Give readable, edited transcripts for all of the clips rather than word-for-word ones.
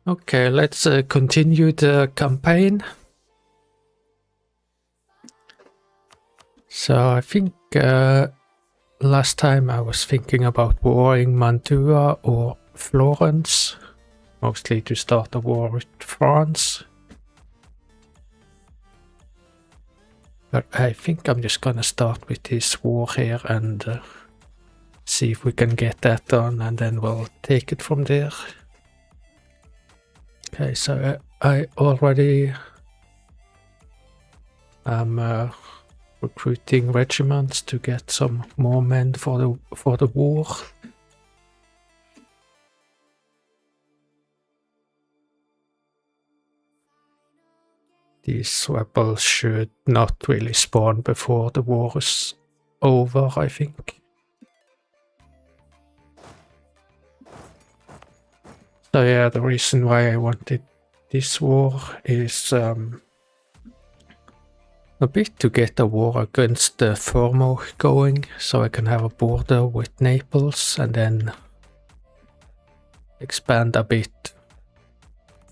Okay, let's continue the campaign. So I think last time I was thinking about warring Mantua or Florence, mostly to start a war with France. But I think I'm just gonna start with this war here and see if we can get that done, and then we'll take it from there. Okay, so I already am recruiting regiments to get some more men for the war. These rebels should not really spawn before the war is over, I think. So yeah, the reason why I wanted this war is a bit to get a war against the Fermo going, so I can have a border with Naples and then expand a bit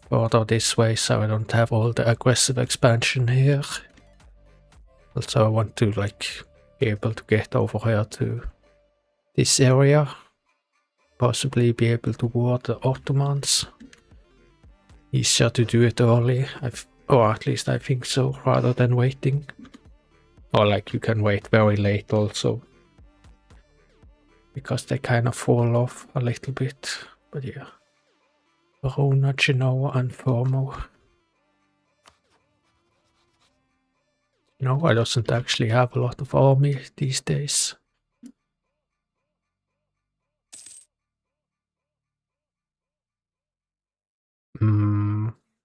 further this way so I don't have all the aggressive expansion here. Also I want to be able to get over here to this area, possibly be able to war the Ottomans. Easier to do it early, or at least I think so, rather than waiting. Or you can wait very late also, because they kind of fall off a little bit. But yeah, Verona, Genoa and Fermo. Genoa doesn't actually have a lot of army these days.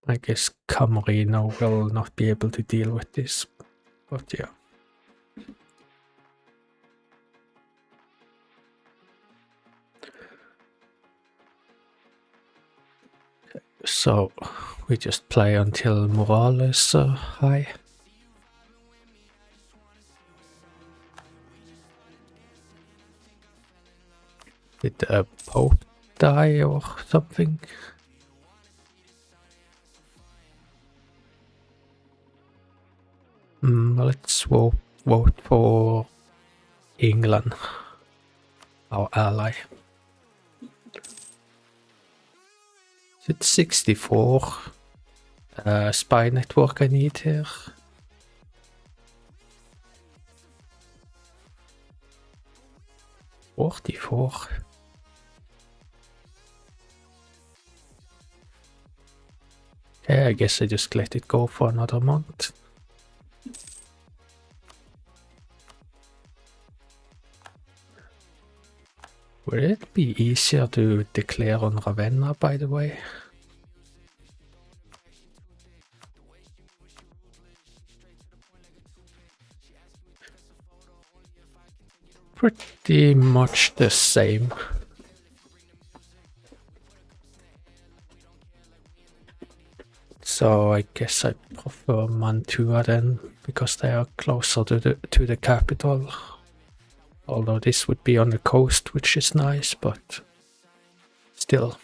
I guess Camarino will not be able to deal with this, but yeah. So we just play until morale is high. Did the Pope die or something? Let's vote for England, our ally. It's 64 spy network I need here. $44. Okay, I guess I just let it go for another month. Would it be easier to declare on Ravenna, by the way? Pretty much the same. So I guess I prefer Mantua then, because they are closer to the capital. Although this would be on the coast, which is nice, but still.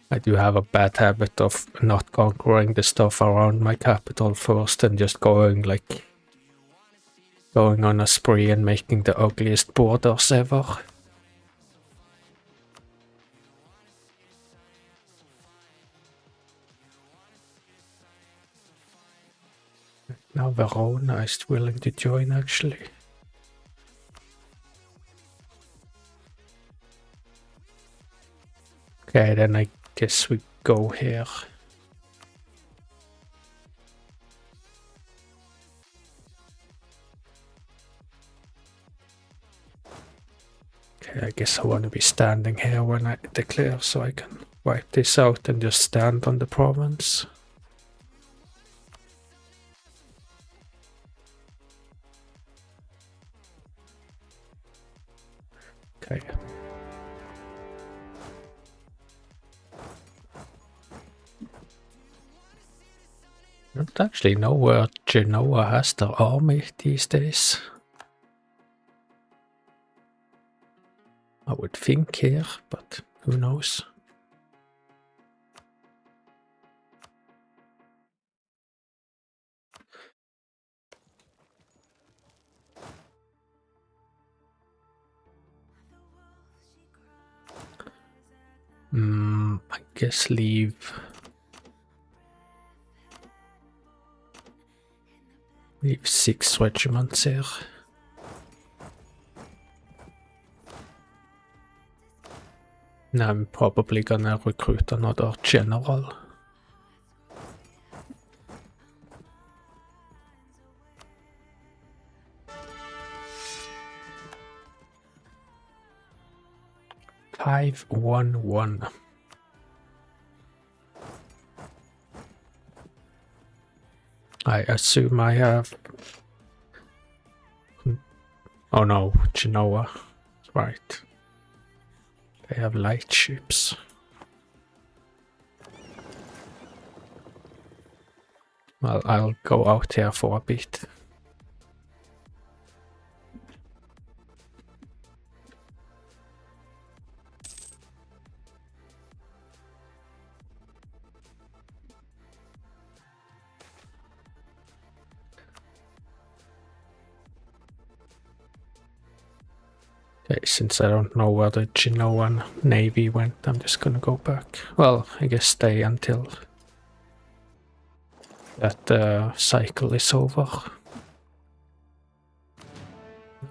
I do have a bad habit of not conquering the stuff around my capital first and just going on a spree and making the ugliest borders ever. Now Verona is willing to join, actually. Okay, then I guess we go here. Okay, I guess I want to be standing here when I declare, so I can wipe this out and just stand on the province. Okay. I don't actually know where Genoa has their army these days. I would think here, but who Who knows? I guess leave leave 6 regiments here. Now I'm probably gonna recruit another general. Five, 1, 1. I assume I have. Oh no, Genoa. Right. They have light ships. Well, I'll go out here for a bit. Okay, since I don't know where the Genoan navy went, I'm just gonna go back. Well, I guess stay until that cycle is over.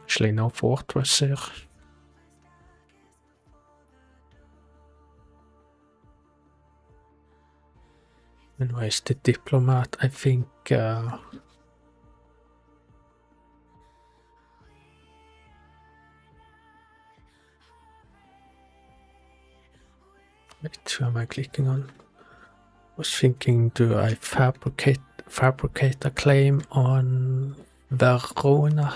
Actually, no fortress here. And where's the diplomat? I think wait, who am I clicking on? I was thinking, do I fabricate a claim on Verona?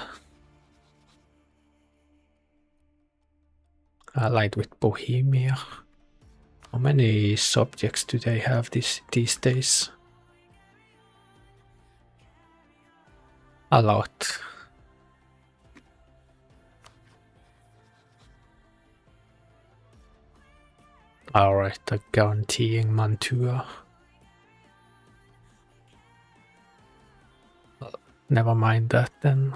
Allied with Bohemia. How many subjects do they have these days? A lot. Alright, they're guaranteeing Mantua. Well, never mind that then.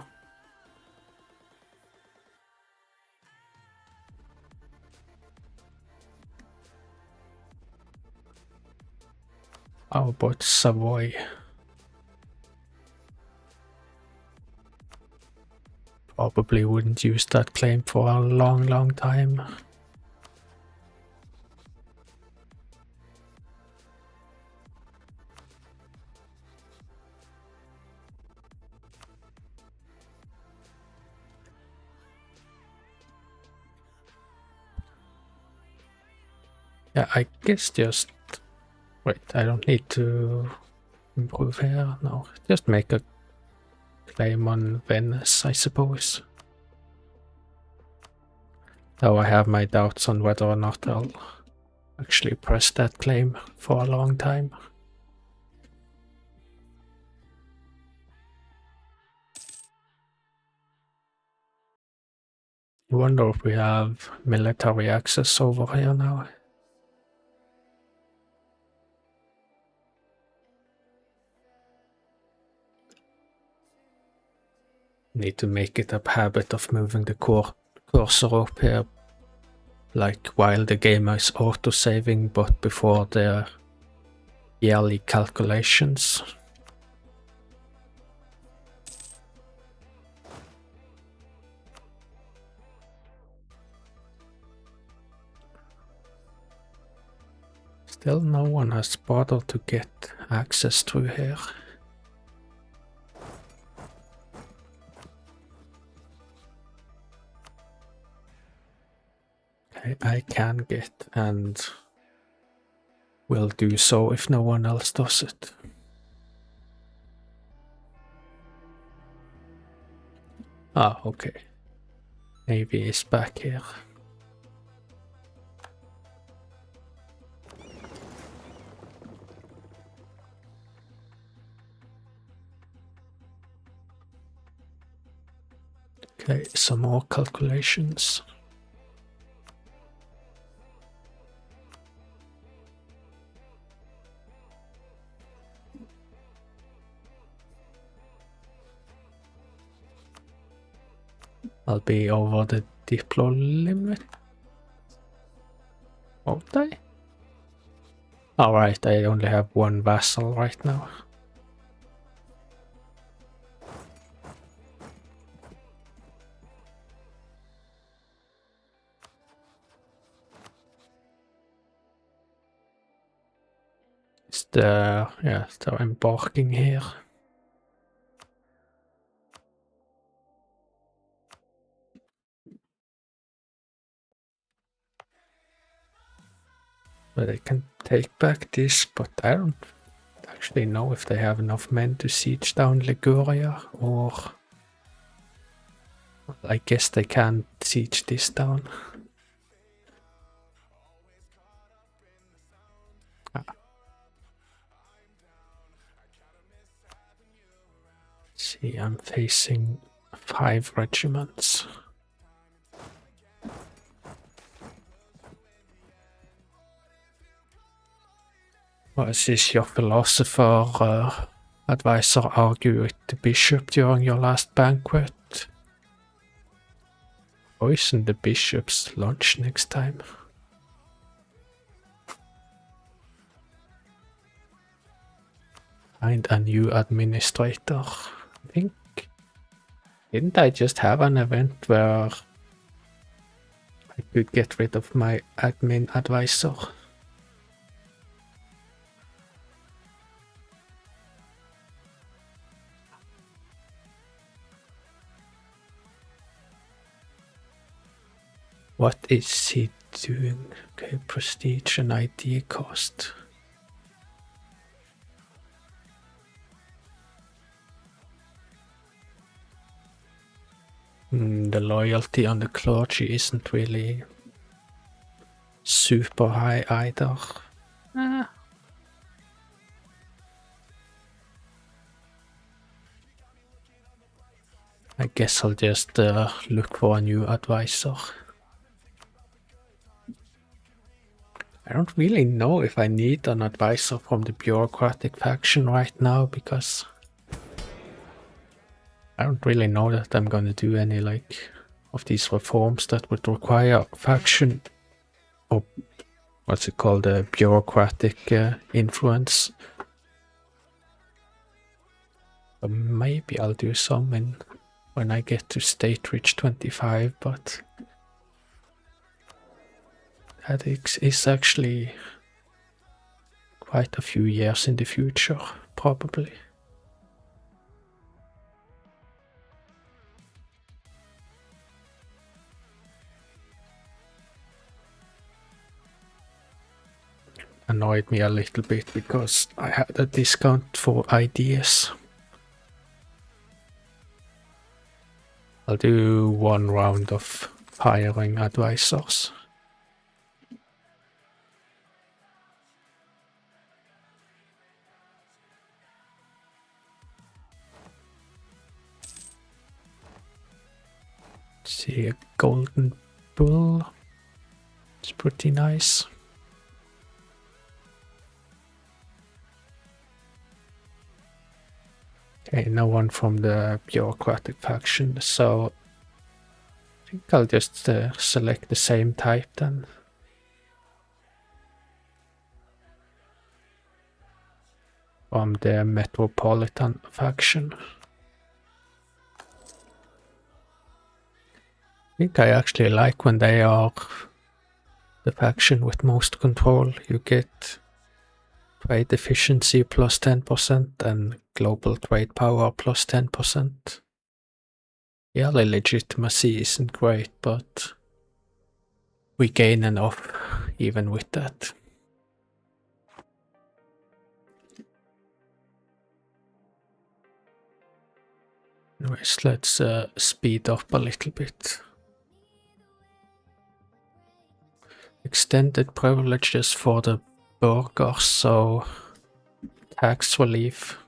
How about Savoy? Probably wouldn't use that claim for a long time. Yeah, I guess just... Wait, I don't need to improve here. No, just make a claim on Venice, I suppose. Though I have my doubts on whether or not I'll actually press that claim for a long time. I wonder if we have military access over here now. Need to make it a habit of moving the cursor up here, like while the game is auto-saving, but before the yearly calculations. Still no one has bothered to get access through here. Okay, I can get, and will do so if no one else does it. Ah, okay. Navy is back here. Okay, some more calculations. I'll be over the diplo limit. Won't I? Alright, I only have one vassal right now. Yeah, they're embarking here. But I can take back this, but I don't actually know if they have enough men to siege down Liguria, or... I guess they can't siege this down. See, I'm facing 5 regiments. What is your philosopher advisor argue with the bishop during your last banquet? Poison the bishop's lunch next time. Find a new administrator. I think... Didn't I just have an event where I could get rid of my admin advisor? What is he doing? Okay, prestige and idea cost. The loyalty on the clergy isn't really super high either. I guess I'll just look for a new advisor. I don't really know if I need an advisor from the bureaucratic faction right now, because I don't really know that I'm gonna do any of these reforms that would require faction, or what's it called, bureaucratic influence. But maybe I'll do some when I get to State Reach 25, but that is actually quite a few years in the future, probably. Annoyed me a little bit because I had a discount for ideas. I'll do one round of hiring advisors. See, a golden bull. It's pretty nice. Okay, no one from the bureaucratic faction, so I think I'll just select the same type then. From the metropolitan faction. I think I actually like when they are the faction with most control. You get trade efficiency plus 10% and global trade power plus 10%. Yearly legitimacy isn't great, but we gain enough even with that. Anyways, let's speed up a little bit. Extended privileges for the burghers, so tax relief.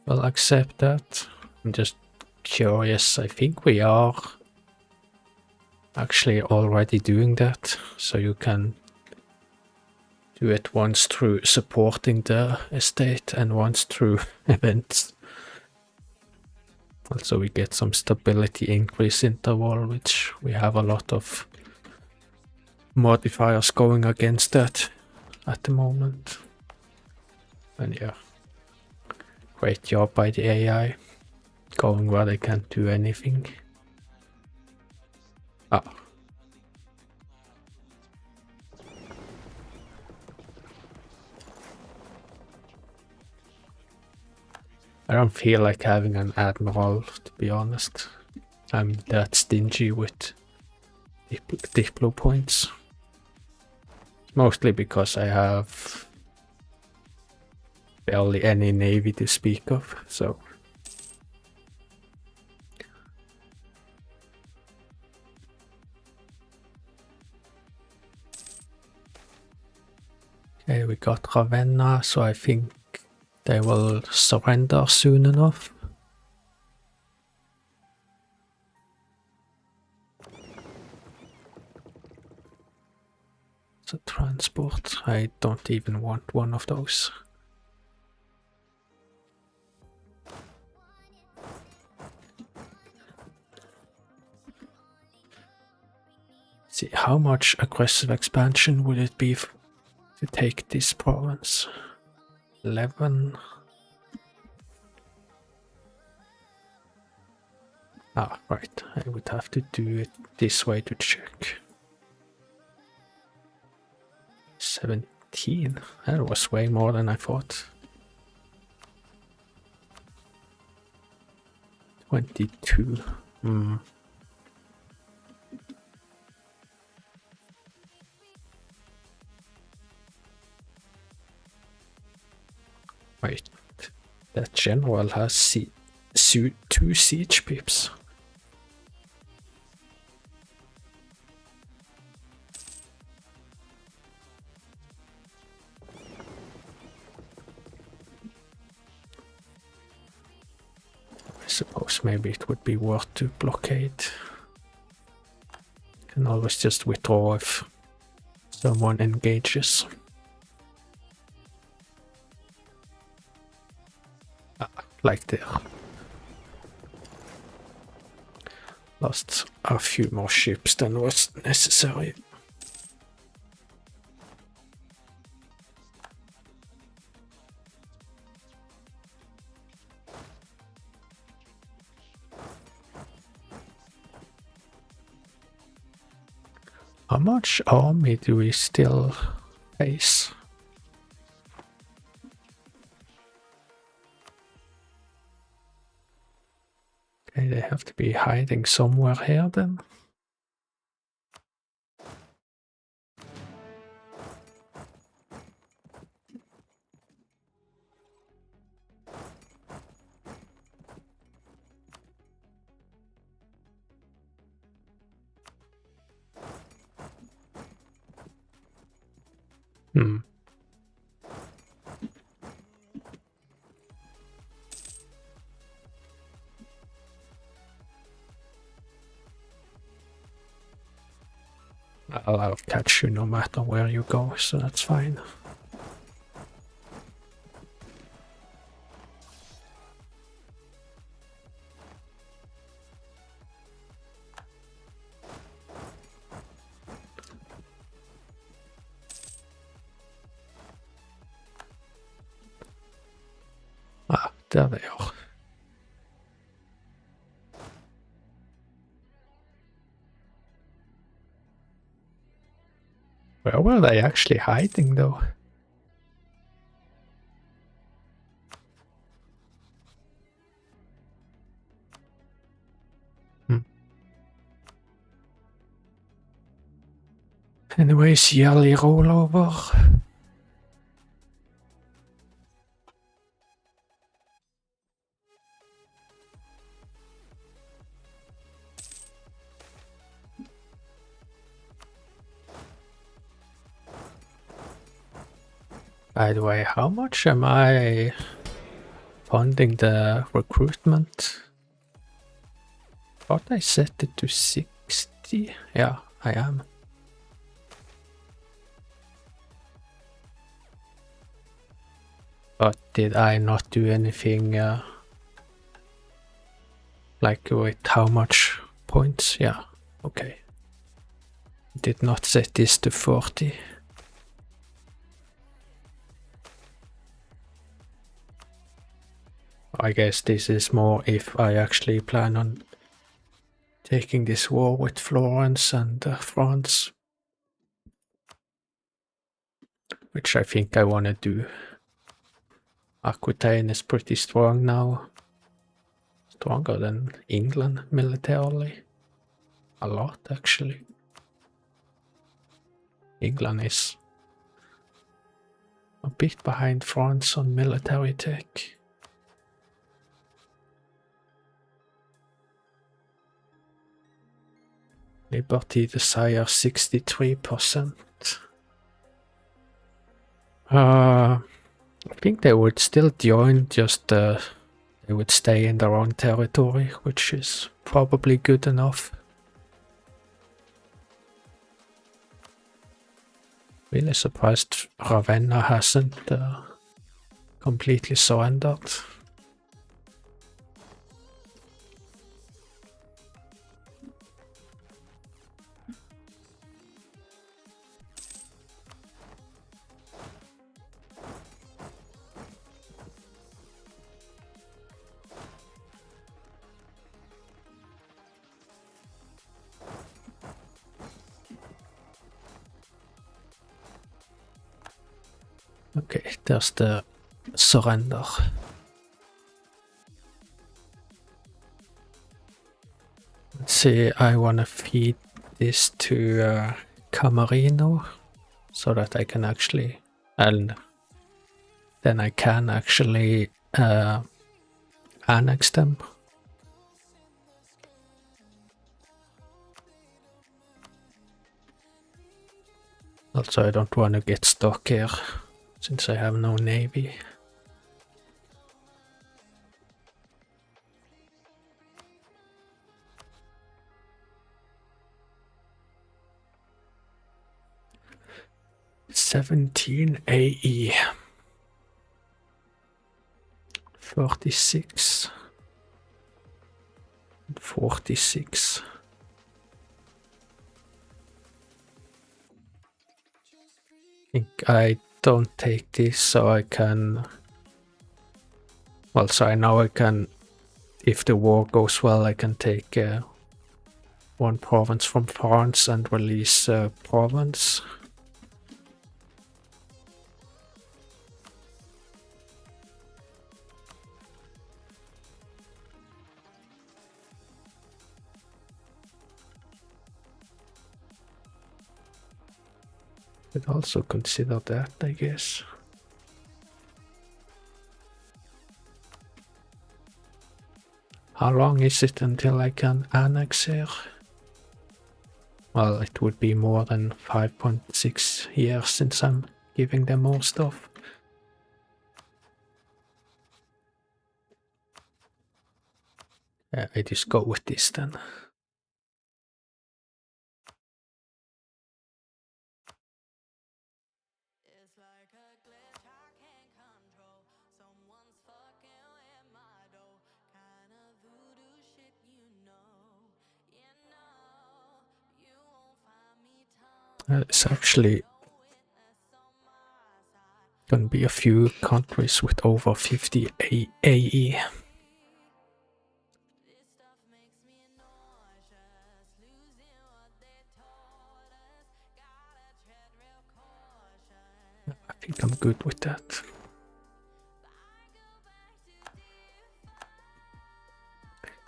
I'll accept that. I'm just curious, I think we are actually already doing that, so you can do it once through supporting the estate and once through events. Also we get some stability increase interval, which we have a lot of modifiers going against that at the moment. And yeah, great job by the AI, going where they can't do anything. Ah. I don't feel like having an admiral, to be honest. I'm that stingy with Diplo points. Mostly because I have barely any navy to speak of, so. Okay, we got Ravenna, so I think they will surrender soon enough. So transport, I don't even want one of those. See, how much aggressive expansion would it be to take this province? 11. Ah, right. I would have to do it this way to check. 17. That was way more than I thought. 22. Wait. That general has 2 siege pips. I suppose maybe it would be worth to blockade. Can always just withdraw if someone engages. Like there. Lost a few more ships than was necessary. How much army do we still face? Okay, they have to be hiding somewhere here then. I'll catch you no matter where you go, so that's fine. Ah, there they are. Where were they actually hiding though? Anyways, yearly rollover. By the way, how much am I funding the recruitment? Thought I set it to 60. Yeah, I am. But did I not do anything Like with how much points? Yeah, okay. Did not set this to 40. I guess this is more if I actually plan on taking this war with Florence and France. Which I think I want to do. Aquitaine is pretty strong now. Stronger than England militarily. A lot, actually. England is a bit behind France on military tech. Liberty desire 63%. I think they would still join, just they would stay in their own territory, which is probably good enough. Really surprised Ravenna hasn't completely surrendered. Okay, there's the surrender. Let's see, I want to feed this to Camarino so that I can actually, and then I can actually annex them. Also, I don't want to get stuck here since I have no navy. $17 AE. 36. 46. I think I don't take this, so I can, well, so I know I can, if the war goes well, I can take one province from France and release a province. Could also consider that, I guess. How long is it until I can annex here? Well, it would be more than 5.6 years since I'm giving them more stuff. I just go with this then. It's actually gonna be a few countries with over 50 AE. I think I'm good with that.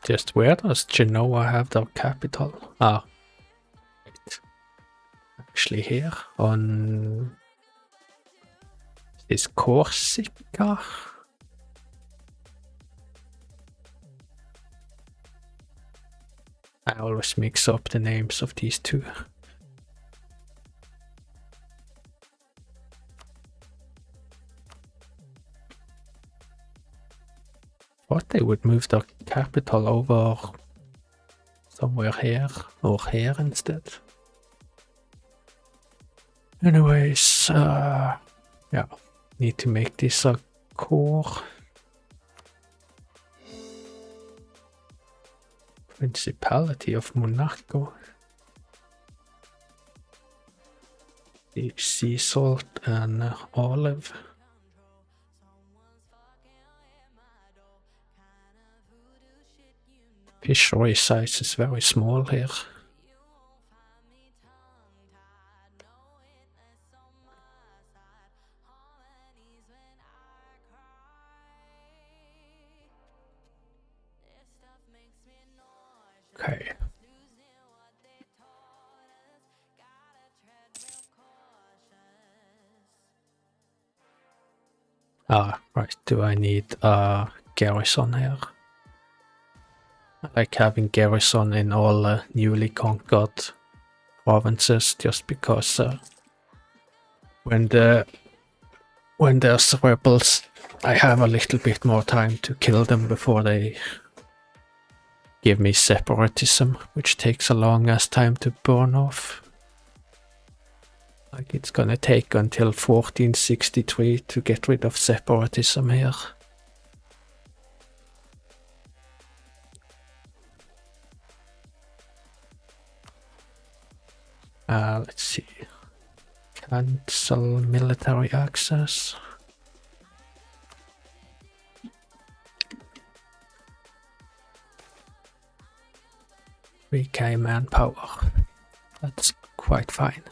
Just where does Genoa have their capital? Ah, right. Actually here on is Corsica. I always mix up the names of these two. Thought they would move their capital over somewhere here or here instead. Anyways, yeah, need to make this a core. Principality of Monaco. The sea salt and olive. Fishery size is very small here. Okay. Ah, right. Do I need a garrison here? I like having garrison in all newly conquered provinces, just because when there's rebels, I have a little bit more time to kill them before they give me separatism, which takes a long ass time to burn off. Like it's gonna take until 1463 to get rid of separatism here. Let's see. Cancel military access. 3k manpower. That's quite fine.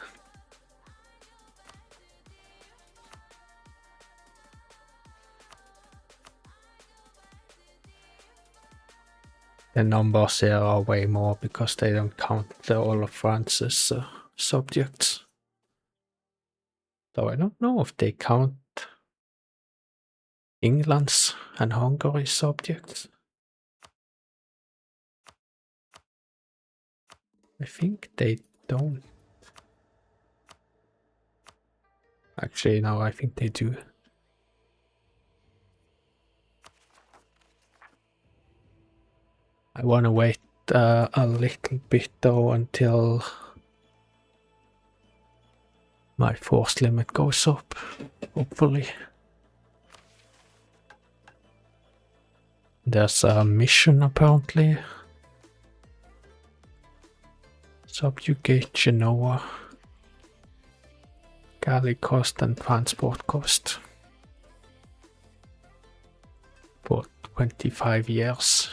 The numbers here are way more because they don't count all of France's subjects. Though I don't know if they count England's and Hungary's subjects. I think they don't. Actually, no, I think they do. I want to wait a little bit though until my force limit goes up, hopefully. There's a mission apparently. Subjugate Genoa. Galley cost and transport cost. For 25 years.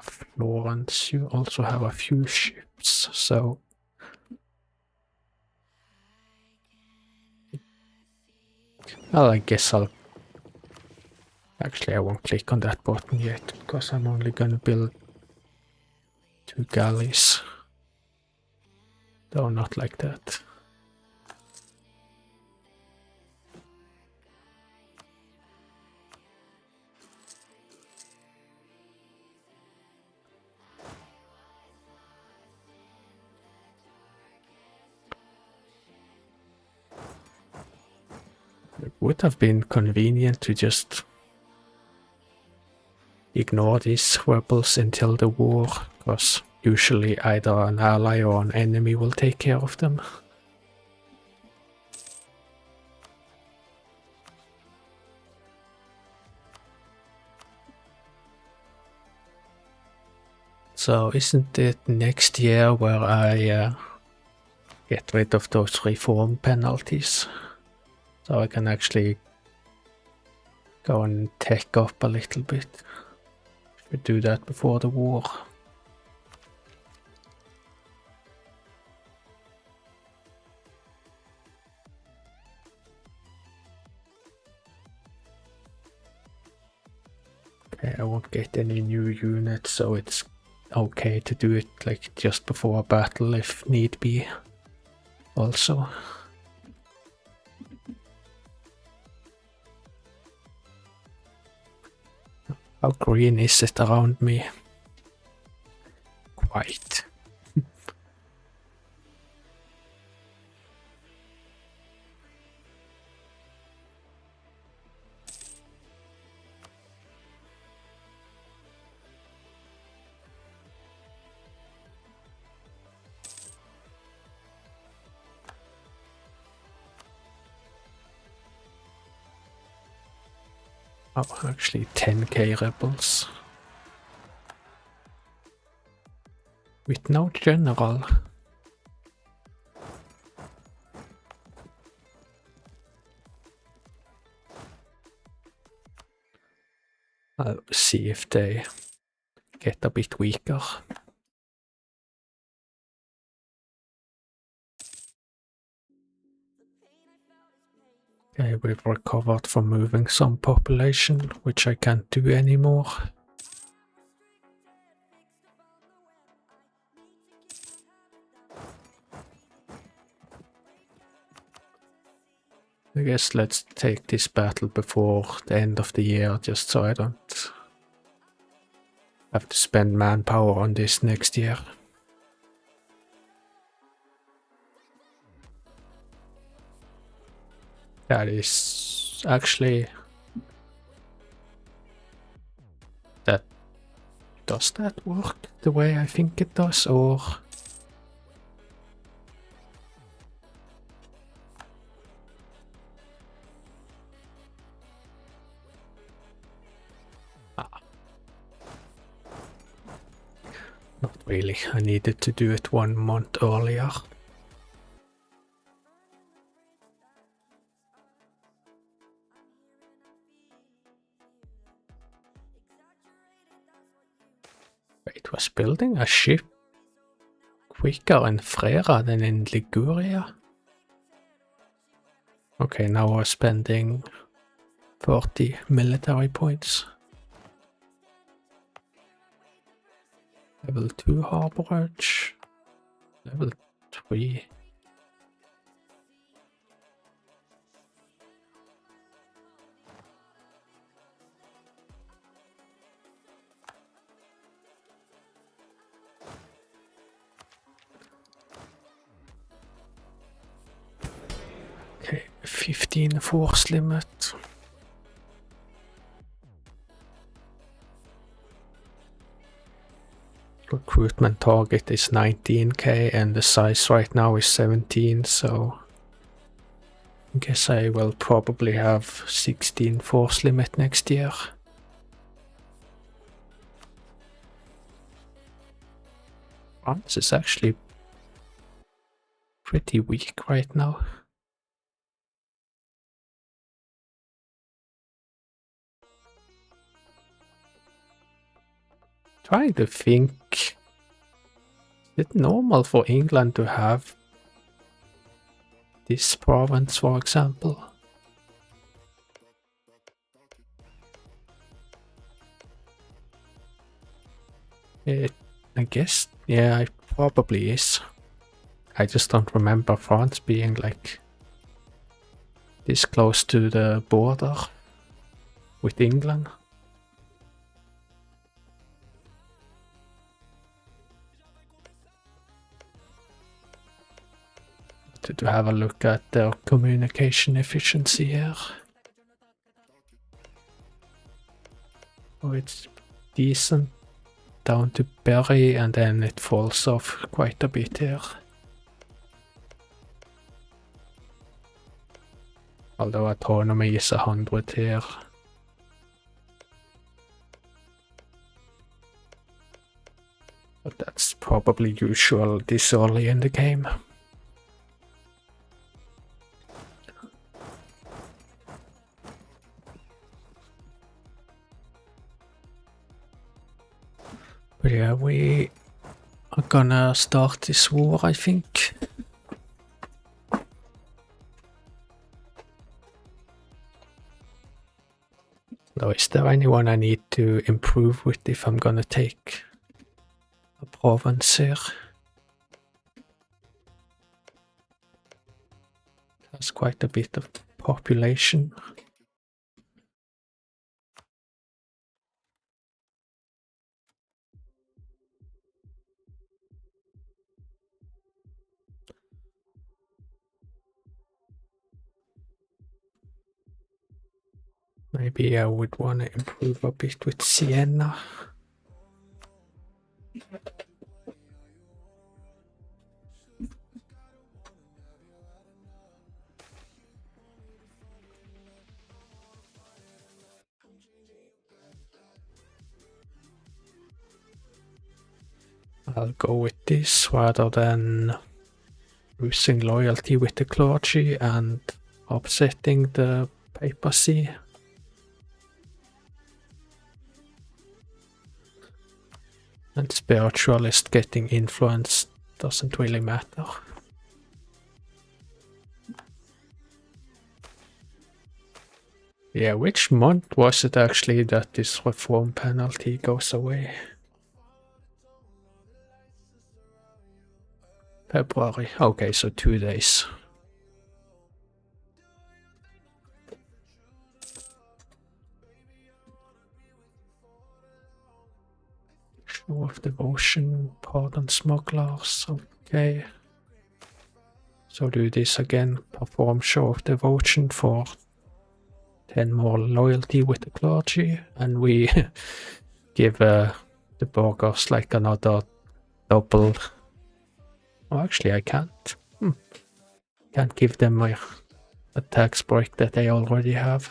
Florence, you also have a few ships, so well, I guess I'll actually I won't click on that button yet because I'm only gonna build 2 galleys. Though not like that. It would have been convenient to just ignore these rebels until the war, because usually either an ally or an enemy will take care of them. So isn't it next year where I get rid of those reform penalties? So I can actually go and tech up a little bit. Should do that before the war. Okay, I won't get any new units, so it's okay to do it like just before a battle if need be. Also. How green is it around me? Quite. Oh, actually 10k rebels. With no general. I'll see if they get a bit weaker. Okay, we've recovered from moving some population, which I can't do anymore. I guess let's take this battle before the end of the year, just so I don't have to spend manpower on this next year. That is actually... Does that work the way I think it does, or... Not really, I needed to do it 1 month earlier. It was building a ship quicker in Frera than in Liguria. Okay, now we're spending 40 military points. Level 2 harborage. Level 3. Okay, 15 force limit. Recruitment target is 19k and the size right now is 17, so I guess I will probably have 16 force limit next year. France is actually pretty weak right now. Trying to think, is it normal for England to have this province, for example? I guess, yeah, it probably is. I just don't remember France being like this close to the border with England. To have a look at their communication efficiency here. Oh, it's decent down to Berry, and then it falls off quite a bit here. Although autonomy is 100 here. But that's probably usual this early in the game. But yeah, we are gonna start this war, I think. Now, is there anyone I need to improve with if I'm gonna take a province here? That's quite a bit of population. Maybe I would want to improve a bit with Siena. I'll go with this rather than losing loyalty with the clergy and upsetting the papacy. And spiritualist getting influence doesn't really matter. Yeah, which month was it actually that this reform penalty goes away? February. Okay, so 2 days. Show of devotion, pardon smugglers. Okay. So do this again. Perform show of devotion for 10 more loyalty with the clergy, and we give the burghers like another double. Oh, actually, I can't. Can't give them a tax break that they already have.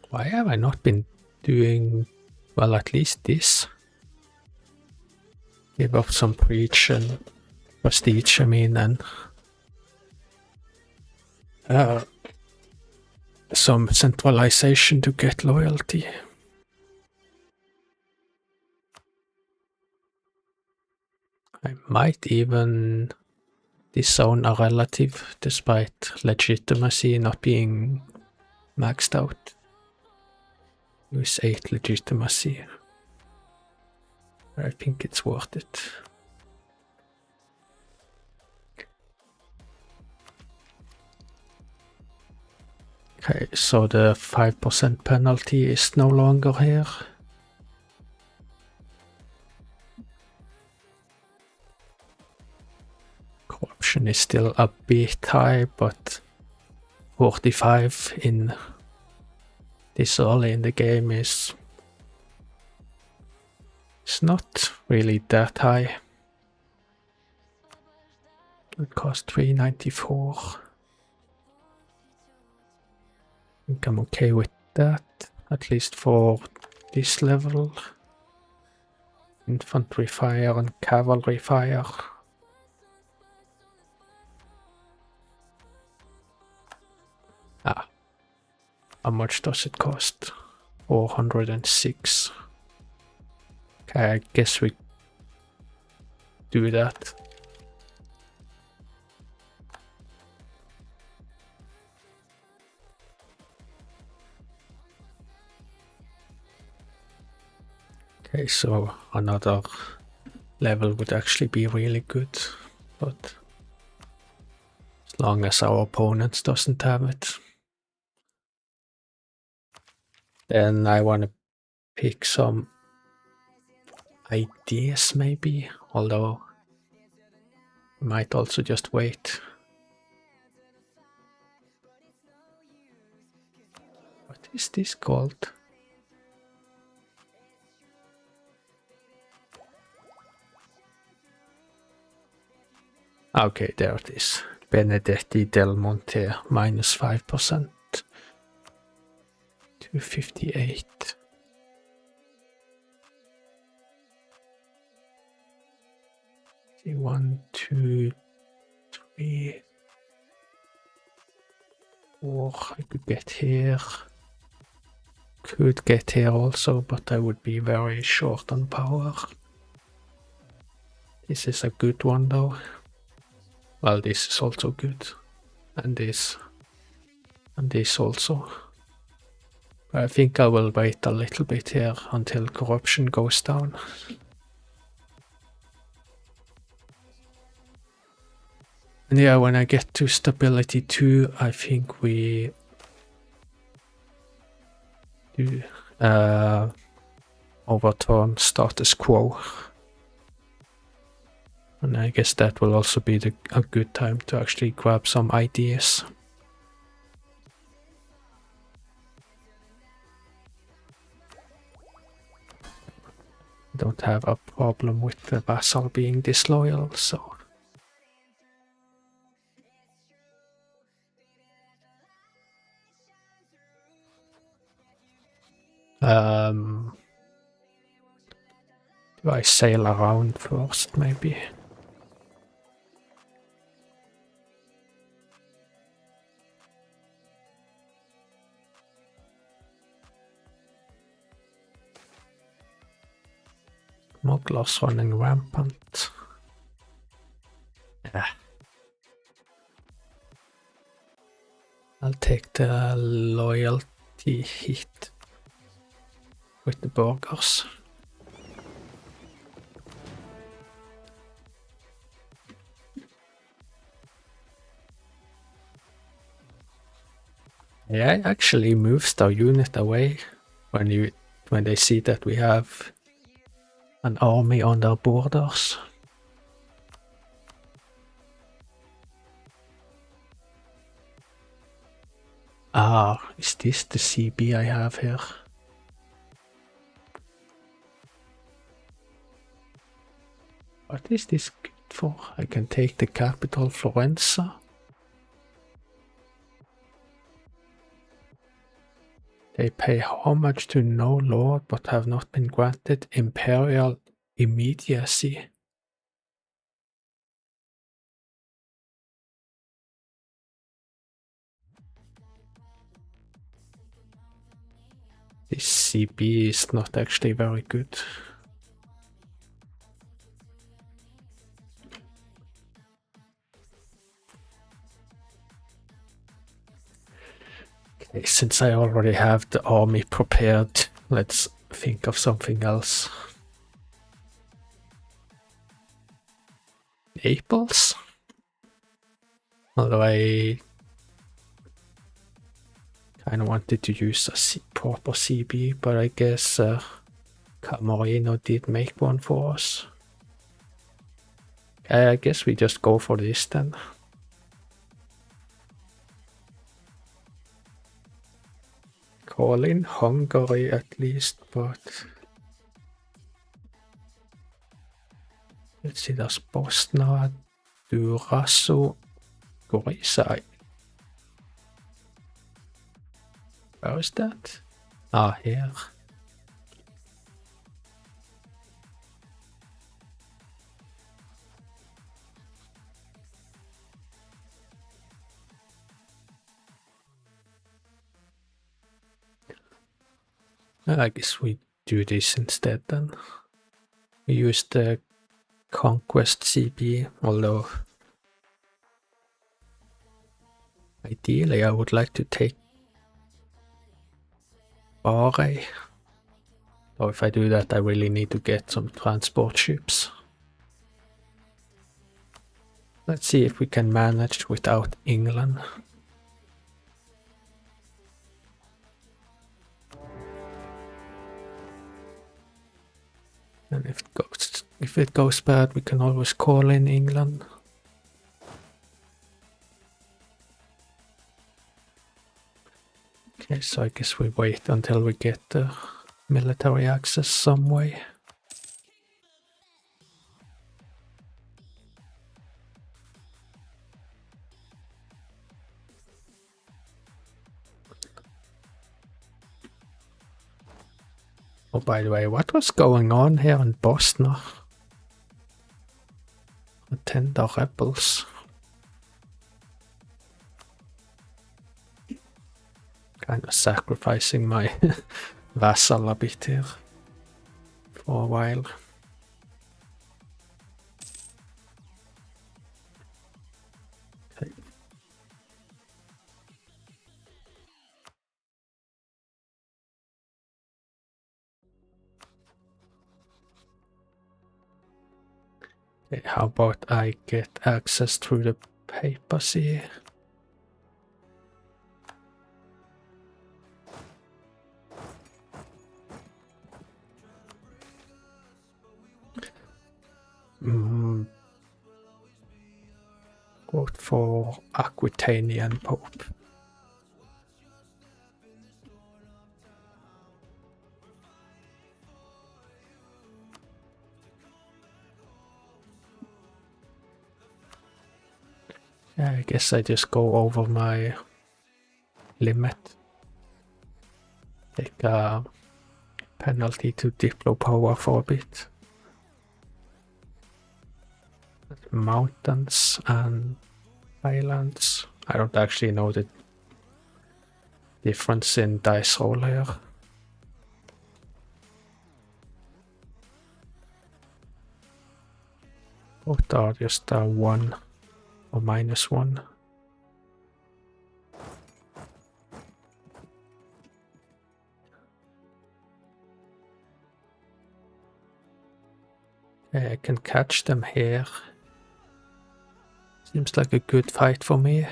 Why have I not been doing, well, at least this? Give up some prestige, I mean, and some centralization to get loyalty. I might even disown a relative despite legitimacy not being maxed out. Use 8 legitimacy. I think it's worth it. Okay, so the 5% penalty is no longer here. Corruption is still a bit high, but 45 in this early in the game is not really that high. It costs 394. I think I'm okay with that, at least for this level. Infantry fire and cavalry fire. How much does it cost? 406. Okay, I guess we do that. Okay, so another level would actually be really good, but as long as our opponent doesn't have it. Then I want to pick some ideas maybe, although I might also just wait. What is this called? Okay, there it is. Benedetti del Monte, minus 5%. 258. See, 1, 2, 3, 4. I could get here. Could get here also, but I would be very short on power. This is a good one though. Well, this is also good. And this also. I think I will wait a little bit here until corruption goes down. And yeah, when I get to stability 2, I think we do overturn status quo. And I guess that will also be a good time to actually grab some ideas. I don't have a problem with the vassal being disloyal, so... Do I sail around first, maybe? Smugglers running rampant. Yeah. I'll take the loyalty hit with the burgers. Yeah, it actually moves their unit away when they see that we have an army on their borders. Ah, is this the CB I have here? What is this good for? I can take the capital, Florence. They pay homage to no lord but have not been granted imperial immediacy. This CB is not actually very good. Okay, since I already have the army prepared, let's think of something else. Naples? Although I kind of wanted to use a proper CB, but I guess Camarino did make one for us. I guess we just go for this then. Call in Hungary at least, but let's see, there's Bosna, Durasu, Gorica. Where is that? Ah, here. I guess we do this instead then. We use the Conquest CB, although ideally I would like to take Bahrain. Or if I do that, I really need to get some transport ships. Let's see if we can manage without England. And if it goes bad, we can always call in England. Okay, so I guess we wait until we get the military access some way. Oh, by the way, what was going on here in Bosnia? Attend the rebels. Kind of sacrificing my vassal a bit here for a while. Okay. Okay, how about I get access through the papacy? Vote for Aquitanian Pope. Yeah, I guess I just go over my limit. Take a penalty to Diplo power for a bit. Mountains and highlands. I don't actually know the difference in dice roll here. Both are just 1 or -1. Okay, I can catch them here. Seems like a good fight for me.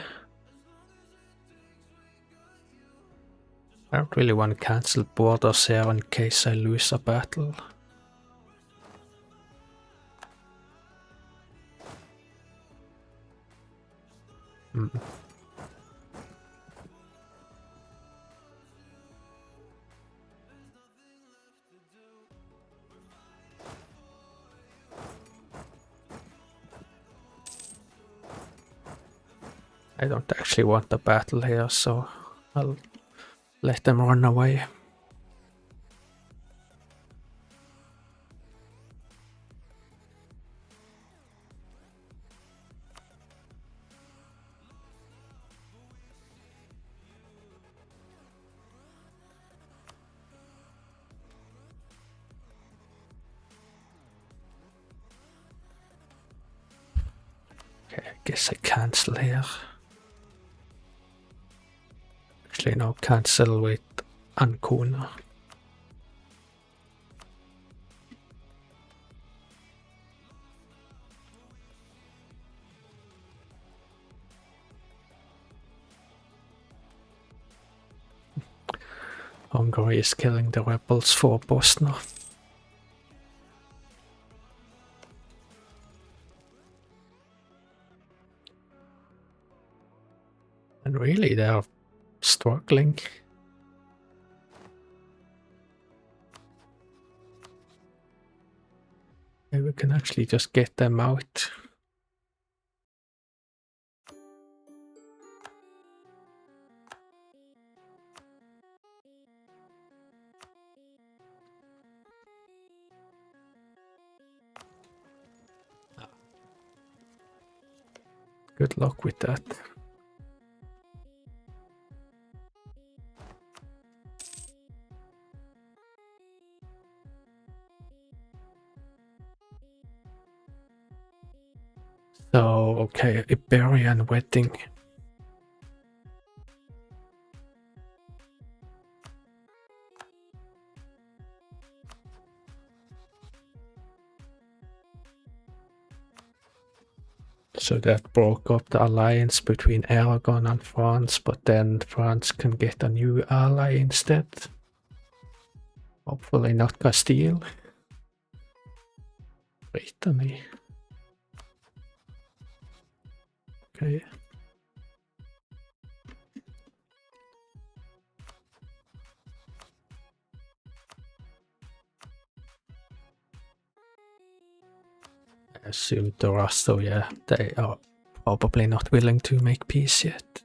I don't really want to cancel borders here in case I lose a battle. I don't actually want a battle here, so I'll let them run away. Okay, I guess I cancel here. Actually, no, cancel with Ancona. Hungary is killing the rebels for Bosnia. And really, they're struggling. Maybe we can actually just get them out. Good luck with that. So, okay, Iberian wedding. So that broke up the alliance between Aragon and France, but then France can get a new ally instead. Hopefully not Castile. Brittany. Okay. I assume the rest, so yeah, they are probably not willing to make peace yet.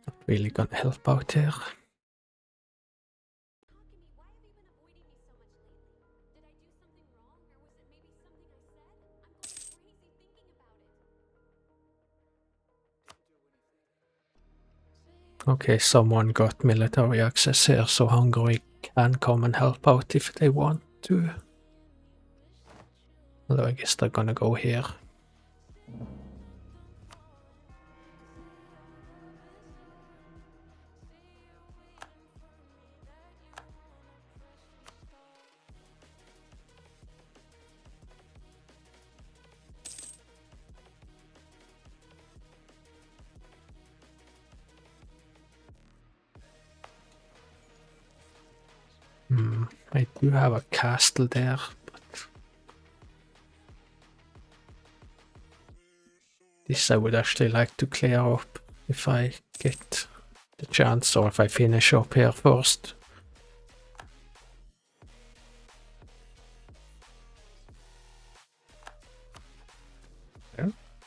Not really gonna help out here. Okay, someone got military access here, so Hungary can come and help out if they want to. Although I guess they're gonna go here. I do have a castle there, but this I would actually like to clear up if I get the chance, or if I finish up here first.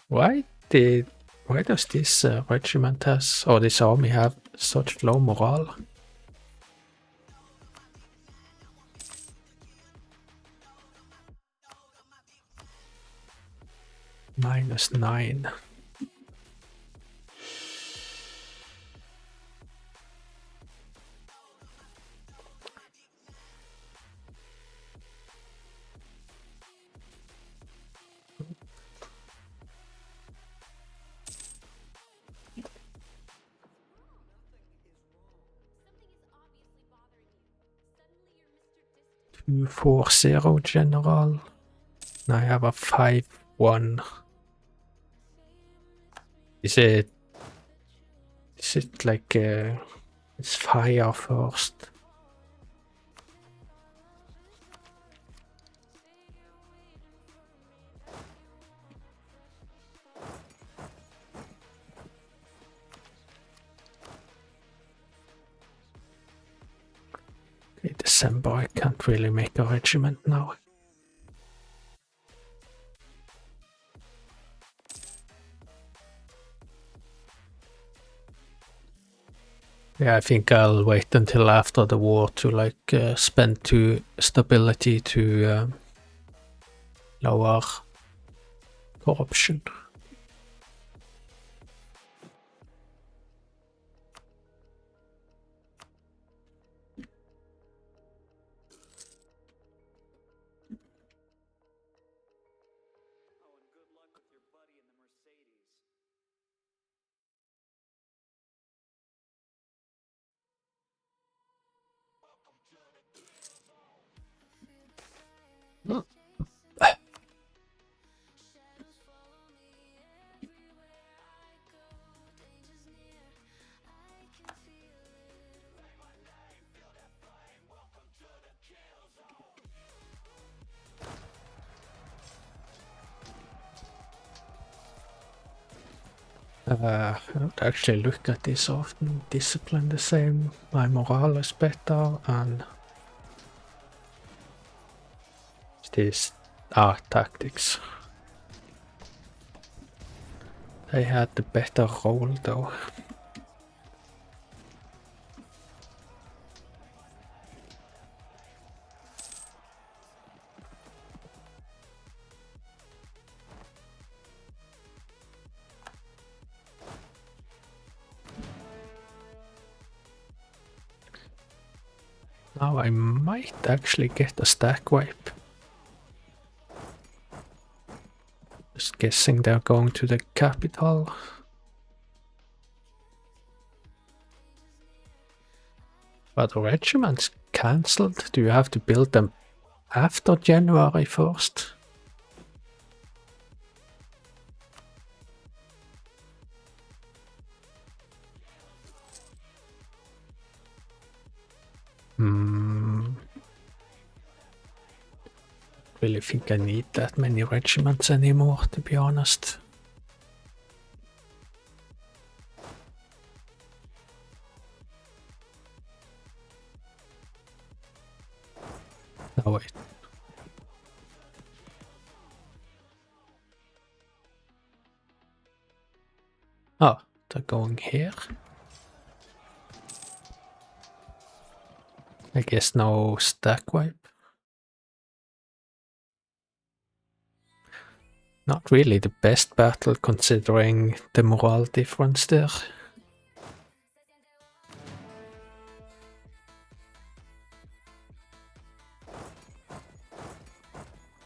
Why did Why does this regiment has, or this army have such low morale? -9. -240 general. And I have a 5-1. Is it like it's fire first? Okay, December, I can't really make a regiment now. Yeah, I think I'll wait until after the war to like spend to stability to lower corruption. I don't actually look at this often. Discipline the same, my morale is better, and this tactics. They had the better role though. Now I might actually get a stack wipe. Just guessing they're going to the capital. But the regiment's cancelled. Do you have to build them after January 1st? Really think I need that many regiments anymore, to be honest. No, wait. Oh, they're going here. I guess no stack wipe. Not really the best battle considering the morale difference there.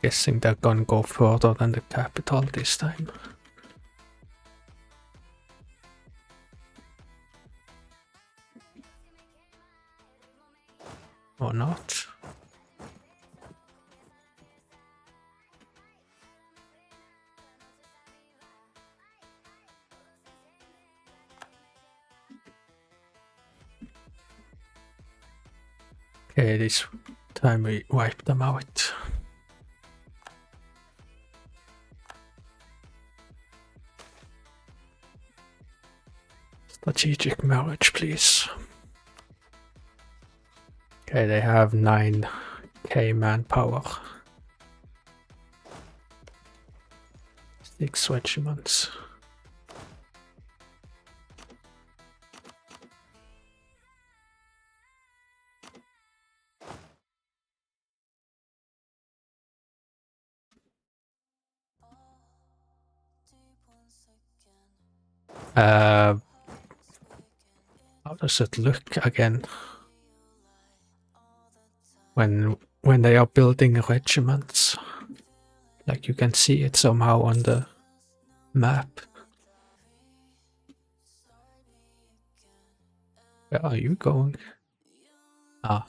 Guessing they're gonna go further than the capital this time. Or not. Okay, this time we wipe them out. Strategic marriage, please. Okay, they have 9k manpower. 6 regiments. How does it look again? When they are building regiments, like you can see it somehow on the map. Where are you going? Ah.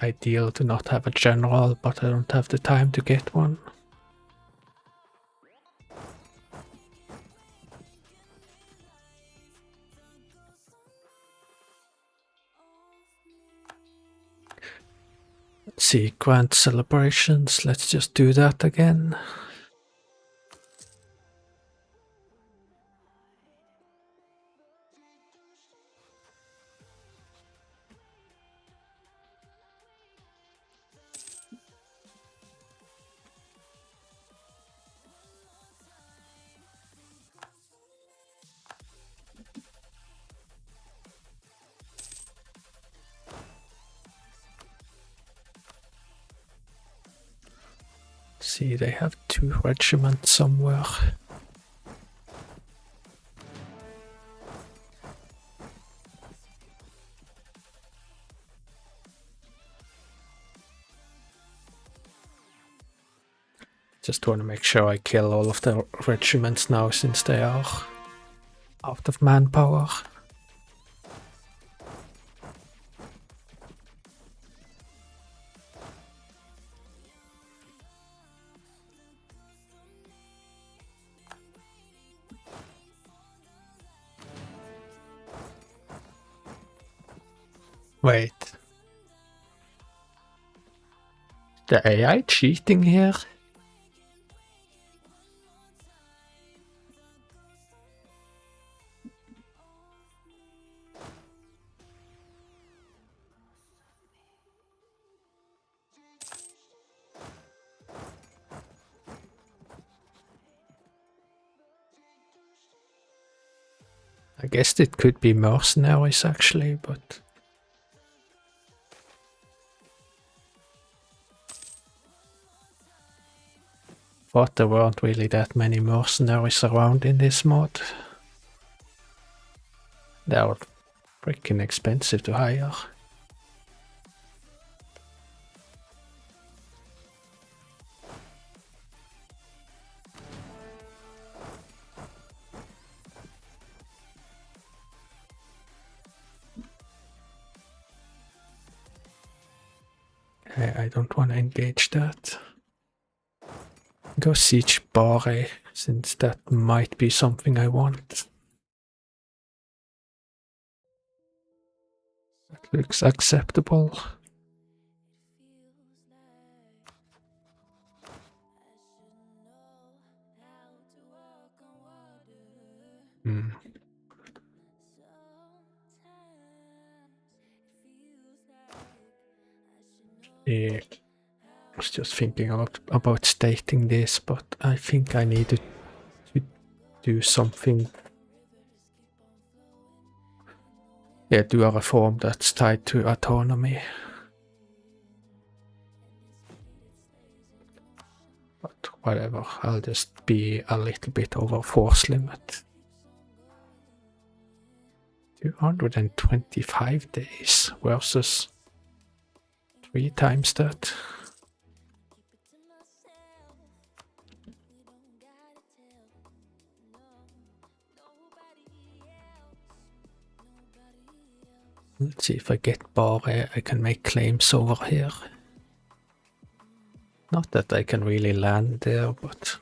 Ideal to not have a general, but I don't have the time to get one. Let's see, grand celebrations, let's just do that again. See, they have 2 regiments somewhere. Just want to make sure I kill all of the regiments now, since they are out of manpower. Wait. The AI cheating here? I guess it could be mercenaries actually, but thought there weren't really that many mercenaries around in this mod. They are freaking expensive to hire. I don't want to engage that. Go siege Bari, since that might be something I want. That looks acceptable. Yeah. I was just thinking about stating this, but I think I needed to do something. Yeah, do a reform that's tied to autonomy. But whatever, I'll just be a little bit over force limit. 225 days versus 3 times that. Let's see if I get Bari, I can make claims over here. Not that I can really land there, but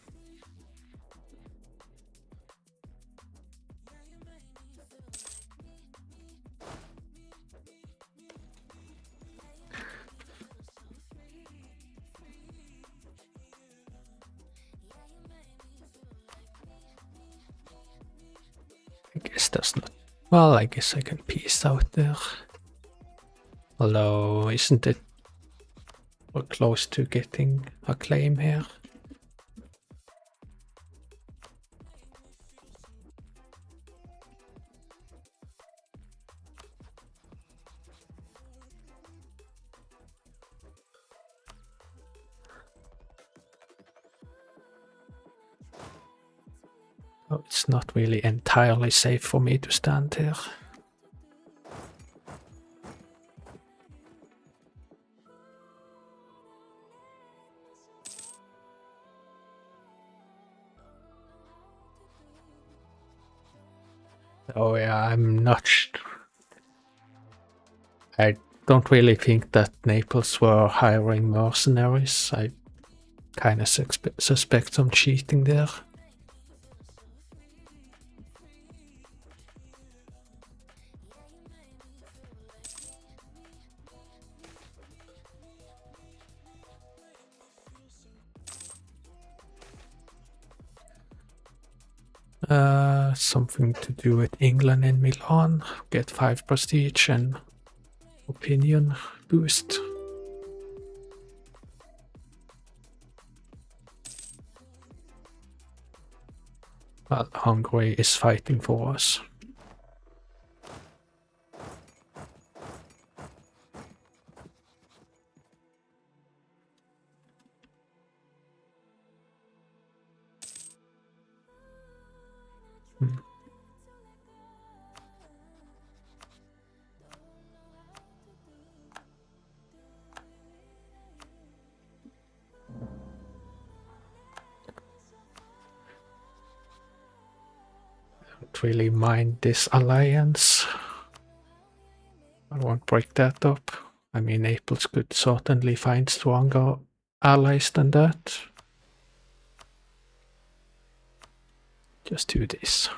I guess that's not... Well, I guess I can peace out there. Although, isn't it... We're close to getting a claim here. So it's not really entirely safe for me to stand here. Oh yeah, I'm not. I don't really think that Naples were hiring mercenaries. I kind of suspect some cheating there. Something to do with England and Milan. Get 5 prestige and opinion boost. Well, Hungary is fighting for us. Don't really mind this alliance. I won't break that up. I mean, Naples could certainly find stronger allies than that. Just do this.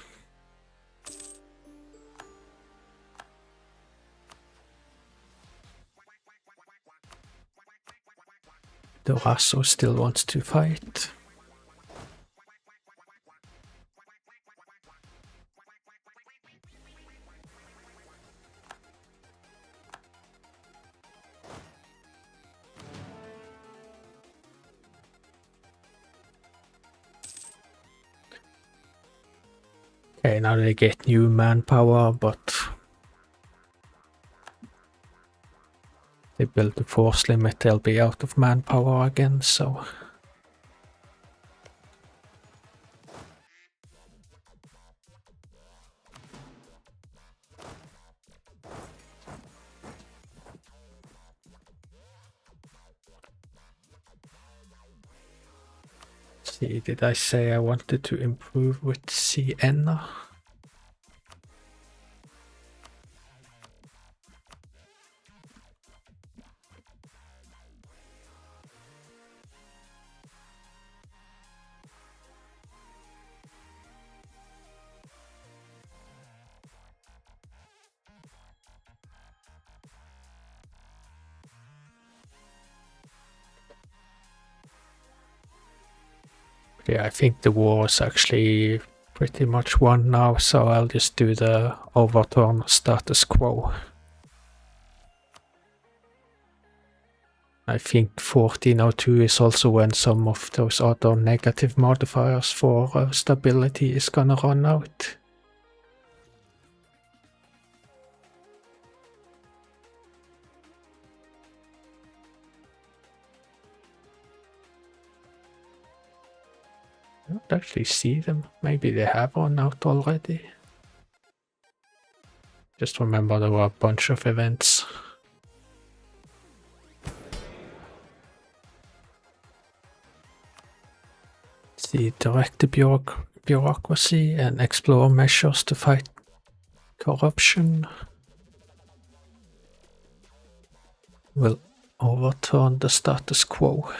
Dorasso still wants to fight. Okay, now they get new manpower, but they build the force limit, they'll be out of manpower again, so... See, did I say I wanted to improve with Siena? Yeah, I think the war is actually pretty much won now, so I'll just do the overturn status quo. I think 1402 is also when some of those other negative modifiers for stability is gonna run out. I don't actually see them. Maybe they have run out already. Just remember there were a bunch of events. See, direct the bureaucracy and explore measures to fight corruption. Will overturn the status quo.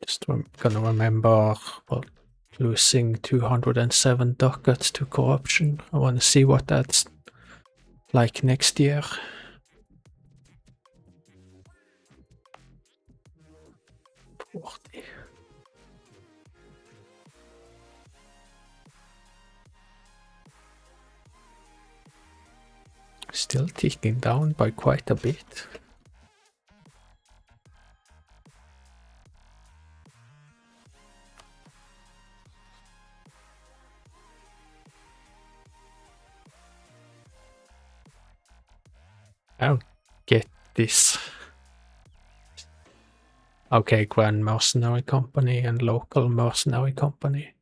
Just gonna remember, well, losing 207 ducats to corruption. I want to see what that's like next year. Still ticking down by quite a bit. I don't get this. Okay, Grand Mercenary Company and Local Mercenary Company.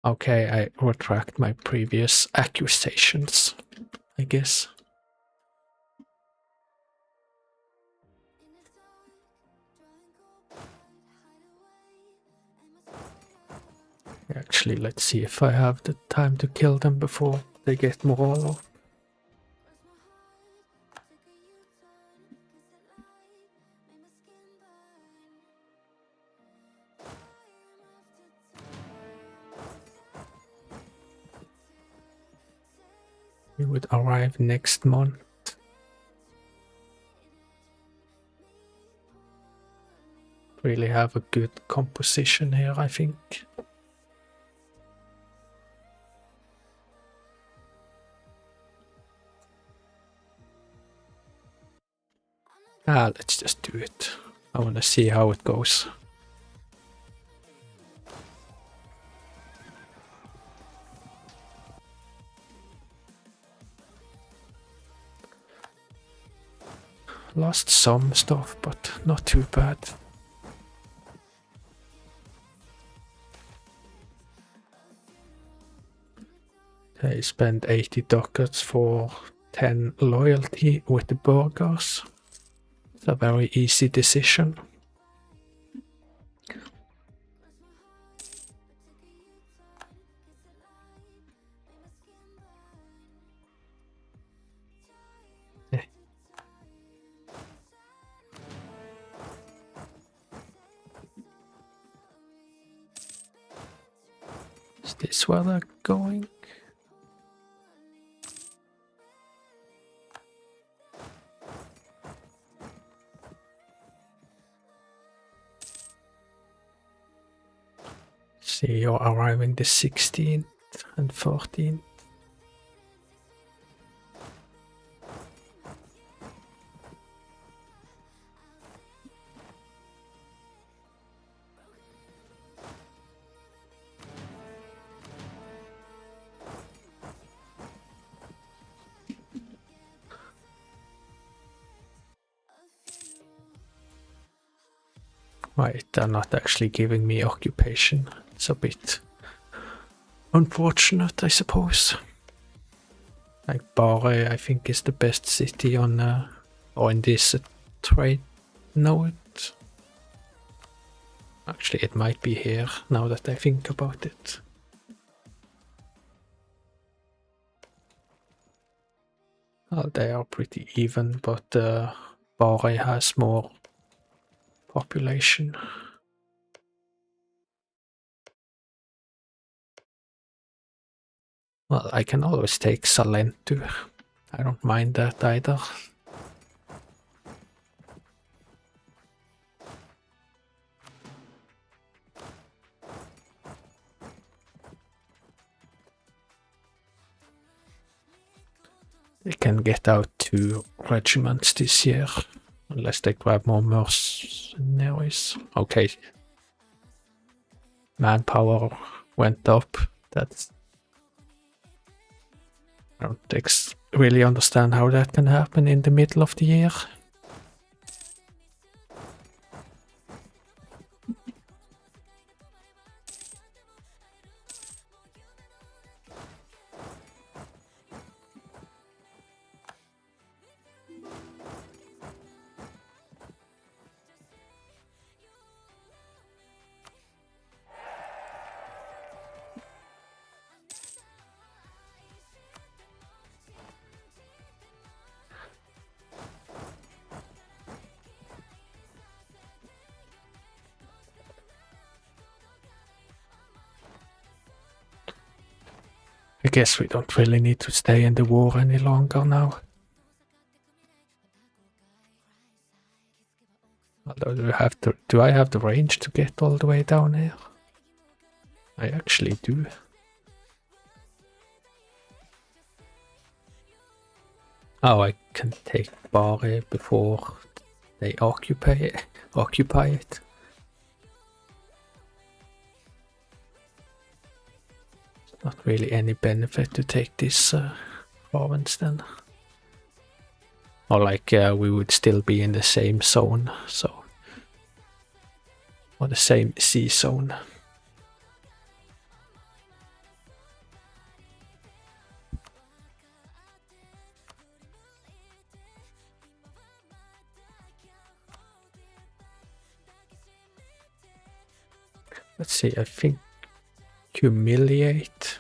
Okay, I retract my previous accusations, I guess. Actually, let's see if I have the time to kill them before they get morale up. We would arrive next month. Really have a good composition here, I think. Let's just do it. I want to see how it goes. Lost some stuff, but not too bad. I spent 80 ducats for 10 loyalty with the burgers. It's a very easy decision. Is this where they're going? See, you're arriving the 16th and 14th. Right, they're not actually giving me occupation. It's a bit unfortunate, I suppose. Like Bare, I think, is the best city on or in this trade node. Actually, it might be here now that I think about it. Well, they are pretty even, but Bare has more population. Well, I can always take Salentu. I don't mind that either. They can get out 2 regiments this year, unless they grab more mercenaries. Okay. Manpower went up. That's... I don't really understand how that can happen in the middle of the year. I guess we don't really need to stay in the war any longer now. Although do I have the range to get all the way down here? I actually do. Oh, I can take Bare before they occupy it. Not really any benefit to take this province then. Or like we would still be in the same zone, so, or the same sea zone. Let's see, I think humiliate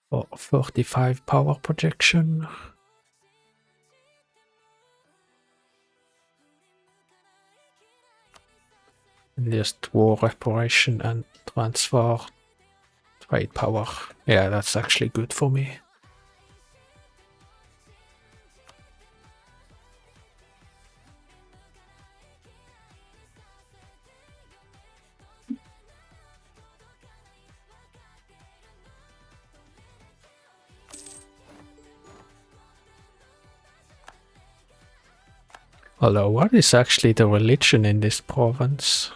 for 45 power projection. And just war reparation and transfer trade power. Yeah, that's actually good for me. Although, what is actually the religion in this province?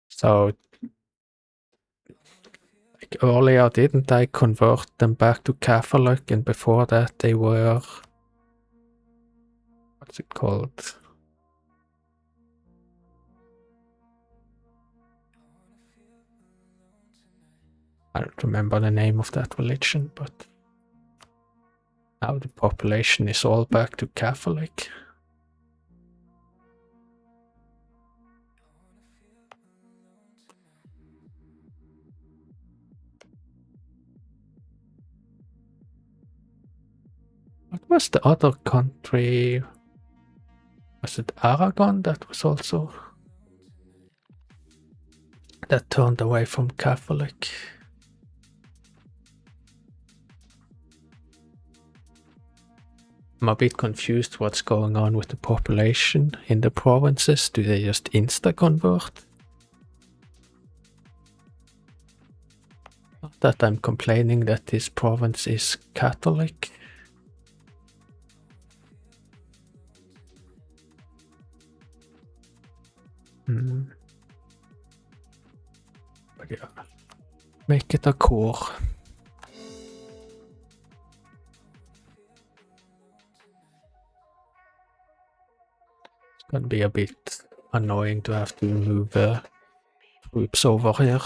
So, like earlier, didn't I convert them back to Catholic, and before that they were, what's it called? I don't remember the name of that religion, but now the population is all back to Catholic. What was the other country? Was it Aragon that was also, that turned away from Catholic? I'm a bit confused what's going on with the population in the provinces. Do they just insta-convert? Not that I'm complaining that this province is Catholic. But yeah, make it a core. It's gonna be a bit annoying to have to move troops over here.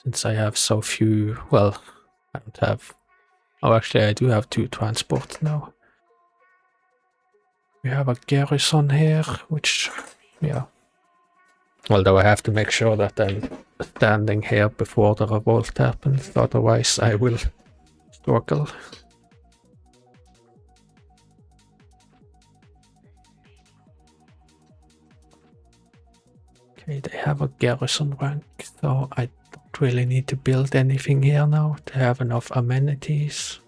Since I have so few, well, I don't have, oh actually I do have 2 transports now. We have a garrison here, which, yeah. Although I have to make sure that I'm standing here before the revolt happens, otherwise I will struggle. Okay, they have a garrison rank, so I don't really need to build anything here now. They have enough amenities.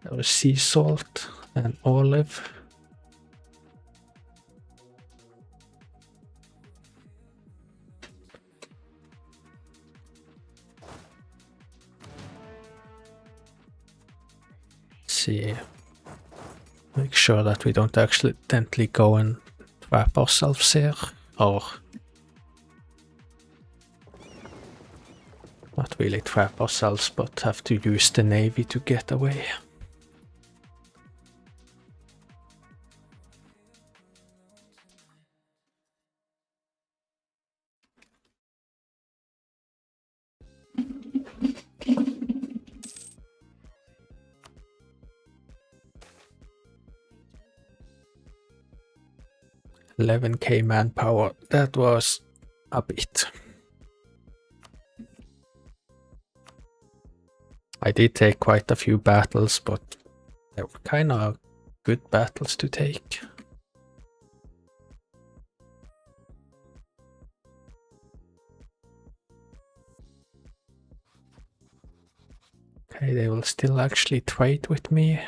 There is sea salt and olive. See, make sure that we don't accidentally go and trap ourselves here, or not really trap ourselves, but have to use the navy to get away. $11,000 manpower, that was a bit. I did take quite a few battles, but they were kind of good battles to take. Okay, they will still actually trade with me.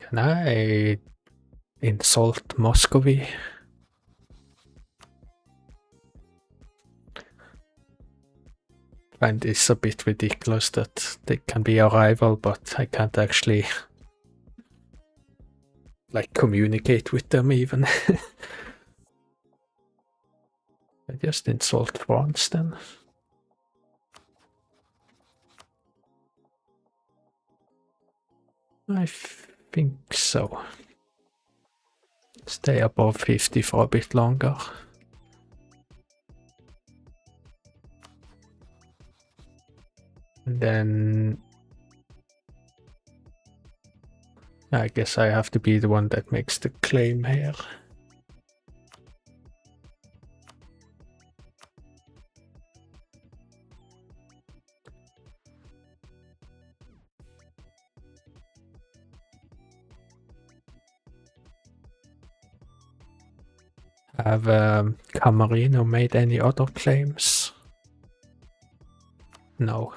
Can I insult Muscovy? And it's a bit ridiculous that they can be a rival, but I can't actually like communicate with them even. I just insult France then. I think so. Stay above 50 for a bit longer. And then I guess I have to be the one that makes the claim here. Have Camarino made any other claims? No.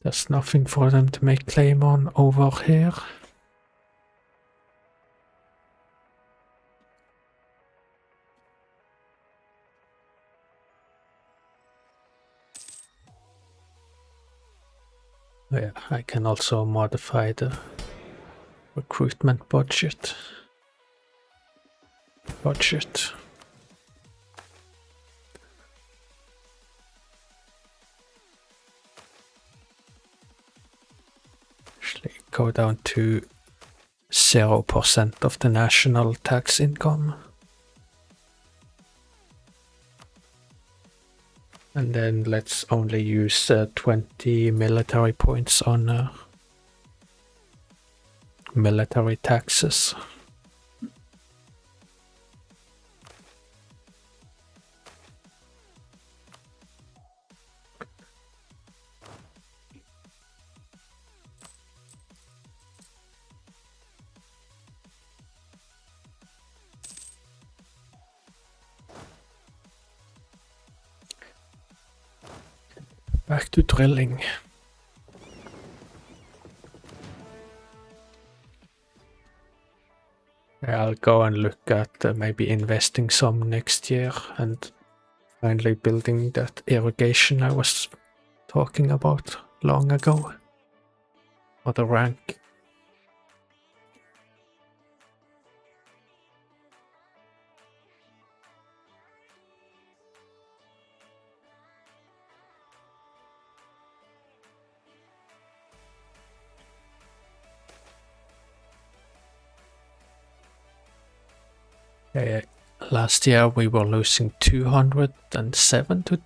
There's nothing for them to make claim on over here. Yeah, I can also modify the recruitment budget. Actually, go down to 0% of the national tax income. And then let's only use 20 military points on military taxes. Back to drilling. I'll go and look at maybe investing some next year and finally building that irrigation I was talking about long ago. Or the rank. Last year we were losing 207 to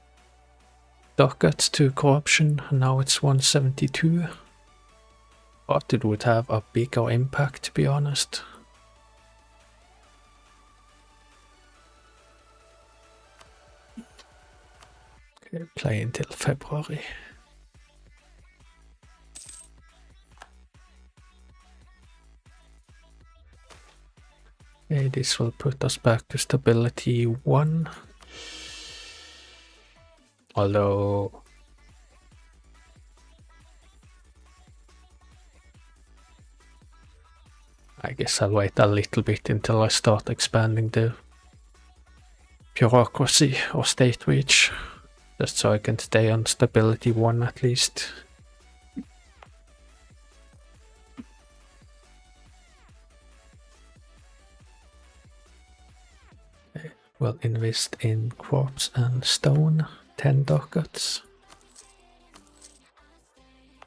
ducats to corruption, and now it's 172. Thought it would have a bigger impact, to be honest. Okay, play until February. Okay, this will put us back to stability 1. Although I guess I'll wait a little bit until I start expanding the bureaucracy or state reach, just so I can stay on stability 1 at least. We'll invest in quartz and stone, 10 ducats.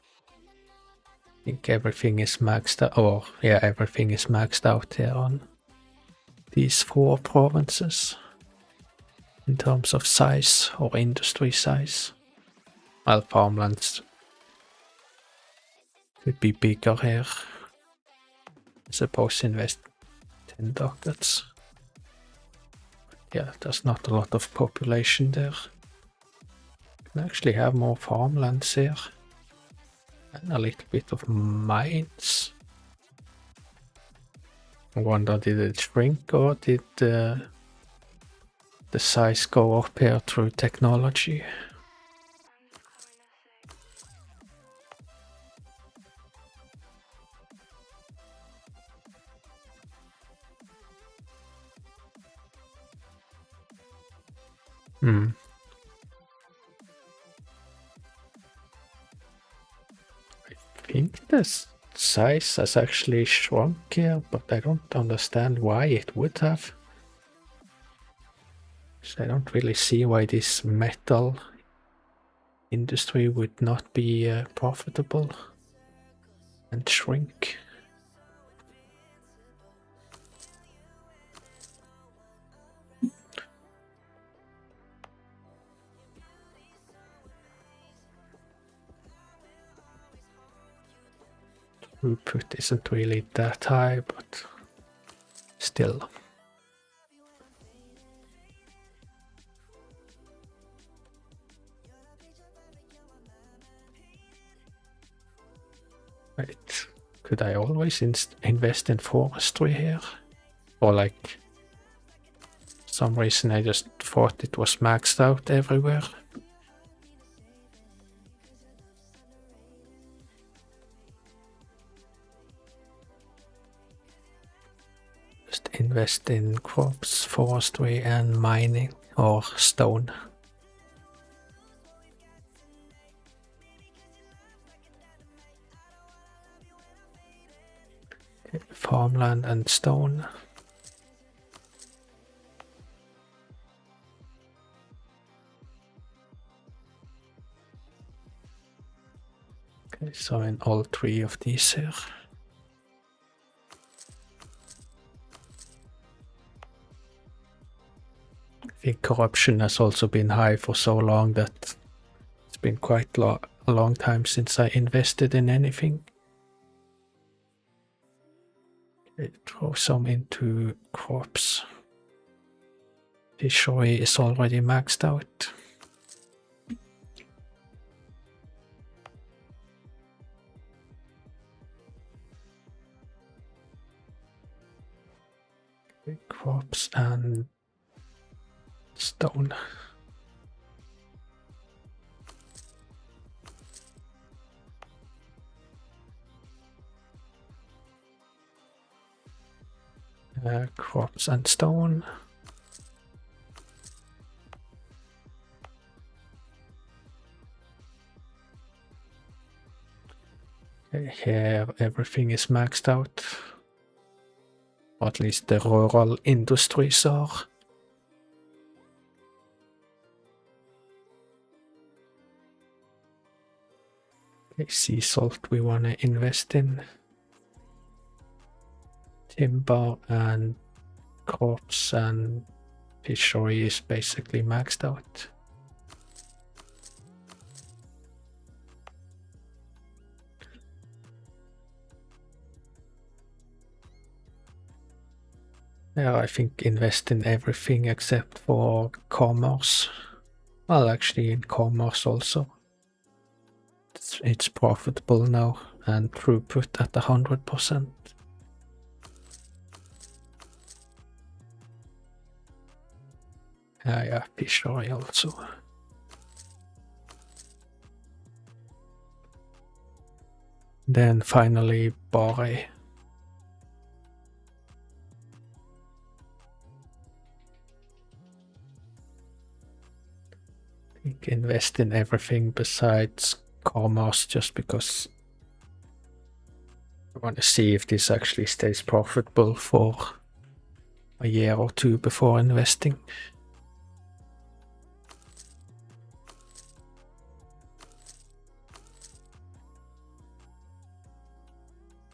I think everything is maxed out, or yeah, everything is maxed out here on these 4 provinces in terms of size or industry size. Well, farmlands could be bigger here. I suppose invest 10 ducats. Yeah, there's not a lot of population there. Can actually have more farmlands here. And a little bit of mines. I wonder, did it shrink or did the size go up here through technology? This size has actually shrunk here, but I don't understand why it would have. So I don't really see why this metal industry would not be profitable and shrink. Throughput isn't really that high, but still. Right. Could I always invest in forestry here? Or like, some reason I just thought it was maxed out everywhere. Just invest in crops, forestry and mining or stone. Okay, farmland and stone. Okay, so in all three of these here. I think corruption has also been high for so long that it's been quite a long time since I invested in anything. Okay, throw some into crops. Fishery is already maxed out. Okay, crops and stone. Crops and stone. Okay, here everything is maxed out. Or at least the rural industries are. Okay, sea salt we want to invest in. Timber and crops and fishery is basically maxed out. Yeah, I think invest in everything except for commerce. Well, actually in commerce also. It's profitable now and throughput at 100%. Yeah, fishery also. Then finally Bari. I think invest in everything besides commerce just because I want to see if this actually stays profitable for a year or two before investing.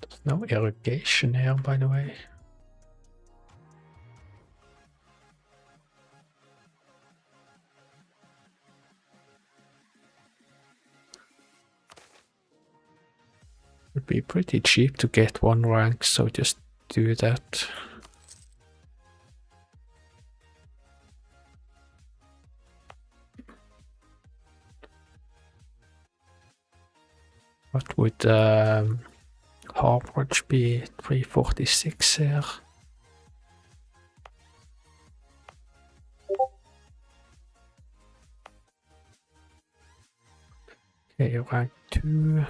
There's no irrigation here, by the way. Would be pretty cheap to get one rank, so just do that. What would Harvard be? 346 here. Okay, rank 2.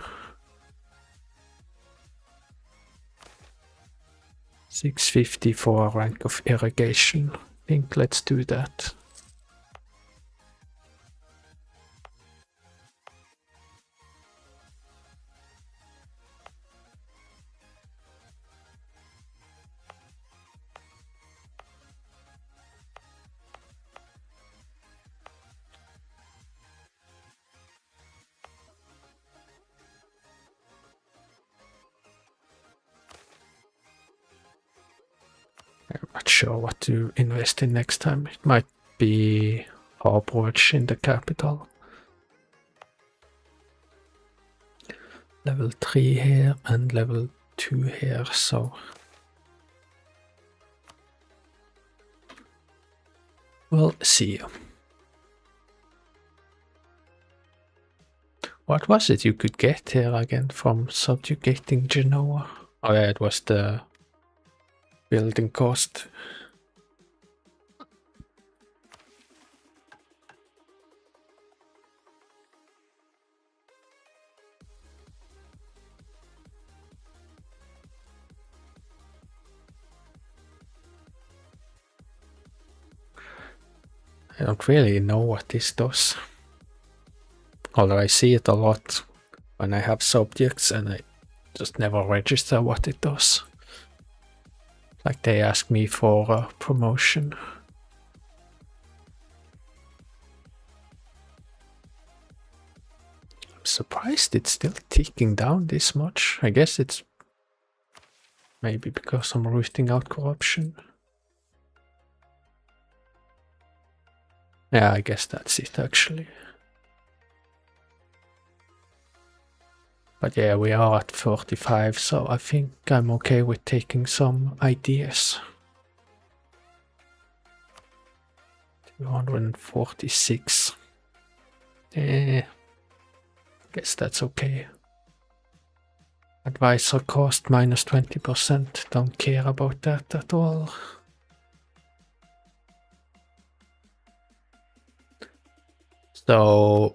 650 for a rank of irrigation. I think let's do that. sure what to invest in next time. It might be Harborage in the capital. Level 3 here and level 2 here, so we'll see. What was it you could get here again from subjugating Genoa? Oh yeah, it was the building cost. I don't really know what this does. Although I see it a lot when I have subjects and I just never register what it does. Like they ask me for a promotion. I'm surprised it's still ticking down this much. I guess it's maybe because I'm rooting out corruption. Yeah, I guess that's it actually. But yeah, we are at 45, so I think I'm okay with taking some ideas. 246. Guess that's okay. Advisor cost minus 20%. Don't care about that at all. So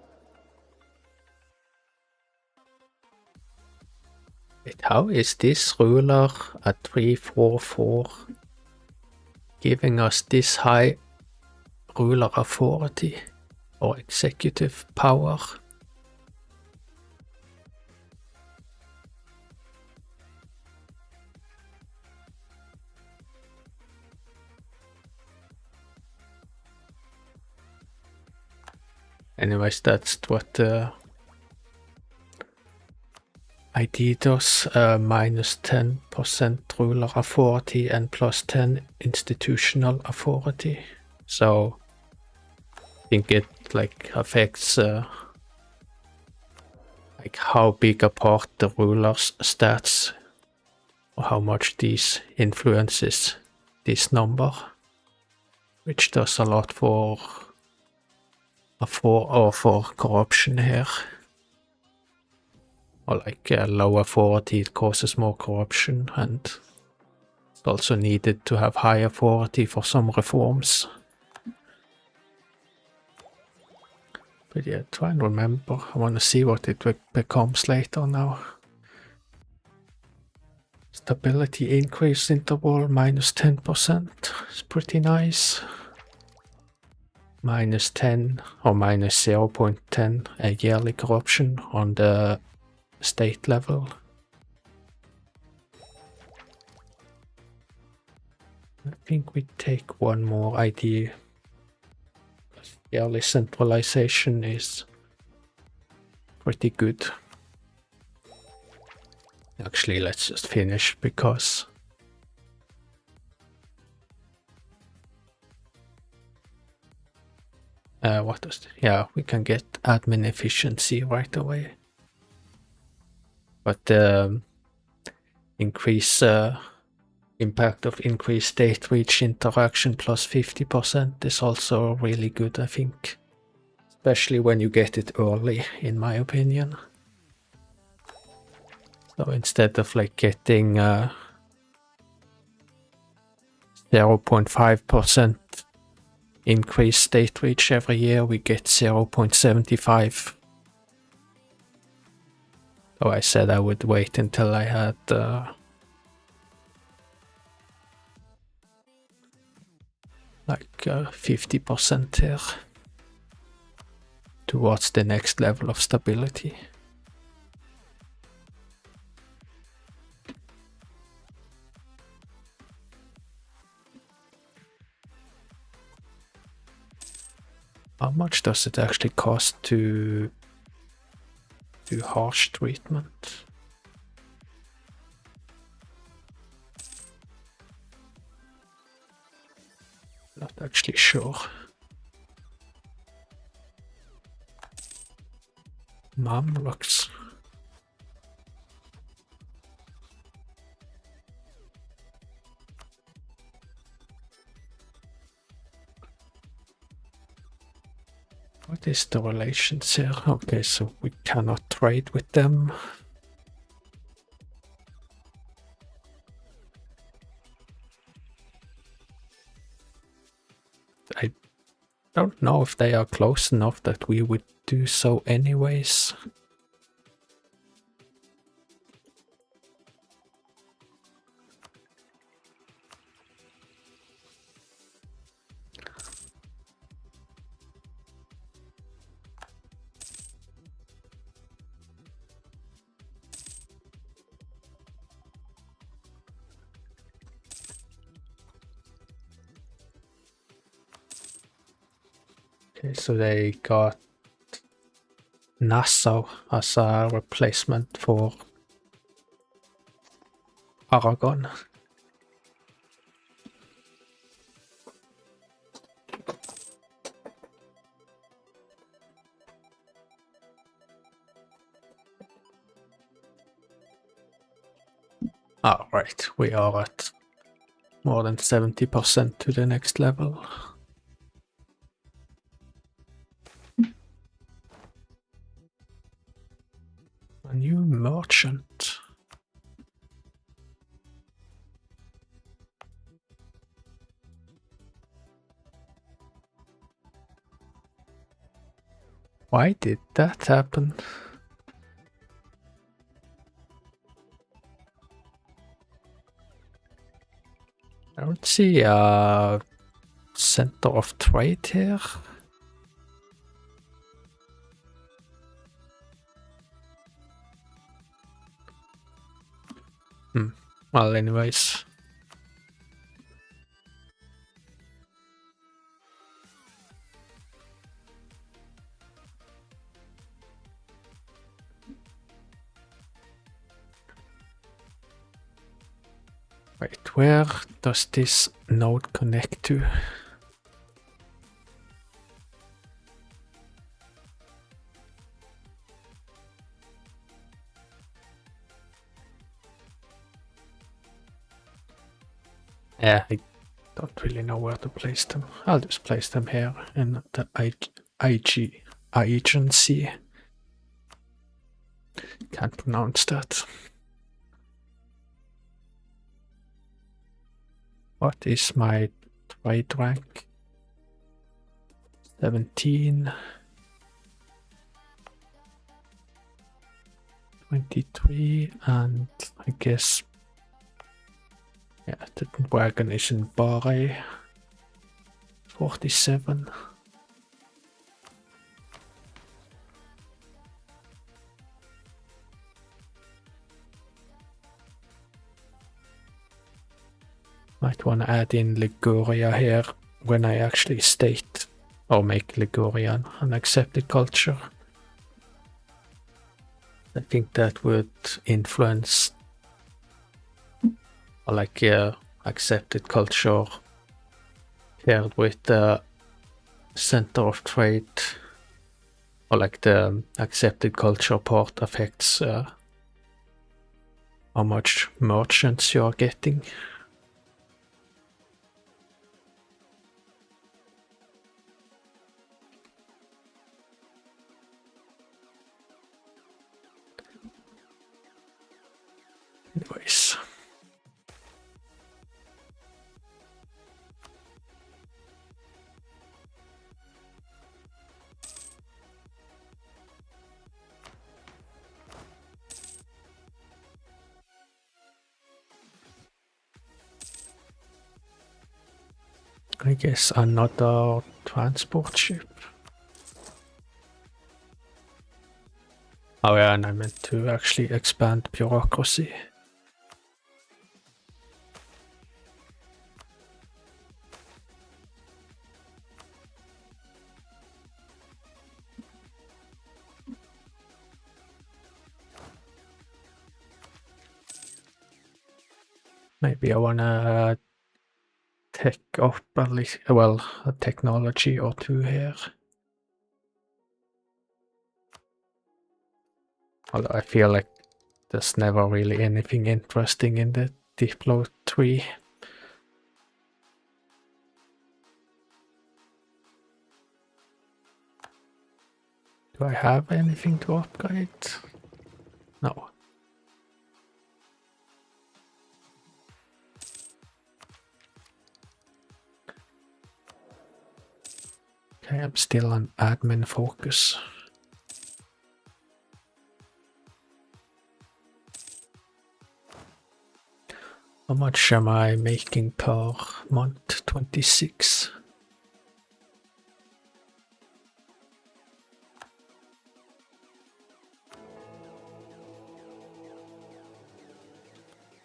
wait, how is this ruler at 344 giving us this high ruler authority or executive power? Anyways, that's what the ID does. Minus 10% ruler authority and plus 10 institutional authority. So I think it like affects like how big a part the ruler's stats or how much these influences this number, which does a lot for corruption here. Or like low authority, it causes more corruption, and it's also needed to have high authority for some reforms. But yeah, try and remember. I want to see what it becomes later now. Stability increase interval minus 10%. It's pretty nice. Minus 10 or minus 0.10 a yearly corruption on the state level. I think we take one more idea. Yearly centralization is pretty good. Actually, let's just finish because what does yeah, we can get admin efficiency right away. But increase impact of increased state reach interaction plus 50% is also really good, I think. Especially when you get it early, in my opinion. So instead of like getting 0.5% increased state reach every year, we get 0.75. So I said I would wait until I had like 50% here towards the next level of stability. How much does it actually cost to do harsh treatment? Not actually sure. Mamluks. What is the relations here? Okay, so we cannot trade with them. I don't know if they are close enough that we would do so anyways. Okay, so they got Nassau as a replacement for Aragon. Ah, right, we are at more than 70% to the next level. A new merchant. Why did that happen? I don't see a center of trade here. Well, anyways. Wait, where does this node connect to? Yeah, I don't really know where to place them. I'll just place them here in the IG agency. Can't pronounce that. What is my trade rank? 17. 23, and I guess, yeah, the wagon is in Barre. 47. Might want to add in Liguria here when I actually state or make Liguria an accepted culture. I think that would influence, or like, accepted culture paired with the center of trade, or like the accepted culture part affects how much merchants you are getting. Anyways. I guess another transport ship. Oh yeah, and I meant to actually expand bureaucracy. Maybe I wanna tech up at least, well, a technology or two here. Although I feel like there's never really anything interesting in the Diplo tree. Do I have anything to upgrade? No. Okay, I'm still on admin focus. How much am I making per month? 26.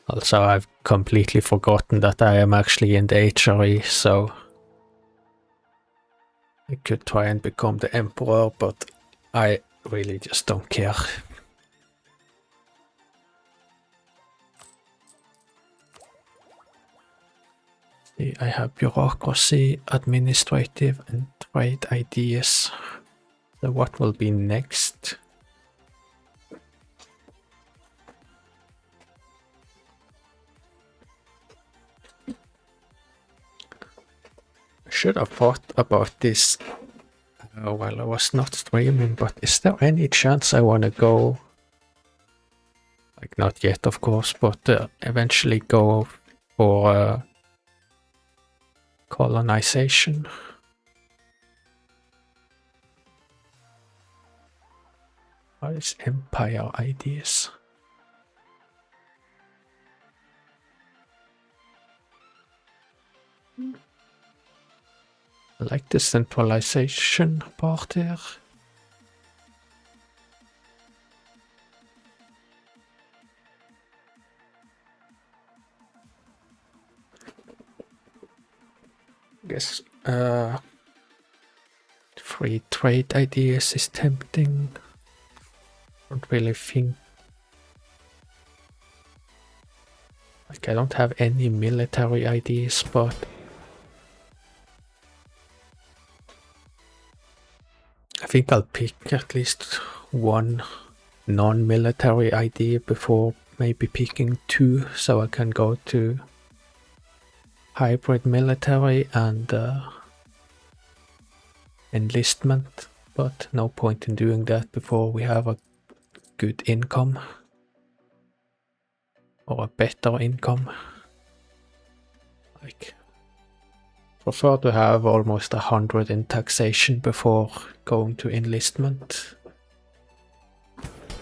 Also, I've completely forgotten that I am actually in the HRE, so I could try and become the emperor, but I really just don't care. See, I have bureaucracy, administrative, and trade ideas. So what will be next? I should have thought about this while I was not streaming, but is there any chance I want to go, like not yet of course, but eventually go for colonization? What is empire ideas? I like the centralization part here. I guess free trade ideas is tempting. Don't really think. Like, I don't have any military ideas, but I think I'll pick at least one non-military idea before maybe picking two, so I can go to hybrid military and enlistment, but no point in doing that before we have a good income or a better income. Like, prefer to have almost 100 in taxation before going to enlistment,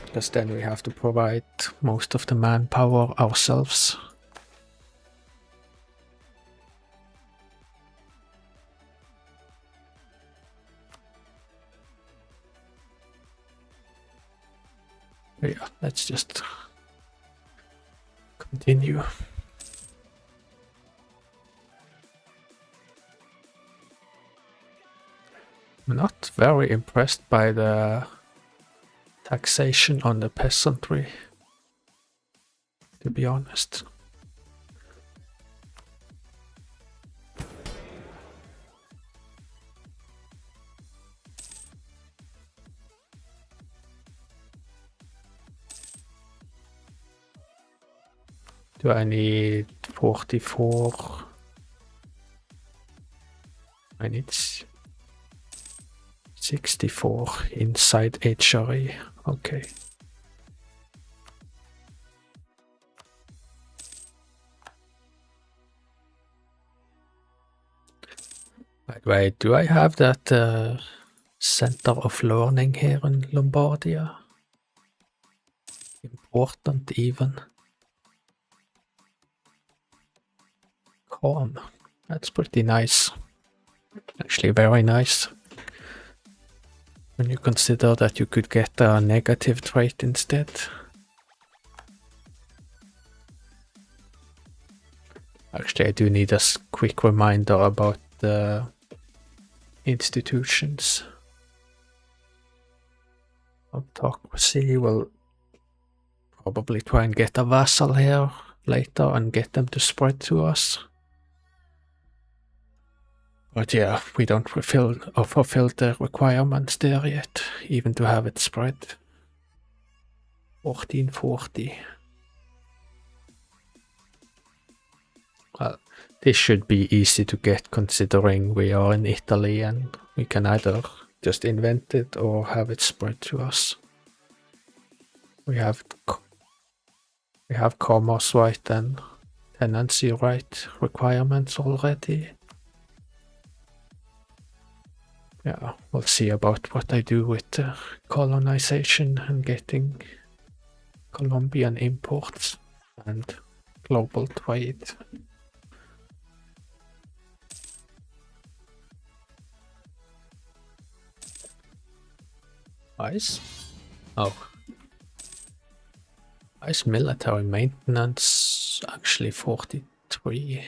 because then we have to provide most of the manpower ourselves. Yeah, let's just continue. I'm not very impressed by the taxation on the peasantry, to be honest. Do I need 44? I need 64 inside HRE. Okay. By the way, do I have that center of learning here in Lombardia? Important even. Calm. That's pretty nice. Actually very nice. When you consider that you could get a negative trait instead. Actually, I do need a quick reminder about the institutions. Autocracy will probably try and get a vassal here later and get them to spread to us. But yeah, we don't fulfill the requirements there yet, even to have it spread. 1440. Well, this should be easy to get considering we are in Italy and we can either just invent it or have it spread to us. We have commerce right and tenancy right requirements already. Yeah, we'll see about what I do with colonization and getting Colombian imports and global trade. Nice. Oh. Nice military maintenance, actually 43.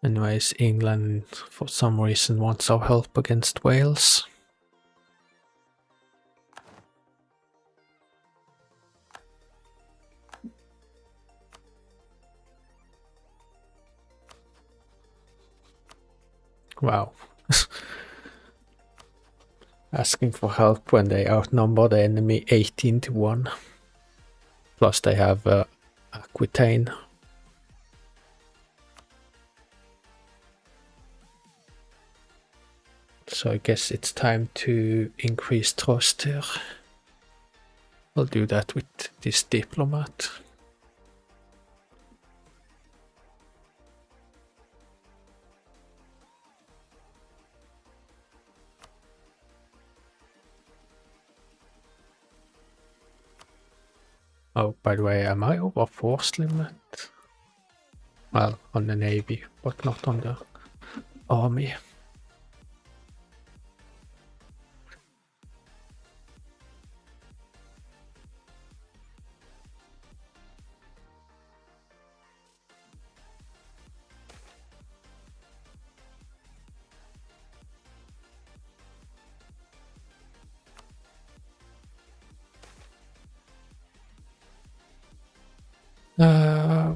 Anyways, England for some reason wants our help against Wales. Wow. Asking for help when they outnumber the enemy 18 to 1. Plus they have Aquitaine. So I guess it's time to increase trust here. I'll do that with this diplomat. Oh, by the way, am I over force limit? Well, on the navy, but not on the army.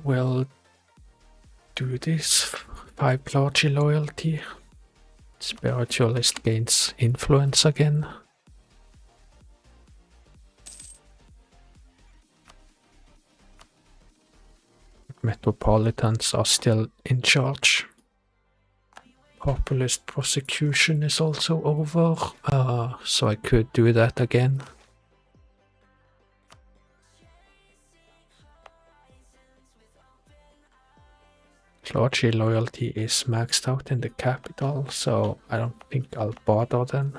We'll do this. 5 clergy loyalty. Spiritualist gains influence again. Metropolitans are still in charge. Populist prosecution is also over, so I could do that again. Clergy loyalty is maxed out in the capital, so I don't think I'll bother then.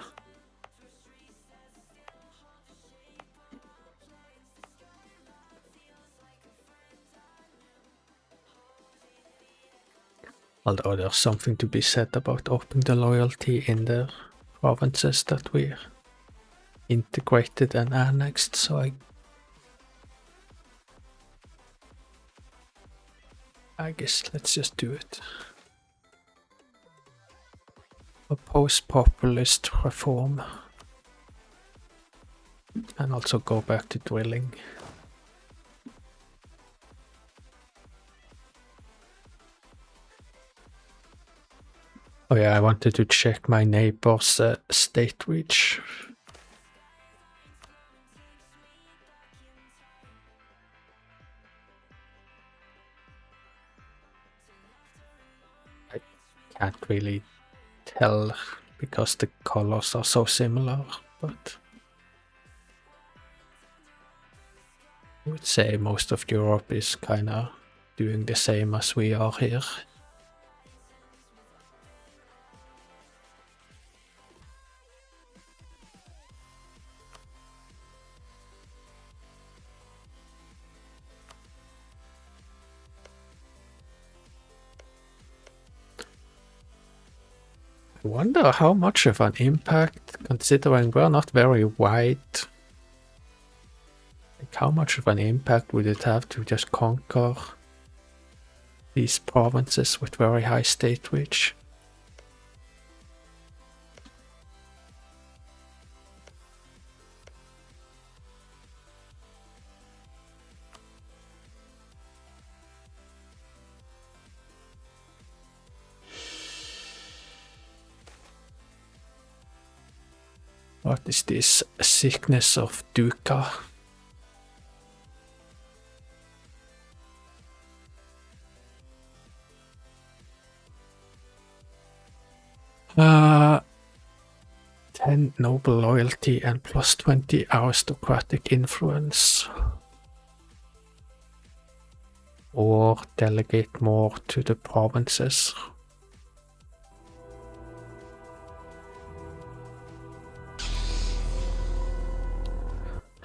Although there's something to be said about upping the loyalty in the provinces that we integrated and annexed, so I guess let's just do it. Oppose populist reform. And also go back to drilling. Oh yeah, I wanted to check my neighbor's state reach. I can't really tell because the colors are so similar, but I would say most of Europe is kinda doing the same as we are here. I wonder how much of an impact, considering we're not very wide, like how much of an impact would it have to just conquer these provinces with very high state reach? What is this? Sickness of Duca. Uh, 10 noble loyalty and plus 20 aristocratic influence. Or delegate more to the provinces.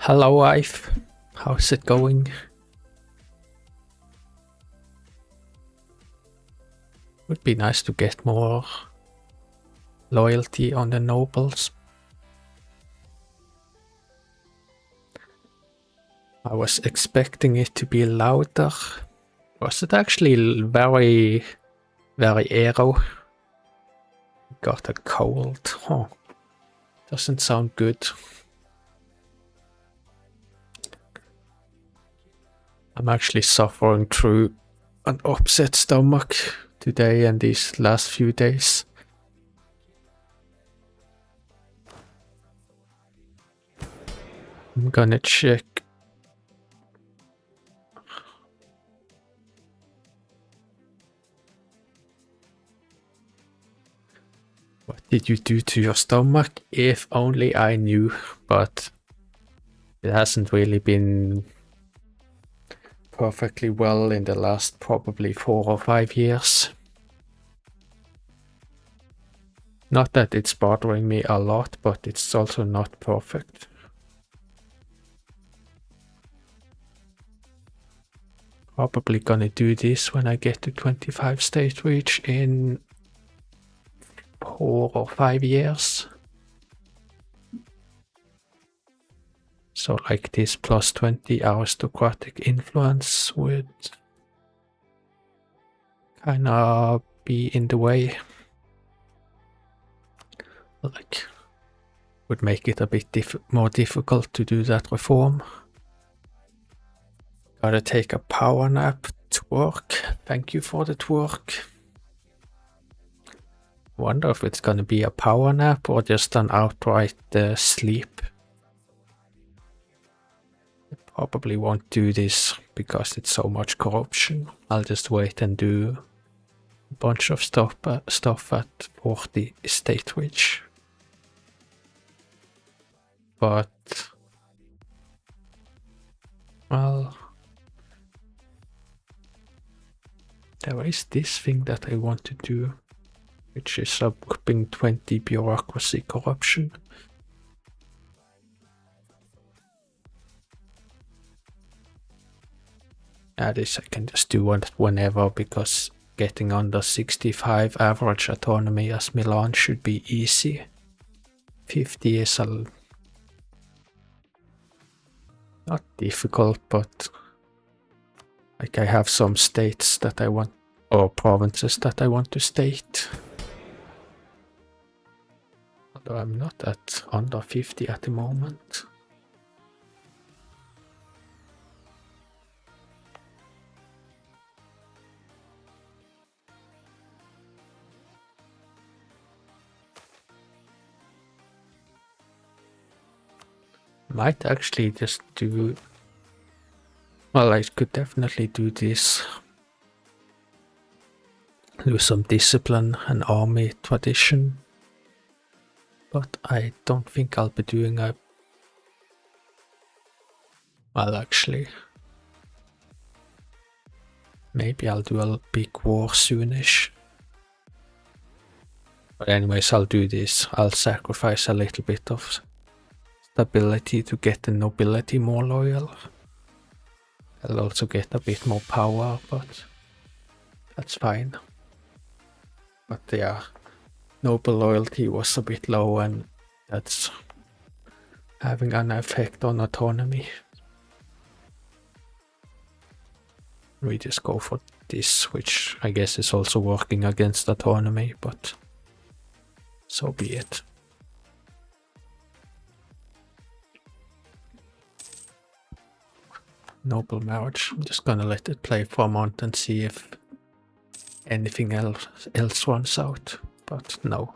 Hello, wife. How's it going? Would be nice to get more loyalty on the nobles. I was expecting it to be louder. Was it actually very, very aero? Got a cold. Huh. Doesn't sound good. I'm actually suffering through an upset stomach today and these last few days. I'm gonna check. What did you do to your stomach? If only I knew, but it hasn't really been perfectly well in the last probably 4 or 5 years. Not that it's bothering me a lot, but it's also not perfect. Probably gonna do this when I get to 25 state reach in 4 or 5 years. So like this plus 20 aristocratic influence would kinda be in the way. Like, would make it a bit more difficult to do that reform. Gotta take a power nap. Twerk. Thank you for the twerk. Wonder if it's gonna be a power nap or just an outright sleep. I probably won't do this because it's so much corruption. I'll just wait and do a bunch of stuff at 40 state reach. But, well, there is this thing that I want to do, which is upping 20 bureaucracy corruption. This I can just do whenever, because getting under 65 average autonomy as Milan should be easy. 50 is not difficult, but like I have some states that I want, or provinces that I want to state. Although I'm not at under 50 at the moment. Might actually just do, well, I could definitely do this. Do some discipline and army tradition. But I don't think I'll be doing a, well, actually, maybe I'll do a big war soonish. But anyways, I'll do this. I'll sacrifice a little bit of stability to get the nobility more loyal. I'll also get a bit more power, but that's fine. But yeah, noble loyalty was a bit low, and that's having an effect on autonomy. We just go for this, which I guess is also working against autonomy, but so be it. Noble marriage. I'm just gonna let it play for a month and see if anything else runs out, but no.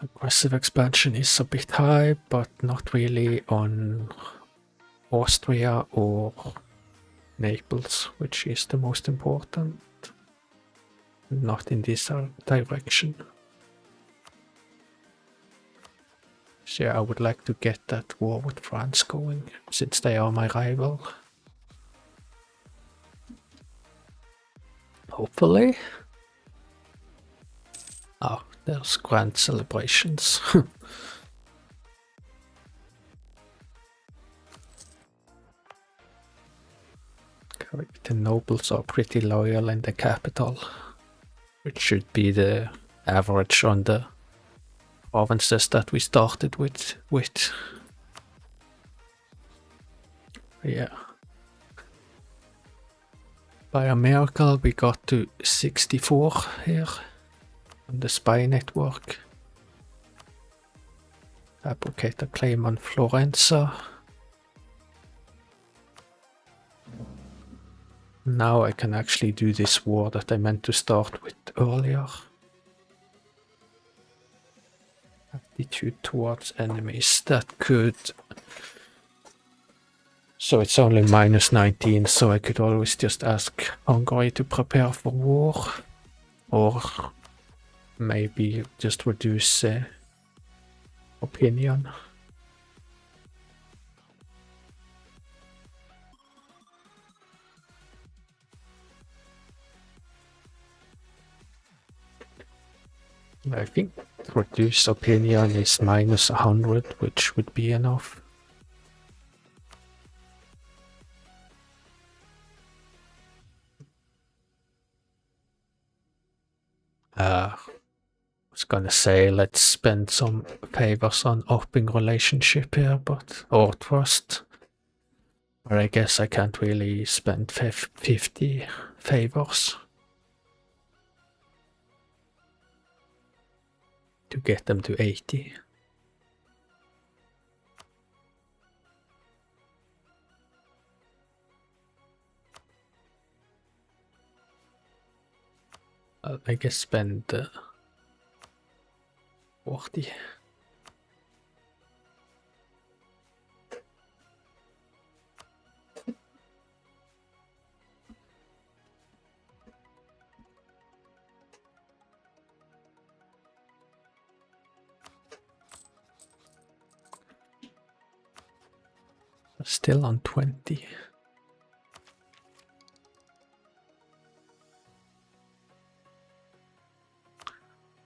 Aggressive expansion is a bit high, but not really on Austria or Naples, which is the most important. Not in this direction. So yeah, I would like to get that war with France going, since they are my rival. Hopefully. Oh, there's grand celebrations. The nobles are pretty loyal in the capital, which should be the average on the provinces that we started with. Yeah. By a miracle we got to 64 here on the spy network. Fabricate a claim on Florenza. Now I can actually do this war that I meant to start with earlier. Attitude towards enemies, that could... So it's only minus 19, so I could always just ask Hungary to prepare for war. Or maybe just reduce opinion. I think reduce opinion is minus 100, which would be enough. I was gonna say let's spend some favors on upping relationship here, or trust. But I guess I can't really spend 50 favors to get them to 80. I guess spend 40. Still on 20.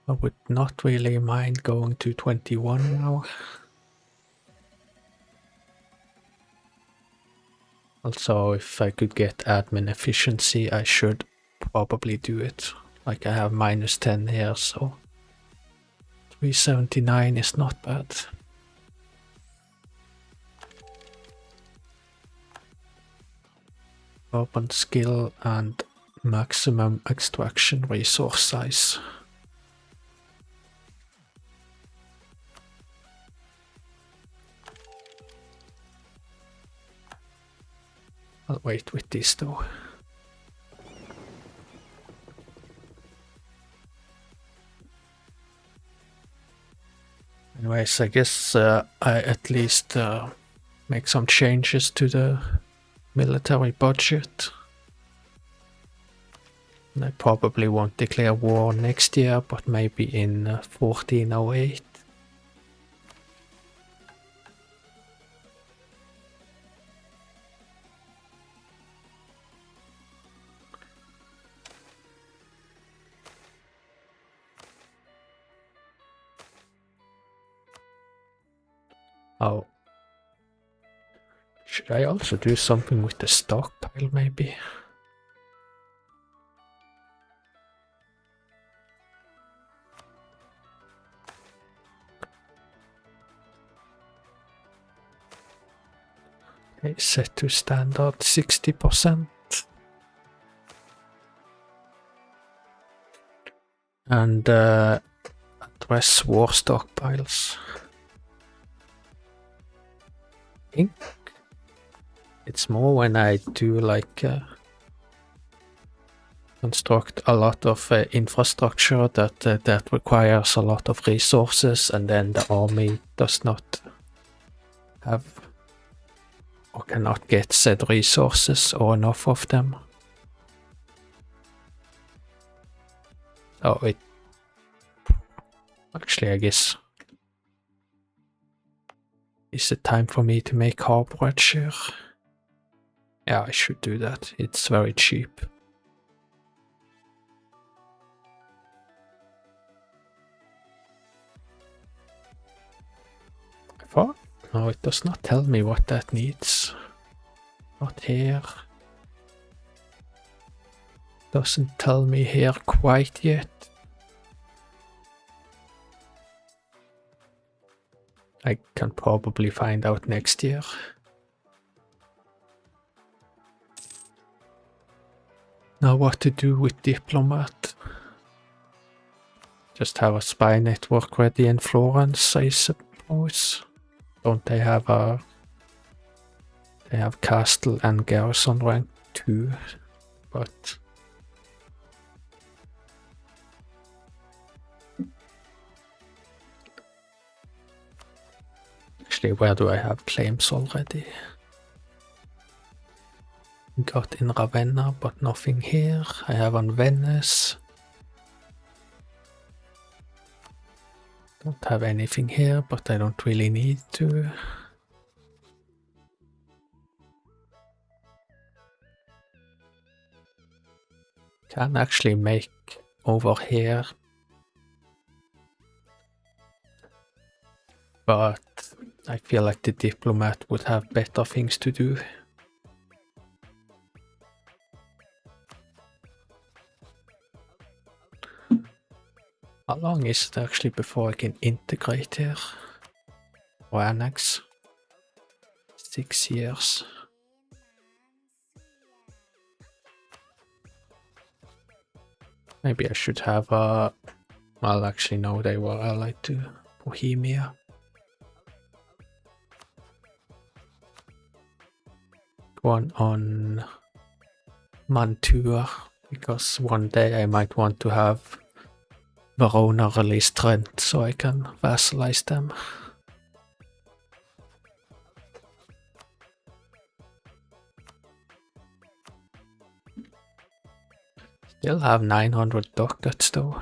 I would not really mind going to 21 now. Also, if I could get admin efficiency, I should probably do it. Like I have minus 10 here, so 379 is not bad. Urban skill and maximum extraction resource size. I'll wait with this though. Anyways, I guess I at least make some changes to the military budget. And I probably won't declare war next year, but maybe in 1408. Oh. Should I also do something with the stockpile, maybe? Okay, set to standard 60%. And address war stockpiles. I think it's more when I do like construct a lot of infrastructure that requires a lot of resources, and then the army does not have or cannot get said resources or enough of them. Oh, it actually, I guess, is it time for me to make harbor here? Yeah, I should do that. It's very cheap. What? No, it does not tell me what that needs. Not here. Doesn't tell me here quite yet. I can probably find out next year. Now what to do with diplomat? Just have a spy network ready in Florence, I suppose. Don't they have a... They have castle and garrison rank 2, but... Actually, where do I have claims already? Got in Ravenna, but nothing here. I have on Venice. Don't have anything here, but I don't really need to. Can actually make over here. But I feel like the diplomat would have better things to do. How long is it actually before I can integrate here? Or annex? 6 years. Maybe I should have a... Well, actually no, they were allied to Bohemia. One on Mantua, because one day I might want to have Verona release Trent so I can vassalize them. Still have 900 ducats though.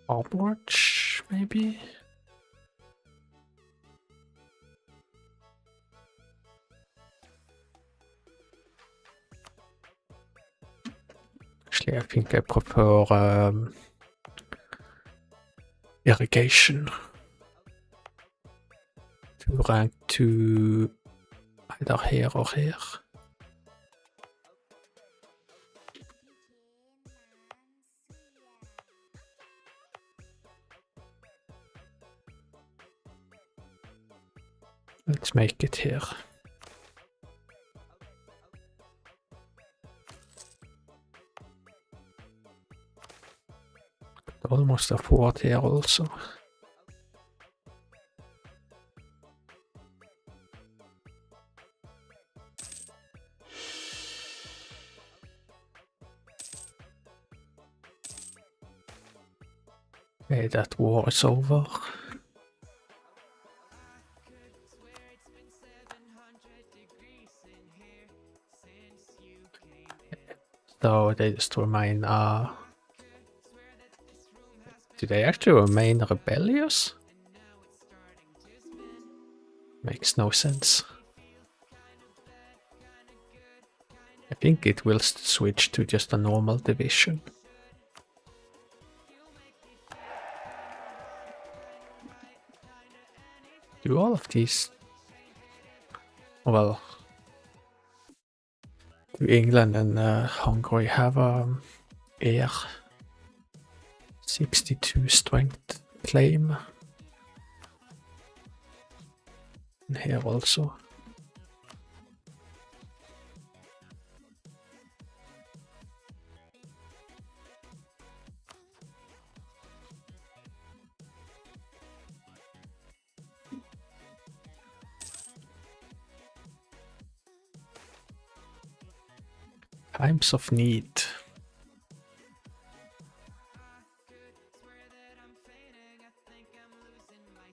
Arborch, maybe? Actually, I think I prefer irrigation to rank 2 either here or here. Let's make it here. Could almost afford here also. Okay, that war is over. So they just remain, do they actually remain rebellious? Makes no sense. I think it will switch to just a normal division. Do all of these... Well... Do England and Hungary have air? 62 strength claim. And here also. Times of need.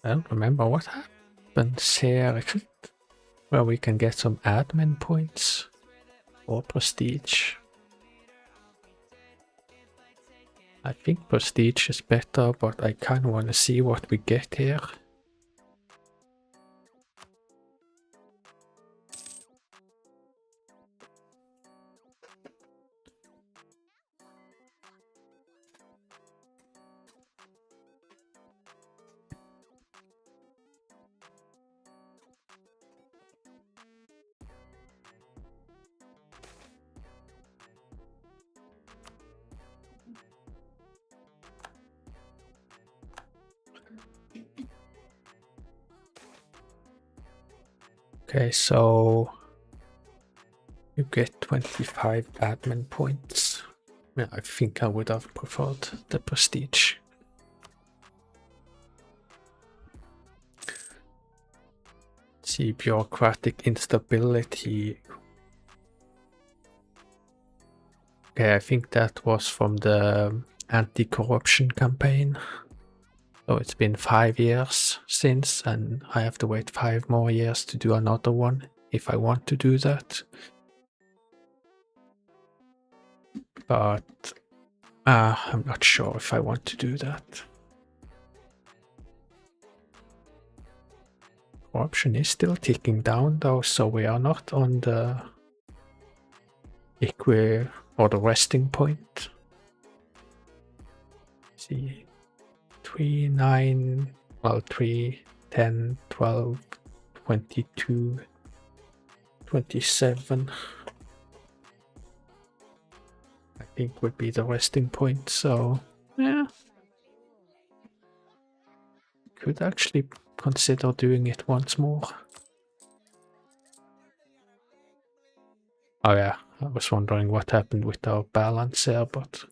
I don't remember what happens here, where we can get some admin points or prestige. I think prestige is better, but I kind of want to see what we get here. Okay, so you get 25 admin points. Yeah, I think I would have preferred the prestige. See, bureaucratic instability. Okay, I think that was from the anti-corruption campaign. So it's been 5 years since, and I have to wait 5 more years to do another one if I want to do that. But I'm not sure if I want to do that. Corruption is still ticking down though, so we are not on the or the resting point. See, 3, 9, well, 3, 10, 12, 22, 27. I think would be the resting point, so yeah. Could actually consider doing it once more. Oh yeah, I was wondering what happened with our balance there, but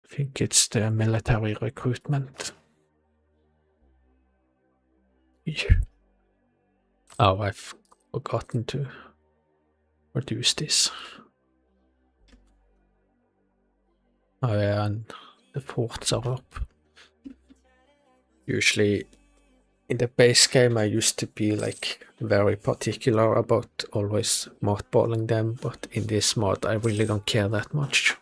I think it's the military recruitment. Oh, I've forgotten to reduce this. Oh yeah, and the forts are up. Usually in the base game I used to be like very particular about always mothballing them, but in this mod I really don't care that much.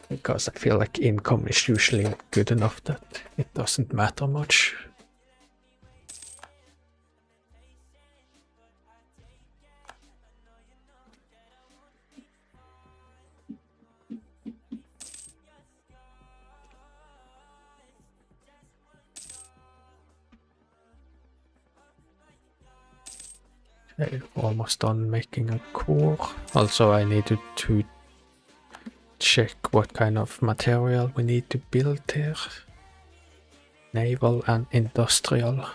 Because I feel like income is usually good enough that it doesn't matter much. Okay, almost done making a core. Also I needed to check what kind of material we need to build here. Naval and industrial.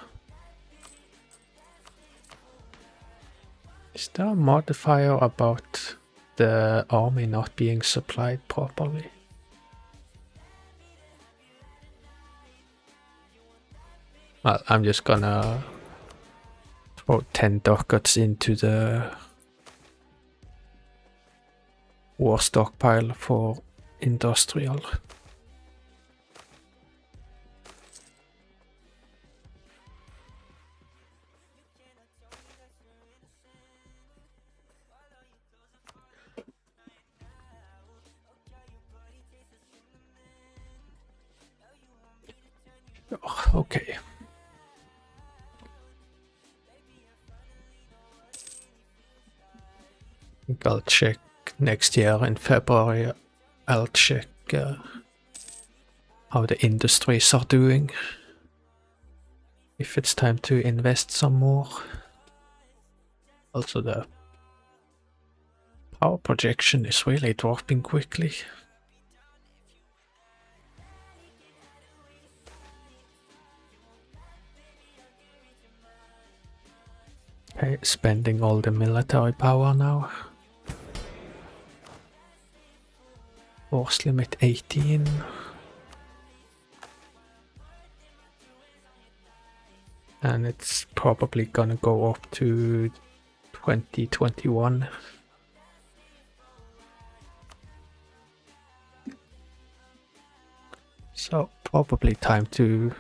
Is there a modifier about the army not being supplied properly? Well, I'm just gonna throw 10 ducats into the war stockpile for industrial. Oh, okay. I think I'll check next year in February. I'll check how the industries are doing. If it's time to invest some more. Also the power projection is really dropping quickly. Okay, spending all the military power now. Force limit 18. And it's probably gonna go up to 2021. So probably time to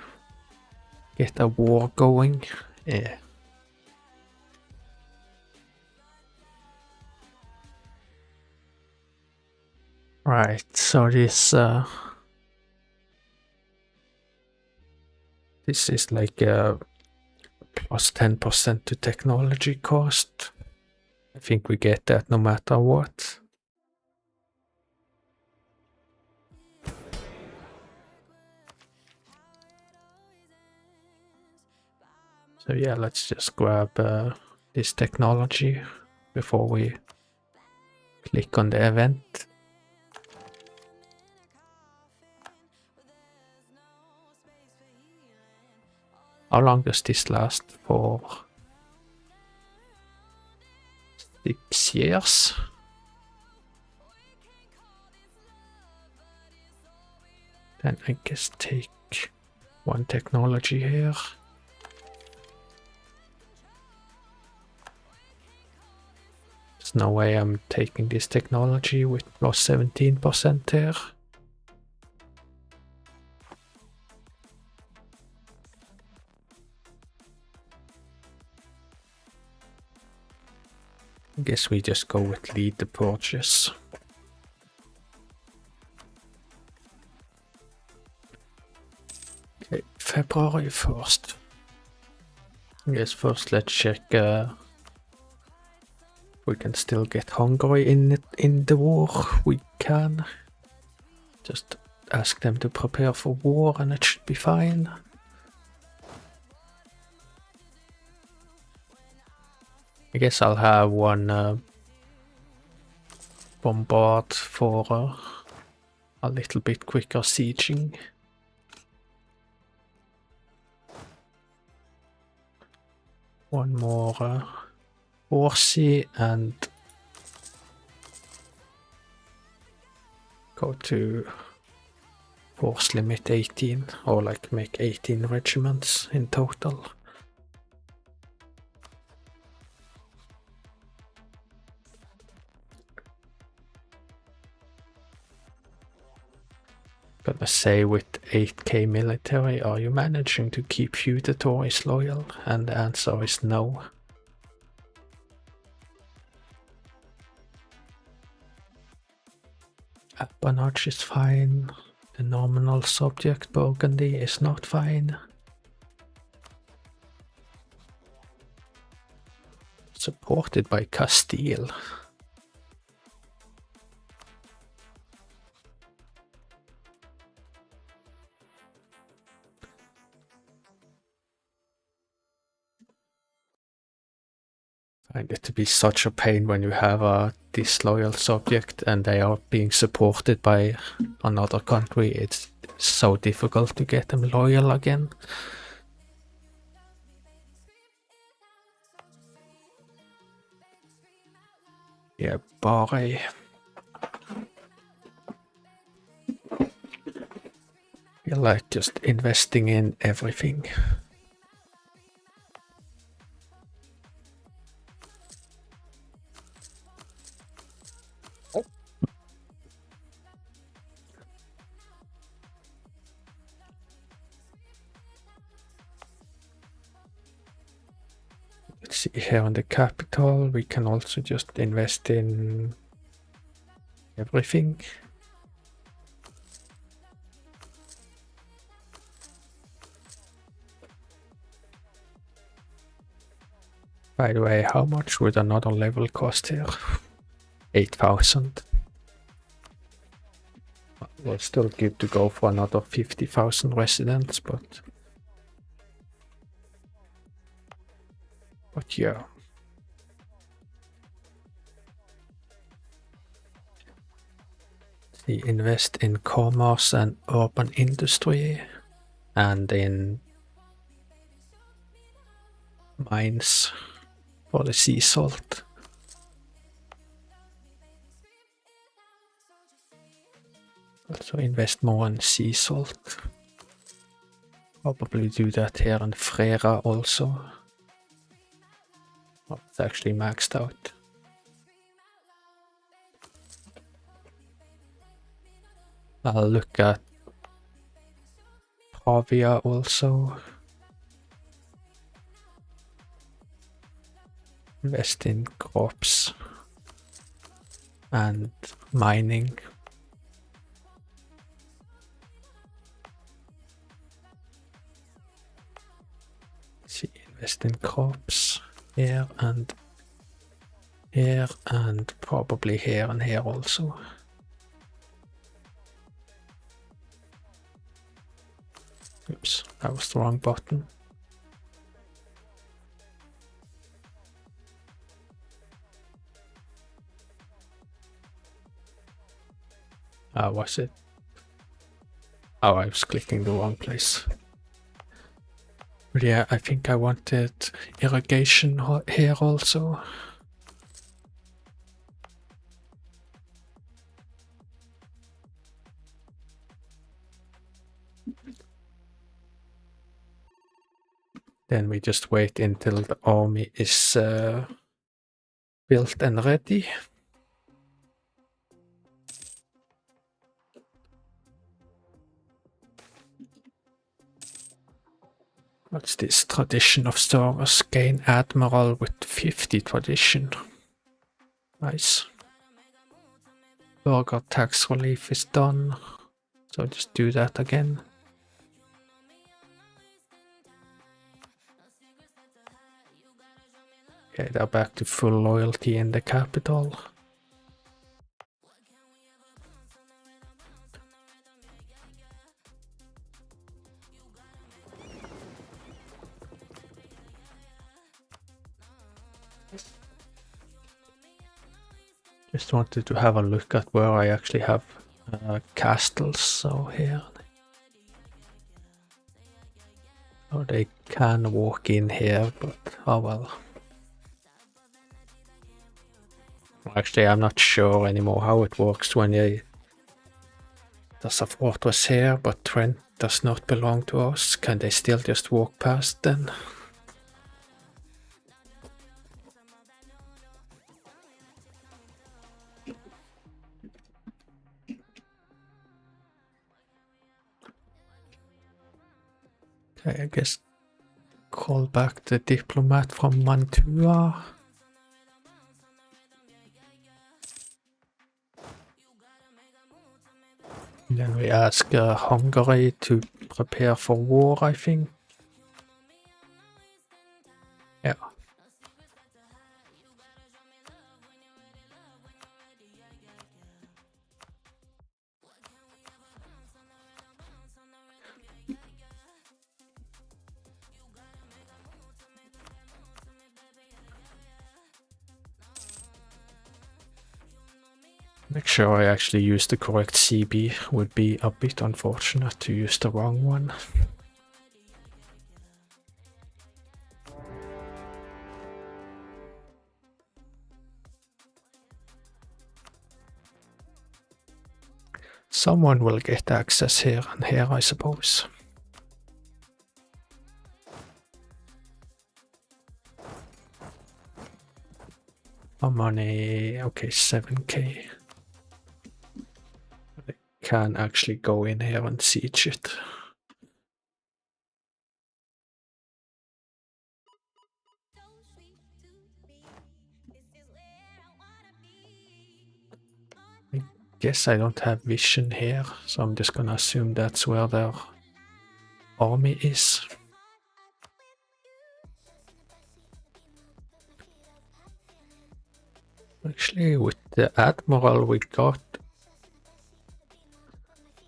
get a war going. Yeah. Right, so this is like plus 10% to technology cost. I think we get that no matter what. So yeah, let's just grab this technology before we click on the event. How long does this last for? 6 years? Then I guess take one technology here. There's no way I'm taking this technology with plus 17% there. I guess we just go with lead the purchase. Okay, February 1st. I guess first let's check we can still get Hungary in the war. We can. Just ask them to prepare for war and it should be fine. I guess I'll have one bombard for a little bit quicker sieging. One more Orsi and go to force limit 18 or like make 18 regiments in total. Gonna say with 8k military, are you managing to keep feudatories loyal? And the answer is no. Appanage is fine. The nominal subject Burgundy is not fine. Supported by Castile. Find it to be such a pain when you have a disloyal subject and they are being supported by another country. It's so difficult to get them loyal again. Yeah, Bari. Feel like just investing in everything. Let's see here on the capital, we can also just invest in everything. By the way, how much would another level cost here? 8,000. Well, still good to go for another 50,000 residents, but yeah. We invest in commerce and urban industry and in mines for the sea salt. Also invest more in sea salt. Probably do that here in Frera also. Oh, it's actually maxed out. I'll look at Pavia also. Invest in crops and mining. See, invest in crops here and probably here and here also. Oops, that was the wrong button. Was it? Oh, I was clicking the wrong place. But yeah, I think I wanted irrigation here also. Then we just wait until the army is built and ready. What's this? Tradition of service. Gain admiral with 50 tradition. Nice. Burger tax relief is done. So just do that again. Okay, they're back to full loyalty in the capital. Just wanted to have a look at where I actually have castles. So here. Oh, they can walk in here, but oh well. Actually, I'm not sure anymore how it works when there's a fortress here, but Trent does not belong to us. Can they still just walk past then? Okay, I guess call back the diplomat from Mantua. Then we ask Hungary to prepare for war, I think. Yeah. Make sure I actually use the correct CB. Would be a bit unfortunate to use the wrong one. Someone will get access here and here, I suppose. How money? Okay, 7k. I can actually go in here and siege it. I guess I don't have vision here, so I'm just gonna assume that's where their army is. Actually, with the admiral we got,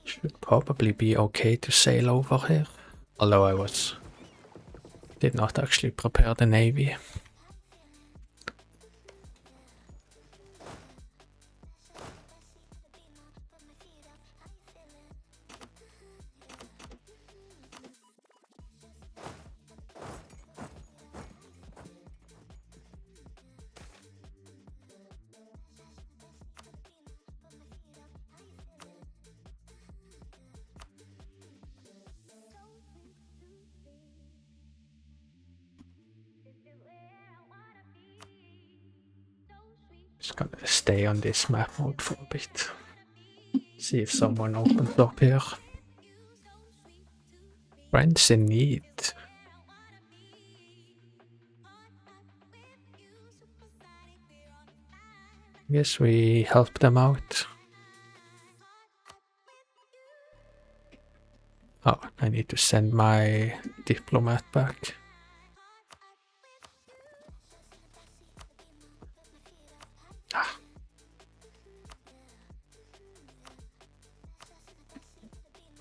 should probably be okay to sail over here. Although I did not actually prepare the navy. Just gonna stay on this map mode for a bit. See if someone opens up here. Friends in need. Guess we help them out. Oh, I need to send my diplomat back. Ah.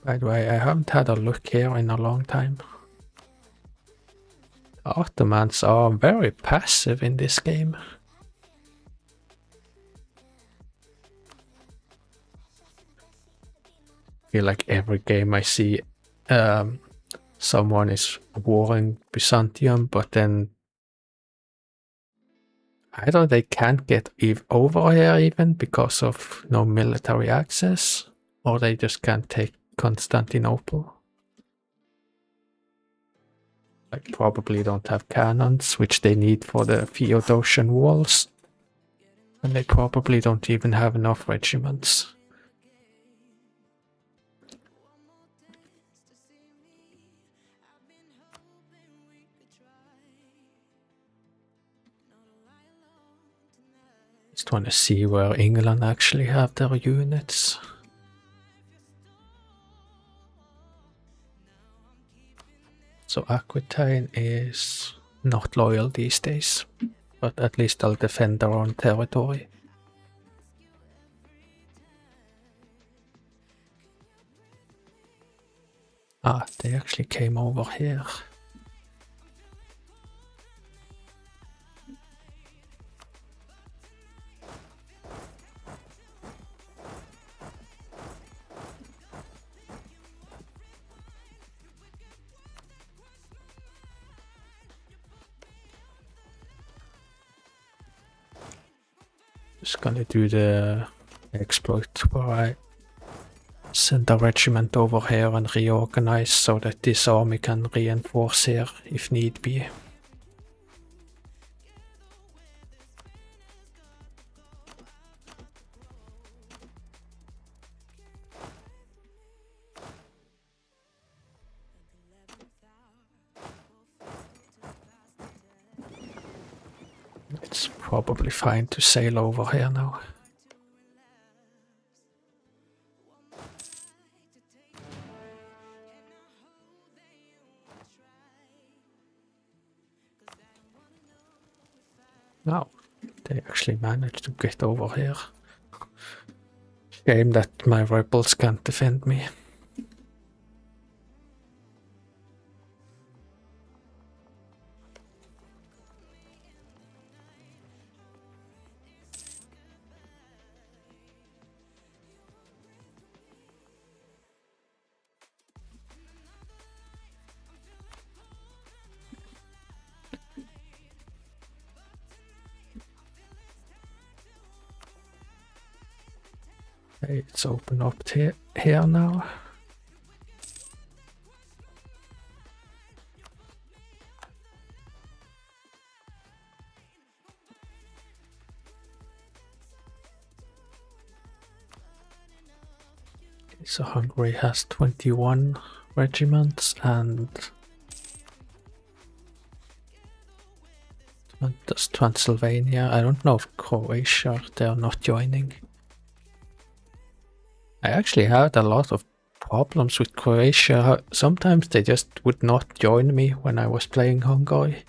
By the way, I haven't had a look here in a long time. The Ottomans are very passive in this game. I feel like every game I see someone is warring Byzantium, but then either they can't get over here even because of no military access, or they just can't take Constantinople. Like probably don't have cannons, which they need for the Theodosian walls. And they probably don't even have enough regiments. Just want to see where England actually have their units. So Aquitaine is not loyal these days, but at least they'll defend their own territory. Ah, they actually came over here. Just gonna do the exploit where I send a regiment over here and reorganize so that this army can reinforce here if need be. It's probably fine to sail over here now. No, they actually managed to get over here. Shame that my rebels can't defend me. It's open up here now. Okay, so Hungary has 21 regiments and does Transylvania. I don't know if Croatia, they're not joining. I actually had a lot of problems with Croatia. Sometimes they just would not join me when I was playing Hungary.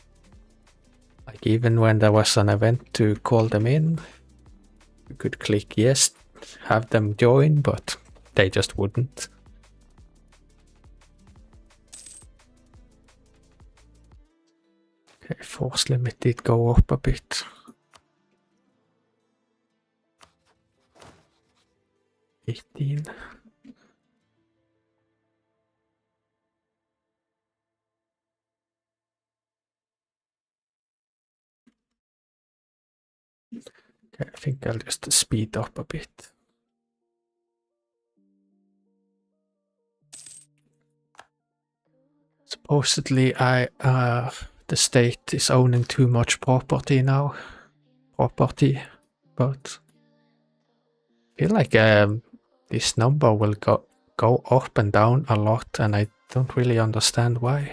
Like even when there was an event to call them in, you could click yes, have them join, but they just wouldn't. Okay, force limit did go up a bit. 18. Okay, I think I'll just speed up a bit. Supposedly the state is owning too much property now. but I feel like this number will go up and down a lot, and I don't really understand why.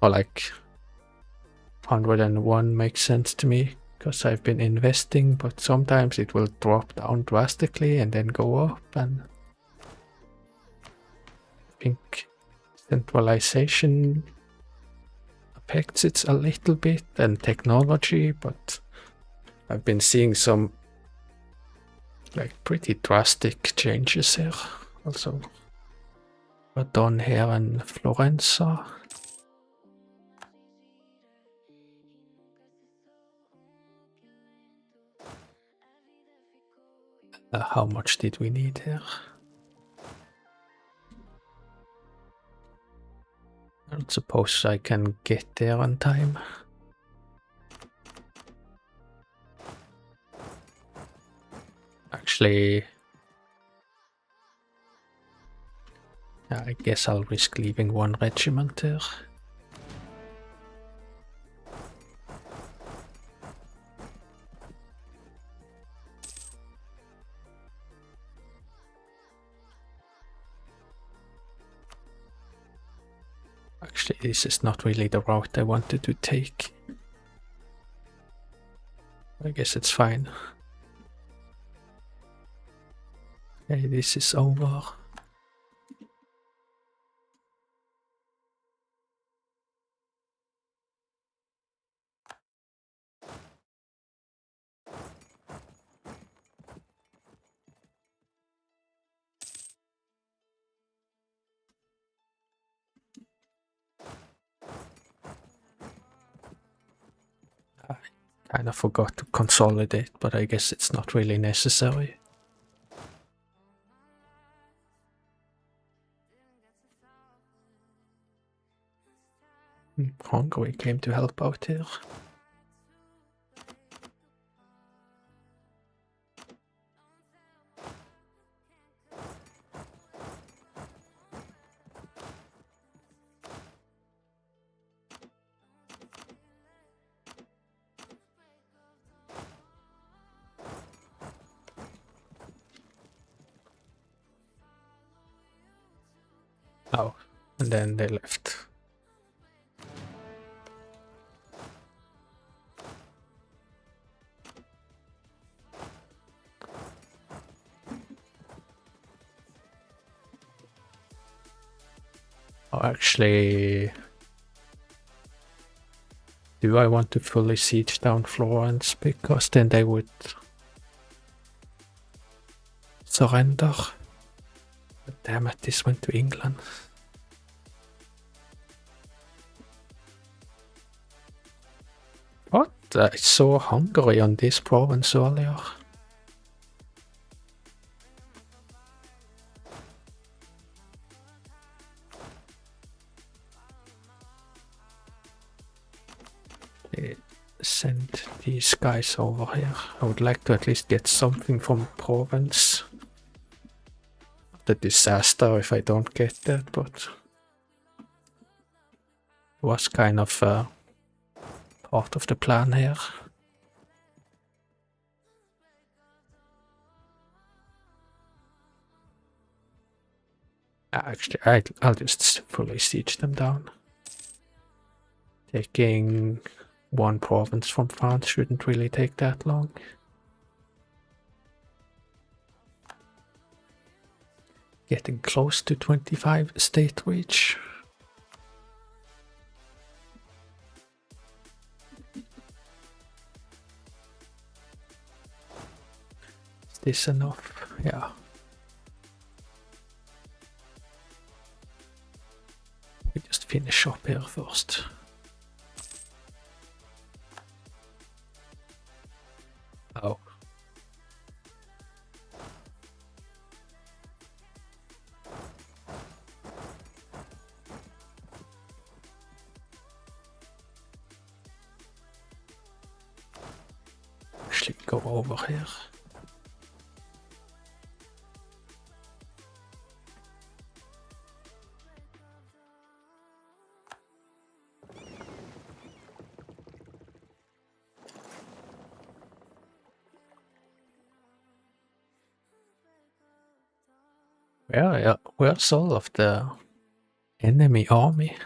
Or like 101 makes sense to me because I've been investing, but sometimes it will drop down drastically and then go up, and I think centralization affects it a little bit and technology, but I've been seeing some like pretty drastic changes here also. But done here in Florence. How much did we need here? I don't suppose I can get there on time. Actually, I guess I'll risk leaving one regiment there. Actually, this is not really the route I wanted to take. I guess it's fine. Okay, this is over. I kind of forgot to consolidate, but I guess it's not really necessary. Hungary came to help out here. Oh, and then they left. Oh, actually, do I want to fully siege down Florence? Because then they would surrender. But damn it, this went to England. What? I saw Hungary on this province earlier. Send these guys over here. I would like to at least get something from province. The disaster if I don't get that, but it was kind of part of the plan here. Actually, I'll just fully siege them down. Taking one province from France shouldn't really take that long. Getting close to 25 state reach. Is this enough? Yeah. We just finish up here first. Oh. Actually go over here. Where's all of the enemy army?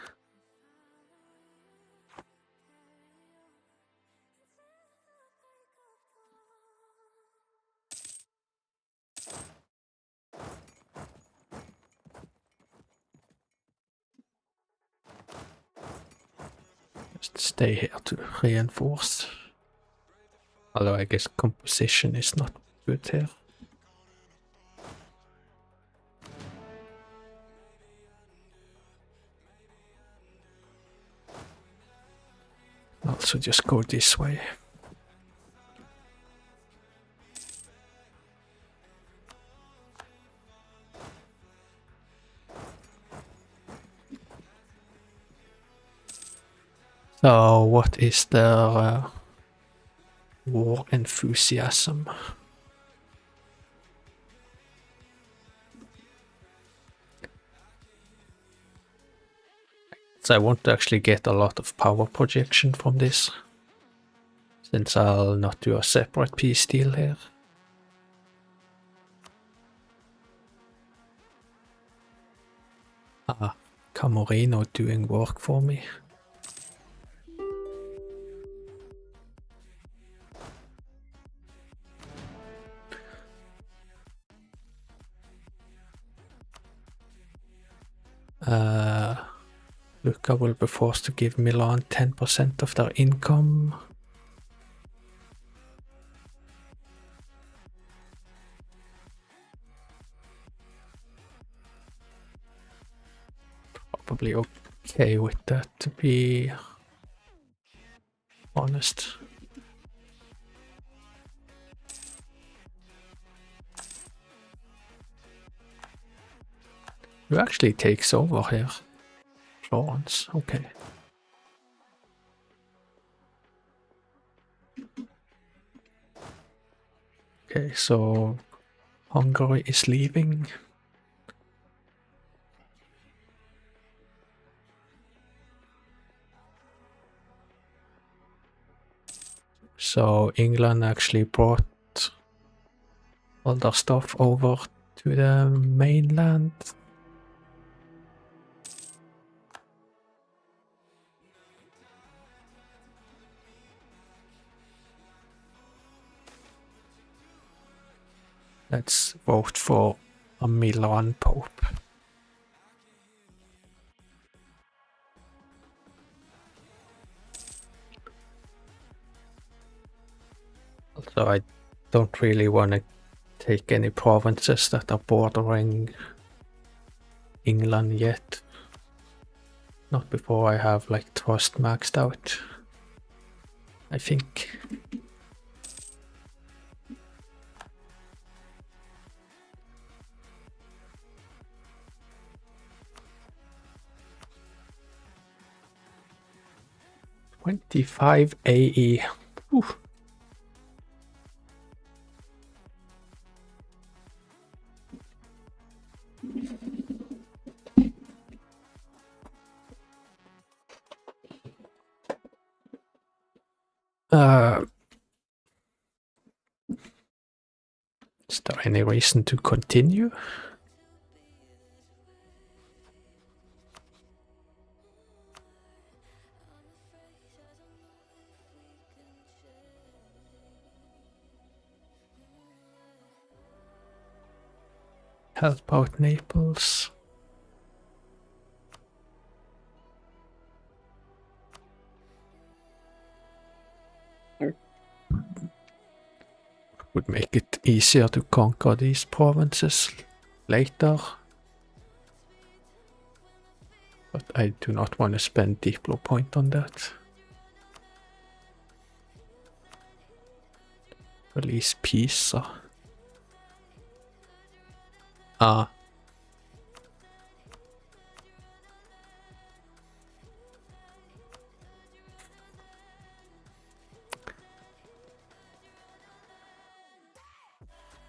Just stay here to reinforce. Although I guess composition is not good here. Also just go this way. So what is their war enthusiasm? So I want to actually get a lot of power projection from this, since I'll not do a separate peace deal here. Camorino doing work for me. Lucca will be forced to give Milan 10% of their income. Probably okay with that, to be honest. Who actually takes over here? Florence, okay. Okay, so Hungary is leaving. So England actually brought all their stuff over to the mainland. Let's vote for a Milan Pope. Also, I don't really want to take any provinces that are bordering England yet. Not before I have like trust maxed out, I think. $25 AE. Whew. Is there any reason to continue? Help out Naples. Would make it easier to conquer these provinces later. But I do not want to spend Diplo point on that. Release Pisa.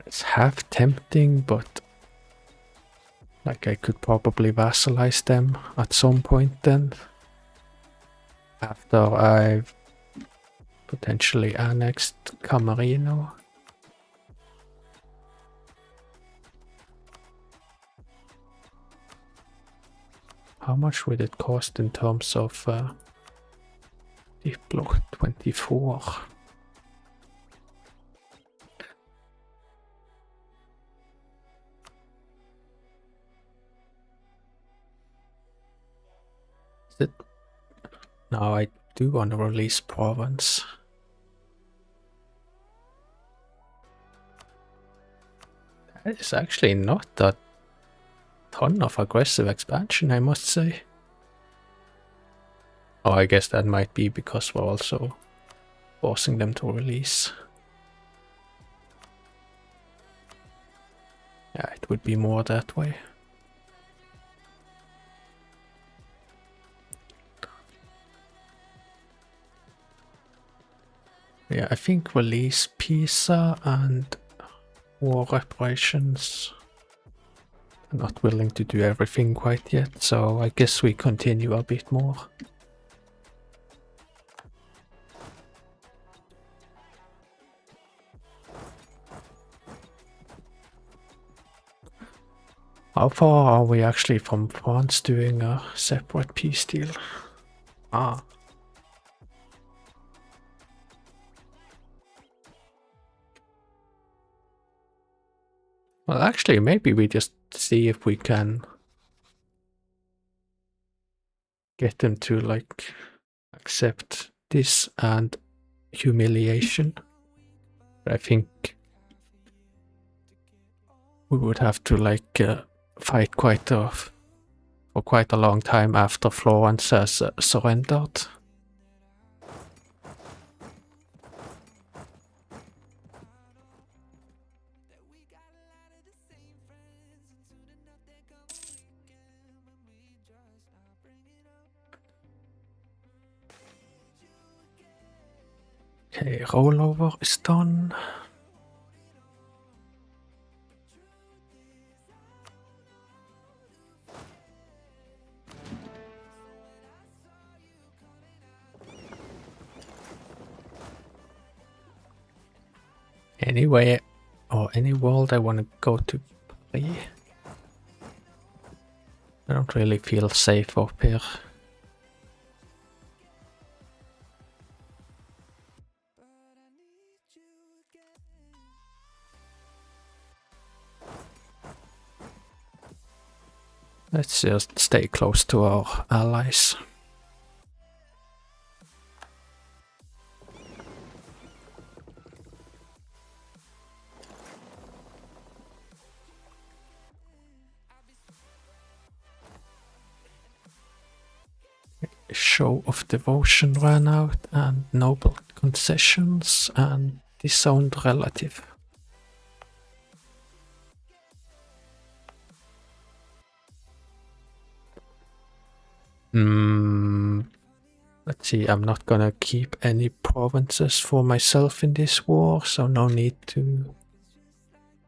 It's half tempting, but like I could probably vassalize them at some point then. After I've potentially annexed Camarino. How much would it cost in terms of Diplo 24? Is it? No, I do want to release province. That is actually not a ton of aggressive expansion, I must say. Oh, I guess that might be because we're also forcing them to release. Yeah, it would be more that way. Yeah, I think release Pisa and war reparations. I'm not willing to do everything quite yet, so I guess we continue a bit more. How far are we actually from France doing a separate peace deal? Ah. Well, actually, maybe we just see if we can get them to, like, accept this and humiliation. But I think we would have to, like, fight for quite a long time after Florence has surrendered. Okay, rollover is done. Anyway, or any world I want to go to Paris. I don't really feel safe up here. Let's just stay close to our allies. Show of devotion ran out, and noble concessions, and disowned relative. Let's see, I'm not gonna keep any provinces for myself in this war, so no need to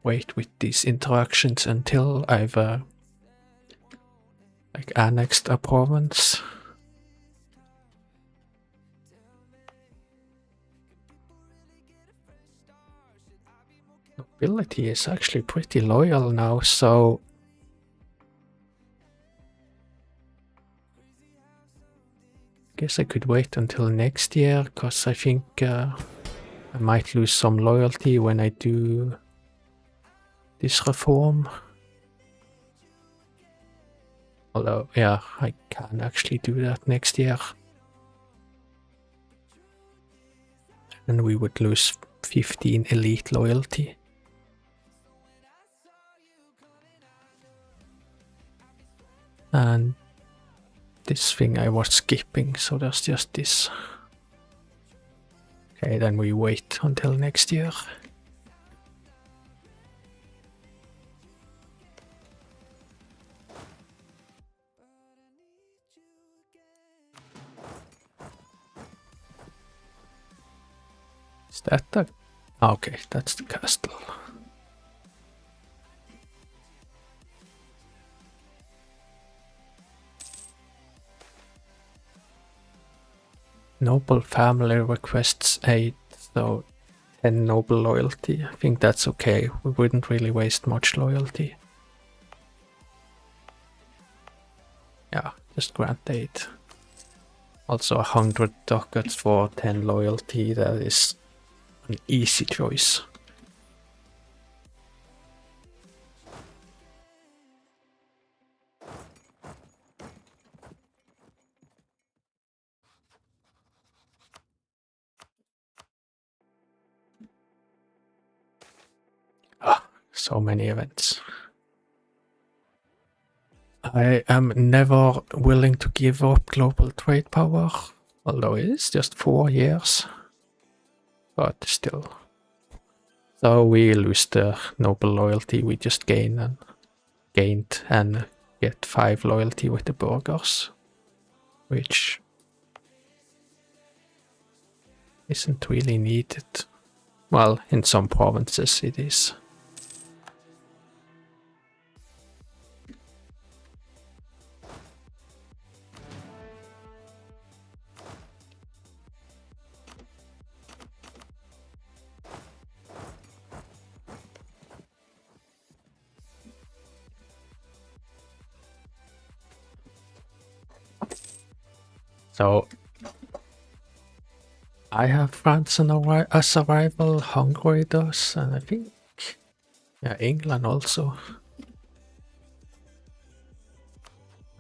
wait with these interactions until I've like annexed a province. Nobility is actually pretty loyal now, so guess I could wait until next year, because I think I might lose some loyalty when I do this reform. Although, yeah, I can actually do that next year. And we would lose 15 elite loyalty. And this thing I was skipping, so there's just this. Okay, then we wait until next year. Is that the... Okay, that's the castle. Noble family requests aid, so 10 noble loyalty. I think that's okay. We wouldn't really waste much loyalty. Yeah, Just grant aid. Also 100 ducats for 10 loyalty, that is an easy choice. So many events. I am never willing to give up global trade power, although it is just 4 years. But still. So we lose the noble loyalty we just gained and get 5 loyalty with the burghers, which isn't really needed. Well, in some provinces it is. So I have France as a rival, Hungary does, and I think England also.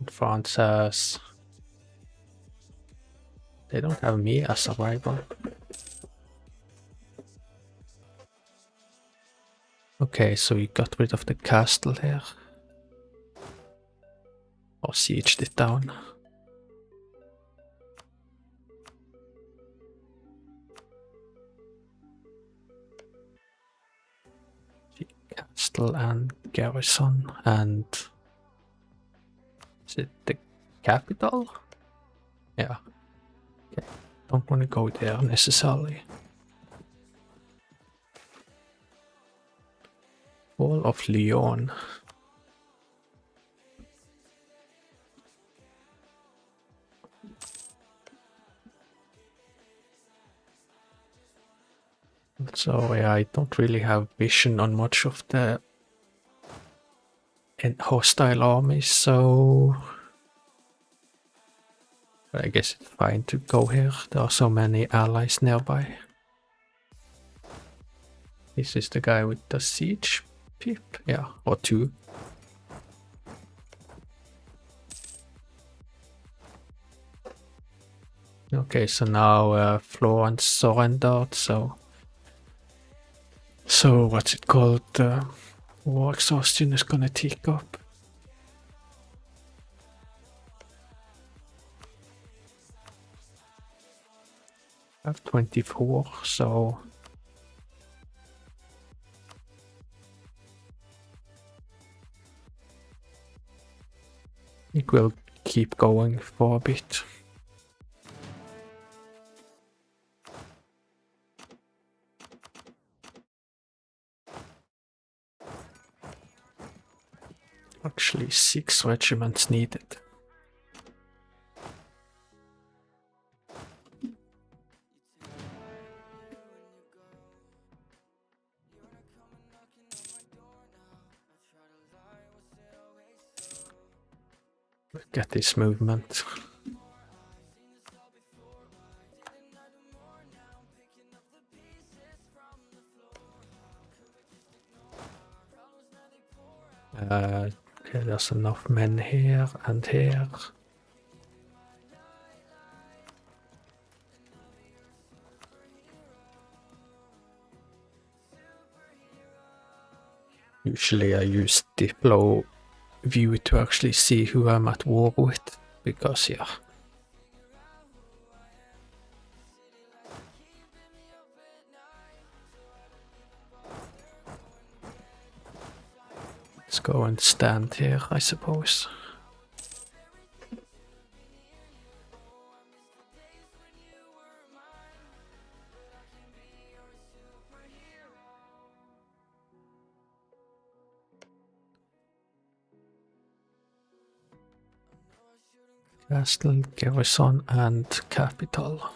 And France has... They don't have me as a rival. Okay, so we got rid of the castle here. Or sieged it down. Castle and garrison, and is it the capital? Yeah. Okay. Don't want to go there necessarily. Fall of Lyon. So yeah, I don't really have vision on much of the hostile armies, so but I guess it's fine to go here. There are so many allies nearby. This is the guy with the siege pip, yeah, or 2. Okay, so now Florence surrendered, so what's it called? War exhaustion is gonna tick up. I have 24, so it will keep going for a bit. Actually, 6 regiments needed. Look at this movement. Okay, there's enough men here and here. Usually I use Diplo view to actually see who I'm at war with, because yeah. Let's go and stand here, I suppose. Castle, garrison, and capital.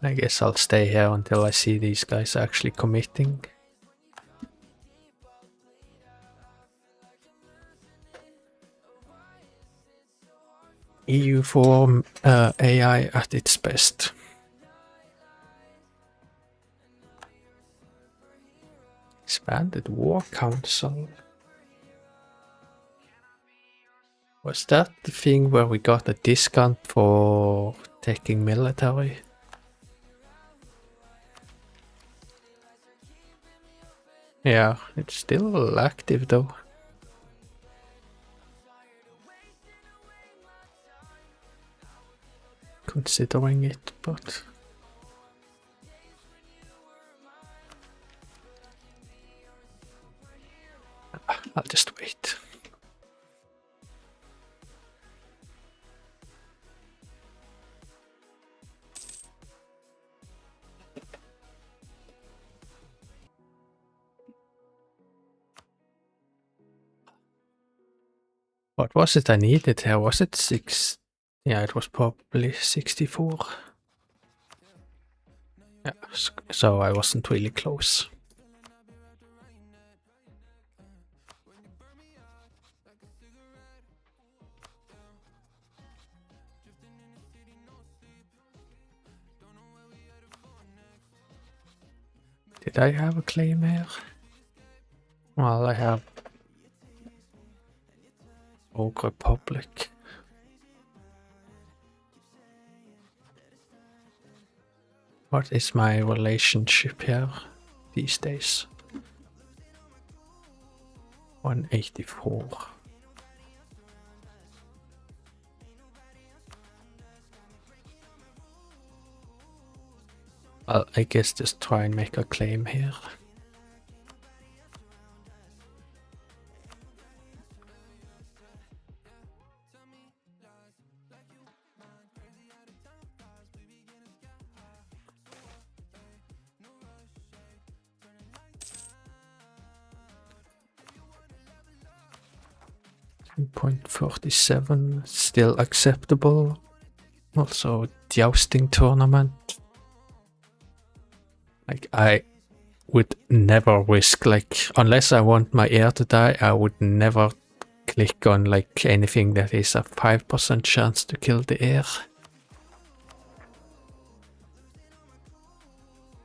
I guess I'll stay here until I see these guys actually committing. EU4 AI at its best. Expanded War Council. Was that the thing where we got a discount for taking military? Yeah, it's still active though. Considering it, but I'll just wait. What was it I needed here? Was it 6? Yeah, it was probably 64. Yeah, so I wasn't really close. Did I have a claim here? Well, I have Oak Republic. What is my relationship here these days? 184. Well, I guess just try and make a claim here. .47 still acceptable. Also, jousting tournament. Like, I would never risk, like, unless I want my heir to die, I would never click on like anything that is a 5% chance to kill the heir.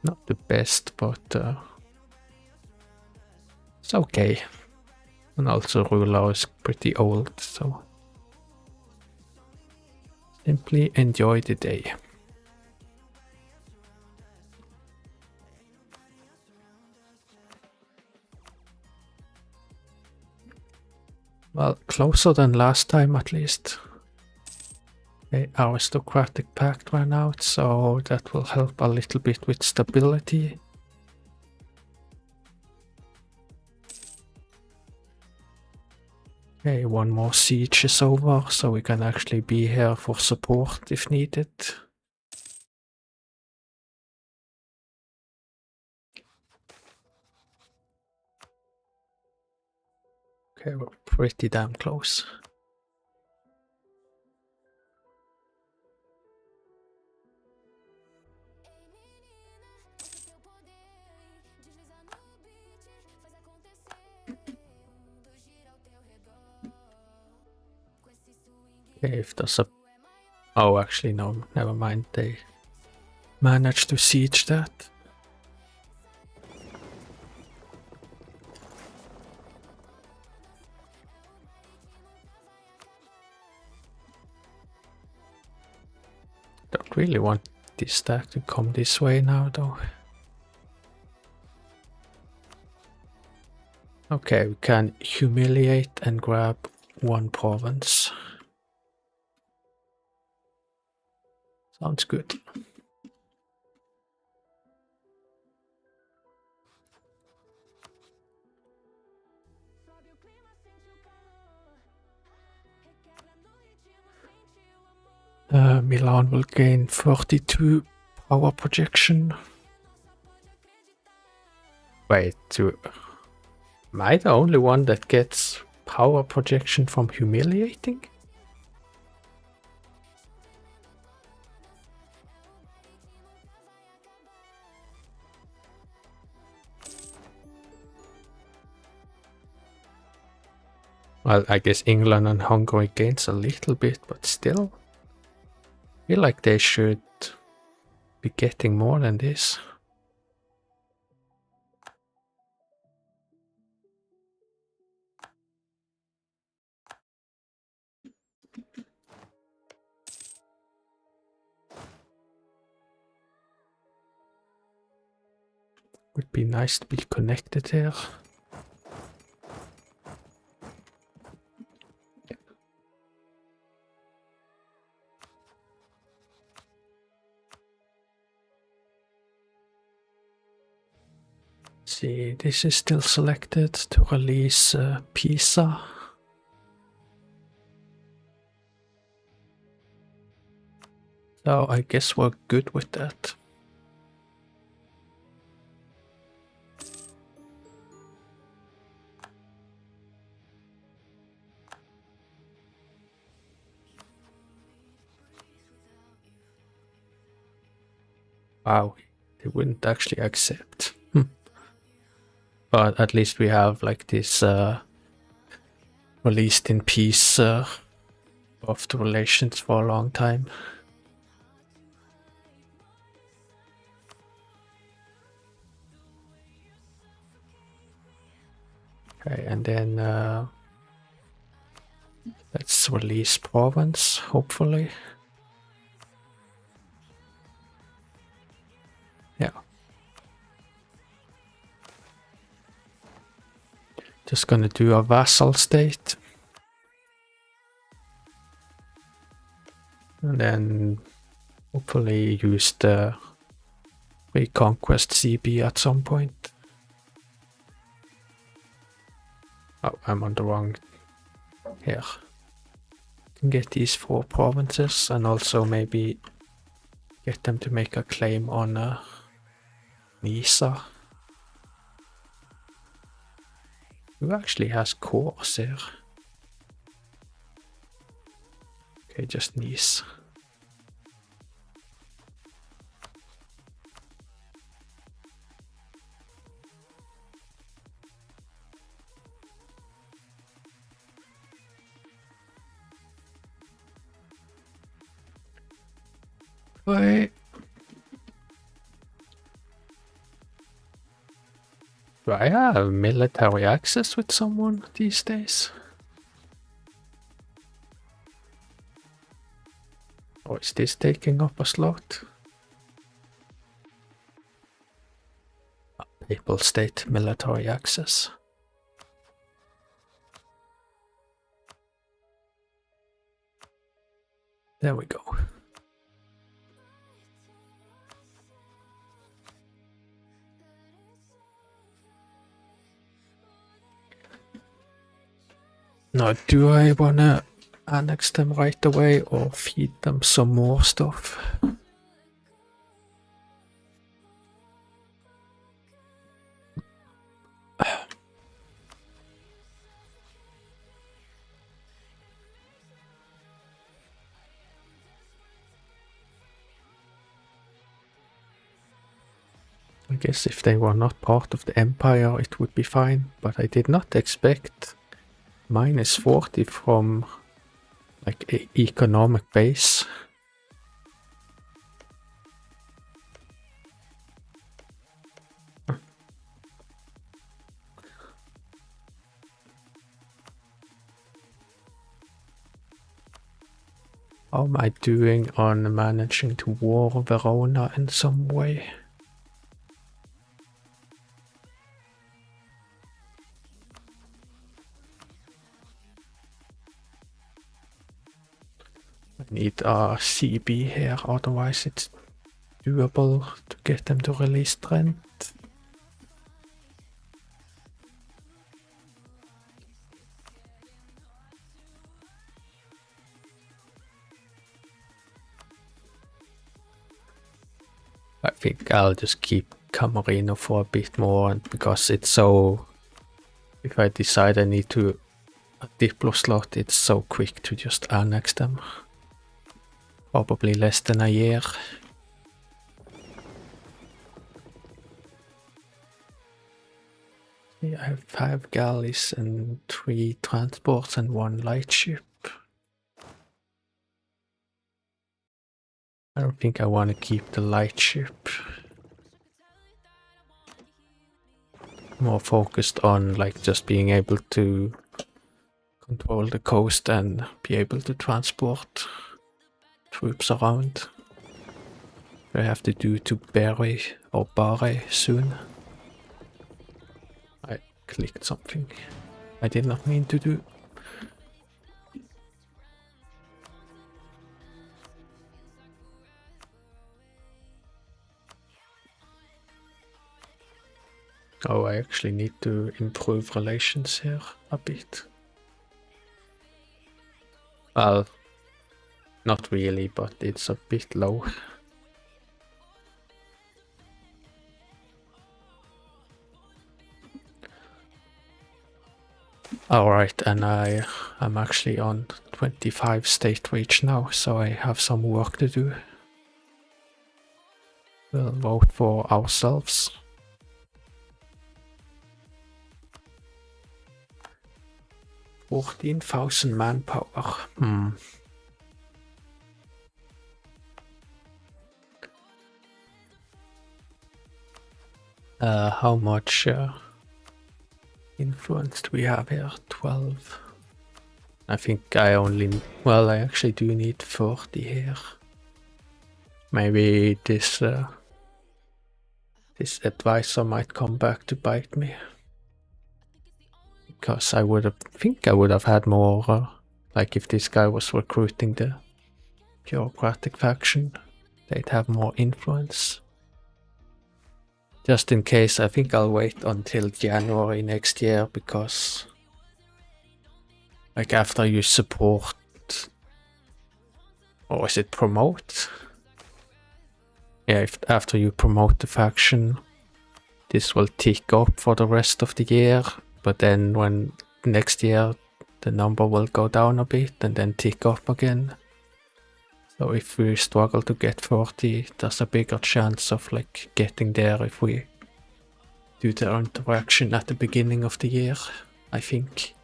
Not the best, but it's okay. And also ruler is pretty old, so simply enjoy the day. Well, closer than last time at least. The aristocratic pact ran out, so that will help a little bit with stability. Okay, one more siege is over, so we can actually be here for support if needed. Okay, we're pretty damn close. Okay, if there's a... Oh, actually no, never mind, they managed to siege that. Don't really want this stack to come this way now though. Okay, we can humiliate and grab one province. Sounds good. Milan will gain 32 power projection. Wait, am I the only one that gets power projection from humiliating? Well, I guess England and Hungary gains a little bit, but still. I feel like they should be getting more than this. Would be nice to be connected here. See, this is still selected to release Pisa. So I guess we're good with that. Wow, they wouldn't actually accept. But at least we have like this released in peace of the relations for a long time. Okay, and then let's release province, hopefully. Yeah. Just gonna do a vassal state. And then hopefully use the reconquest CB at some point. Oh, I'm on the wrong here. Can get these 4 provinces and also maybe get them to make a claim on Nisa. Who actually has cores here? Okay, just Nice. Wait. Do I have military access with someone these days? Or is this taking up a slot? Papal state military access. There we go. Now, do I wanna annex them right away or feed them some more stuff? I guess if they were not part of the empire it would be fine, but I did not expect -40 from like economic base. How am I doing on managing to war Verona in some way? I need a CB here, otherwise it's doable to get them to release Trent. I think I'll just keep Camarino for a bit more, and because it's so... If I decide I need to a Diplo slot, it's so quick to just annex them. Probably less than a year. I have 5 galleys and 3 transports and 1 lightship. I don't think I want to keep the lightship. More focused on like just being able to control the coast and be able to transport troops around. I have to do to Barry or Barre soon. I clicked something I did not mean to do. Oh, I actually need to improve relations here a bit. Well, not really, but it's a bit low. Alright, and I'm actually on 25 state reach now, so I have some work to do. We'll vote for ourselves. 14,000 manpower. How much influence do we have here? 12. I think I only... Well, I actually do need 40 here. Maybe this advisor might come back to bite me. Because I think I would have had more, like if this guy was recruiting the bureaucratic faction, they'd have more influence. Just in case, I think I'll wait until January next year, because like after you support, or is it promote? Yeah, after you promote the faction, this will tick up for the rest of the year, but then when next year the number will go down a bit and then tick up again. So if we struggle to get 40, there's a bigger chance of like getting there if we do the interaction at the beginning of the year, I think.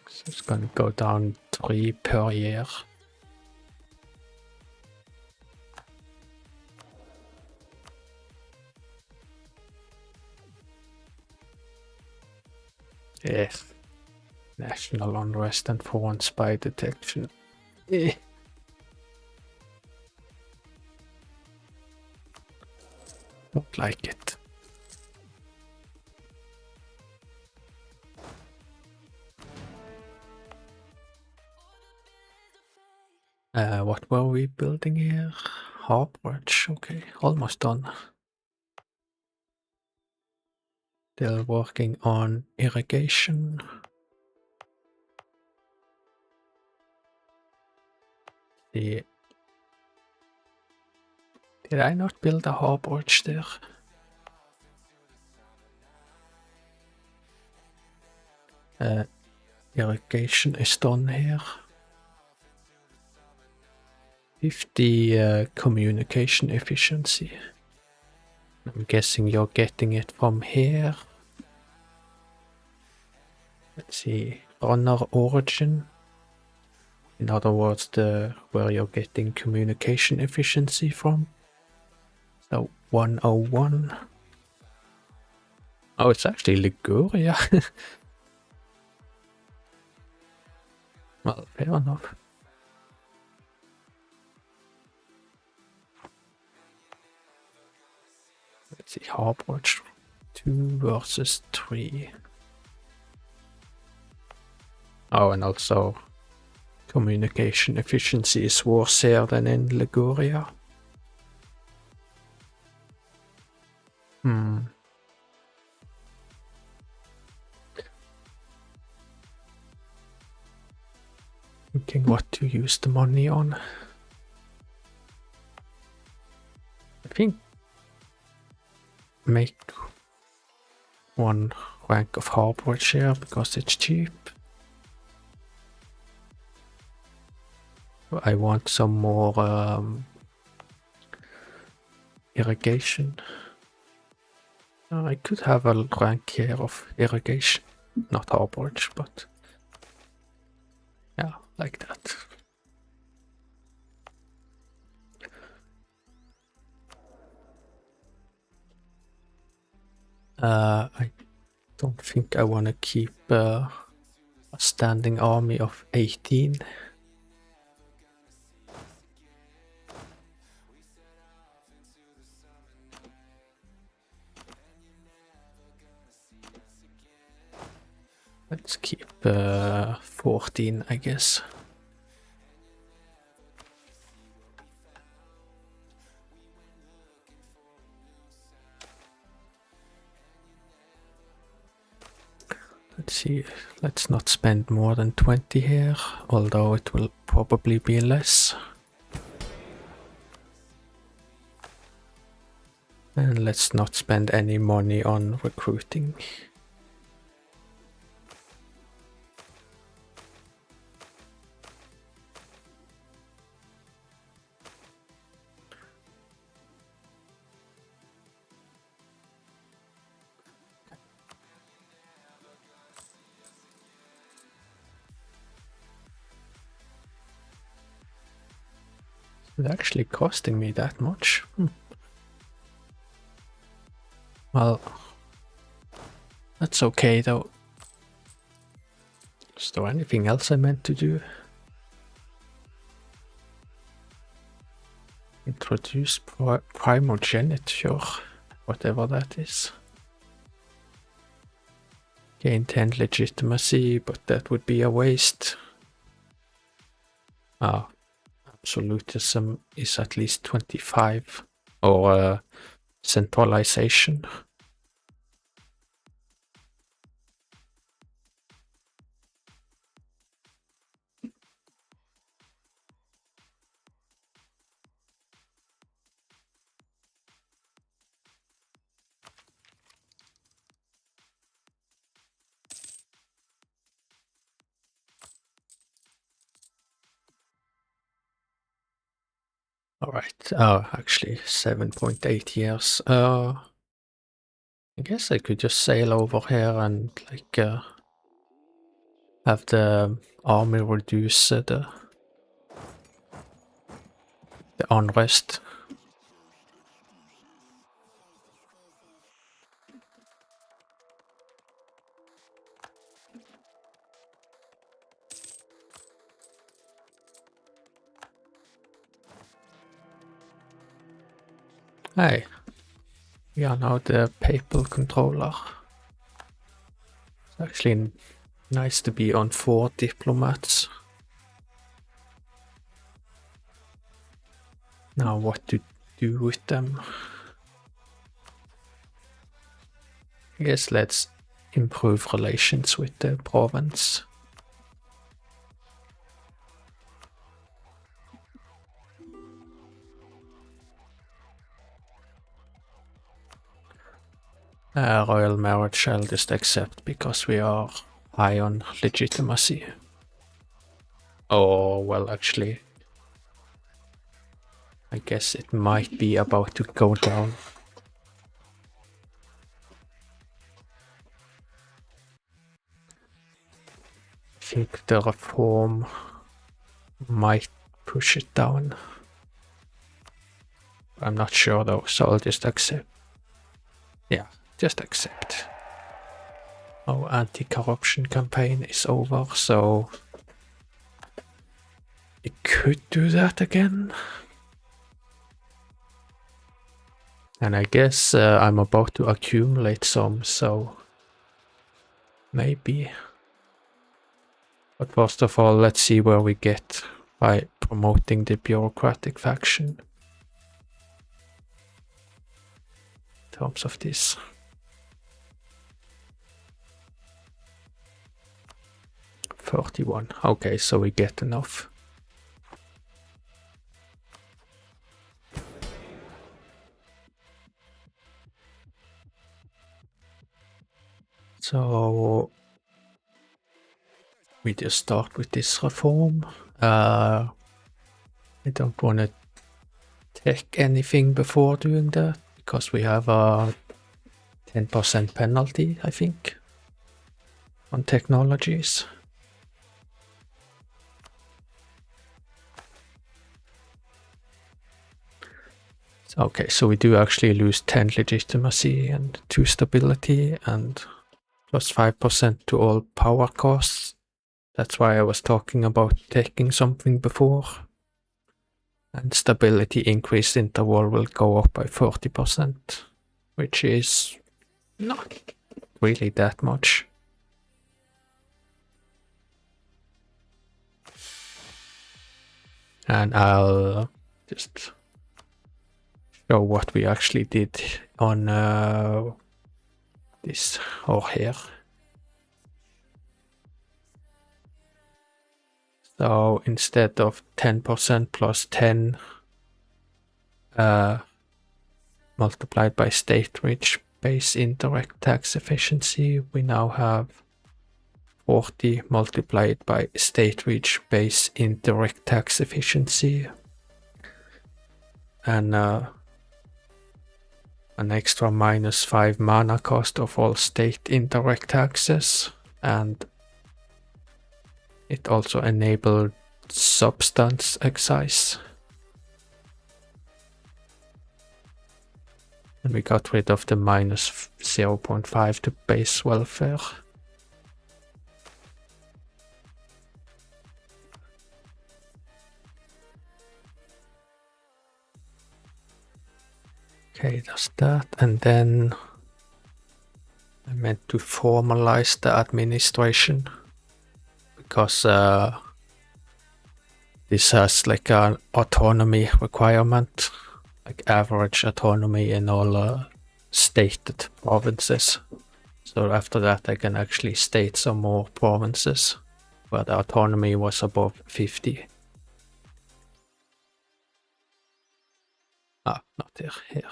So it's gonna go down 3 per year. Yes. National unrest and foreign spy detection. Don't like it. What were we building here? Harbourage, okay, almost done. Still working on irrigation. Did I not build a harbourage there? Irrigation is done here. 50 communication efficiency. I'm guessing you're getting it from here. Let's see, runner origin. In other words, where you're getting communication efficiency from. So 101. Oh, it's actually Liguria. Well, fair enough. Let's see, Harbourage 2 versus 3. Oh, and also communication efficiency is worse here than in Liguria. Thinking what to use the money on. I think make 1 rank of Harbourage here because it's cheap. I want some more irrigation. I could have a rank here of irrigation, not harborage, but yeah, like that. I don't think I want to keep a standing army of 18. Let's keep 14, I guess. Let's see, let's not spend more than 20 here, although it will probably be less. And let's not spend any money on recruiting. It's actually costing me that much. Well, that's okay though. Is there anything else I meant to do? Introduce primogeniture, whatever that is. Gain 10 legitimacy, but that would be a waste. Ah, absolutism is at least 25, or centralization. Alright, actually 7.8 years. I guess I could just sail over here and like have the army reduce the unrest. Hey, we are now the papal controller. It's actually nice to be on 4 diplomats. Now what to do with them? I guess let's improve relations with the province. Royal marriage I'll just accept because we are high on legitimacy. Oh, well, actually, I guess it might be about to go down. I think the reform might push it down. I'm not sure though, so I'll just accept. Yeah, just accept. Oh, anti-corruption campaign is over, so it could do that again. And I guess I'm about to accumulate some, so maybe. But first of all, let's see where we get by promoting the bureaucratic faction. In terms of this. $31. Okay, so we get enough. So we just start with this reform. I don't want to check anything before doing that, because we have a 10% penalty, I think, on technologies. Okay, so we do actually lose 10 legitimacy and 2 stability and plus 5% to all power costs. That's why I was talking about taking something before. And stability increase interval will go up by 40%, which is not really that much. And I'll just show what we actually did on this or here. So instead of 10% plus 10 multiplied by state-rich base indirect tax efficiency, we now have 40 multiplied by state-rich base indirect tax efficiency, and an extra -5 mana cost of all state indirect taxes, and it also enabled substance excise. And we got rid of the -0.5 to base welfare. Okay, that's that. And then I meant to formalize the administration, because this has like an autonomy requirement, like average autonomy in all stated provinces. So after that I can actually state some more provinces where the autonomy was above 50. Ah, not here.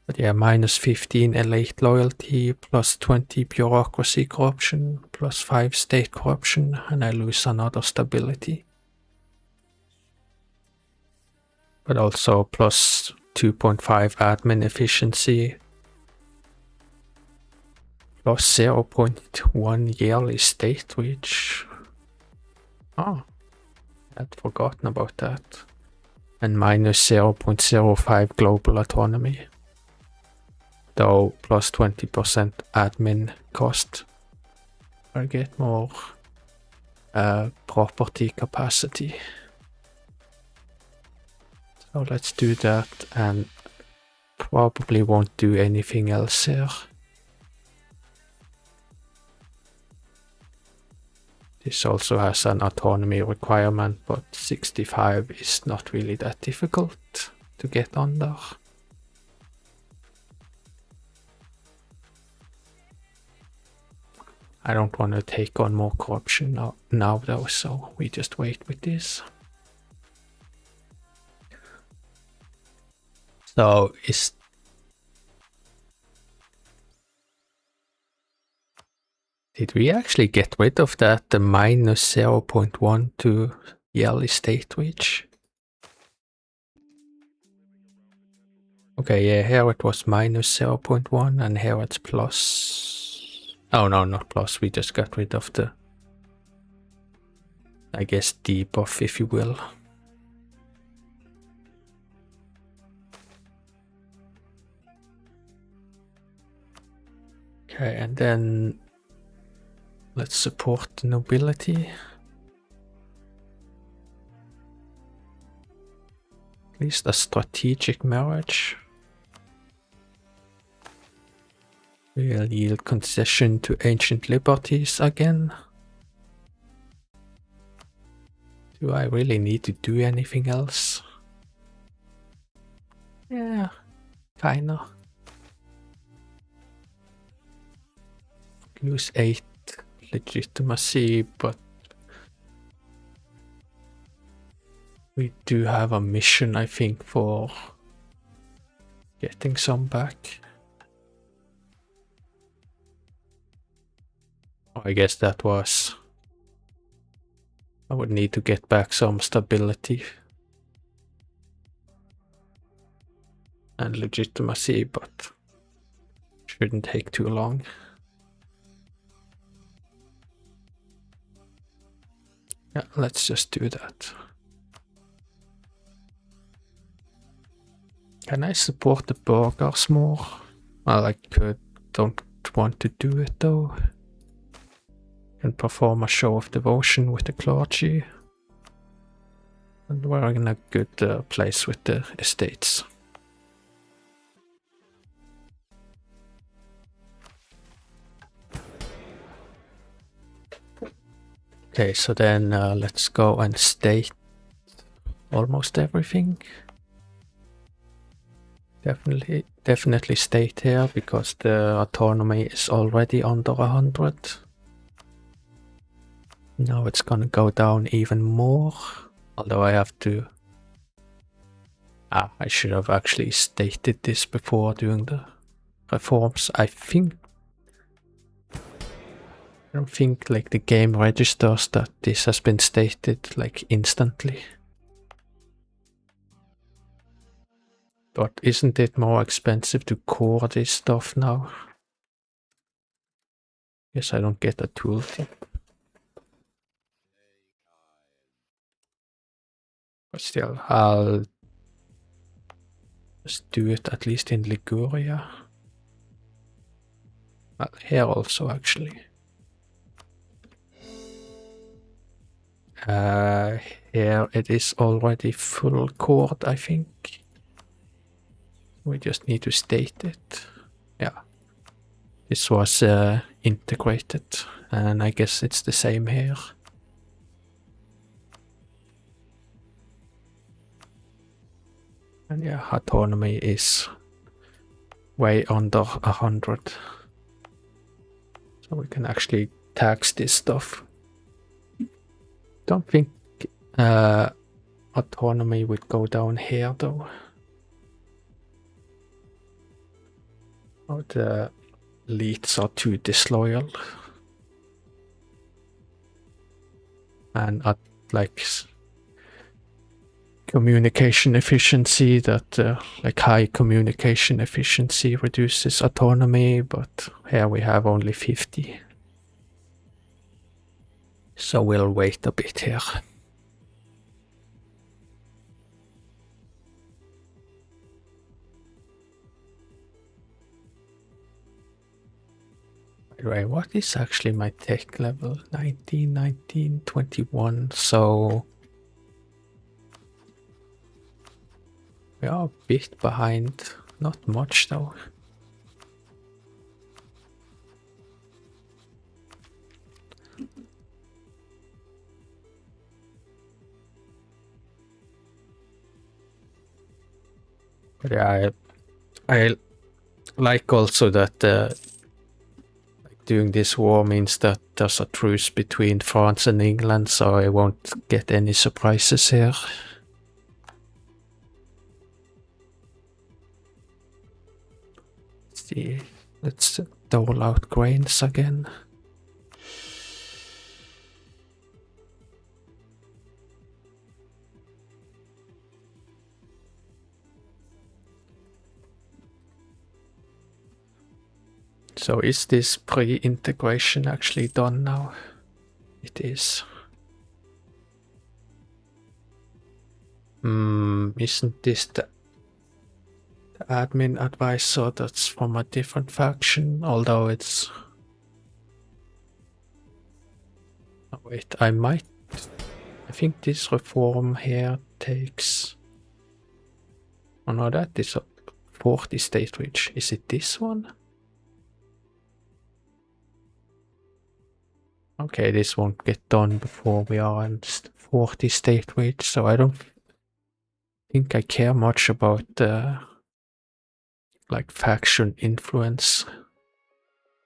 But yeah, -15 elite loyalty, +20 bureaucracy corruption, +5 state corruption, and I lose another stability. But also +2.5 admin efficiency, +0.1 yearly state reach. Oh, I'd forgotten about that. And -0.05 global autonomy. Though +20% admin cost. I get more property capacity. So let's do that, and probably won't do anything else here. This also has an autonomy requirement, but 65 is not really that difficult to get under. I don't want to take on more corruption now though, so we just wait with this. So did we actually get rid of that, the -0.1 to yearly state reach? Okay, yeah, here it was -0.1 and here it's plus. Oh no, not plus, we just got rid of the, I guess, debuff, if you will. Okay, and then let's support the nobility. At least a strategic marriage. We'll yield concession to ancient liberties again. Do I really need to do anything else? Yeah, kinda. Lose 8 legitimacy, but we do have a mission, I think, for getting some back. Oh, I guess that was... I would need to get back some stability. and legitimacy, but shouldn't take too long. Yeah, let's just do that. Can I support the burghers more? Well, I don't want to do it though. Can perform a show of devotion with the clergy. And we're in a good place with the estates. Okay, so then let's go and state almost everything. Definitely state here, because the autonomy is already under 100. Now it's gonna go down even more, although I have to... I should have actually stated this before doing the reforms. I don't think like the game registers that this has been stated like instantly. But isn't it more expensive to core this stuff now? Guess I don't get a tooltip. But still, I'll just do it at least in Liguria. Well, here also actually. Here it is already full court, I think. We just need to state it. Yeah. This was integrated, and I guess it's the same here. And yeah, autonomy is way under 100. So we can actually tax this stuff. Don't think autonomy would go down here though. Oh, the elites are too disloyal. And at like communication efficiency, that like high communication efficiency reduces autonomy, but here we have only 50. So we'll wait a bit here. By the way, what is actually my tech level? 19, 19, 21, so we are a bit behind, not much though. But yeah, I like also that like doing this war means that there's a truce between France and England, so I won't get any surprises here. Let's see, let's dole out grains again. So is this pre-integration actually done now? It is. Isn't this the admin advisor that's from a different faction? Although it's... Oh, wait, I think this reform here takes... Oh no, that is a 40 state reach. Is it this one? Okay, this won't get done before we are in 40 state reach, so I don't think I care much about like faction influence.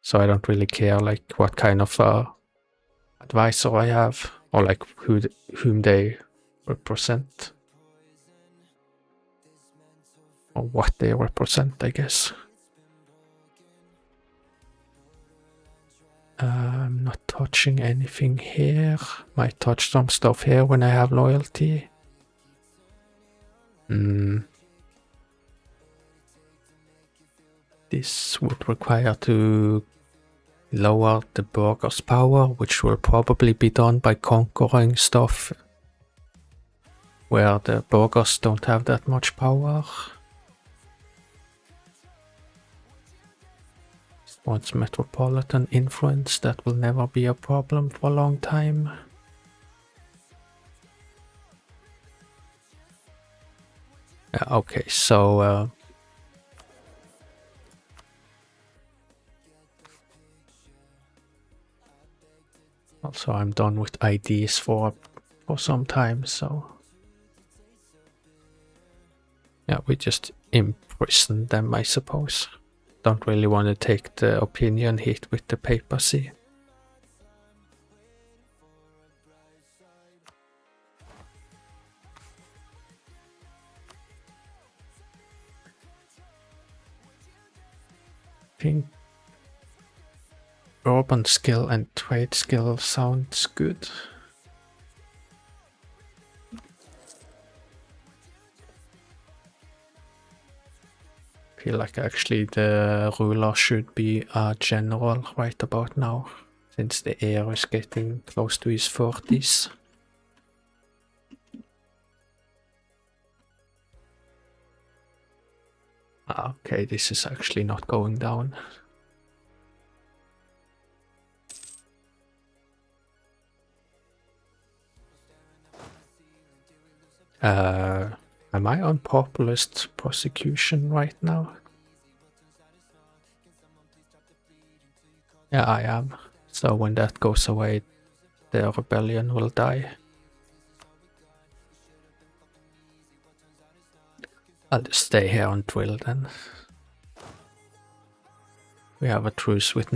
So I don't really care like what kind of advisor I have, or like whom they represent, or what they represent, I guess. I'm not touching anything here. Might touch some stuff here when I have loyalty. This would require to lower the burgers' power, which will probably be done by conquering stuff where the burgers don't have that much power. Once metropolitan influence, that will never be a problem for a long time. Yeah, okay, so also I'm done with IDs for some time, so yeah, we just imprison them, I suppose. Don't really want to take the opinion hit with the papacy. I think urban skill and trade skill sounds good. I feel like actually the ruler should be a general right about now, since the heir is getting close to his 40s. Okay, this is actually not going down. Am I on populist prosecution right now? Yeah, I am. So when that goes away, the rebellion will die. I'll just stay here and drill then. We have a truce with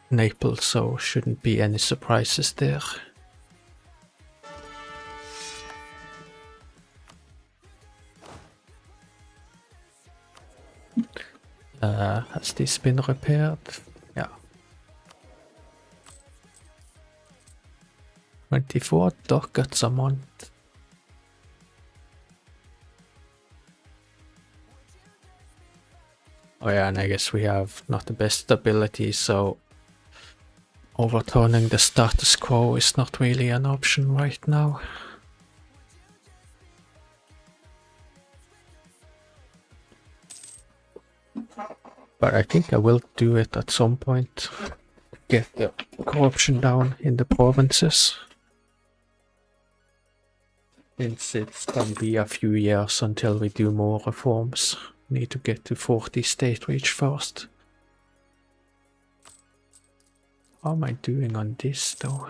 Naples, so shouldn't be any surprises there. Has this been repaired? Yeah. 24 ducats a month. Oh yeah, and I guess we have not the best stability, so overturning the status quo is not really an option right now. But I think I will do it at some point. Get the corruption down in the provinces. Since it's gonna be a few years until we do more reforms. Need to get to 40 state reach first. How am I doing on this though?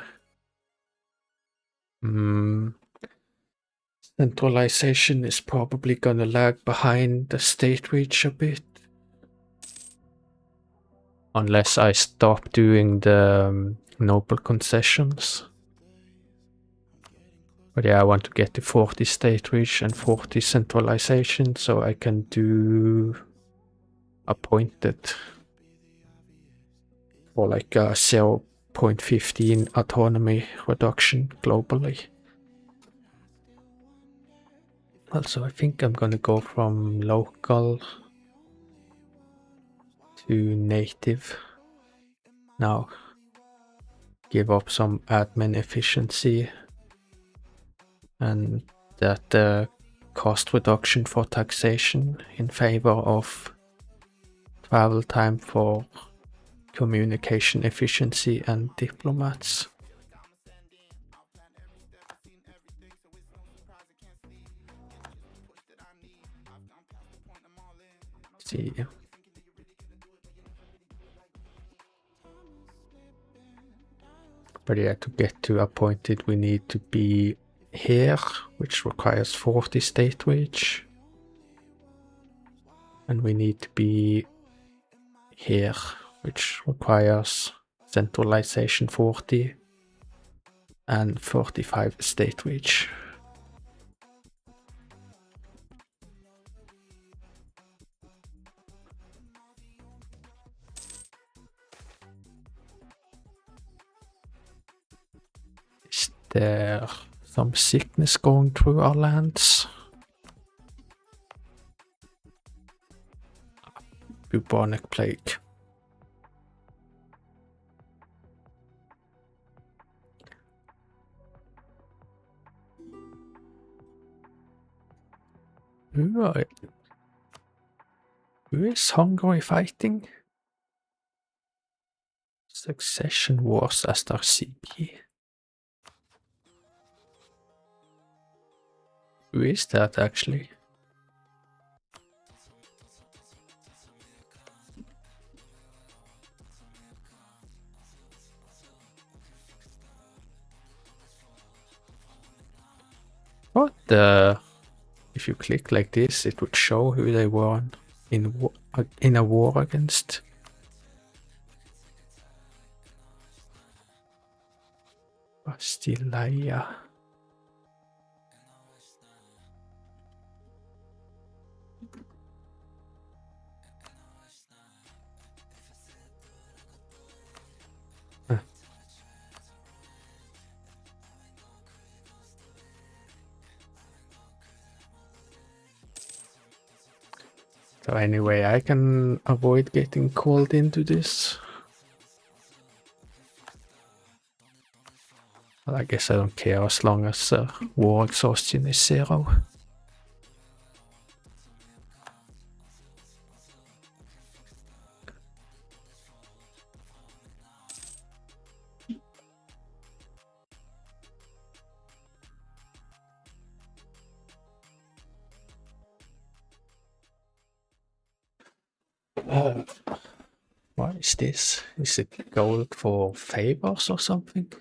Centralization is probably gonna lag behind the state reach a bit. Unless I stop doing the noble concessions. But yeah, I want to get to 40 state reach and 40 centralization so I can do appointed for like a 0.15 autonomy reduction globally. Also, I think I'm gonna go from local to native now. Give up some admin efficiency and that cost reduction for taxation in favor of travel time for communication efficiency and diplomats. See. But yeah, to get to appointed we need to be here, which requires 40 state reach. And we need to be here, which requires centralization 40 and 45 state reach. Is there some sickness going through our lands? bubonic plague. Who is Hungary fighting? Succession wars after CP. Who is that actually? What the? If you click like this, it would show who they were in a war against. Bastilleia. So anyway, I can avoid getting called into this. Well, I guess I don't care as long as war exhaustion is 0. What is this? Is it gold for favors or something?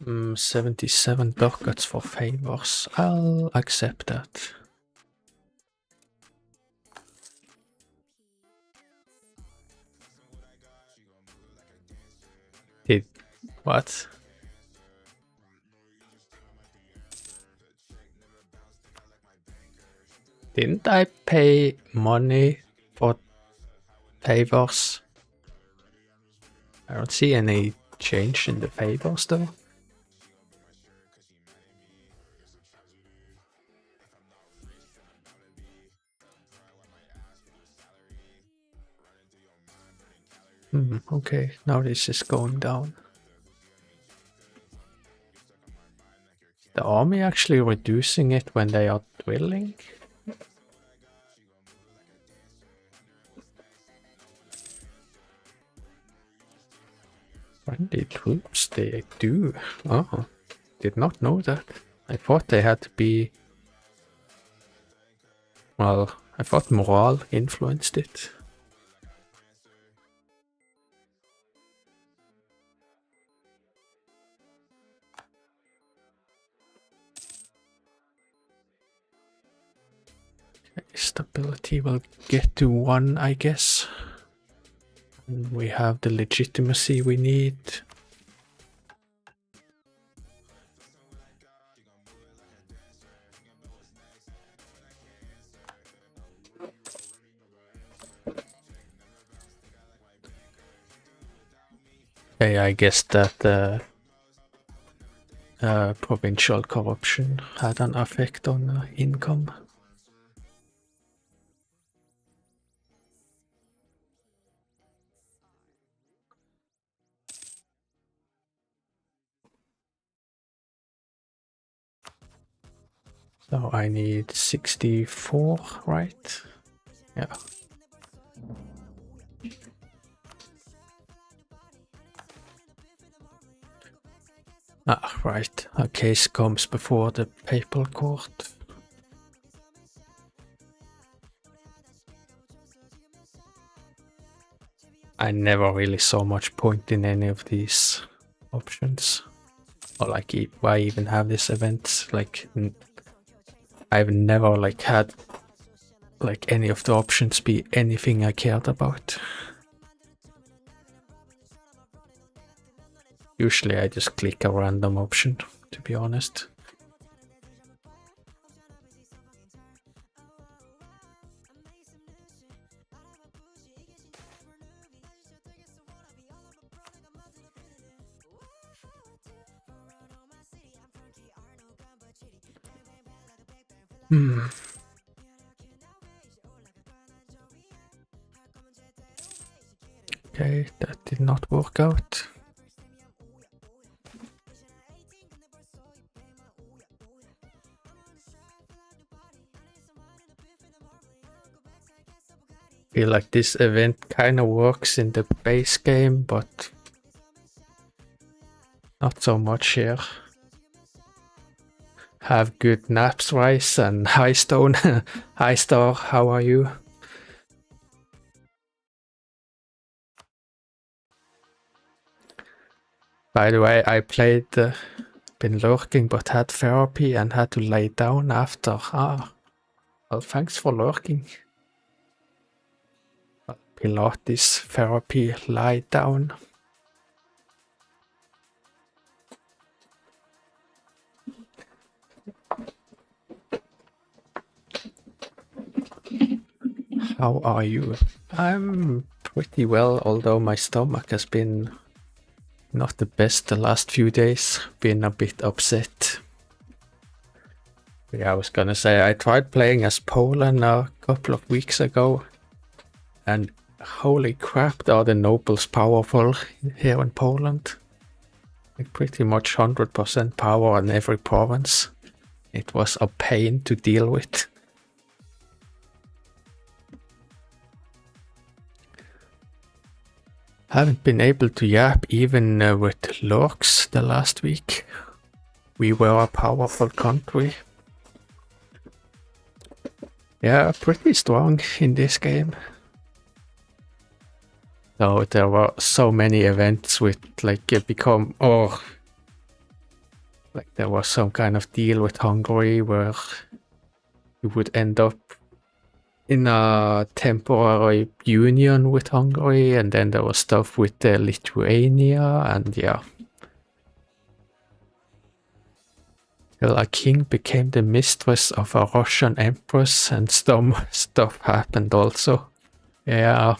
Mm, 77 ducats for favors. I'll accept that. What? Didn't I pay money for favors? I don't see any change in the favors though. Okay, now this is going down. The army actually reducing it when they are dwelling? Friendly troops, they do. Oh, did not know that. I thought they had to be... Well, I thought morale influenced it. Okay, stability will get to 1, I guess. And we have the legitimacy we need. Okay, I guess that provincial corruption had an effect on income. So I need 64, right? Yeah. Ah, right. A case comes before the papal court. I never really saw much point in any of these options. Or like, why even have this event? Like, I've never like had like any of the options be anything I cared about. Usually I just click a random option, to be honest. Okay, that did not work out. Feel like this event kind of works in the base game, but not so much here. Have good naps, Rice, and High Stone. Hi Star, how are you? By the way, I played, been lurking, but had therapy and had to lay down after. Well, thanks for lurking. Pilates therapy, lie down. How are you? I'm pretty well, although my stomach has been not the best the last few days. Been a bit upset. Yeah, I was gonna say, I tried playing as Poland a couple of weeks ago, and holy crap, are the nobles powerful here in Poland. Like pretty much 100% power in every province. It was a pain to deal with. Haven't been able to yap even with lurks the last week. We were a powerful country. Yeah, pretty strong in this game. So there were so many events with like like there was some kind of deal with Hungary where you would end up in a temporary union with Hungary, and then there was stuff with Lithuania, and yeah. Well, a king became the mistress of a Russian empress, and some stuff happened also. Yeah.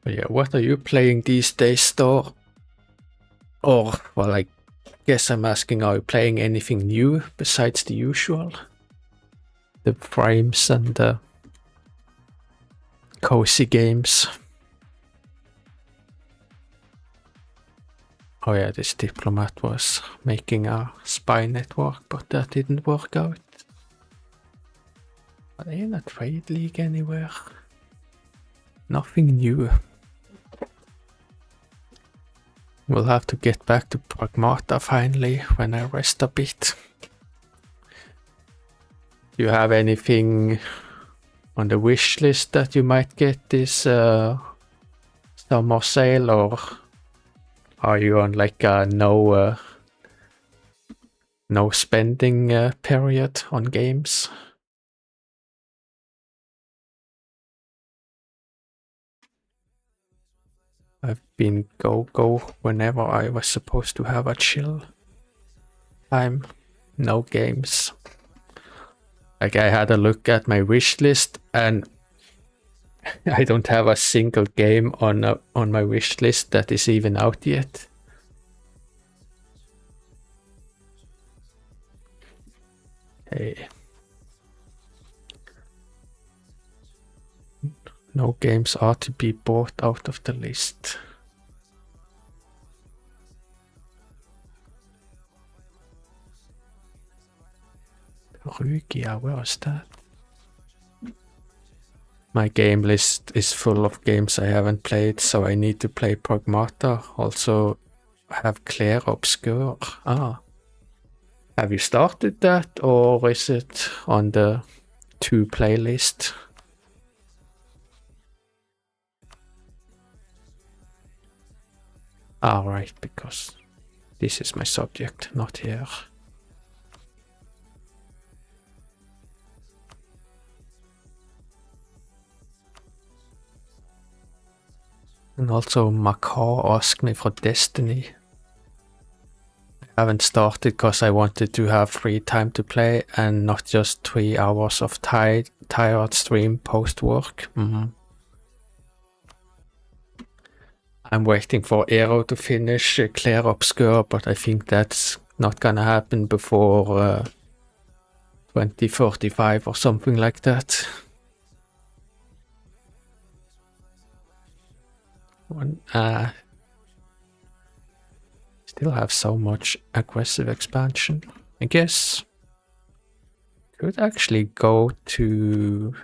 But yeah, what are you playing these days, Thor? Or, well, I guess I'm asking, are you playing anything new besides the usual? The frames and the cozy games. Oh yeah, this diplomat was making a spy network, but that didn't work out. Are they in a trade league anywhere? Nothing new. We'll have to get back to Pragmata finally when I rest a bit. Do you have anything on the wish list that you might get this summer sale, or are you on like a no spending period on games? I've been go whenever I was supposed to have a chill time. No games. Like I had a look at my wish list, and I don't have a single game on my wish list that is even out yet. Hey. No games are to be bought out of the list. Rugia, where is that? My game list is full of games I haven't played, so I need to play Pragmata. Also have Claire Obscure. Have you started that, or is it on the to play list? Right, because this is my subject, not here. And also Macaw asked me for Destiny. I haven't started because I wanted to have free time to play and not just 3 hours of tired stream post work. I'm waiting for Aero to finish Clear Obscure, but I think that's not gonna happen before 2045 or something like that. Still have so much aggressive expansion. I guess could actually go to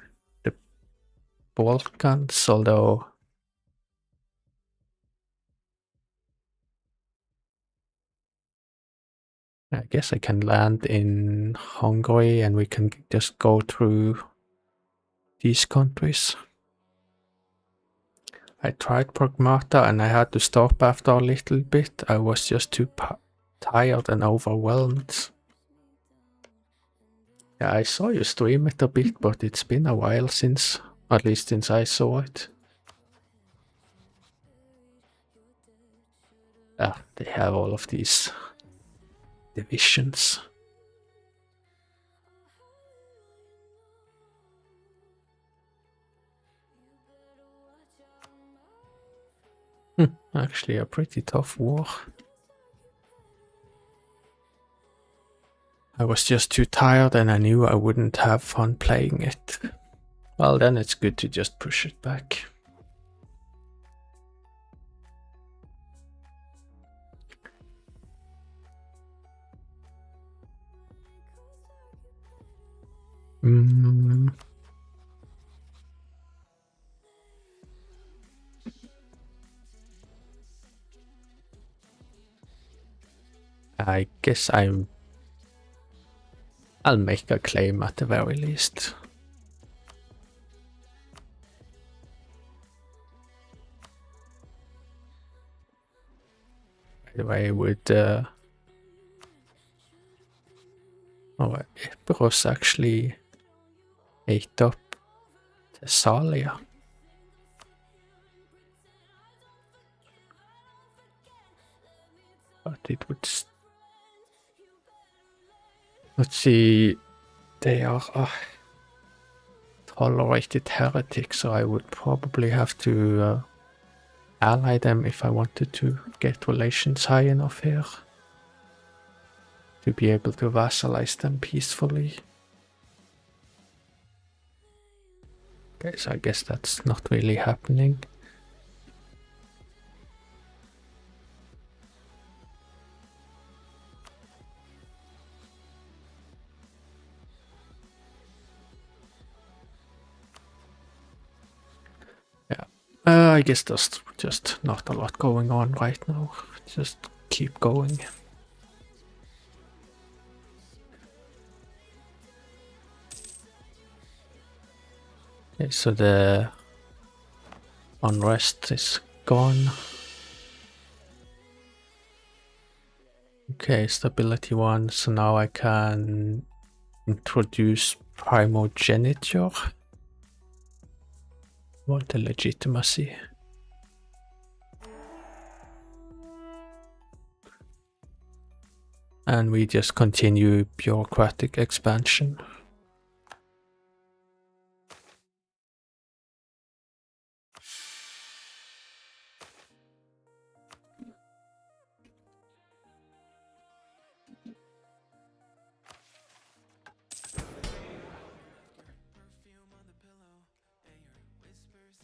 the Balkans, although I guess I can land in Hungary and we can just go through these countries. I tried Pragmata and I had to stop after a little bit. I was just too tired and overwhelmed. Yeah, I saw you stream it a bit, but it's been a while since, at least since I saw it. Ah, they have all of these divisions. Actually a pretty tough war. I was just too tired and I knew I wouldn't have fun playing it. Well, then it's good to just push it back. I guess I'll make a claim at the very least. By the way, would Epirus actually ate up Thessalia? But it would. Let's see. They are tolerated heretics, so I would probably have to ally them if I wanted to get relations high enough here to be able to vassalize them peacefully. Okay, so I guess that's not really happening. Yeah, I guess there's just not a lot going on right now. Just keep going. Okay, so the unrest is gone. Okay, stability 1, so now I can introduce primogeniture. Want the legitimacy. And we just continue bureaucratic expansion.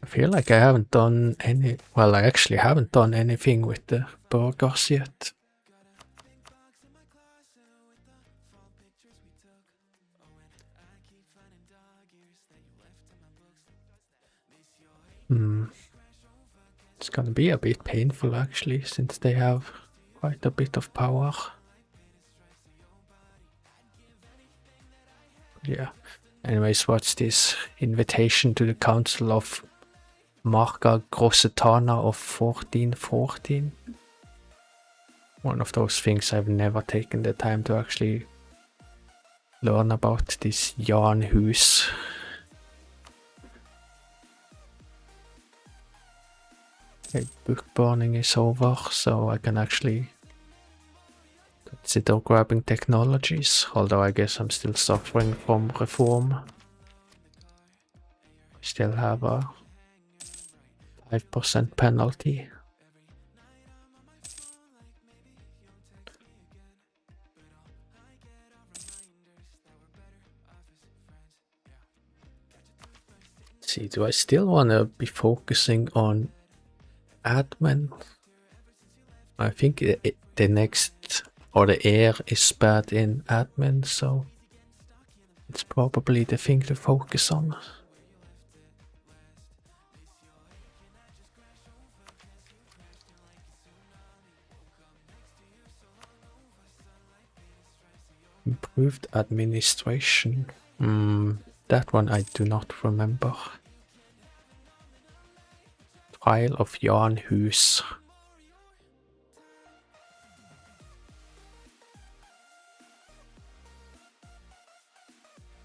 I feel like I haven't done any, well, I actually haven't done anything with the burghers yet. It's gonna be a bit painful actually, since they have quite a bit of power. Yeah. Anyways, what's this? Invitation to the Council of Marca Grossetana of 1414. One of those things I've never taken the time to actually learn about, this Jan Hus. Okay, book burning is over, so I can actually consider grabbing technologies, although I guess I'm still suffering from reform. I still have a 5% penalty. see, do I still want to be focusing on admin? I think the next, or the air is bad in admin, so it's probably the thing to focus on. Improved administration. That one I do not remember. Trial of Jan Hus.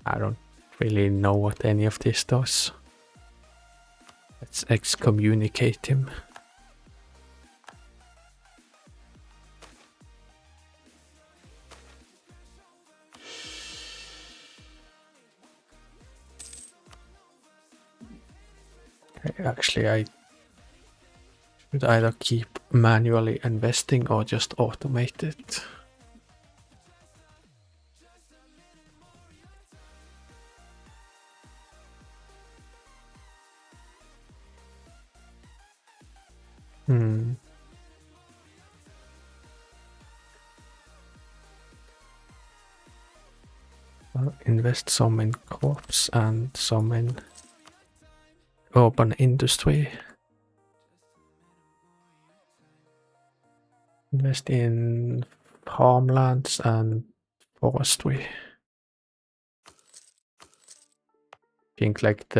I don't really know what any of this does. Let's excommunicate him. Okay, actually, I should either keep manually investing or just automate it. I'll invest some in crops and some in urban industry. Invest in farmlands and forestry. I think like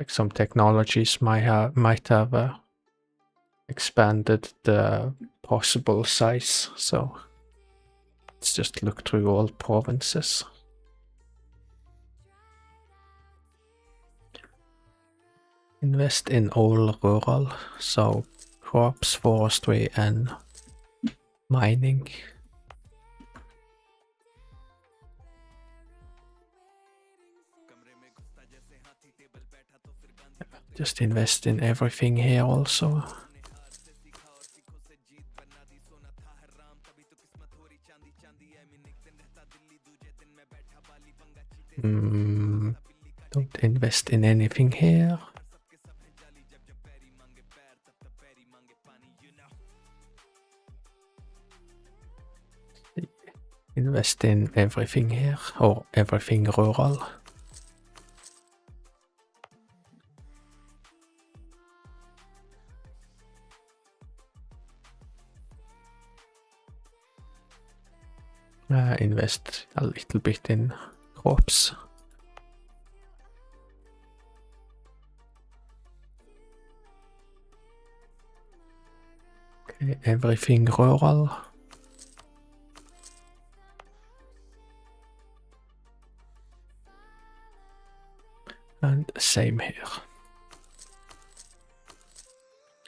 some technologies might have expanded the possible size, so let's just look through all provinces. Invest in all rural, so crops, forestry and mining. Just invest in everything here also. Don't invest in anything here. Invest in everything here, or everything rural. Invest a little bit in crops. Okay, everything rural. And same here.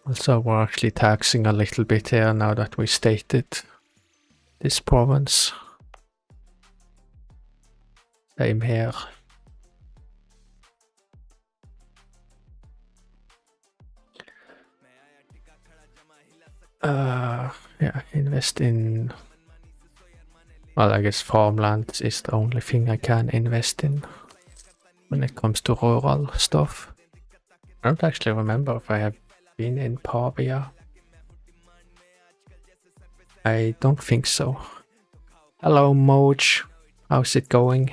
Also, we're actually taxing a little bit here now that we stated this province. Same here. Yeah, invest in... Well, I guess farmland is the only thing I can invest in when it comes to rural stuff. I don't actually remember if I have been in Pavia. I don't think so. Hello, Moj. How's it going?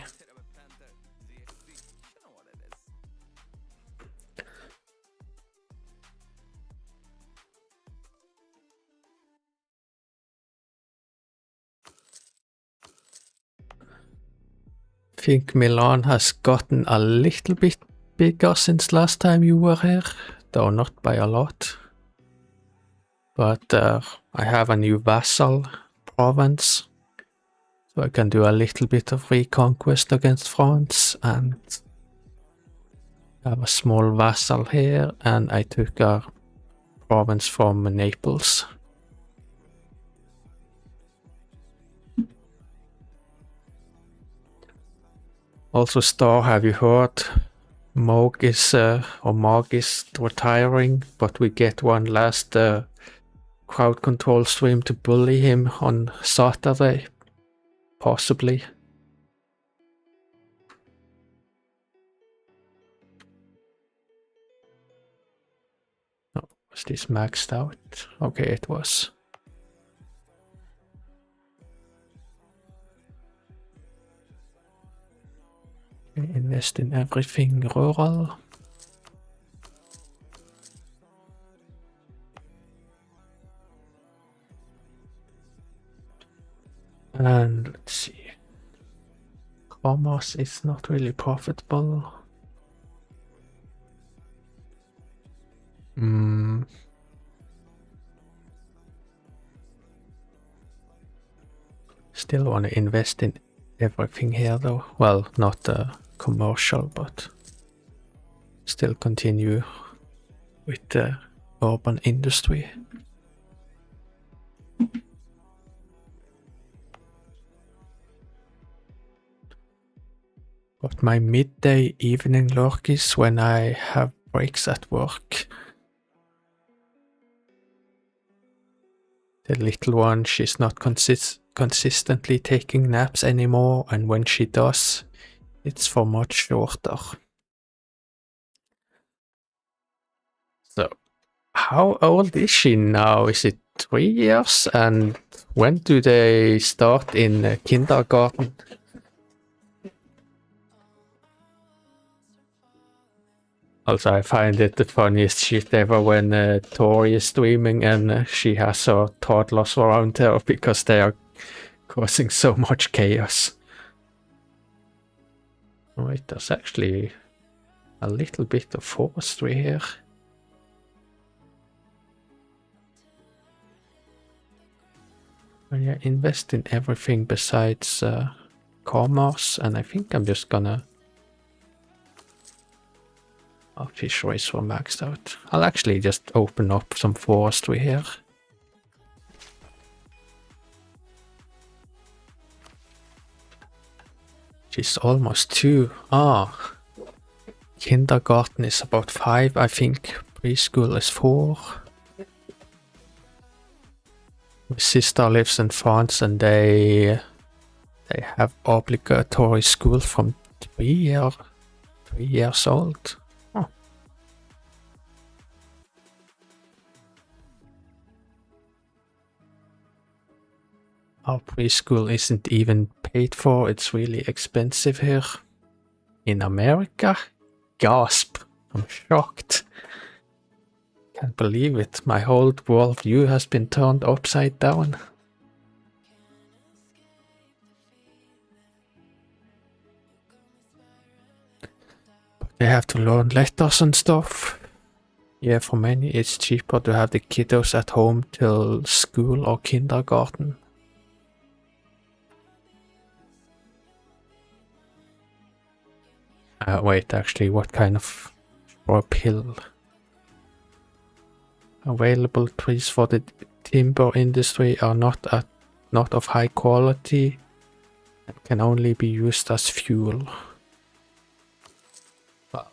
I think Milan has gotten a little bit bigger since last time you were here, though not by a lot. But I have a new vassal province, so I can do a little bit of reconquest against France, and I have a small vassal here, and I took a province from Naples. Also, Star, have you heard? Mog is retiring, but we get one last crowd control stream to bully him on Saturday, possibly. Was this maxed out? Okay, it was. Invest in everything rural. And let's see. Commerce is not really profitable. Still want to invest in everything here though. Well, not commercial, but still continue with the urban industry. But my midday evening lurk is when I have breaks at work. The little one, she's not consistently taking naps anymore, and when she does, it's for much shorter. So, how old is she now? Is it 3 years? And when do they start in kindergarten? Also, I find it the funniest shit ever when Tori is streaming and she has her toddlers around her because they are causing so much chaos. Wait, there's actually a little bit of forestry here. Yeah, invest in everything besides commerce, and I think I'm just gonna... Oh, fisheries were maxed out. I'll actually just open up some forestry here. She's almost 2. Ah. Kindergarten is about 5, I think. Preschool is 4. My sister lives in France and they have obligatory school from 3 years old. Oh. Our preschool isn't even paid for, it's really expensive here. In America? Gasp! I'm shocked. Can't believe it, my whole worldview has been turned upside down. But they have to learn letters and stuff. Yeah, for many it's cheaper to have the kiddos at home till school or kindergarten. Wait, actually, what kind of shrub hill? Available trees for the timber industry are not of high quality and can only be used as fuel. Well,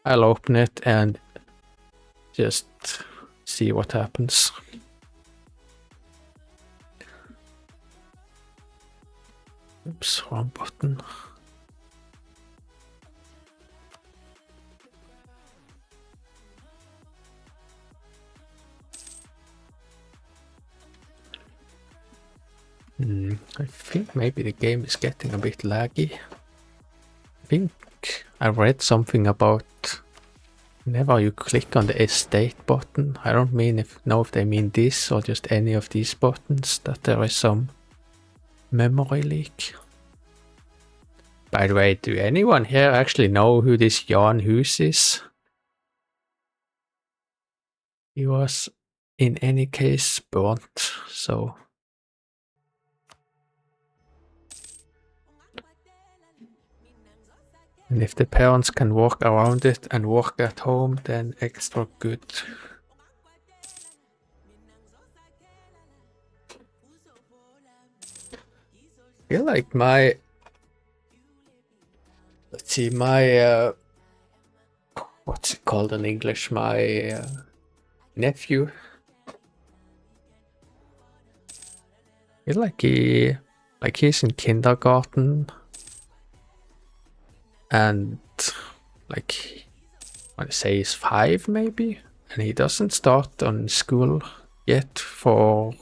I'll open it and just see what happens. Oops, wrong button. I think maybe the game is getting a bit laggy. I think I read something about whenever you click on the estate button, I don't know if they mean this or just any of these buttons, that there is some memory leak. By the way, do anyone here actually know who this Jan Hus is? He was in any case burnt, so... And if the parents can work around it and work at home, then extra good. I feel like my... Let's see, my... what's it called in English? My nephew. I feel like he's in kindergarten. And like, I want to say he's 5 maybe. And he doesn't start on school yet for,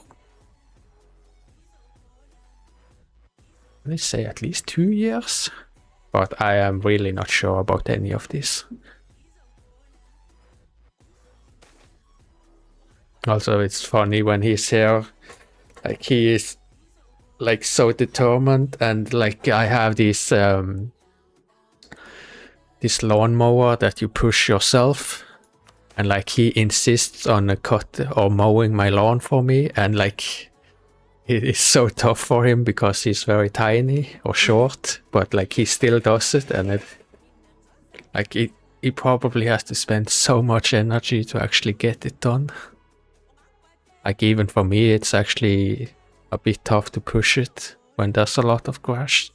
let's say, at least 2 years. But I am really not sure about any of this. Also, it's funny when he's here, like he is like so determined, and like I have this this lawnmower that you push yourself, and like he insists on a cut or mowing my lawn for me, and like it is so tough for him because he's very tiny or short, but like he still does it, and he probably has to spend so much energy to actually get it done. Like even for me, it's actually a bit tough to push it when there's a lot of grass.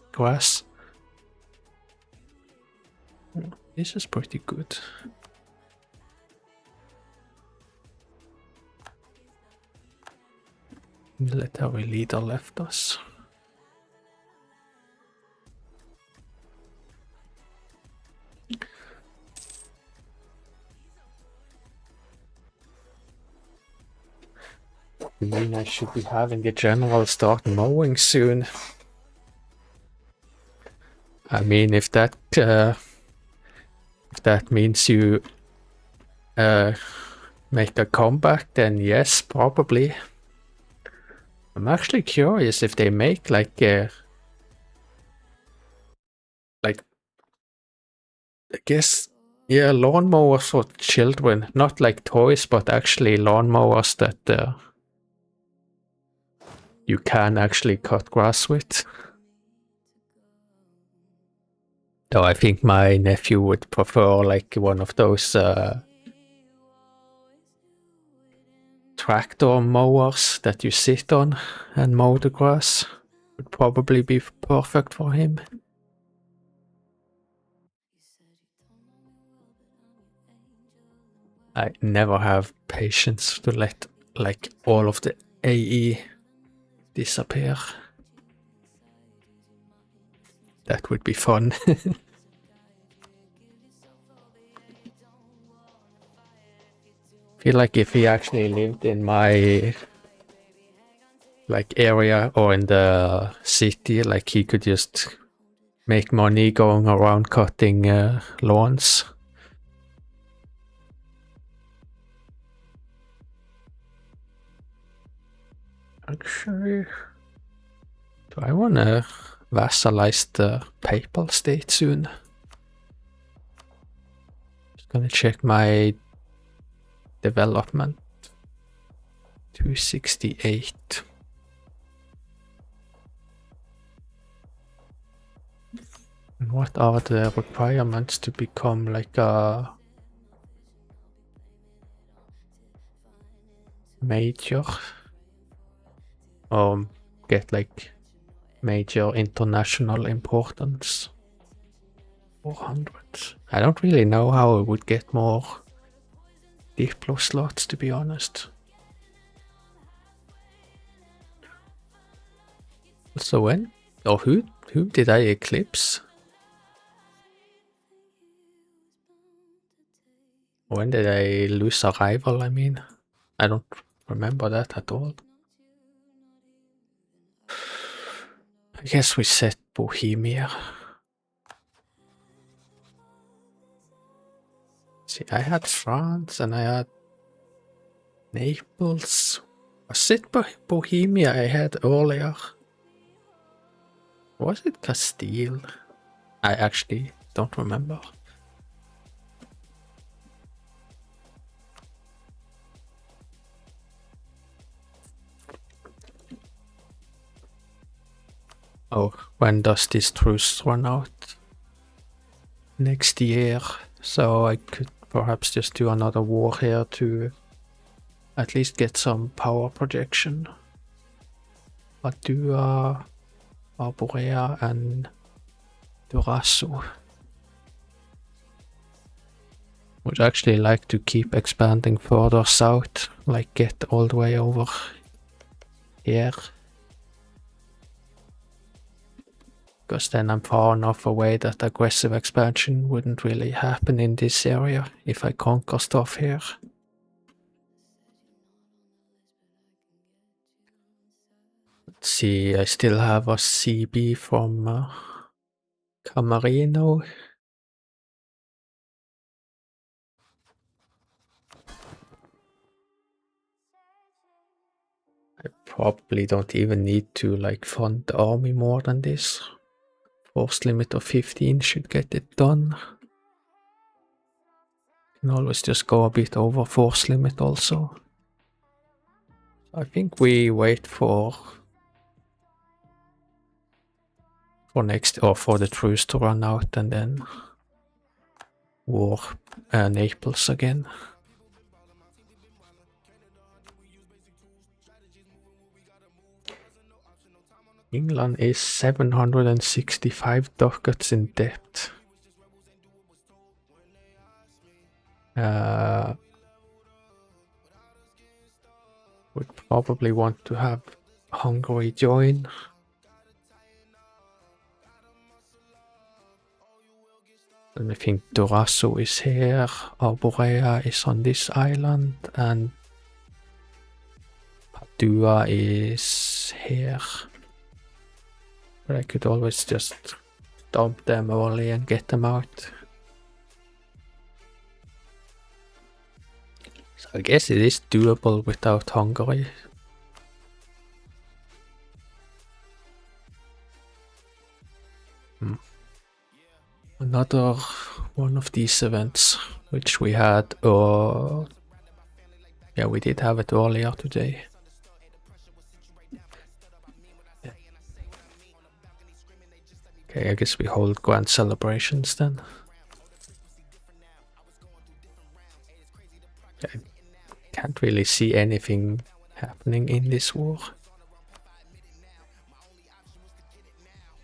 This is pretty good. Military leader left us. I mean, I should be having the general start mowing soon. I mean, if that means you make a comeback, then yes, probably. I'm actually curious if they make like I guess, yeah, lawnmowers for children, not like toys, but actually lawnmowers that you can actually cut grass with. Though I think my nephew would prefer like one of those tractor mowers that you sit on and mow the grass. Would probably be perfect for him. I never have patience to let like all of the AE disappear. That would be fun. Feel like if he actually lived in my like area or in the city, like he could just make money going around cutting lawns. Actually, do I want to vassalize the papal state soon? Just gonna check my development. 268. And what are the requirements to become like a major? Or get like major international importance? 400. I don't really know how I would get more Diplo slots, to be honest. So when? Or who did I eclipse? When did I lose a rival, I mean? I don't remember that at all. I guess we set Bohemia. See, I had France and I had Naples. Was it Bohemia I had earlier? Was it Castile? I actually don't remember. Oh, when does this truce run out? Next year. So I could perhaps just do another war here to at least get some power projection. Padua, Arborea and Durazzo. Would actually like to keep expanding further south, like get all the way over here. Because then I'm far enough away that aggressive expansion wouldn't really happen in this area if I conquer stuff here. Let's see, I still have a CB from Camarino. I probably don't even need to like fund the army more than this. Force limit of 15 should get it done. Can always just go a bit over force limit also. I think we wait for next, or for the truce to run out and then war Naples again. England is 765 ducats in debt. Would probably want to have Hungary join. And I think Durasso is here, Arborea is on this island, and Padua is here. But I could always just dump them early and get them out. So I guess it is doable without Hungary. Another one of these events, which we had, yeah, we did have it earlier today. Okay, I guess we hold grand celebrations then. I can't really see anything happening in this war.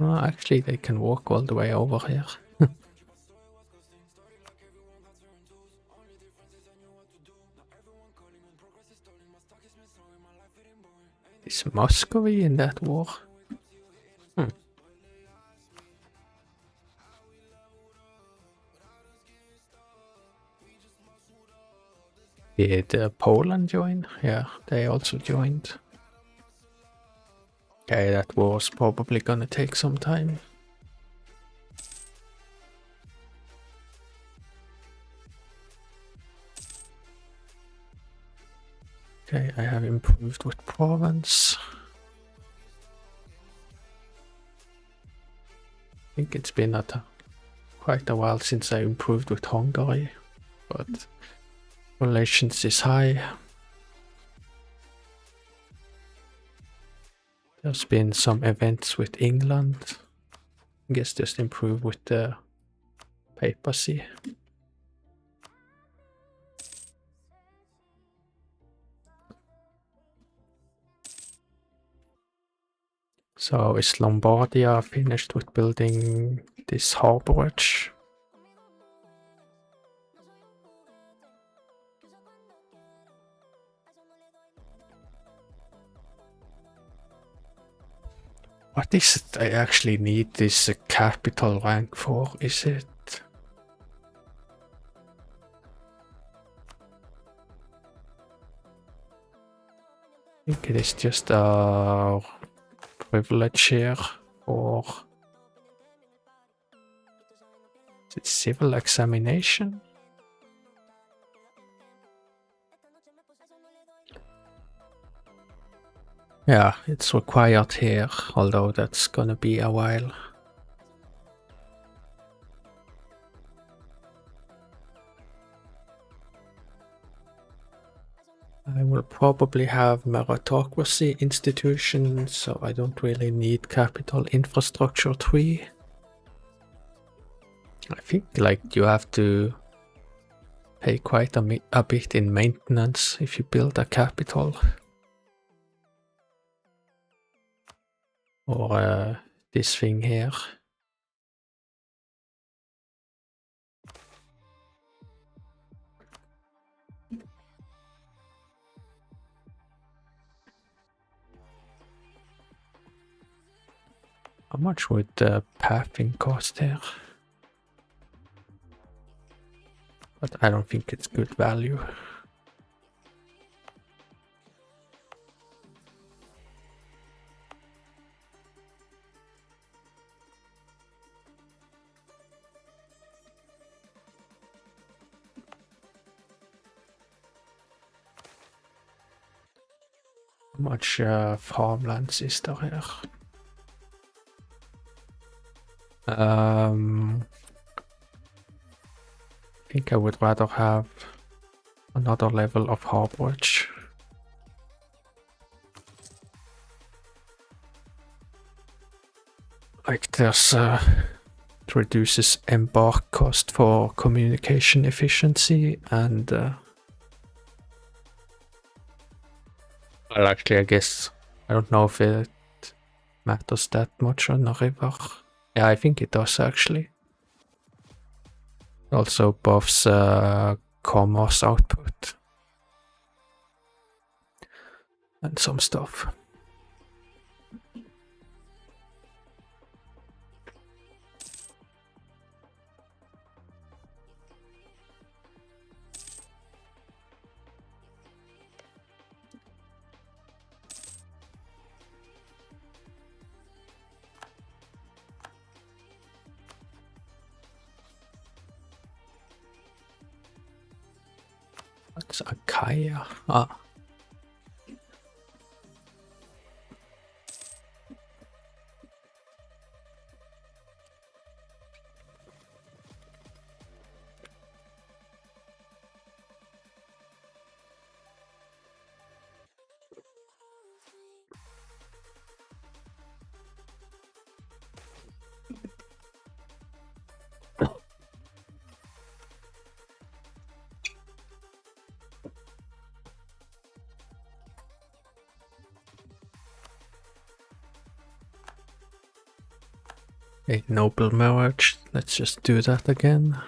Well, actually, they can walk all the way over here. Is Muscovy in that war? Did Poland join? Yeah, they also joined. Okay, that war's probably gonna take some time. Okay, I have improved with Provence. I think it's been quite a while since I improved with Hungary, but relations is high. There's been some events with England. I guess just improve with the papacy. So is Lombardia finished with building this harborage? What is it I actually need this capital rank for? Is it? I think it is just a privilege here, or is it civil examination? Yeah, it's required here, although that's gonna be a while. I will probably have meritocracy institutions, so I don't really need capital infrastructure 3. I think like you have to pay quite a bit in maintenance if you build a capital. Or this thing here. How much would the pathing cost here? But I don't think it's good value. How much farmlands is there here? I think I would rather have another level of harborage. Like there's it reduces embark cost for communication efficiency and well, actually, I guess I don't know if it matters that much on a river. Yeah, I think it does actually. Also buffs commerce output and some stuff. What's Achaia? Ah. A noble marriage. Let's just do that again.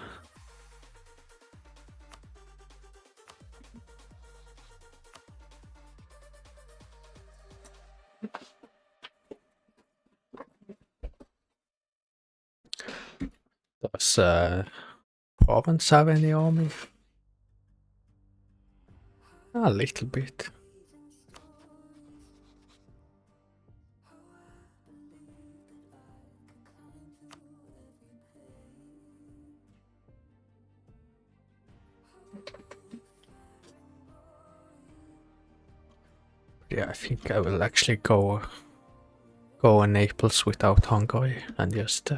Does province have any army? A little bit. Yeah, I think I will actually go in Naples without Hungary and just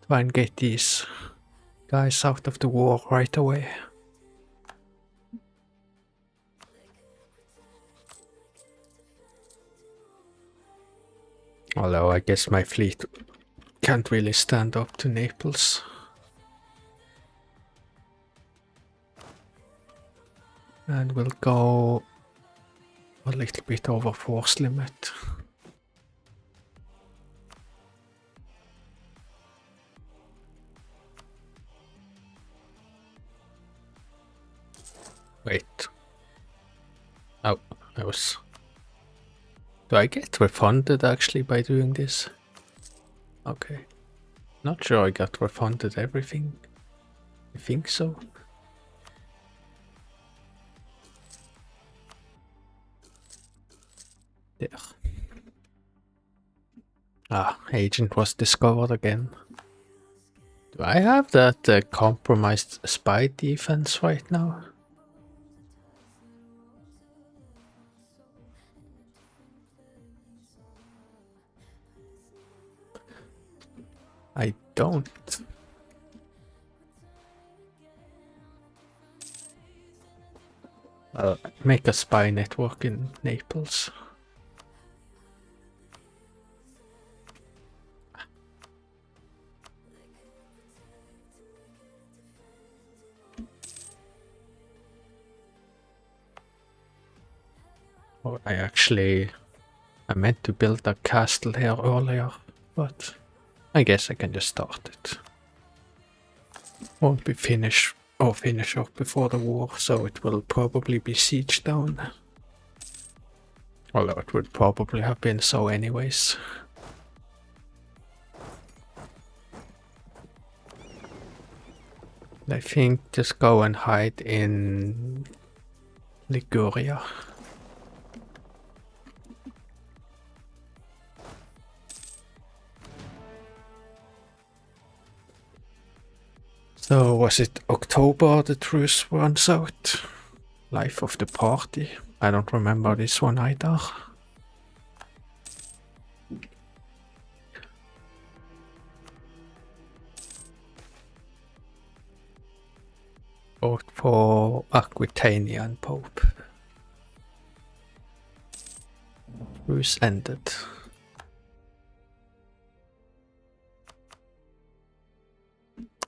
try and get these guys out of the war right away. Although I guess my fleet can't really stand up to Naples. And we'll go a little bit over force limit. Wait. Oh, I was... Do I get refunded actually by doing this? Okay. Not sure I got refunded everything. I think so. There. Ah, agent was discovered again. Do I have that compromised spy defense right now? I don't. I'll make a spy network in Naples. Oh, I meant to build a castle here earlier, but I guess I can just start it. Won't be finished or finish off before the war, so it will probably be siege down. Although it would probably have been so anyways. I think just go and hide in Liguria. So was it October the truce runs out? Life of the party. I don't remember this one either. Vote for Aquitanian Pope. Truce ended.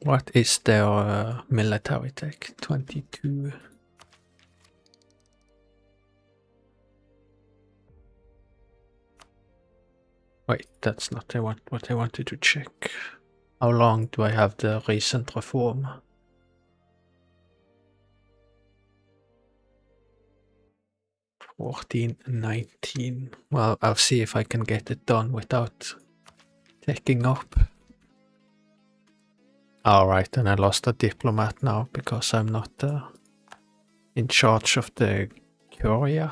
What is their military tech? 22. Wait, that's not what I wanted to check. How long do I have the recent reform? $14.19. Well, I'll see if I can get it done without taking up. Alright, and I lost a diplomat now because I'm not in charge of the courier.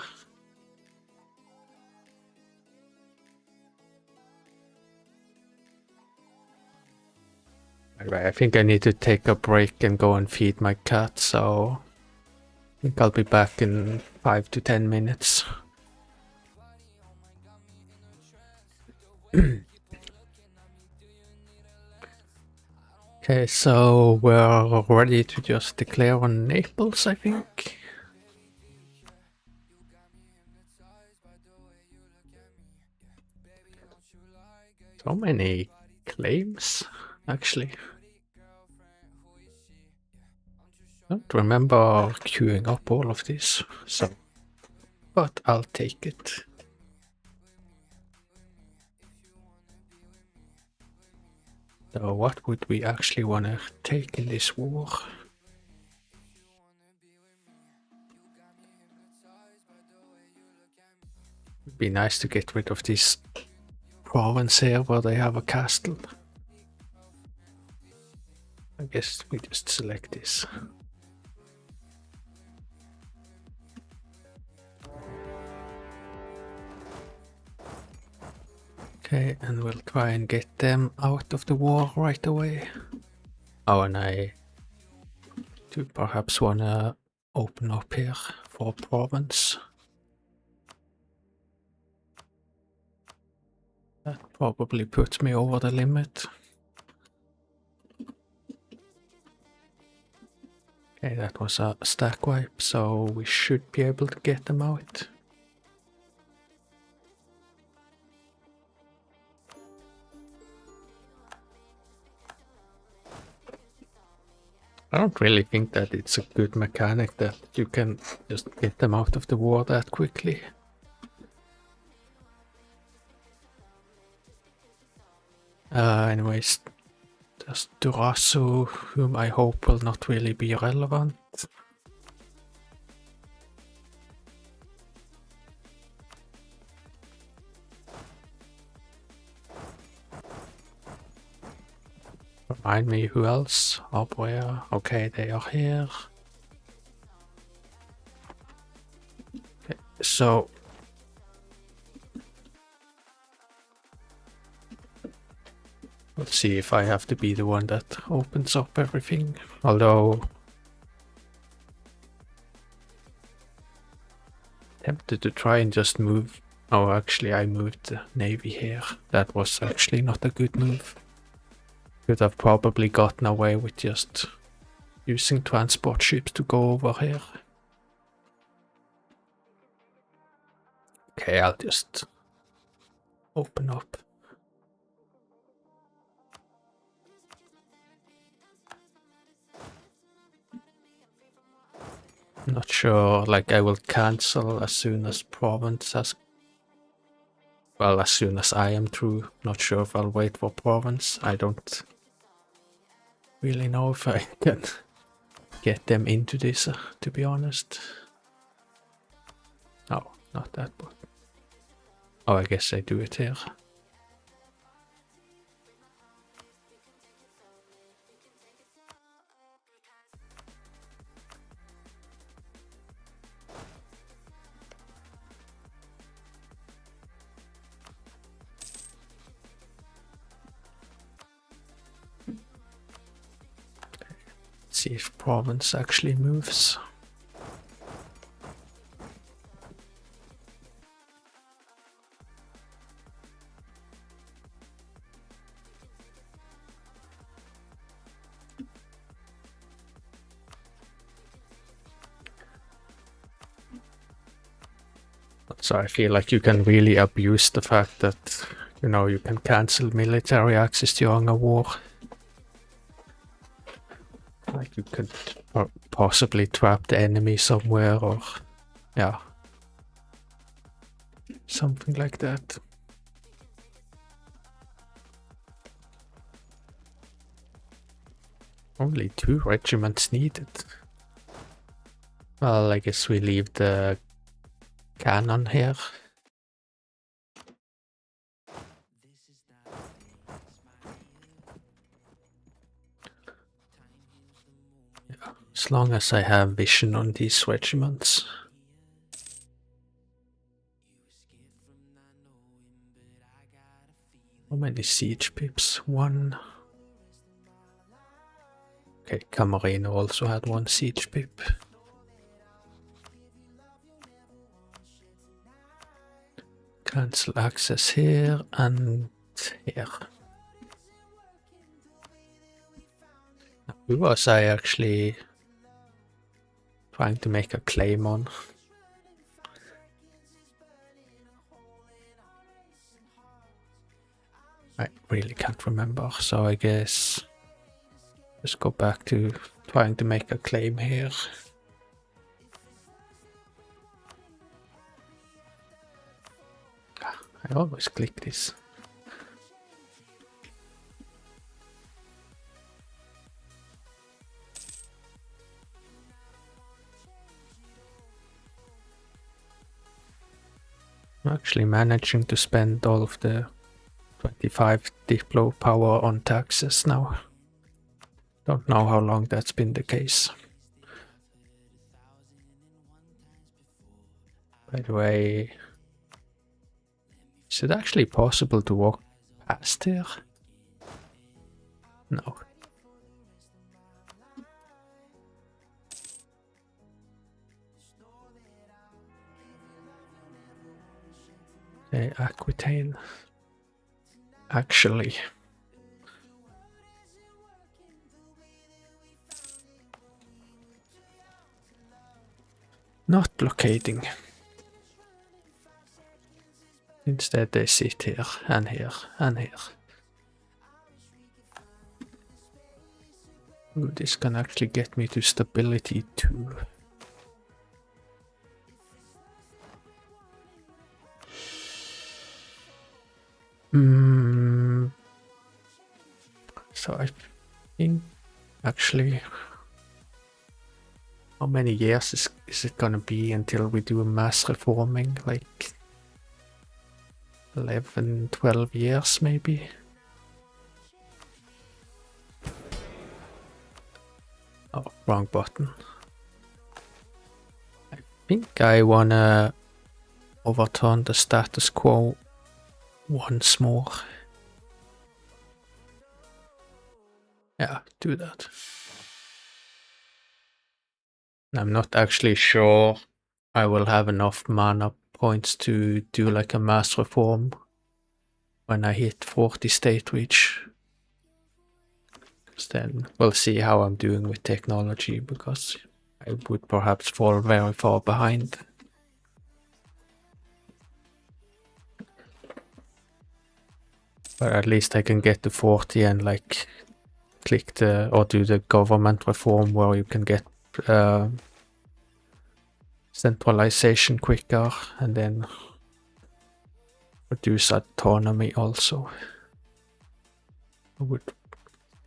Anyway, I think I need to take a break and go and feed my cat, so I think I'll be back in 5 to 10 minutes. Okay, so we're ready to just declare on Naples, I think. So many claims, actually. I don't remember queuing up all of this, so but I'll take it. So what would we actually want to take in this war? It'd be nice to get rid of this province here where they have a castle. I guess we just select this. Okay, and we'll try and get them out of the war right away. Oh, and I do perhaps want to open up here for a province. That probably puts me over the limit. Okay, that was a stack wipe, so we should be able to get them out. I don't really think that it's a good mechanic that you can just get them out of the war that quickly. Anyways, there's Durasu, whom I hope will not really be relevant. Remind me who else? Up where? Okay, they are here. Okay, so let's see if I have to be the one that opens up everything. Although tempted to try and just move. Oh, actually I moved the navy here. That was actually not a good move. Could have probably gotten away with just using transport ships to go over here. Okay, I'll just open up. Not sure, like I will cancel as soon as province has... Well, as soon as I am through. Not sure if I'll wait for province. I don't really know if I can get them into this, to be honest. Oh, not that one. Oh, I guess I do it here. See if province actually moves. So I feel like you can really abuse the fact that, you know, you can cancel military access during a war. Like you could possibly trap the enemy somewhere, or yeah, something like that. Only 2 regiments needed. Well, I guess we leave the cannon here. Yeah, as long as I have vision on these regiments. How many siege pips? 1. Okay, Camarino also had 1 siege pip. Cancel access here and here. Who was I actually trying to make a claim on? I really can't remember, so I guess just go back to trying to make a claim here. I always click this. I'm actually managing to spend all of the 25 Diplo power on taxes now. Don't know how long that's been the case. By the way, is it actually possible to walk past here? No. Okay, Aquitaine. Actually. Not blockading. Instead they sit here and here and here. Ooh, this can actually get me to stability 2. So I think actually, how many years is it gonna be until we do a mass reforming? Like 11, 12 years maybe? Oh, wrong button. I think I wanna overturn the status quo once more. Yeah, do that. I'm not actually sure I will have enough mana points to do like a mass reform when I hit 40 state reach. Then we'll see how I'm doing with technology, because I would perhaps fall very far behind. But at least I can get to 40 and like click the, or do the government reform where you can get centralization quicker and then reduce autonomy also. I would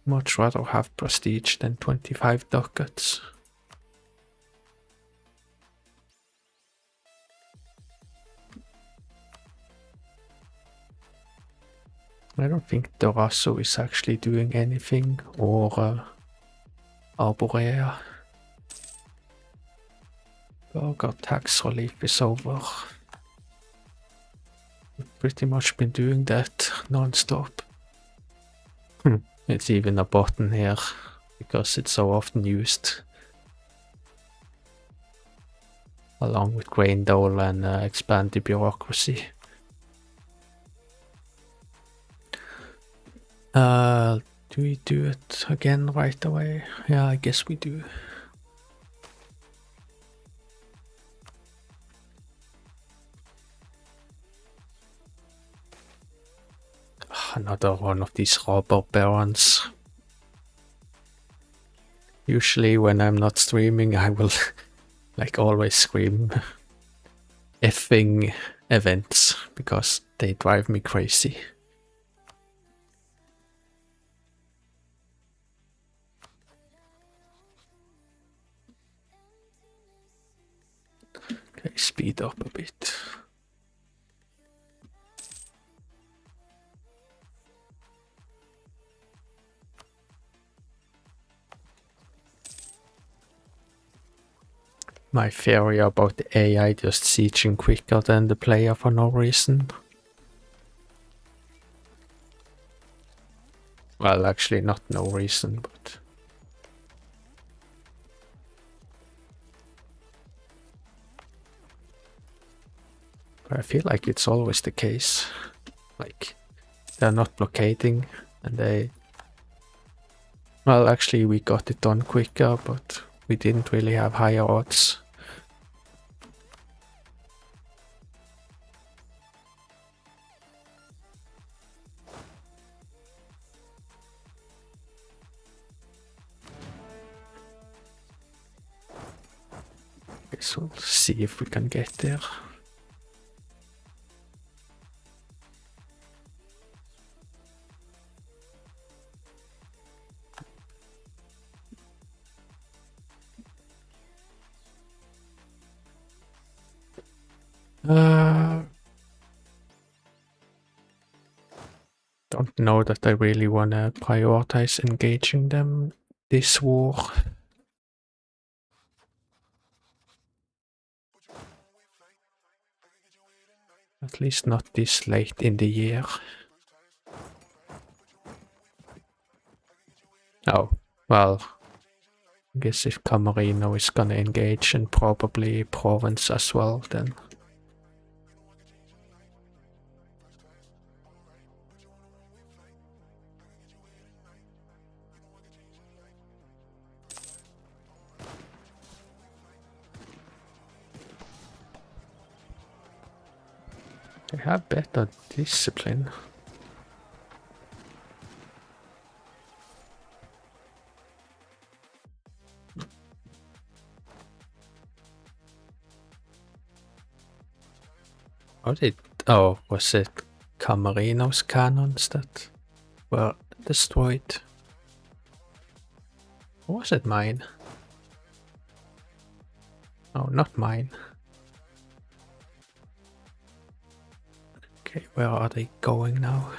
much rather have prestige than 25 ducats. I don't think Dorasso is actually doing anything, or Arborea. Burger tax relief is over. We've pretty much been doing that non-stop. It's even a button here, because it's so often used. Along with grain dole and expand the bureaucracy. Do we do it again right away? Yeah, I guess we do. another one of these robber barons. Usually when I'm not streaming, I will like always scream effing events because they drive me crazy. Okay, speed up a bit. My theory about the AI just sieging quicker than the player for no reason. Well, actually not no reason, but... I feel like it's always the case. Like, they're not blockading, and they... Well, actually we got it done quicker, but we didn't really have higher odds. Guess we'll see if we can get there. Don't know that I really want to prioritize engaging them this war. At least not this late in the year. Oh, well, I guess if Camarino is gonna engage and probably Provence as well, then... They have better discipline. How did... Oh, was it Camarino's cannons that were destroyed? Or was it mine? Oh, not mine. Okay, where are they going now?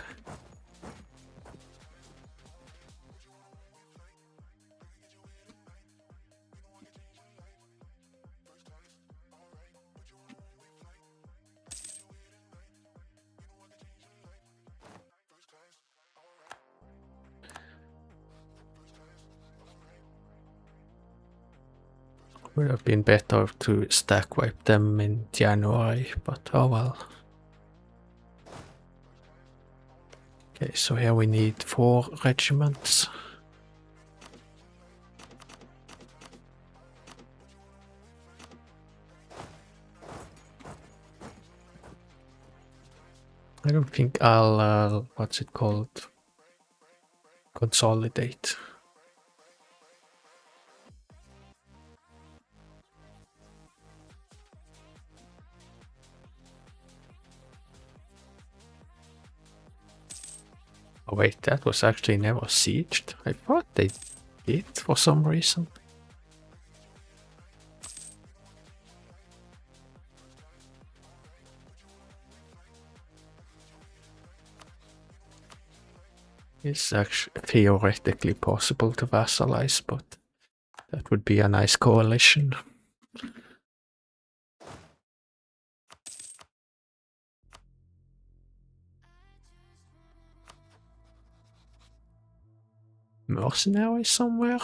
Would have been better to stack wipe them in January, but oh well. Okay, so here we need 4 regiments. I don't think I'll, what's it called? Consolidate. Oh wait, that was actually never sieged. I thought they did for some reason. It's actually theoretically possible to vassalize, but that would be a nice coalition. Mercenaries somewhere?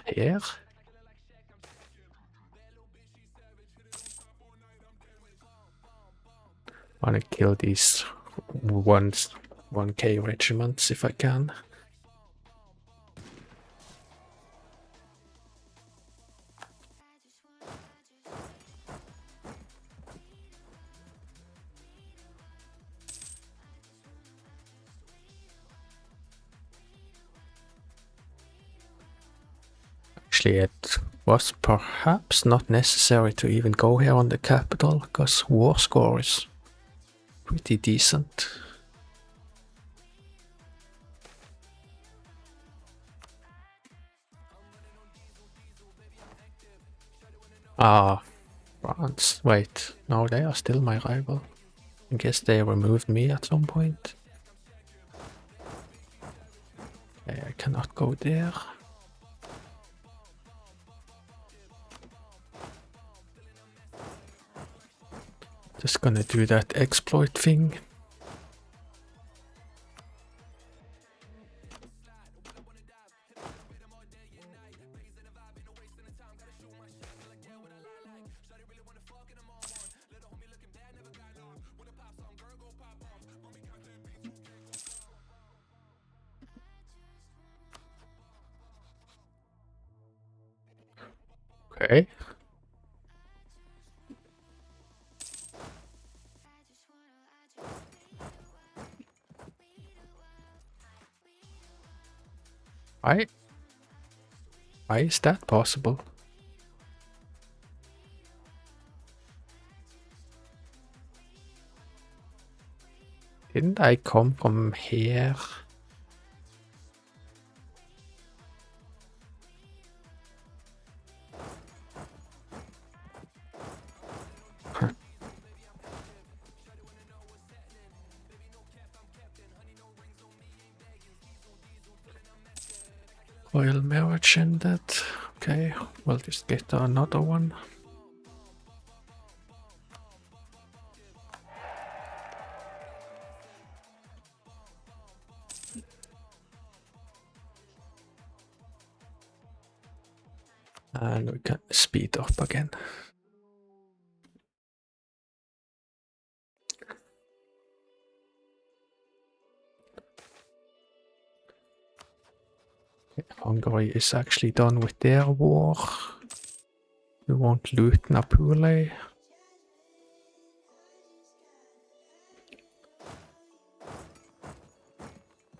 Here? Wanna kill these 1K regiments if I can. Actually, it was perhaps not necessary to even go here on the capital, because war score is pretty decent. Ah, France. Wait, no, they are still my rival. I guess they removed me at some point. Okay, I cannot go there. Just gonna do that exploit thing. Okay. Why is that possible? Didn't I come from here? Oil merchant that. Okay, we'll just get another one. And we can speed up again. Hungary is actually done with their war. We won't loot Napule.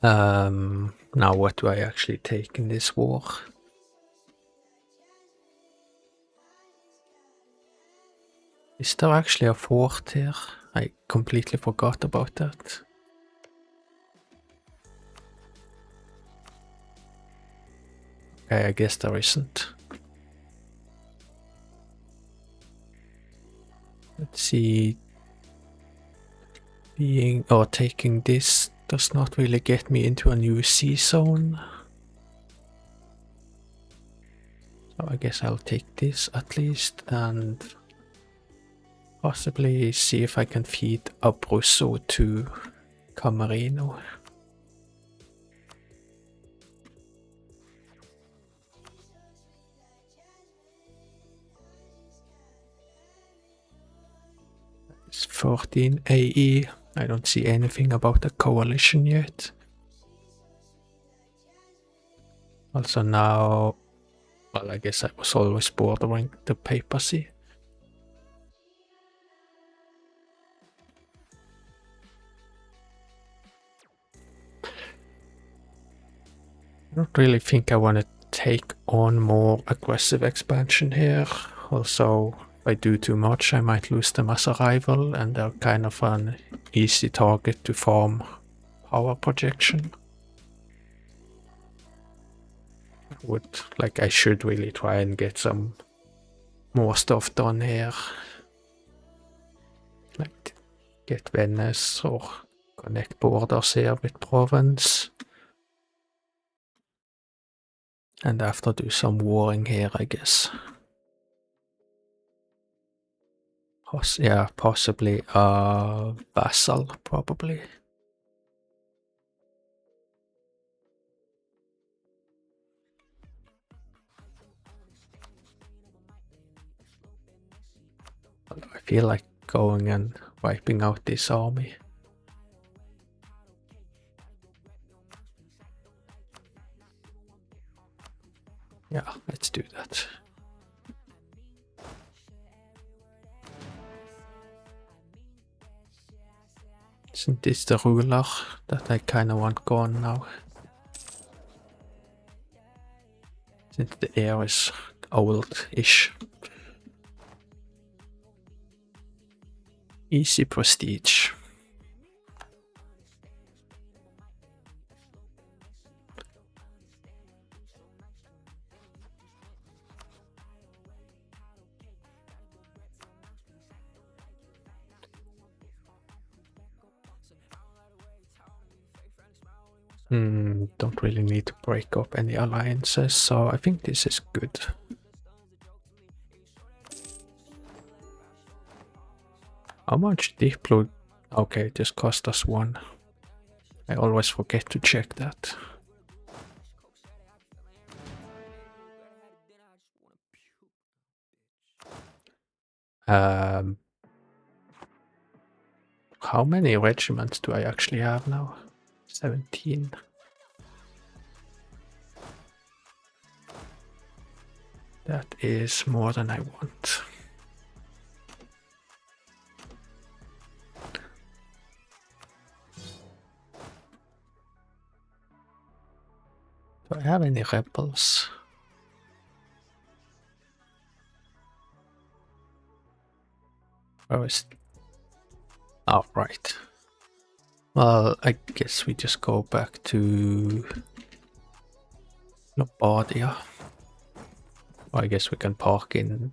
Now what do I actually take in this war? Is there actually a fort here? I completely forgot about that. Okay, I guess there isn't. Let's see. Taking this does not really get me into a new sea zone. So I guess I'll take this at least and possibly see if I can feed Abruzzo to Camerino. It's 14 AE. I don't see anything about the coalition yet. Also now, well, I guess I was always bordering the papacy. I don't really think I want to take on more aggressive expansion here. Also, if I do too much, I might lose them as a rival, and they're kind of an easy target to farm power projection. I should really try and get some more stuff done here. Like get Venice or connect borders here with Provence. And after do some warring here, I guess. Possibly a vassal, probably. I feel like going and wiping out this army. Yeah, let's do that. Isn't this the ruler that I kind of want gone now? since the air is old-ish. Easy prestige. Don't really need to break up any alliances, so I think this is good. How much deep blue? Okay, this cost us 1. I always forget to check that. How many regiments do I actually have now? 17. That is more than I want. Do I have any rebels? Where is... Oh, right. Well, I guess we just go back to Lombardia. Or I guess we can park in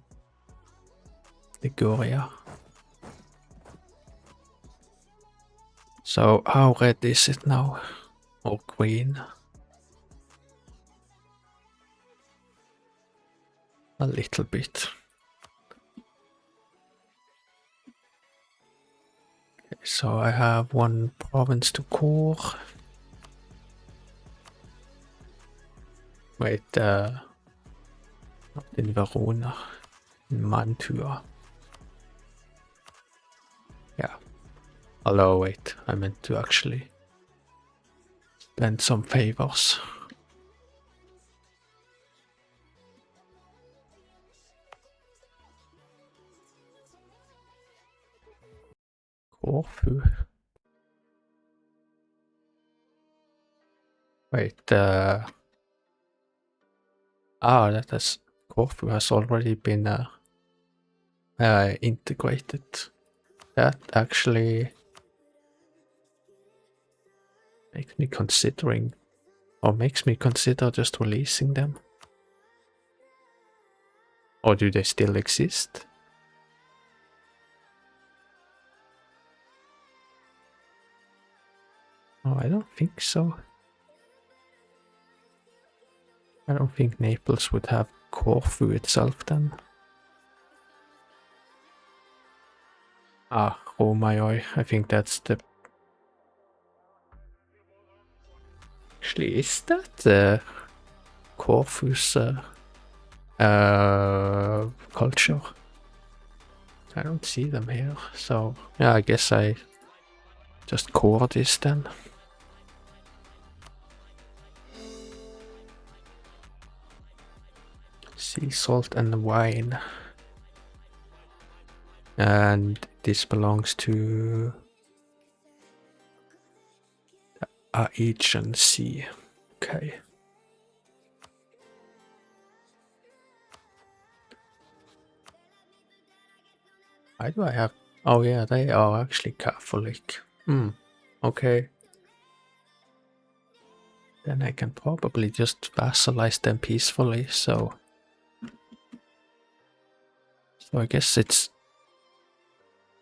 Liguria. So how red is it now? Or green? A little bit. Okay, so I have 1 province to core. Wait, not in Verona, in Mantua. Yeah. Although, wait, I meant to actually spend some favors. Corfu. Wait, that has... Corfu has already been integrated. That actually makes me consider just releasing them. Or do they still exist? Oh, I don't think so. I don't think Naples would have Corfu itself then. Ah, Meiou, I think that's the... Actually, is that Corfu's culture? I don't see them here, so yeah, I guess I just core this then. Sea salt and wine. And this belongs to the Aegean Sea. Okay. Why do I have... Oh yeah, they are actually Catholic. Okay. Then I can probably just vassalize them peacefully, so I guess it's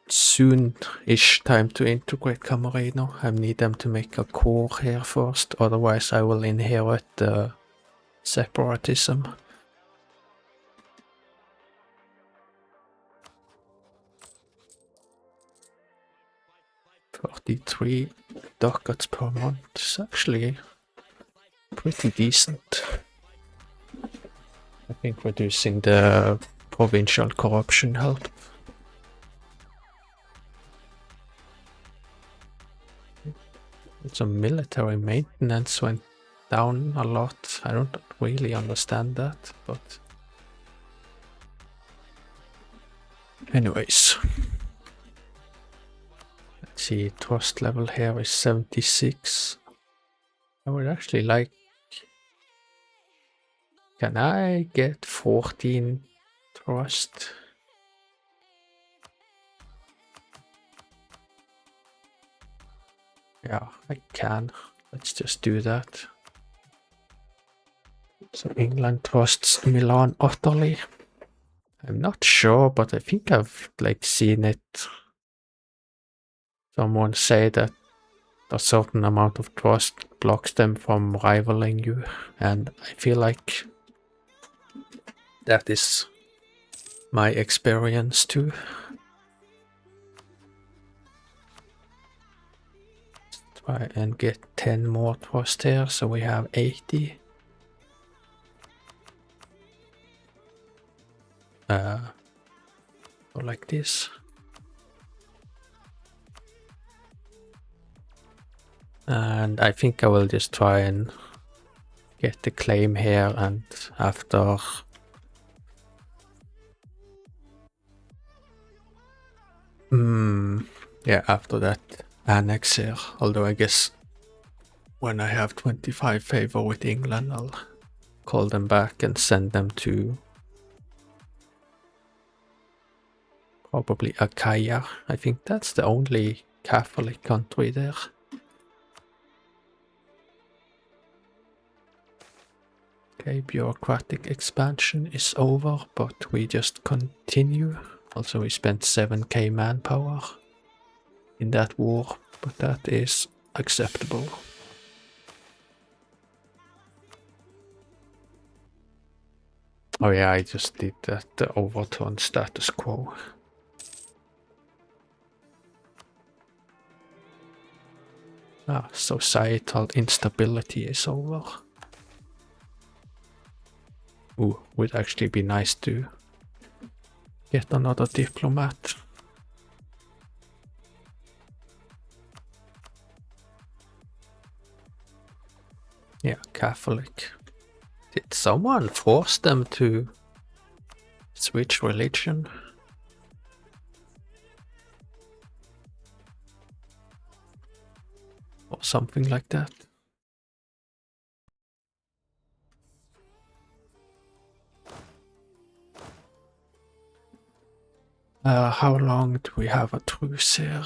soon-ish time to integrate Camarino. I need them to make a core here first, otherwise I will inherit separatism. $43 ducats per month is actually pretty decent. I think reducing the provincial corruption helped. Some military maintenance went down a lot. I don't really understand that, but anyways. Let's see, trust level here is 76. I would actually like... Can I get 14 trust? Yeah, I can. Let's just do that. So England trusts Milan utterly. I'm not sure, but I think I've like seen it. Someone say that a certain amount of trust blocks them from rivaling you, and I feel like that is my experience too. Try and get 10 more trust here, so we have 80. Go like this. And I think I will just try and get the claim here, and after yeah, after that annex here, although I guess when I have 25 favor with England, I'll call them back and send them to probably Achaia. I think that's the only Catholic country there. Okay, bureaucratic expansion is over, but we just continue. Also, we spent 7k manpower in that war, but that is acceptable. Oh yeah, I just did that overturn status quo. Societal instability is over. Ooh, would actually be nice to get another diplomat. Yeah, Catholic. Did someone force them to switch religion? Or something like that? How long do we have a truce here?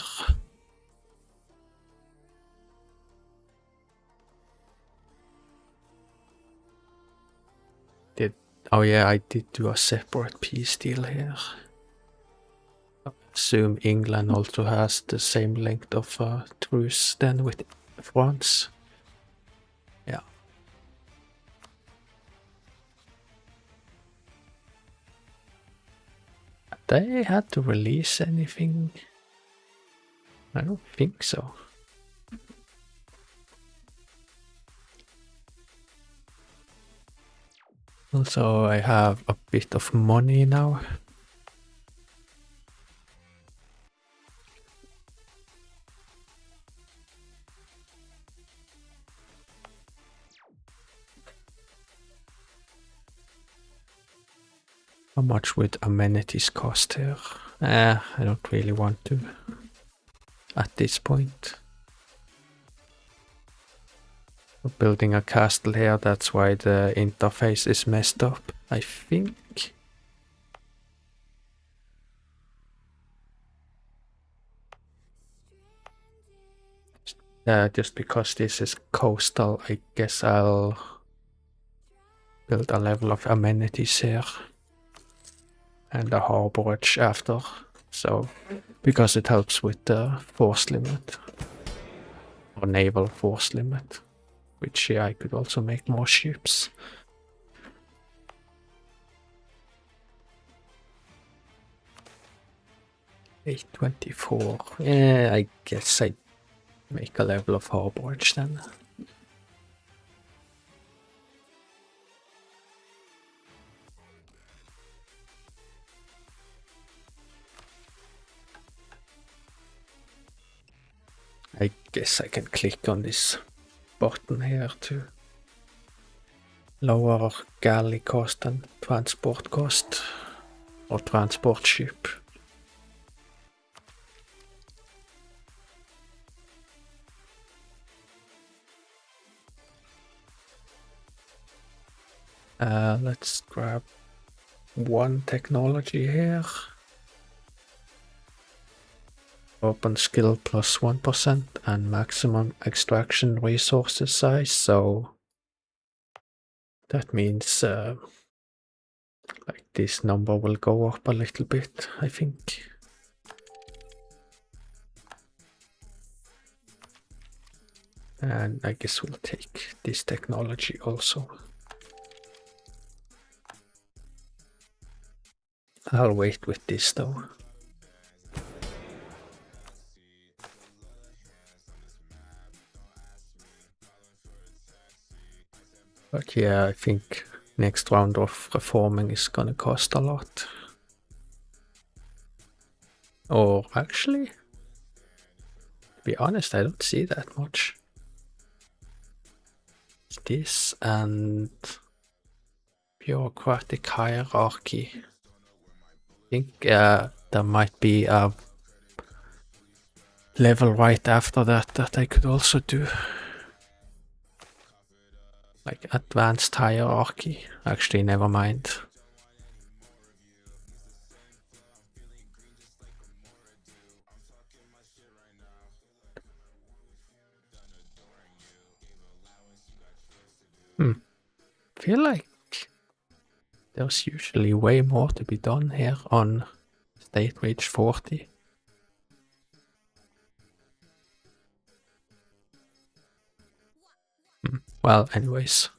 Oh yeah, I did do a separate peace deal here. I assume England also has the same length of truce then with France. Yeah. They had to release anything? I don't think so. Also, I have a bit of money now. How much would amenities cost here? I don't really want to at this point. We're building a castle here, that's why the interface is messed up, I think. Just because this is coastal, I guess I'll build a level of amenities here. And a harborage after. So, because it helps with the force limit. Or naval force limit. Which, yeah, I could also make more ships. $824. Yeah, I guess I make a level of harborage then. I guess I can click on this button here to lower galley cost and transport cost. Or transport ship. Let's grab one technology here. Open skill plus 1% and maximum extraction resources size. So that means like this number will go up a little bit, I think. And I guess we'll take this technology also. I'll wait with this though. But yeah, I think next round of reforming is gonna cost a lot. Or actually, to be honest, I don't see that much. It's this and bureaucratic hierarchy. I think there might be a level right after that I could also do. Like advanced hierarchy. Actually, never mind. Feel like there's usually way more to be done here on state reach 40. Well, anyways.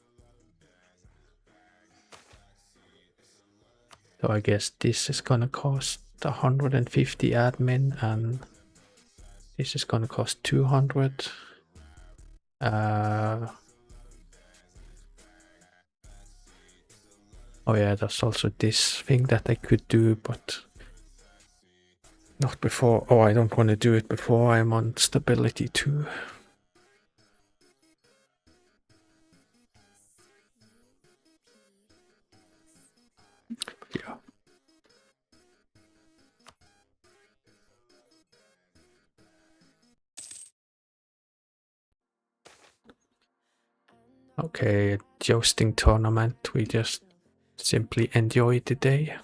So I guess this is gonna cost 150 admin and this is gonna cost 200. Oh yeah, there's also this thing that I could do, but not before. Oh, I don't want to do it before I'm on stability 2. Yeah. Okay, jousting tournament. We just simply enjoy the day.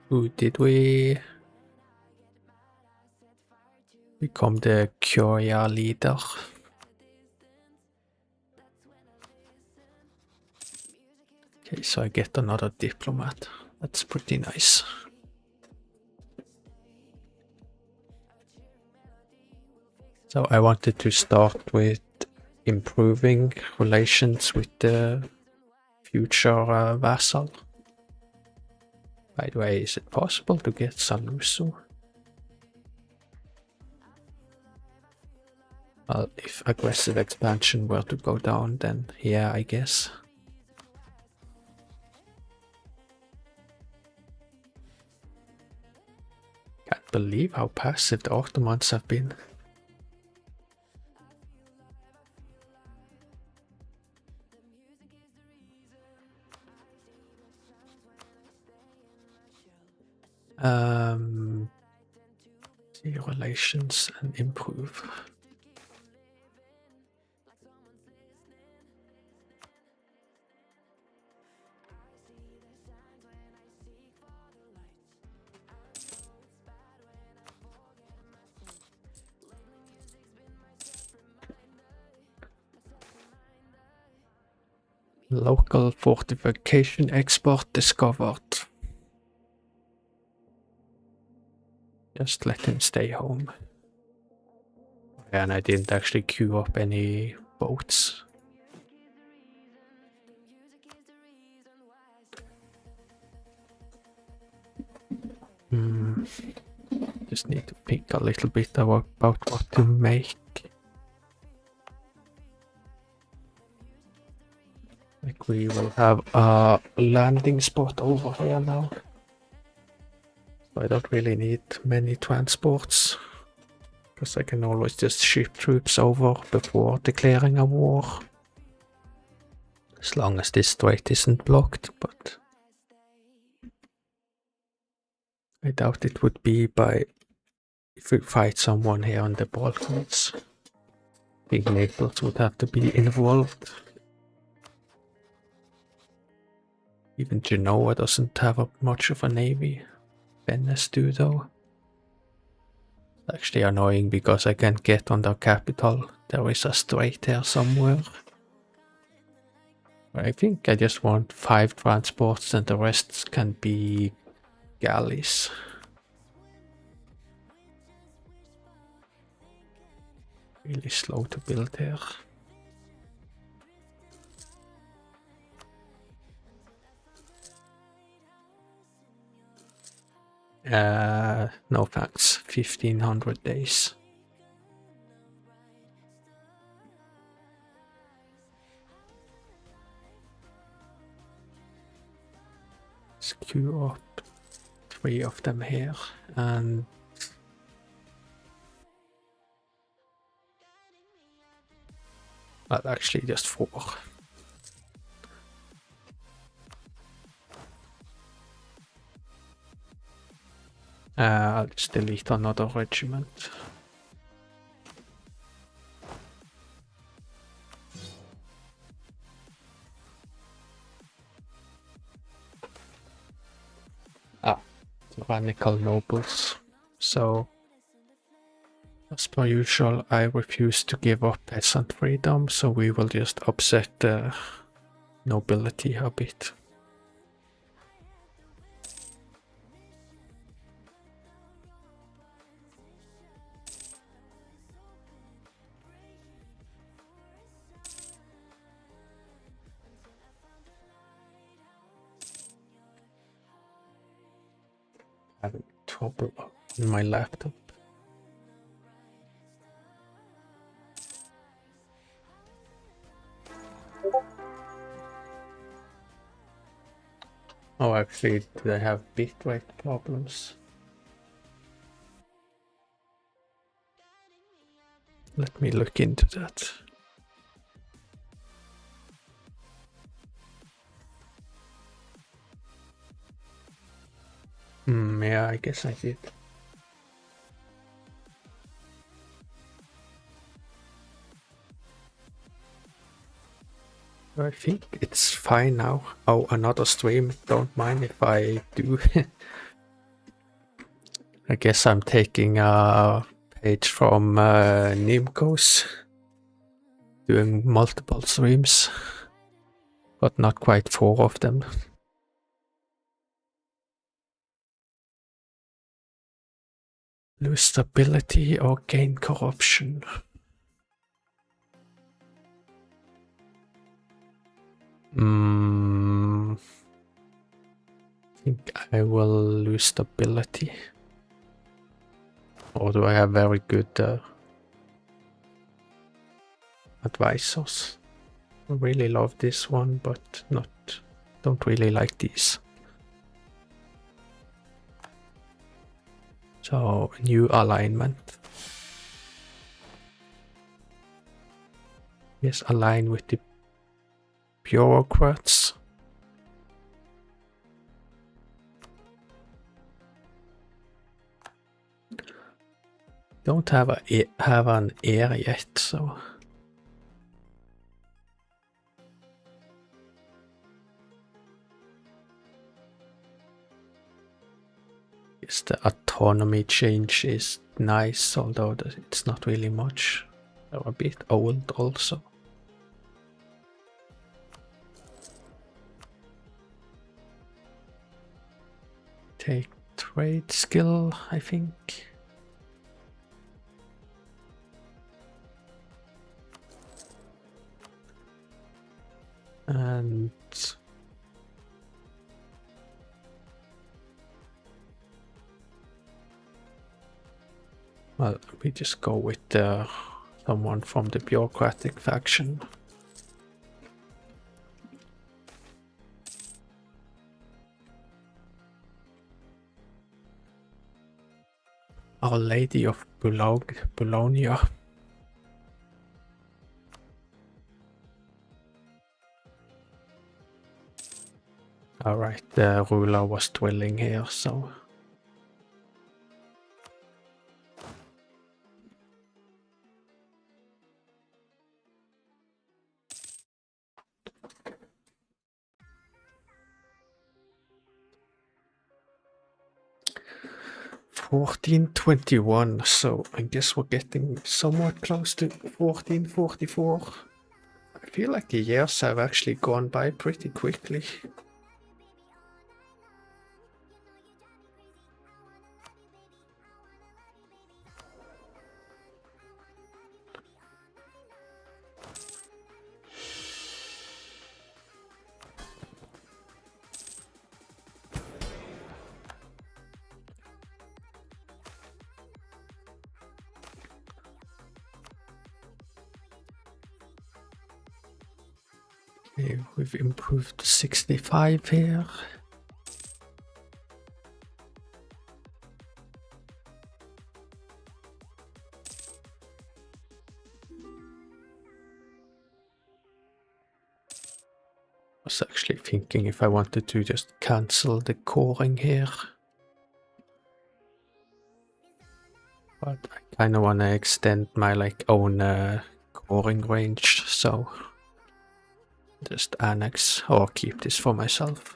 Who did we become the Curia leader? Okay, so I get another diplomat. That's pretty nice. So I wanted to start with improving relations with the future vassal. By the way, is it possible to get Salusu? Well, if aggressive expansion were to go down, then yeah, I guess. Can't believe how passive the Ottomans have been. See relations and improve. Local fortification export discovered. Just let him stay home. And I didn't actually queue up any boats. Just need to think a little bit about what to make. Like we will have a landing spot over here now. So I don't really need many transports. Because I can always just ship troops over before declaring a war. As long as this strait isn't blocked, but I doubt it would be by if we fight someone here on the Balkans. I think Naples would have to be involved. Even Genoa doesn't have much of a navy. Venice do though. Actually annoying because I can't get on the capital. There is a strait here somewhere. I think I just want 5 transports and the rest can be galleys. Really slow to build here. No thanks. 1500 days. Let's queue up 3 of them here and well, actually just 4. I'll just delete another regiment. Tyrannical nobles. So, as per usual, I refuse to give up peasant freedom, so we will just upset the nobility a bit. Having trouble on my laptop. Oh, actually, do I have bitrate problems? Let me look into that. Yeah, I guess I did. I think it's fine now. Oh, another stream. Don't mind if I do. I guess I'm taking a page from Nimco's. Doing multiple streams. But not quite 4 of them. Lose stability or gain corruption. I think I will lose stability. Or do I have very good advisors? I really love this one, but don't really like these. So, new alignment. Yes, align with the bureaucrats. Don't have an heir yet, so yes, the autonomy change is nice, although it's not really much. They're a bit old also. Take trade skill, I think. And well, we just go with someone from the bureaucratic faction. Our Lady of Bologna. Alright, the ruler was dwelling here, so 1421, so I guess we're getting somewhat close to 1444. I feel like the years have actually gone by pretty quickly. Okay, we've improved to 65 here. I was actually thinking if I wanted to just cancel the coring here. But I kind of want to extend my own coring range, so just annex or keep this for myself.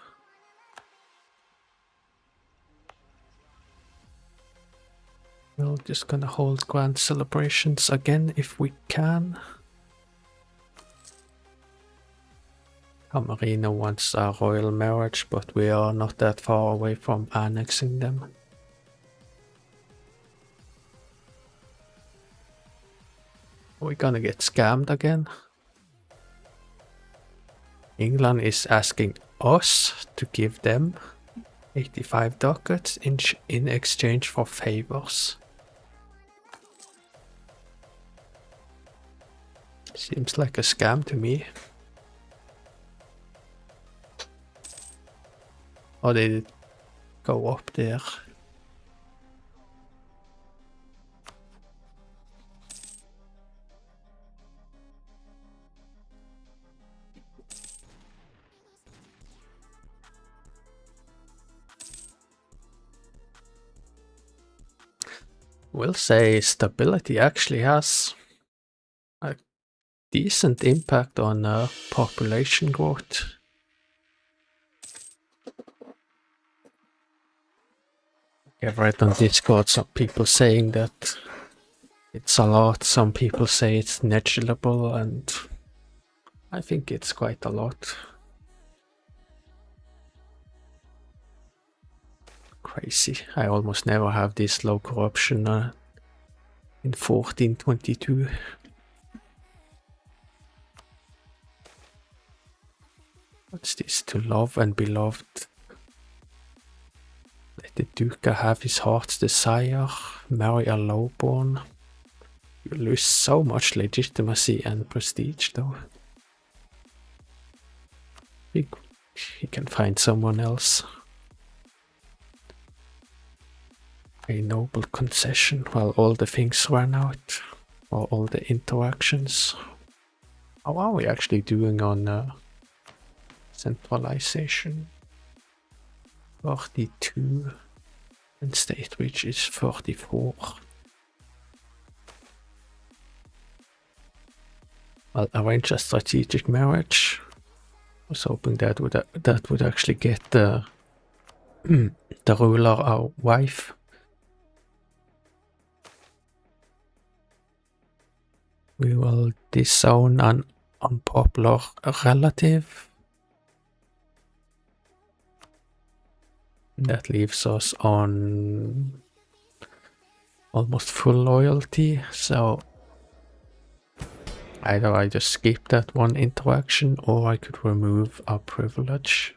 We're just gonna hold grand celebrations again if we can. Camarino wants a royal marriage, but we are not that far away from annexing them. Are we gonna get scammed again? England is asking us to give them 85 ducats in exchange for favors. Seems like a scam to me. Or did it go up there? We'll say stability actually has a decent impact on population growth. I've read on Discord some people saying that it's a lot, some people say it's negligible, and I think it's quite a lot. Crazy. I almost never have this low corruption in 1422. What's this? To love and be loved. Let the Duca have his heart's desire. Marry a lowborn. You lose so much legitimacy and prestige though. He can find someone else. A noble concession. Well, all the things ran out. Or all the interactions. How are we actually doing on centralization? 42. And state reach is 44. I'll arrange a strategic marriage. I was hoping that would actually get the the ruler a wife. We will disown an unpopular relative. That leaves us on almost full loyalty, so either I just skip that one interaction or I could remove a privilege.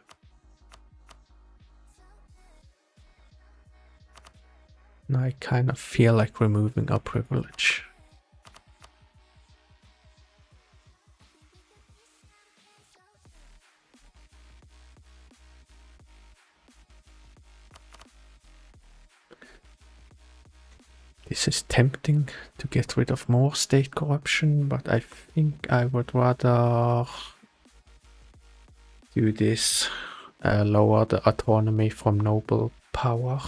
And I kind of feel like removing a privilege. This is tempting to get rid of more state corruption, but I think I would rather do this, lower the autonomy from noble power.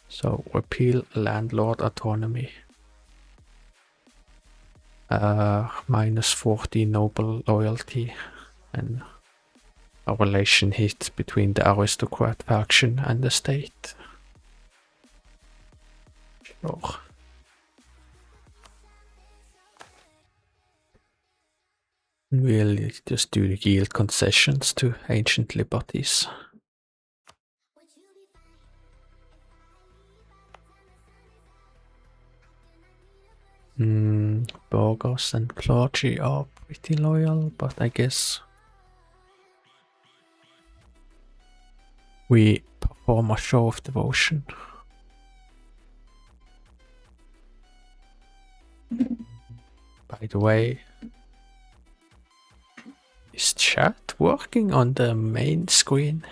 So repeal landlord autonomy. -40 noble loyalty and a relation hit between the aristocrat faction and the state. Sure. We'll just do yield concessions to ancient liberties. Burghers and clergy are pretty loyal, but I guess we perform a show of devotion. By the way, is chat working on the main screen?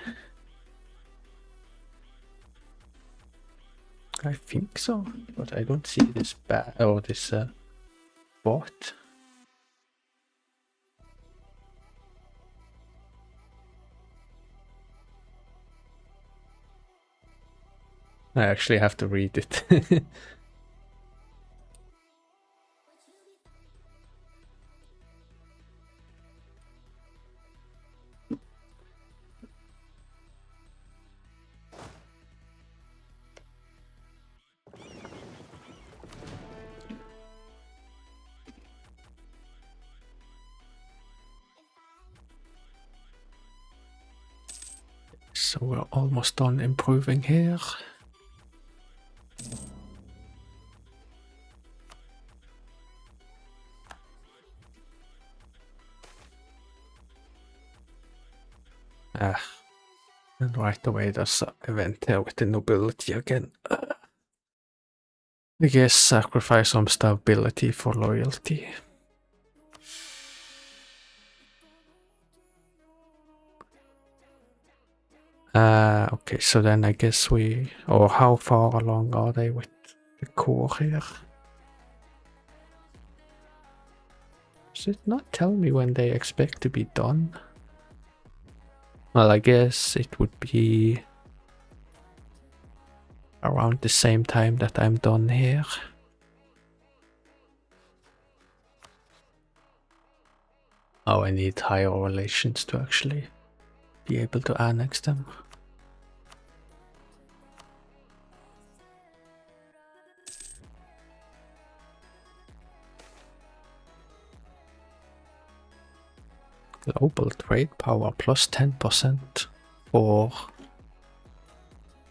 I think so, but I don't see this this bot. I actually have to read it. So we're almost done improving here. And right away there's an event here with the nobility again. I guess sacrifice some stability for loyalty. Okay, so then I guess or how far along are they with the core here? Does it not tell me when they expect to be done? Well, I guess it would be around the same time that I'm done here. Oh, I need higher relations to actually be able to annex them. Global trade power plus 10% for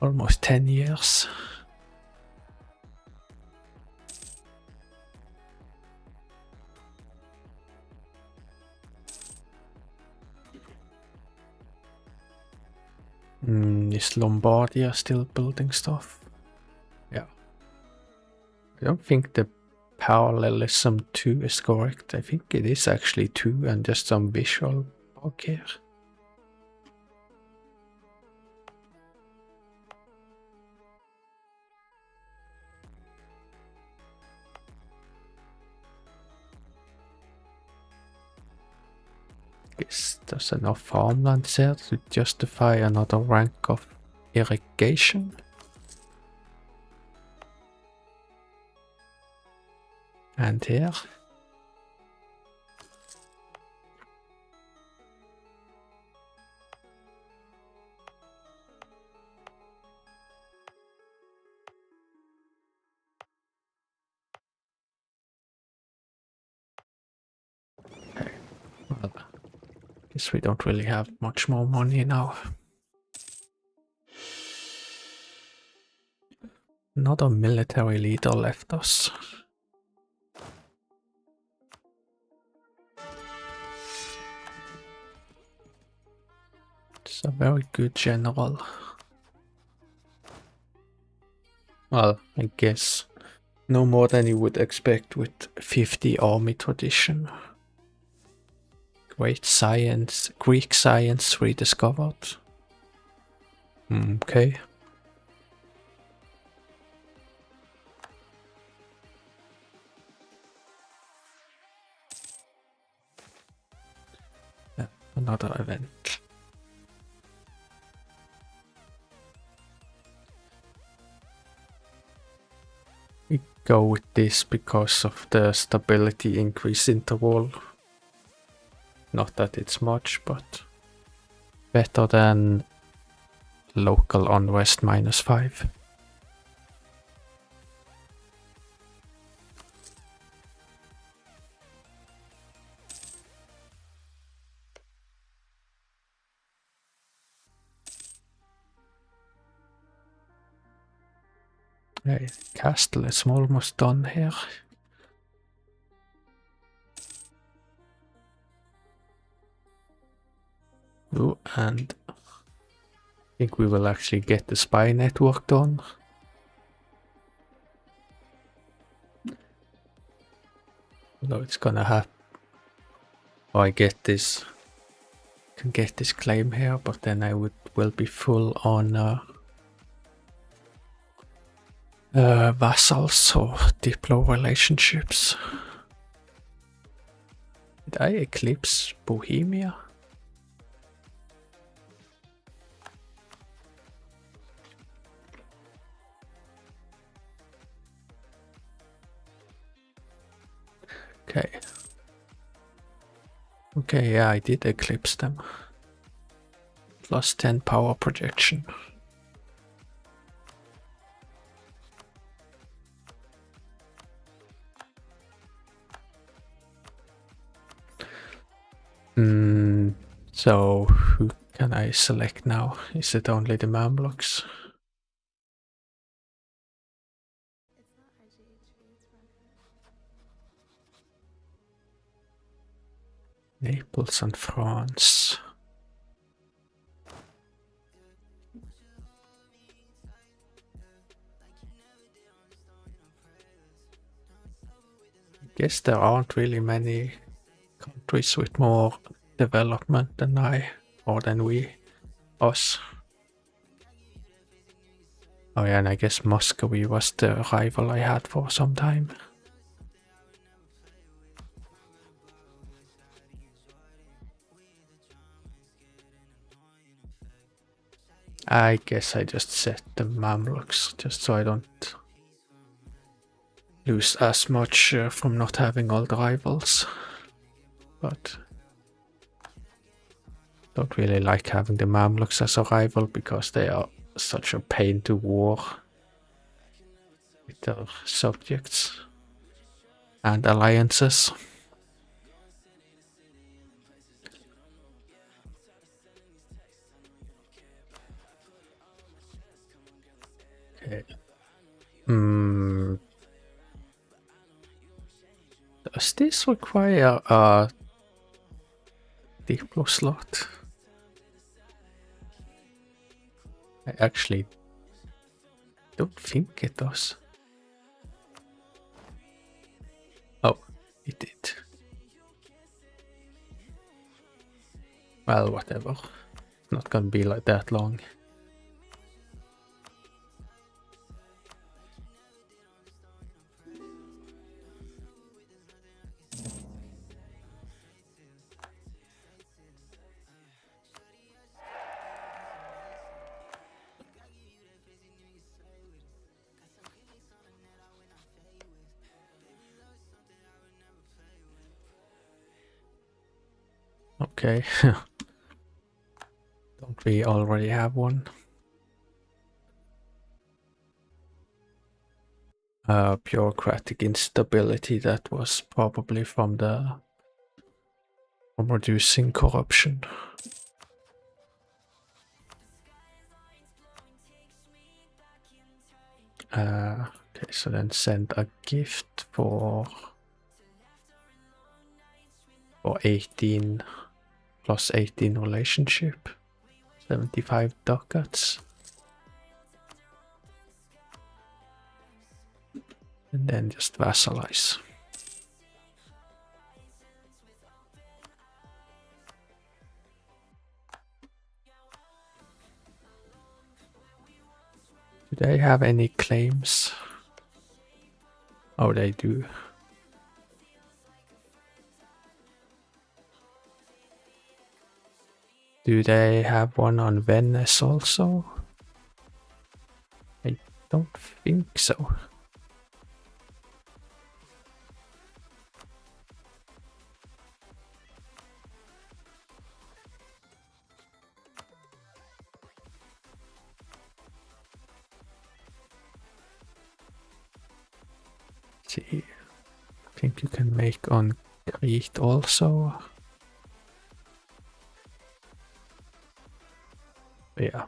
almost 10 years. Is Lombardia still building stuff? Yeah. I don't think the parallelism 2 is correct. I think it is actually 2 and just some visual bug here. Guess there's enough farmland there to justify another rank of irrigation. And here. Okay, well, guess we don't really have much more money now. Another military leader left us. It's a very good general. Well, I guess no more than you would expect with 50 army tradition. Great science, Greek science rediscovered. Okay. Yeah, another event. We go with this because of the stability increase interval. Not that it's much, but better than local unrest -5. Okay, castle is almost done here. Oh, and I think we will actually get the spy network done. No, it's gonna happen. Oh, I get this. Can get this claim here, but then I will be full on vassals or diplo relationships. Did I eclipse Bohemia? Okay. Okay, yeah, I did eclipse them. Plus 10 power projection. So who can I select now? Is it only the Mamluks? Naples and France. I guess there aren't really many countries with more development than us. Oh yeah, and I guess Muscovy was the rival I had for some time. I guess I just set the Mamluks just so I don't lose as much from not having all the rivals. But don't really like having the Mamluks as a rival because they are such a pain to war with their subjects and alliances. Okay. Does this require a Diplo slot? I actually don't think it does. Oh, it did. Well, whatever. It's not gonna be like that long. Okay. Don't we already have one? Bureaucratic instability, that was probably from reducing corruption. Okay, so then send a gift for 18 plus 18 relationship, 75 ducats. And then just vassalize. Do they have any claims? Oh, they do. Do they have one on Venice also? I don't think so. See, I think you can make on Crete also. Yeah.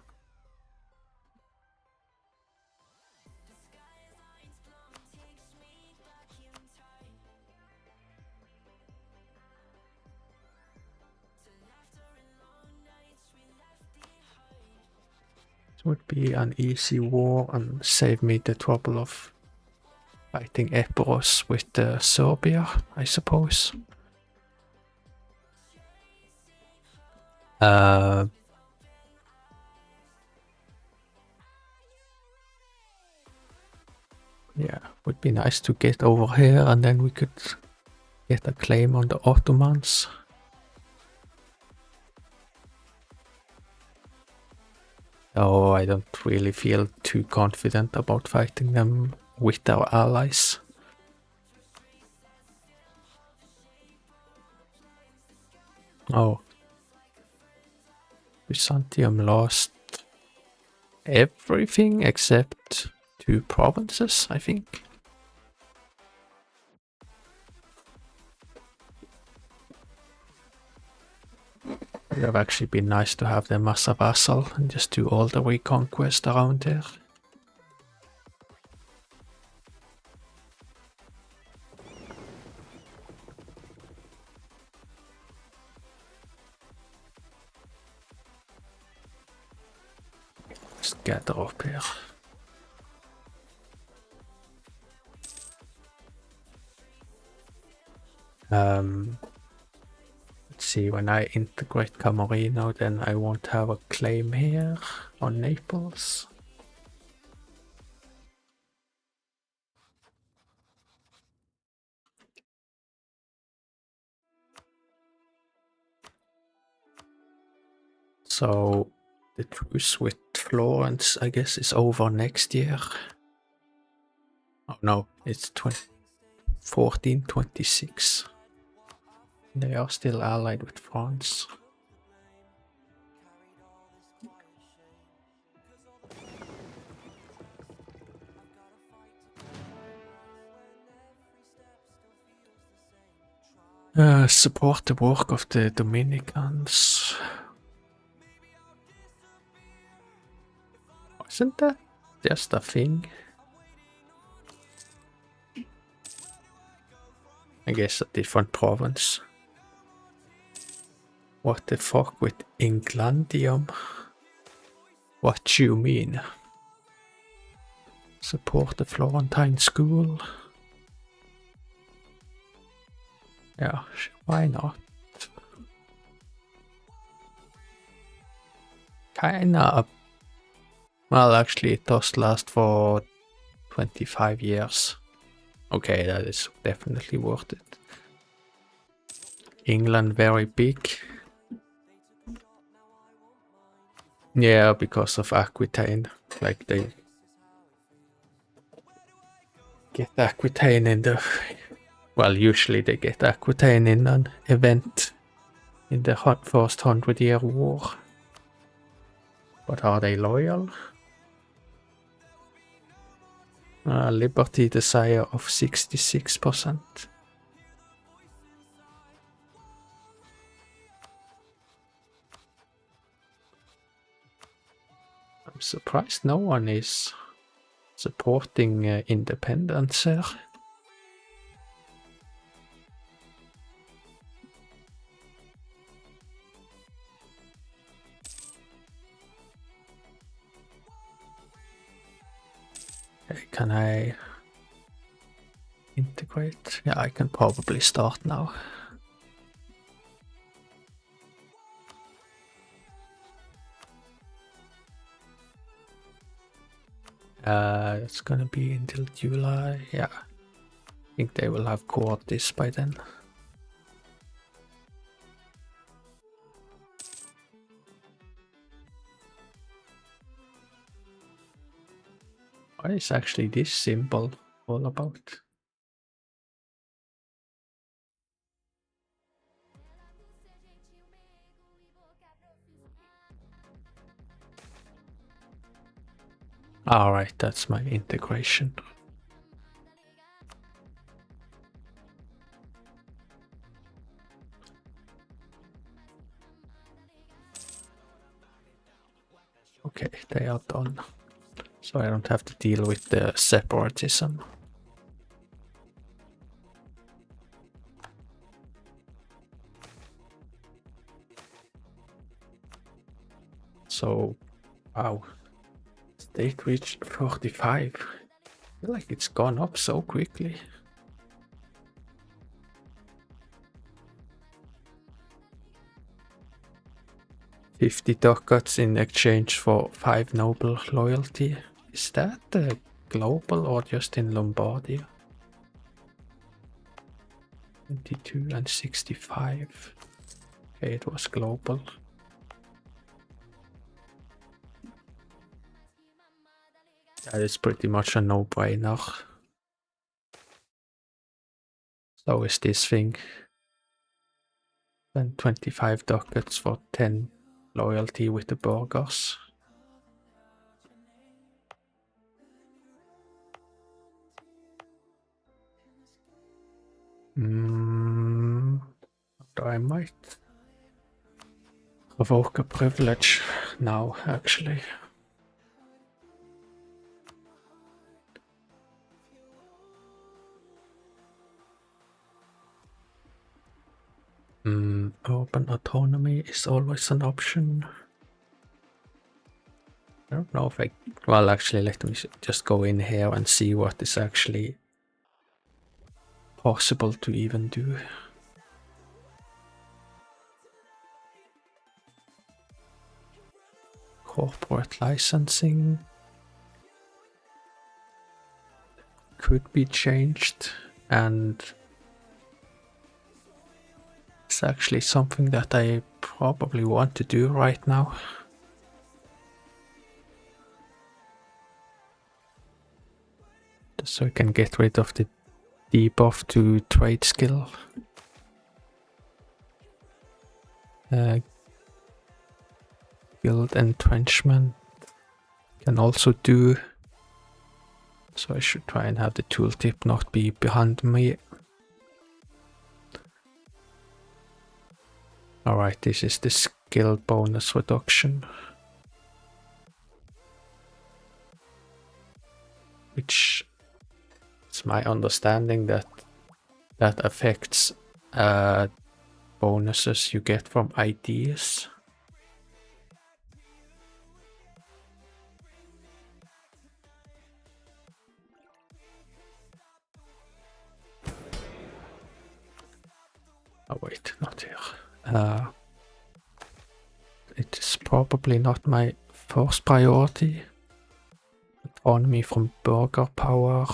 It would be an easy war and save me the trouble of fighting Epirus with Serbia, I suppose. Yeah, would be nice to get over here and then we could get a claim on the Ottomans. Oh, I don't really feel too confident about fighting them with our allies. Oh. Byzantium lost everything except 2 provinces, I think. It would have actually been nice to have them as a vassal and just do all the reconquest around there. Just gather up here. Let's see, when I integrate Camarino, then I won't have a claim here on Naples. So the truce with Florence, I guess, is over next year. Oh no, it's 1426. They are still allied with France. Support the work of the Dominicans. Isn't that just a thing? I guess a different province. What the fuck with Englandium? What do you mean? Support the Florentine school? Yeah, why not? Kinda. Well, actually, it does last for 25 years. Okay, that is definitely worth it. England very big. Yeah, because of Aquitaine. Like they get Aquitaine in the... Well, usually they get Aquitaine in an event in the first 100-year war. But are they loyal? Liberty desire of 66%. I'm surprised no one is supporting independence here. Okay, can I integrate? Yeah, I can probably start now. It's gonna be until July. Yeah, I think they will have co-op this by then. What is actually this symbol all about? Alright, that's my integration. Okay, they are done. So I don't have to deal with the separatism. So, wow. State reached 45. I feel like it's gone up so quickly. $50 ducats in exchange for 5 noble loyalty. Is that global or just in Lombardia? 22 and 65. Okay, it was global. That is pretty much a no-brainer. So is this thing. Then 25 ducats for 10 loyalty with the burghers. I might revoke a privilege now, actually. Urban autonomy is always an option. I don't know if I... Well, actually, let me just go in here and see what is actually possible to even do. Corporate licensing could be changed, and it's actually something that I probably want to do right now. Just so I can get rid of the debuff to trade skill. Guild entrenchment can also do. So I should try and have the tooltip not be behind me. Alright, this is the skill bonus reduction. Which it's my understanding that affects bonuses you get from ideas. Oh wait, not here. It is probably not my first priority. Autonomy from burger power.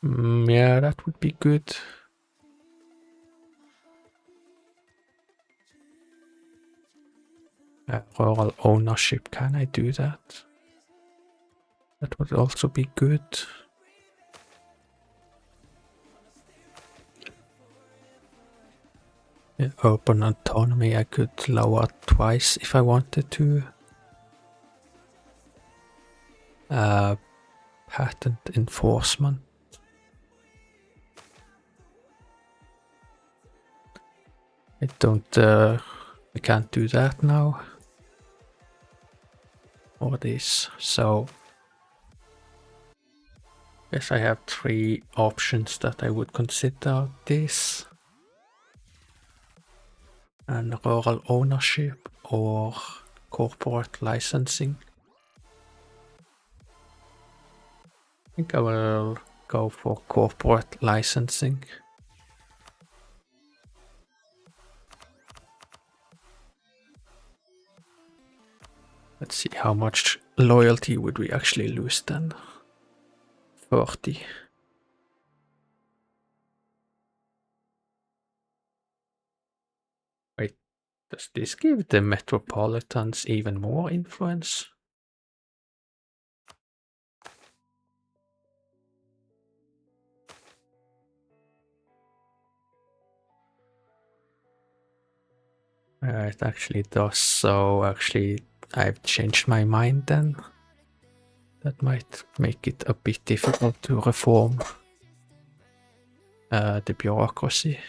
Yeah, that would be good. Rural ownership, can I do that? That would also be good. Yeah, urban autonomy I could lower twice if I wanted to. Patent enforcement. I don't, I can't do that now. Or this, so yes, I have 3 options that I would consider: this, and rural ownership, or corporate licensing. I think I will go for corporate licensing. Let's see, how much loyalty would we actually lose then? 30. Wait, does this give the metropolitans even more influence? It actually does, so actually I've changed my mind then. That might make it a bit difficult to reform the bureaucracy.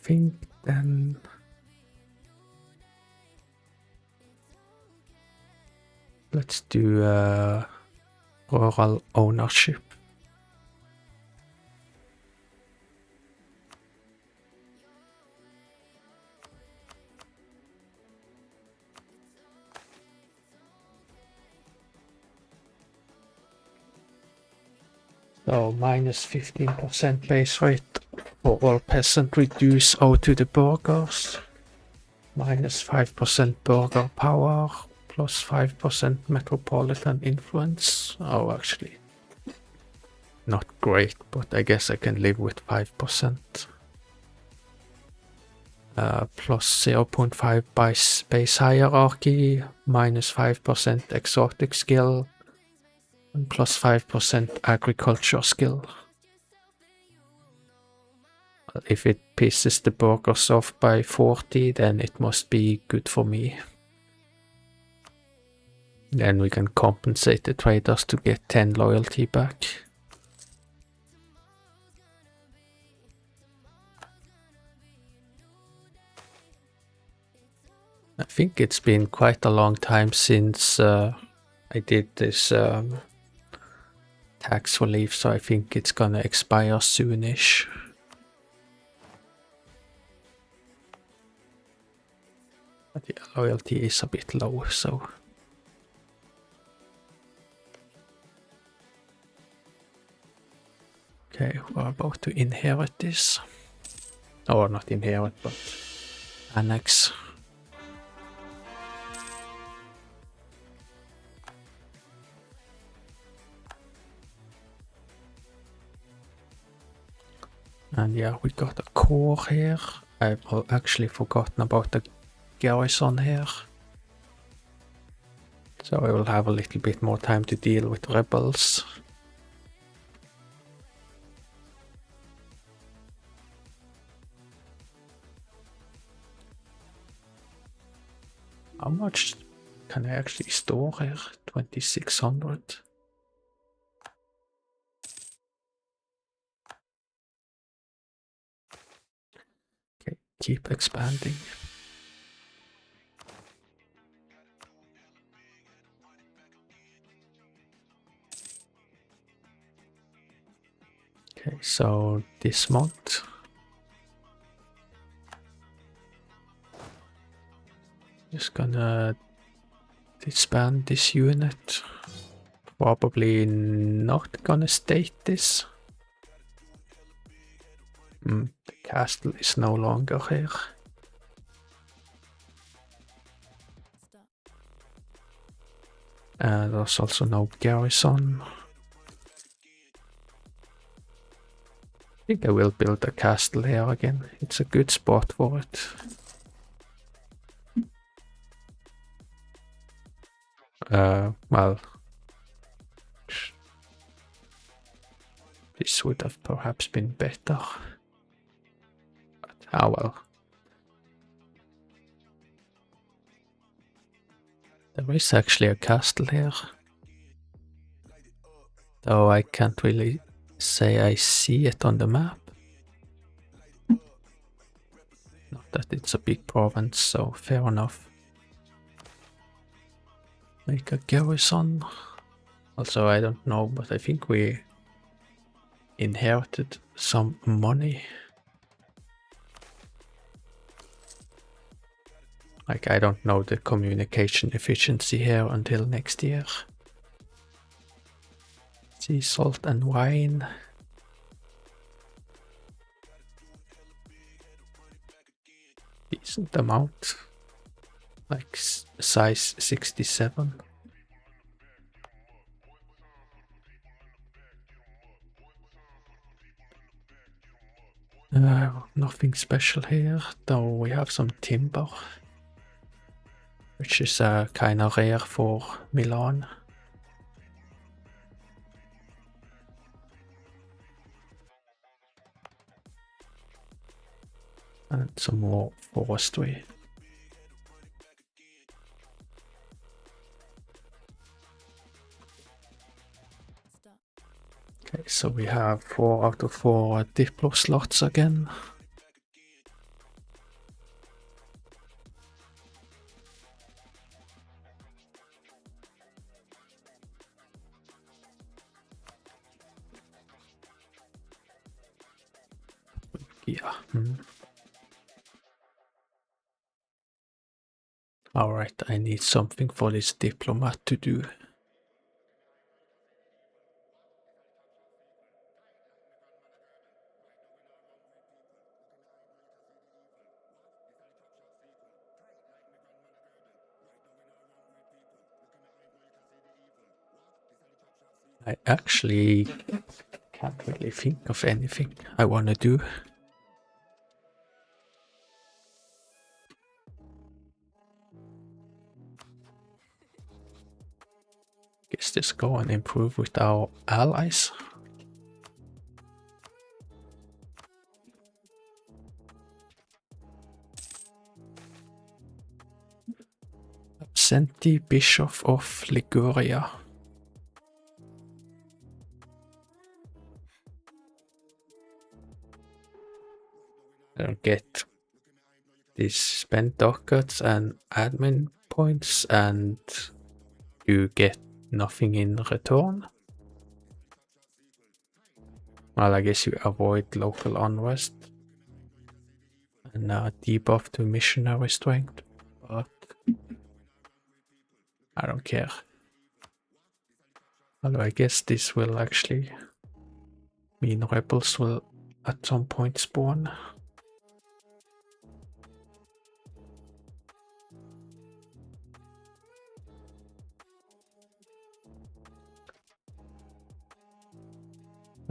think then let's do rural ownership. So minus 15% base rate for all peasant reduce out to the burghers. Minus 5% burgher power, plus 5% metropolitan influence. Oh, actually, not great, but I guess I can live with 5%. Plus 0.5 by space hierarchy, minus 5% exotic skill, and plus 5% agriculture skill. If it pisses the burghers off by 40, then it must be good for me. Then we can compensate the traders to get 10 loyalty back. I think it's been quite a long time since I did this tax relief, so I think it's gonna expire soonish. But yeah, loyalty is a bit low, so. Okay, we're about to inherit this. Or not inherit, but annex. And yeah, we got a core here. I've actually forgotten about the garrison here. So I will have a little bit more time to deal with rebels. How much can I actually store here? 2600. Okay, keep expanding. Okay, so this month. Just gonna disband this unit. Probably not gonna state this. The castle is no longer here. There's also no garrison. I think I will build a castle here again. It's a good spot for it. Well, this would have perhaps been better. But ah well. There is actually a castle here. Though I can't really say I see it on the map. Not that it's a big province, so fair enough. Make a garrison. Also, I don't know, but I think we inherited some money. Like, I don't know the communication efficiency here until next year. Sea salt and wine. Decent amount. Like size 67. Nothing special here, though we have some timber, which is kind of rare for Milan. And some more forestry. Okay, so we have 4 out of 4 Diplo slots again. Yeah. Alright, I need something for this diplomat to do. I actually can't really think of anything I want to do. Guess this go and improve with our allies. Absentee Bishop of Liguria. I don't get these spend ducats and admin points, and you get nothing in return. Well, I guess you avoid local unrest and debuff to missionary strength, but I don't care. Although I guess this will actually mean rebels will at some point spawn.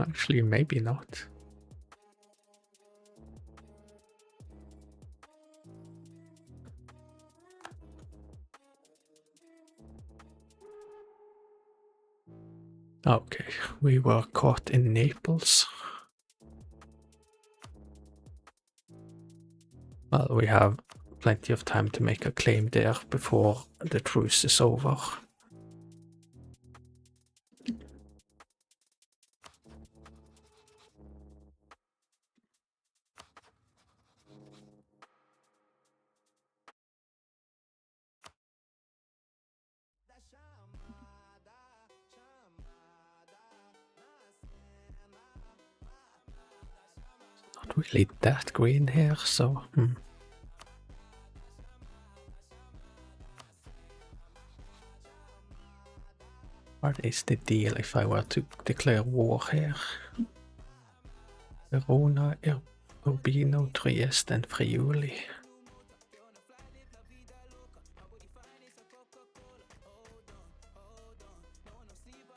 Actually, maybe not. Okay, we were caught in Naples. Well, we have plenty of time to make a claim there before the truce is over. Not really that green here, so What is the deal if I were to declare war here? Verona, Urbino, Trieste and Friuli.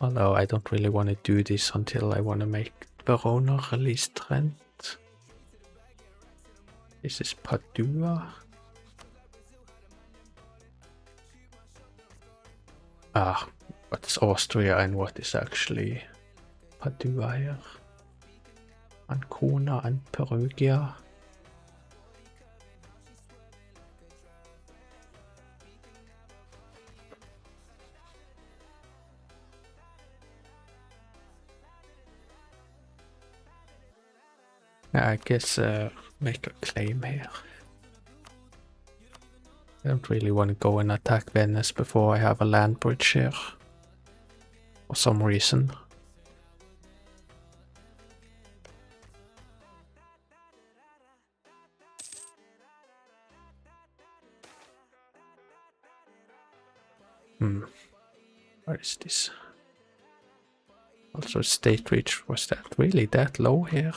Although I don't really want to do this until I want to make Verona release Trent. This is Padua. Ah, what's Austria and what is actually Padua here? Ancona and Perugia. I guess make a claim here. I don't really want to go and attack Venice before I have a land bridge here. For some reason. What is this? Also state reach, was that really that low here?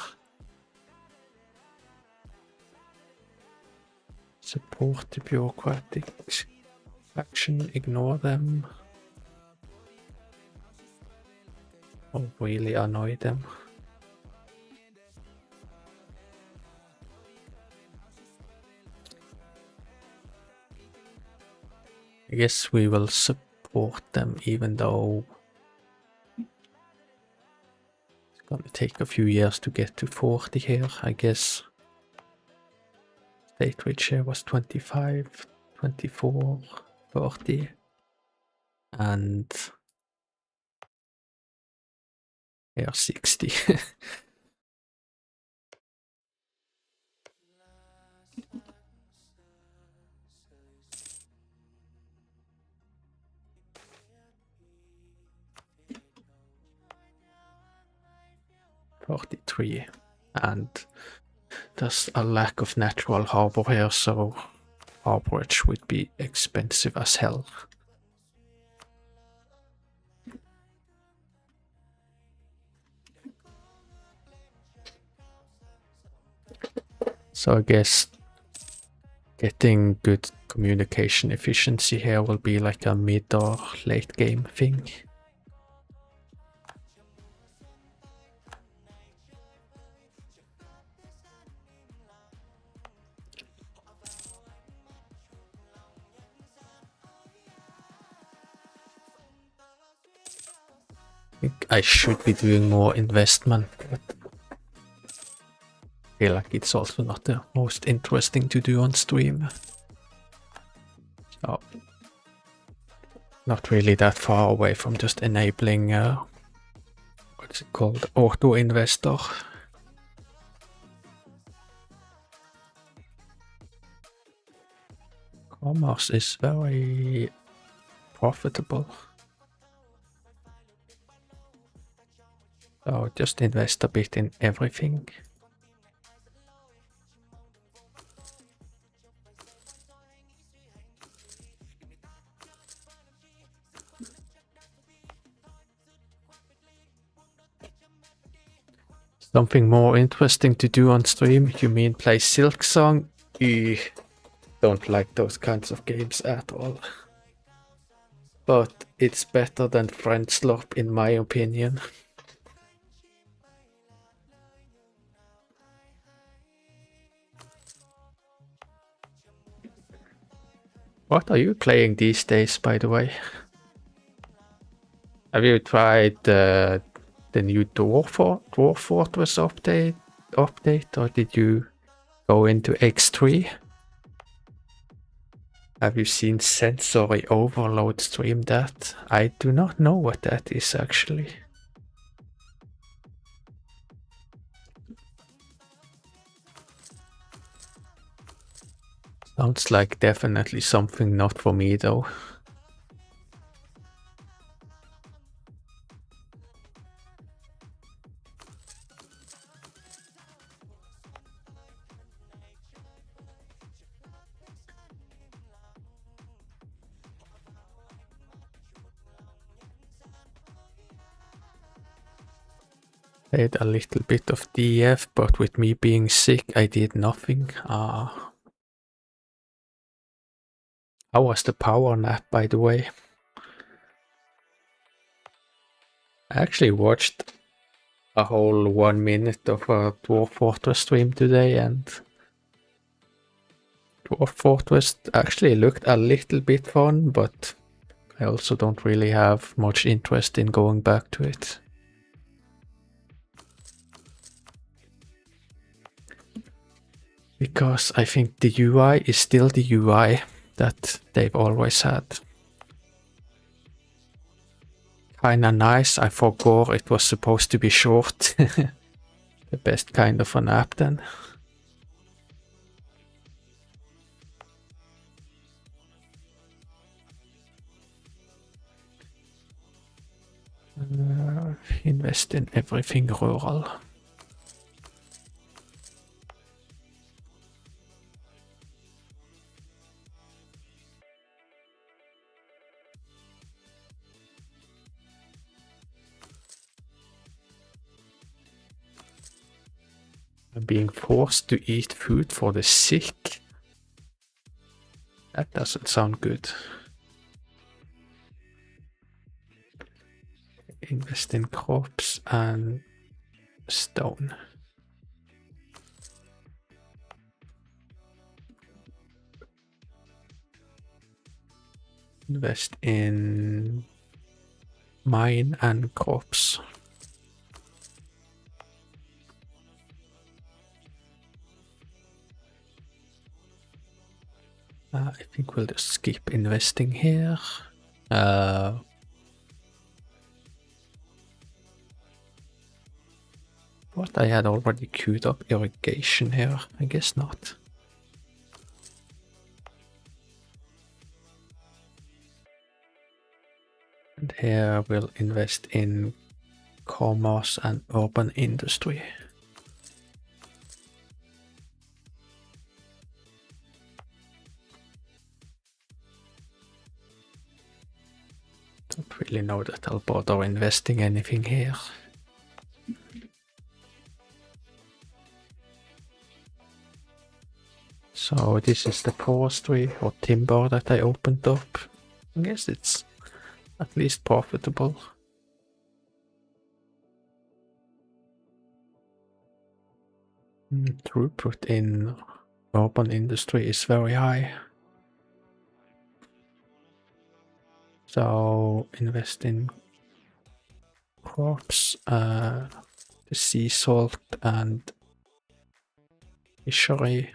Support the bureaucratic faction, ignore them. Or really annoy them. I guess we will support them even though it's gonna take a few years to get to 40 here, I guess. State reach here was 25, 24, 30, and here 60. 43, and There's a lack of natural harbor here, so harborage would be expensive as hell. So I guess getting good communication efficiency here will be like a mid or late game thing. I think I should be doing more investment, but I feel like it's also not the most interesting to do on stream. So not really that far away from just enabling what's it called, auto investor. Commerce is very profitable. So just invest a bit in everything. Something more interesting to do on stream? You mean play Silksong? Don't like those kinds of games at all. But it's better than Friendslop in my opinion. What are you playing these days, by the way? Have you tried the new Dwarf Fortress update, or did you go into X3? Have you seen Sensory Overload stream that? I do not know what that is actually. Sounds like definitely something not for me though. Played a little bit of DF, but with me being sick, I did nothing. How was the power nap, by the way? I actually watched a whole 1 minute of a Dwarf Fortress stream today, and Dwarf Fortress actually looked a little bit fun, but I also don't really have much interest in going back to it. Because I think the UI is still the UI that they've always had. Kinda nice. I forgot it was supposed to be short. The best kind of an app then. Invest in everything rural. Being forced to eat food for the sick. That doesn't sound good. Invest in crops and stone. Invest in mine and crops. I think we'll just skip investing here. What, I had already queued up irrigation here? I guess not. And here we'll invest in commerce and urban industry. really know that I'll bother investing anything here. So this is the forestry or timber that I opened up. I guess it's at least profitable. Throughput in urban industry is very high. So invest in crops, the sea salt and fishery.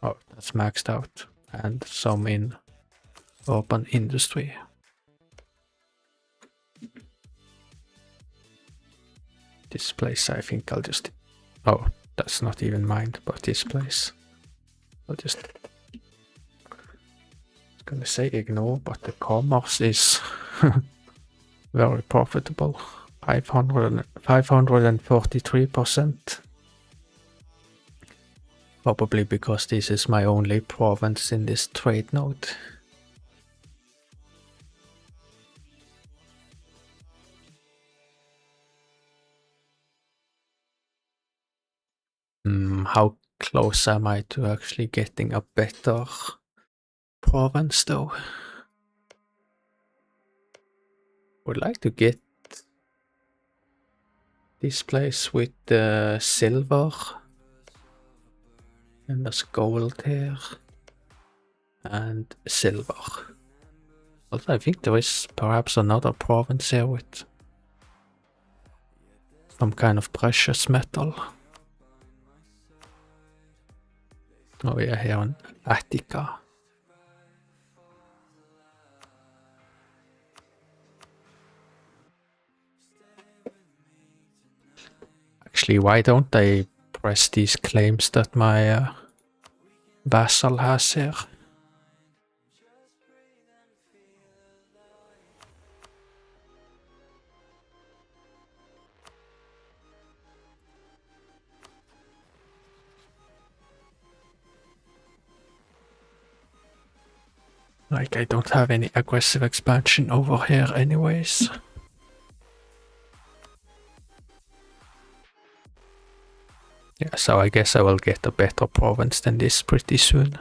Oh, that's maxed out. And some in urban industry. This place, I think I'll just... Oh, that's not even mined, but this place. I'll just... I was gonna say ignore, but the commerce is very profitable. 543%. Probably because this is my only province in this trade node. How close am I to actually getting a better province though? Would like to get this place with the silver. And there's gold here. And silver. Also, I think there is perhaps another province here with some kind of precious metal. Oh yeah, here in Attica. Actually, why don't I press these claims that my vassal has here? Like, I don't have any aggressive expansion over here anyways. Yeah, so I guess I will get a better province than this pretty soon.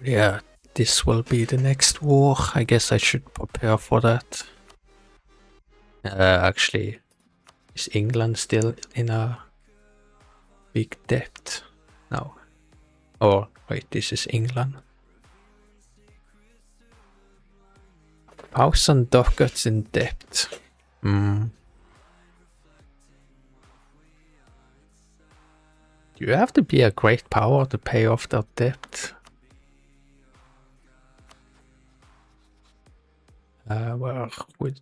Yeah, this will be the next war. I guess I should prepare for that. Actually, is England still in a big debt? No. Oh, wait, this is England. 1,000 ducats in debt. Do you have to be a great power to pay off that debt? Well, with...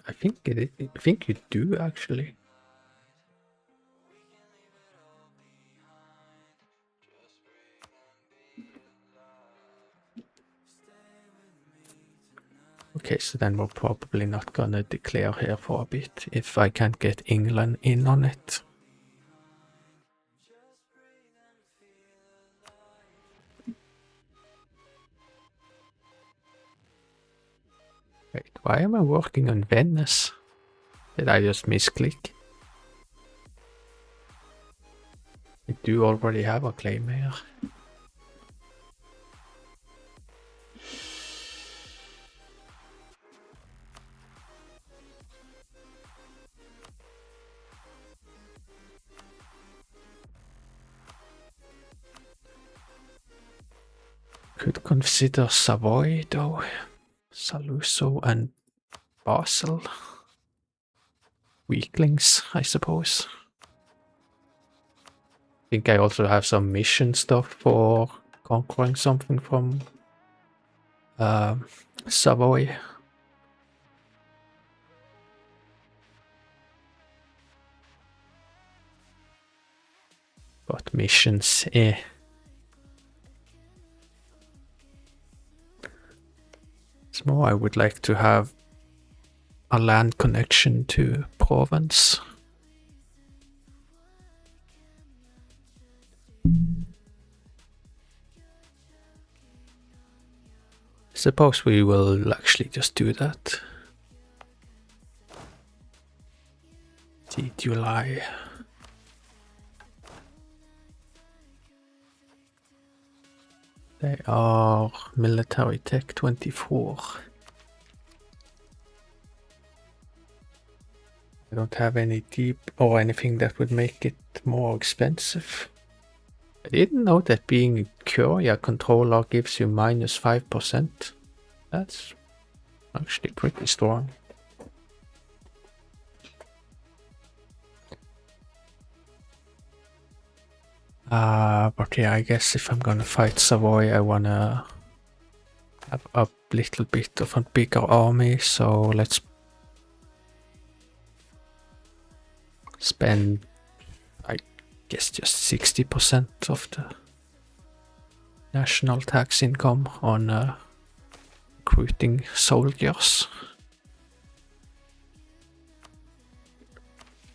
I think you do actually. Okay, so then we're probably not gonna declare here for a bit if I can't get England in on it. Wait, why am I working on Venice? Did I just misclick? I do already have a claim here. Could consider Savoy though. Saluzzo and Basel. Weaklings, I suppose. I think I also have some mission stuff for conquering something from Savoy. But missions, eh. It's more I would like to have a land connection to Provence. Suppose we will actually just do that. The July. They are military tech 24. I don't have any deep or anything that would make it more expensive. I didn't know that being a courier controller gives you minus 5%. That's actually pretty strong. But yeah, I guess if I'm gonna fight Savoy, I wanna have a little bit of a bigger army, so let's spend, I guess, just 60% of the national tax income on recruiting soldiers.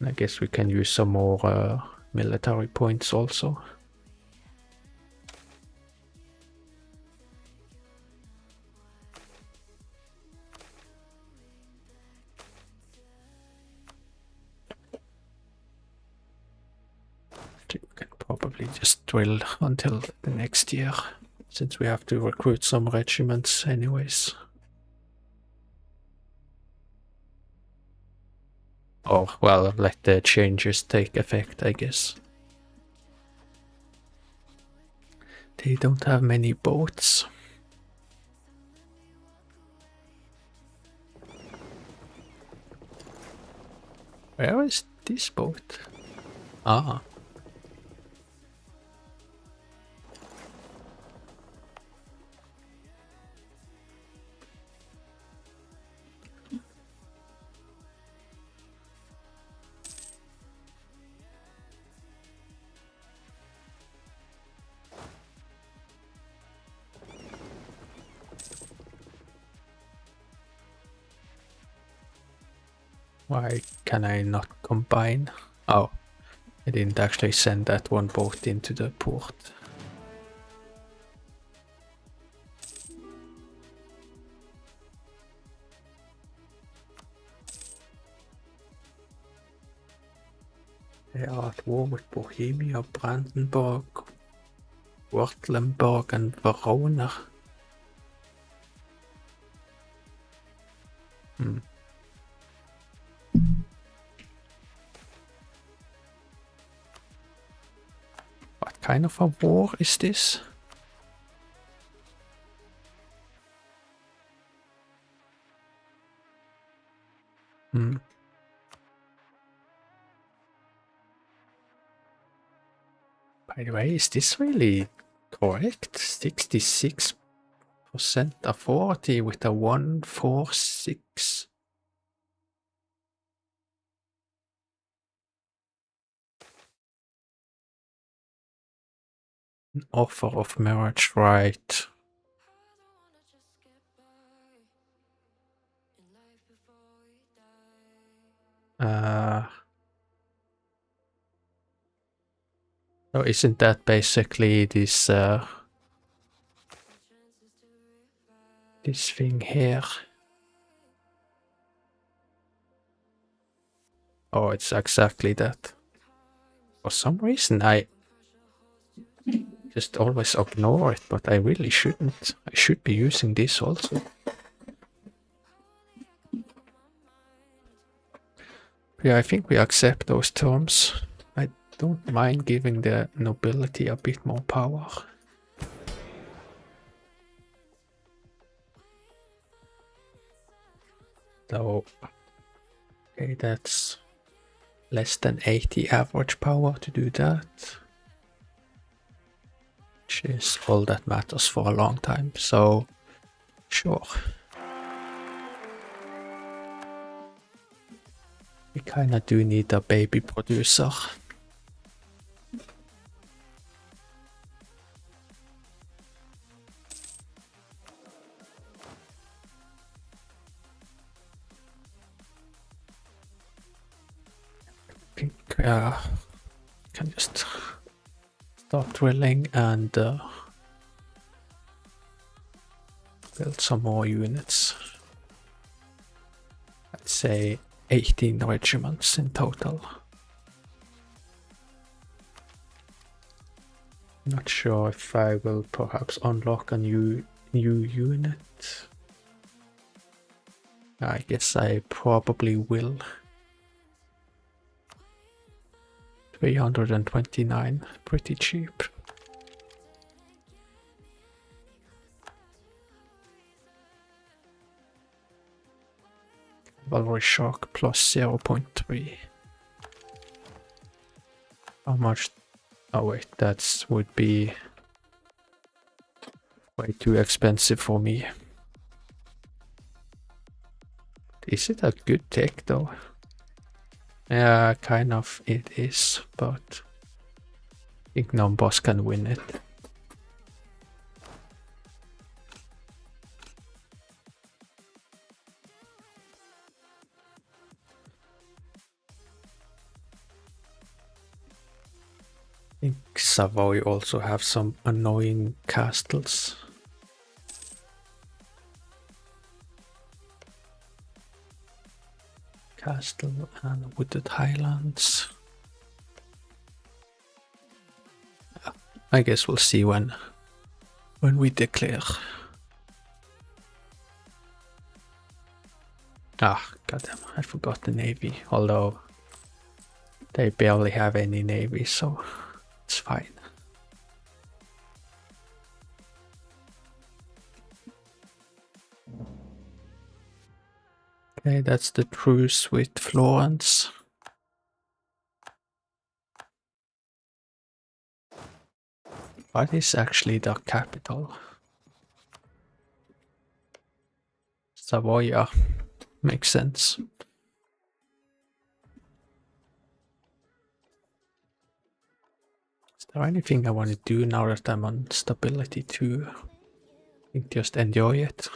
And I guess we can use some more military points also. We can probably just drill until the next year, since we have to recruit some regiments anyways. Or, well, let the changes take effect, I guess. They don't have many boats. Where is this boat? Ah. Why can I not combine? Oh, I didn't actually send that one boat into the port. They are at war with Bohemia, Brandenburg, Württemberg and Verona. What kind of a war is this? By the way, is this really correct? 66% authority with a 146. An offer of marriage right. So isn't that basically this this thing here? Oh, it's exactly that. For some reason I just always ignore it, but I really shouldn't. I should be using this also. Yeah, I think we accept those terms. I don't mind giving the nobility a bit more power. So, okay, that's less than 80 average power to do that. Which is all that matters for a long time, so sure. We kinda do need a baby producer. I think can just start drilling and build some more units. I'd say 18 regiments in total. Not sure if I will perhaps unlock a new unit. I guess I probably will. 329, pretty cheap. Cavalry shock plus 0.3. How much? Oh wait, that would be way too expensive for me. Is it a good tech though? Yeah, kind of it is, but I think numbers can win it. I think Savoy also have some annoying castles. Castle and Wooded Highlands. I guess we'll see when we declare. Ah, goddamn, I forgot the navy, although they barely have any navy, so it's fine. Okay, that's the truce with Florence. What is actually the capital? Savoia. Makes sense. Is there anything I want to do now that I'm on stability 2? I think just enjoy it.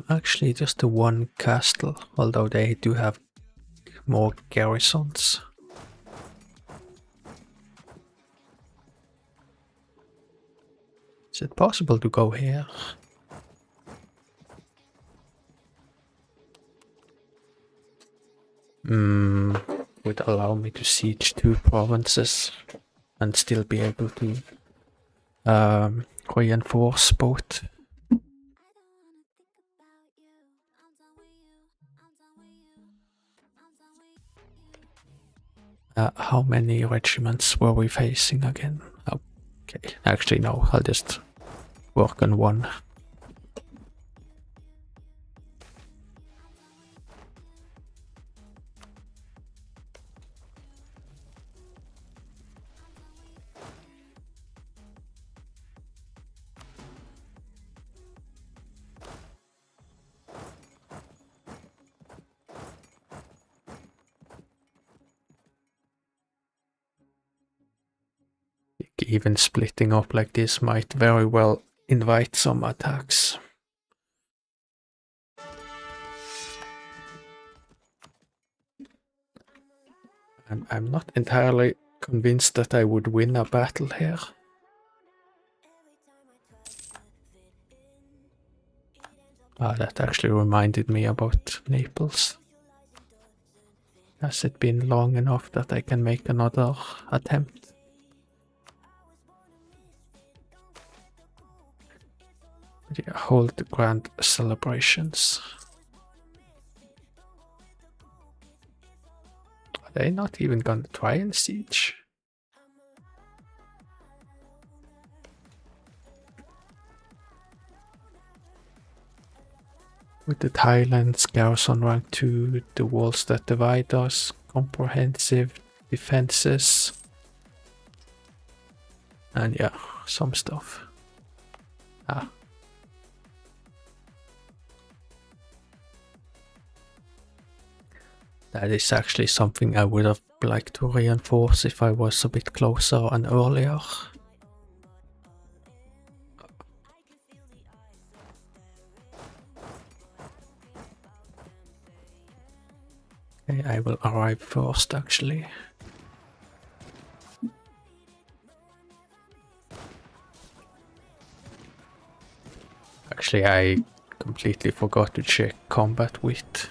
Actually just the one castle, although they do have more garrisons. Is it possible to go here? Would allow me to siege 2 provinces and still be able to reinforce both. How many regiments were we facing again? Okay, actually no, I'll just work on one. Even splitting up like this might very well invite some attacks. I'm not entirely convinced that I would win a battle here. That actually reminded me about Naples. Has it been long enough that I can make another attempt? Yeah, hold the grand celebrations. Are they not even gonna try and siege? With the Highlands, garrison rank 2, the walls that divide us, comprehensive defenses, and yeah, some stuff. That is actually something I would have liked to reinforce if I was a bit closer and earlier. Okay, I will arrive first actually. Actually, I completely forgot to check combat width.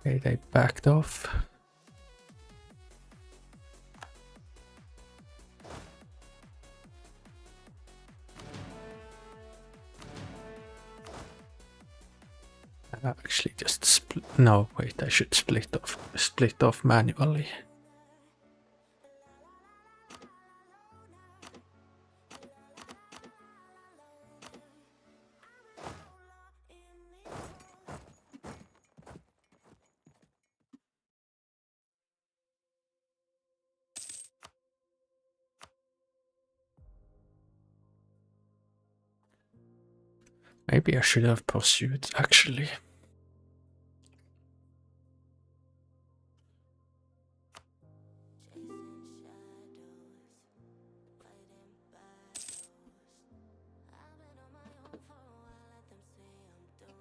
Okay, they backed off. Actually, just split. No, wait, I should split off manually. Maybe I should have pursued, actually.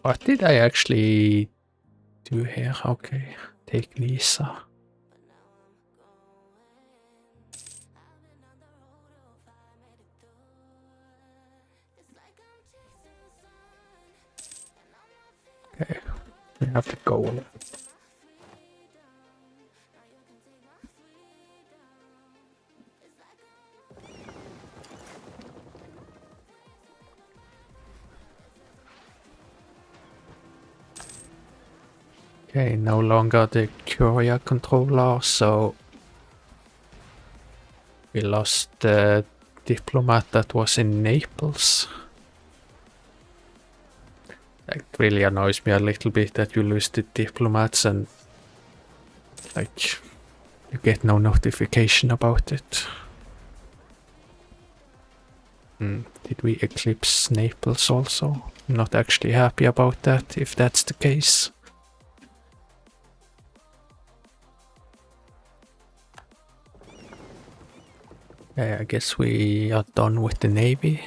What did I actually do here? Okay, take Lisa. Okay, we have the goal. Okay, no longer the courier controller, so we lost the diplomat that was in Naples. That really annoys me a little bit that you lose the diplomats and like you get no notification about it. Did we eclipse Naples also? I'm not actually happy about that, if that's the case. Yeah, I guess we are done with the navy.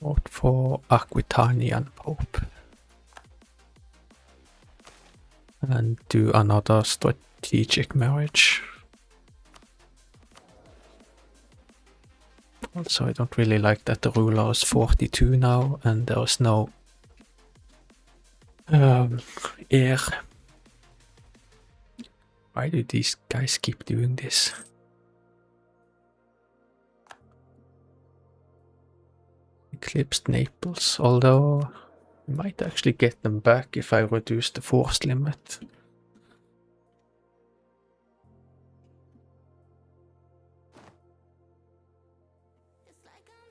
Vote for Aquitanian Pope. And do another strategic marriage. Also, I don't really like that the ruler is 42 now and there is no heir. Why do these guys keep doing this? Eclipsed Naples, although I might actually get them back if I reduce the force limit.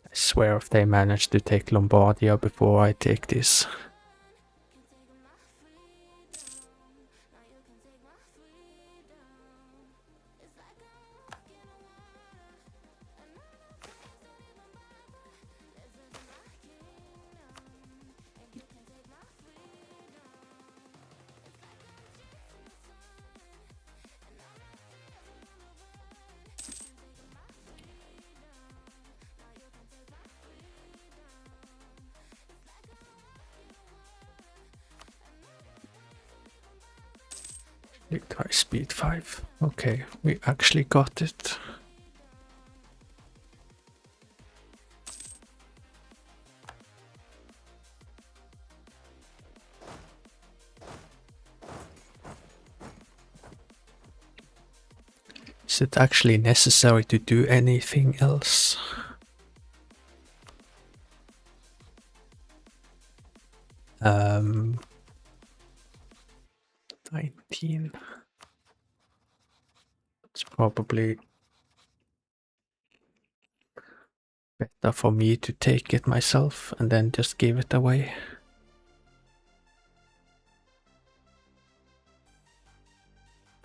I swear if they manage to take Lombardia before I take this. High speed 5. Okay, we actually got it. Is it actually necessary to do anything else? Um, 19. It's probably better for me to take it myself and then just give it away.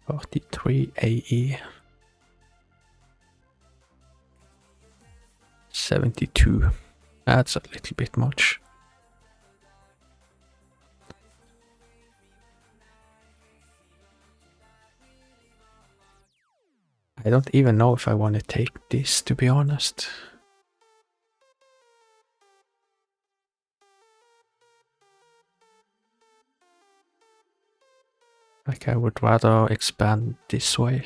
43 AE. 72. That's a little bit much. I don't even know if I want to take this, to be honest. Like, I would rather expand this way.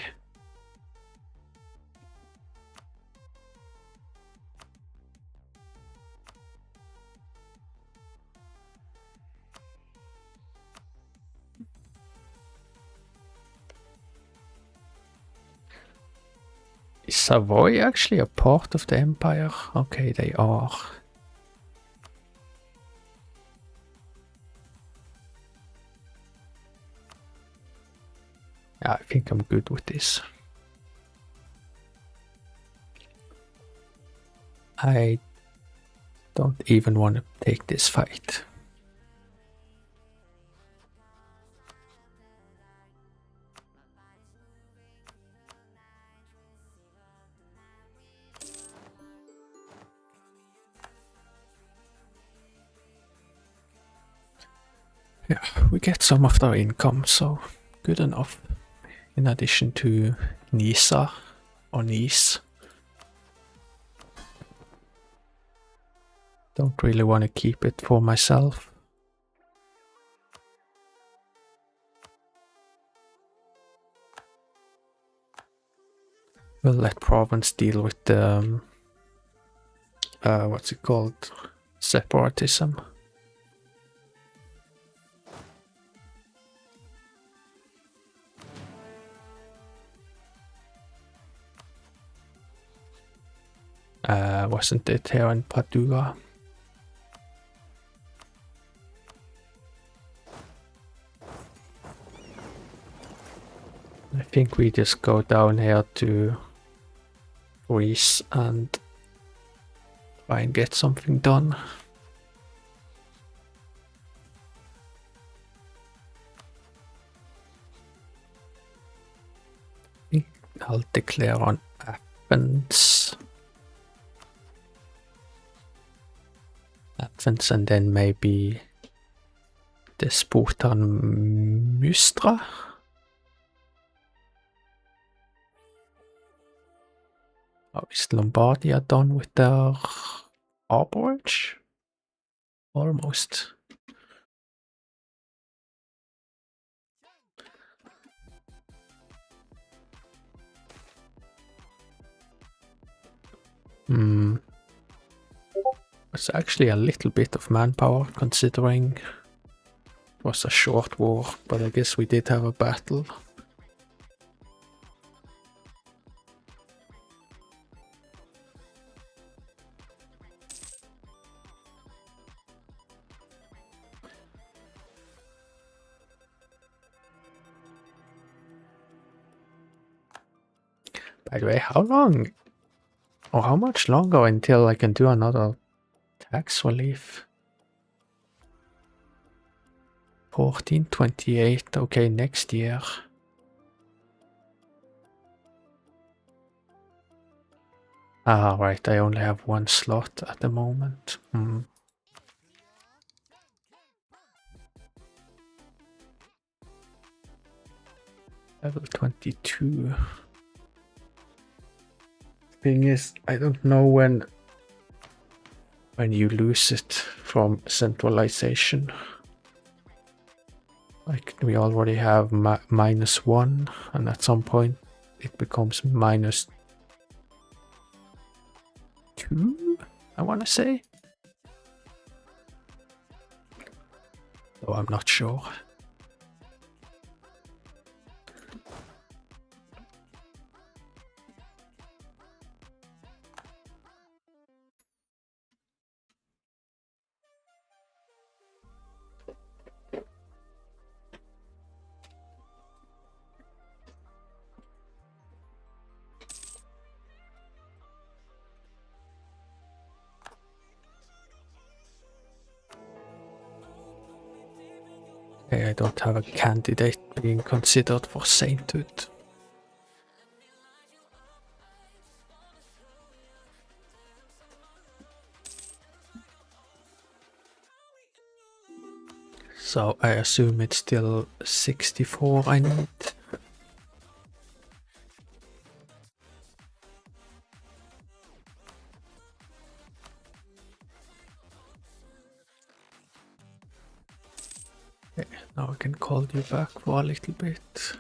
Is Savoy actually a part of the empire? Okay, they are. Yeah, I think I'm good with this. I don't even want to take this fight. Yeah, we get some of their income, so good enough. In addition to Nisa or Nice. Don't really want to keep it for myself. We'll let Provence deal with the what's it called? Separatism. Wasn't it here in Padua? I think we just go down here to Greece and try and get something done. I'll declare on Athens. Athens, and then maybe Despotan Mystra. Oh, is Lombardia done with their arborage? Almost. It's actually a little bit of manpower, considering it was a short war, but I guess we did have a battle. By the way, how long or how much longer until I can do another tax relief? 1428, okay, next year. Ah, right, I only have one slot at the moment. Level 22. Thing is, I don't know when you lose it from centralization. Like, we already have -1, and at some point it becomes -2, I want to say. Though I'm not sure. Okay, I don't have a candidate being considered for sainthood. So I assume it's still 64 I need. Okay, now I can call you back for a little bit.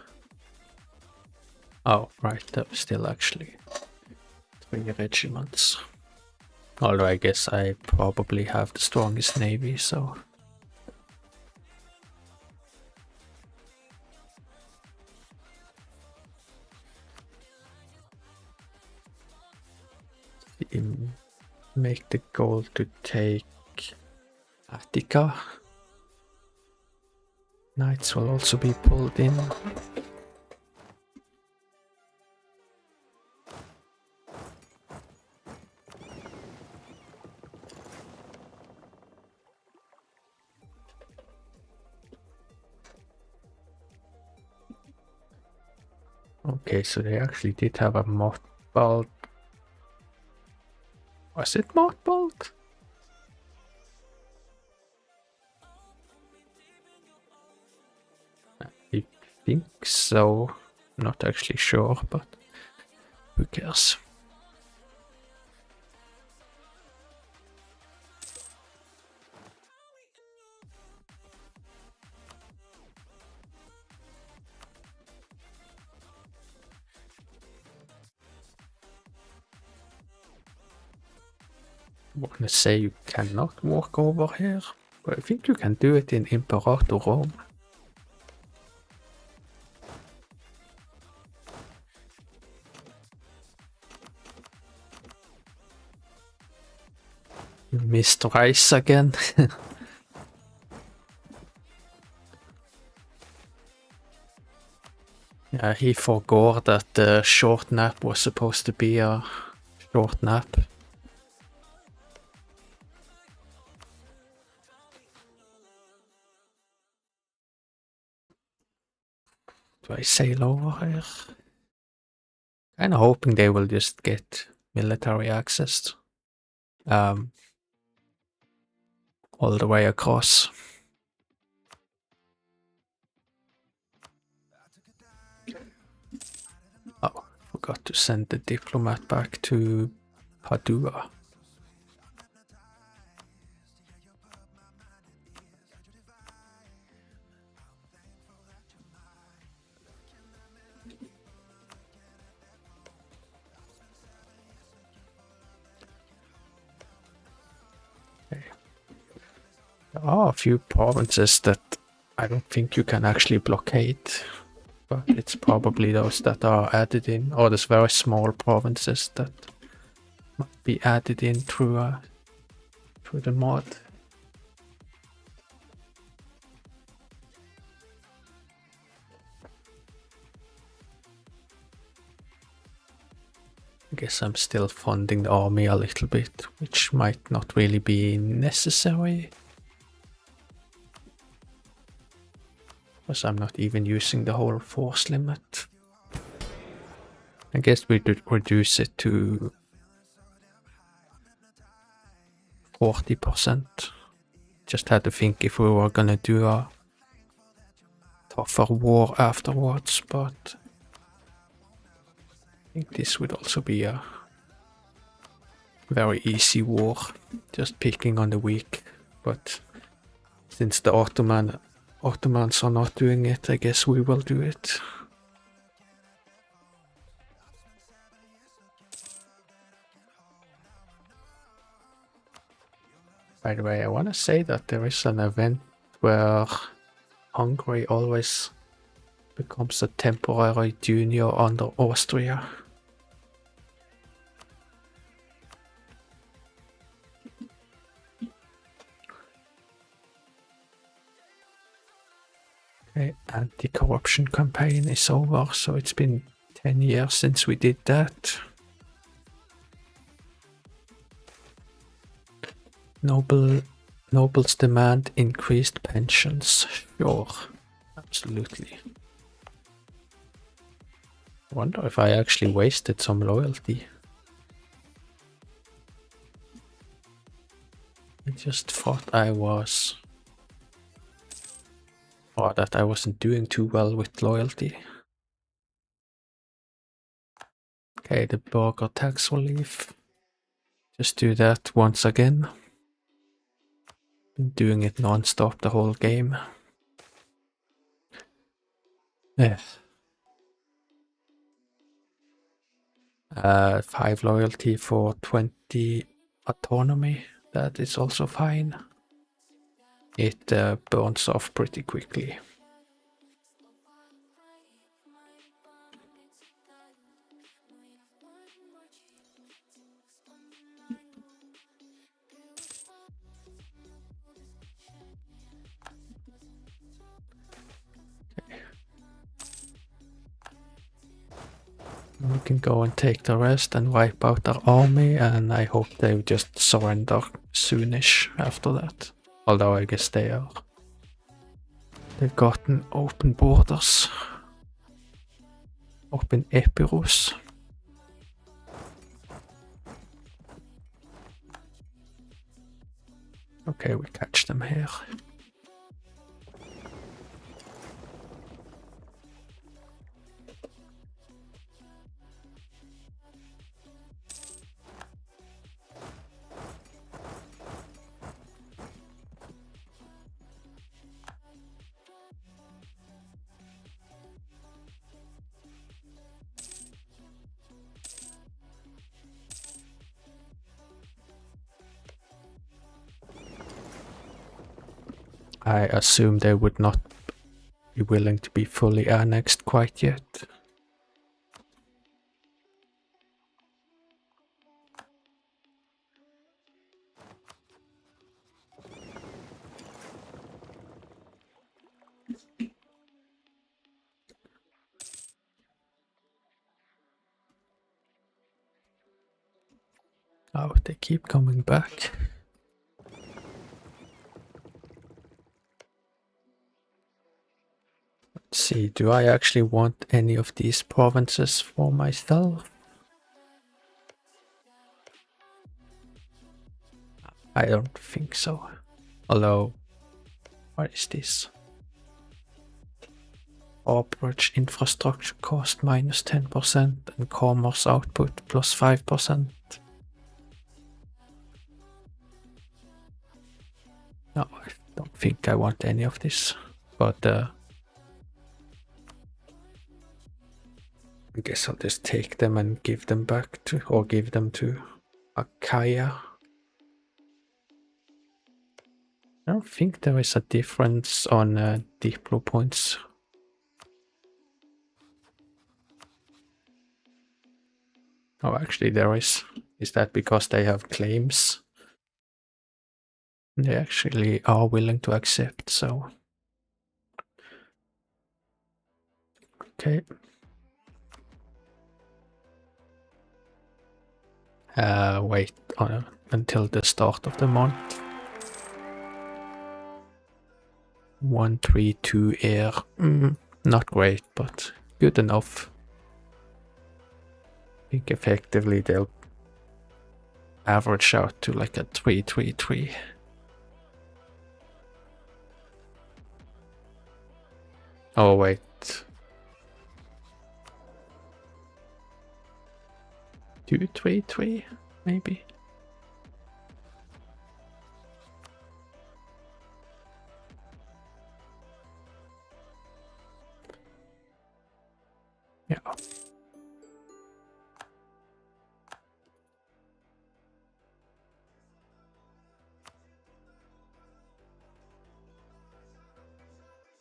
Oh, right, that was still actually 3 regiments. Although I guess I probably have the strongest navy, so... Make the goal to take Attica. Knights will also be pulled in. Okay, so they actually did have a mothballed. Was it mothballed? I think so. Not actually sure, but who cares? I want to say you cannot walk over here, but I think you can do it in Imperator Rome. You missed Rice again. Yeah, he forgot that the short nap was supposed to be a short nap. Do I sail over here? Kinda hoping they will just get military access. All the way across. Oh, forgot to send the diplomat back to Padua. There are a few provinces that I don't think you can actually blockade, but it's probably those that are added in, or there's very small provinces that might be added in through the mod. I guess I'm still funding the army a little bit, which might not really be necessary. Because I'm not even using the whole force limit. I guess we could reduce it to 40%. Just had to think if we were gonna do a tougher war afterwards, but I think this would also be a very easy war, just picking on the weak. But since the Ottomans are not doing it, I guess we will do it. By the way, I want to say that there is an event where Hungary always becomes a temporary junior under Austria. Okay, anti-corruption campaign is over, so it's been 10 years since we did that. Nobles demand increased pensions. Sure, absolutely. Wonder if I actually wasted some loyalty. I just thought I was... or that I wasn't doing too well with loyalty. Okay, the burger tax relief. Just do that once again. Been doing it non-stop the whole game. Yeah. 5 loyalty for 20 autonomy. That is also fine. It burns off pretty quickly. We can go and take the rest and wipe out their army, and I hope they just surrender soonish after that. Although I guess they are. They've gotten open borders up in Epirus. Okay, we catch them here. I assume they would not be willing to be fully annexed quite yet. Oh, they keep coming back. Let's see, do I actually want any of these provinces for myself? I don't think so. Although, what is this? Corporate infrastructure cost minus 10% and commerce output plus 5%. No, I don't think I want any of this. But I guess I'll just take them and give them back to, or give them to Achaia. I don't think there is a difference on Diplo points. Oh, actually there is. Is that because they have claims? They actually are willing to accept, so... Okay. Wait until the start of the month. 132 air. Not great, but good enough. I think effectively they'll average out to like a 333. Oh wait. 233 maybe. Yeah.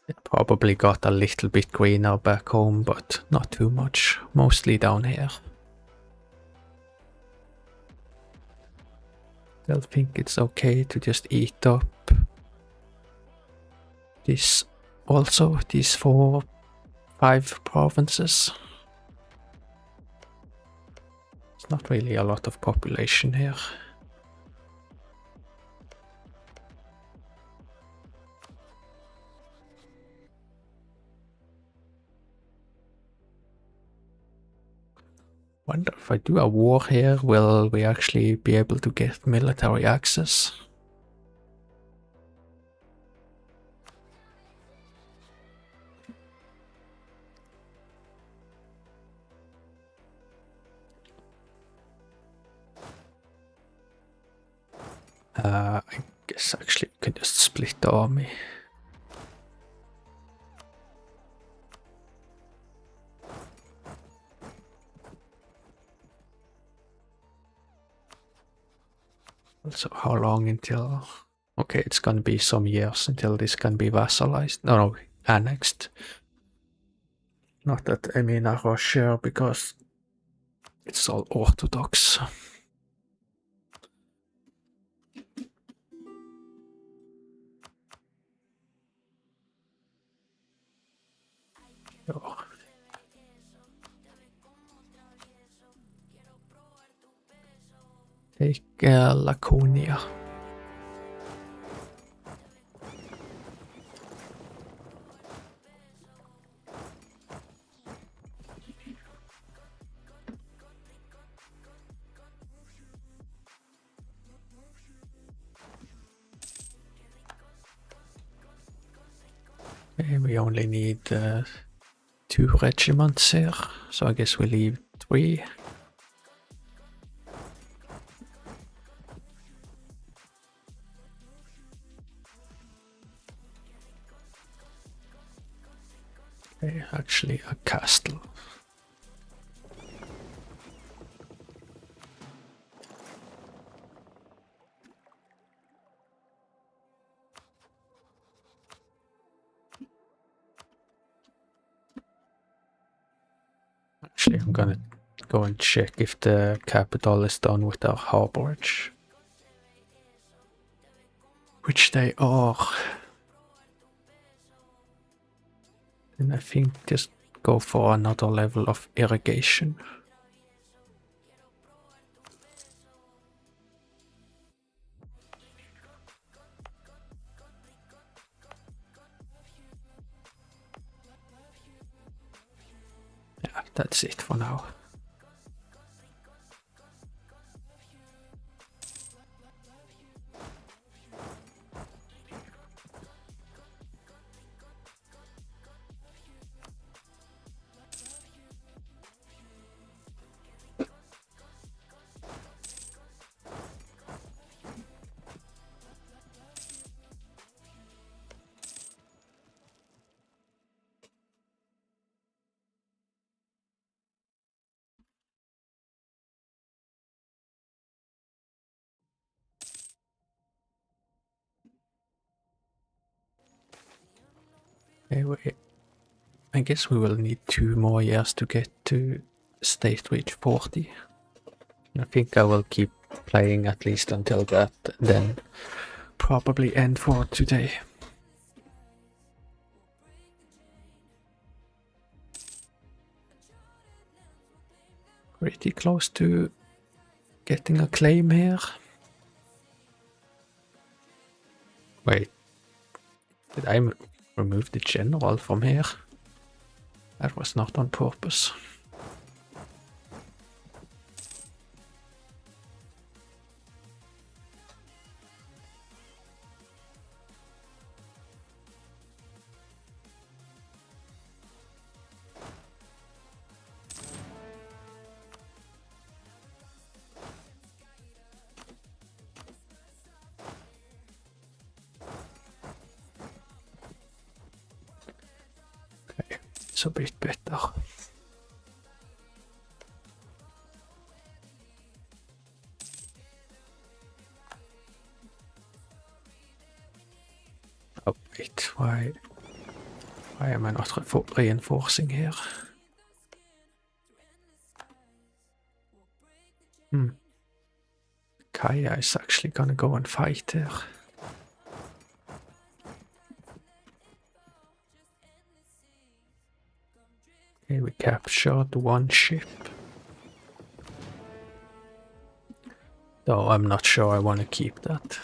It probably got a little bit greener back home, but not too much. Mostly down here. They'll think it's okay to just eat up this, also these 5 provinces. It's not really a lot of population here. Wonder if I do a war here, will we actually be able to get military access? I guess actually we can just split the army. Also, how long until... Okay, it's gonna be some years until this can be vassalized. No, annexed. Not that I mean a Russia, because it's all Orthodox. Oh. Take Laconia. Okay, we only need 2 regiments here, so I guess we leave 3. Okay, actually a castle. Actually, I'm gonna go and check if the capital is done with their harborage. Which they are. And I think just go for another level of irrigation. Yeah, that's it for now. Anyway, I guess we will need 2 more years to get to State Reach 40. I think I will keep playing at least until that, then probably end for today. Pretty close to getting a claim here. Wait, did I remove the general from here? That was not on purpose. Okay, it's a bit better. Oh wait, why am I not reinforcing here? Kaya is actually gonna go and fight there. Okay, we captured 1 ship. Though I'm not sure I want to keep that.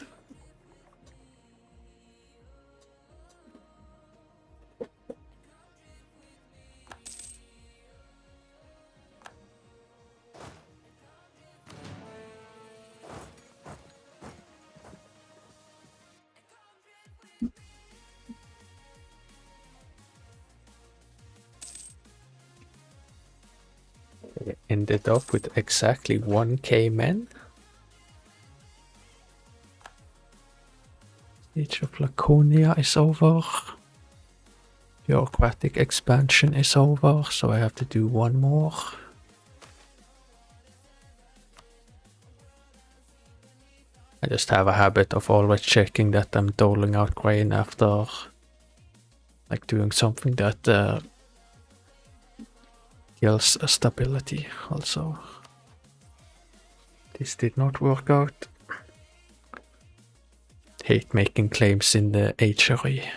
ended up with exactly 1k men. Siege of Laconia is over. Bureaucratic expansion is over, so I have to do one more. I just have a habit of always checking that I'm doling out grain after like doing something that kills stability also. This did not work out. Hate making claims in the HRE.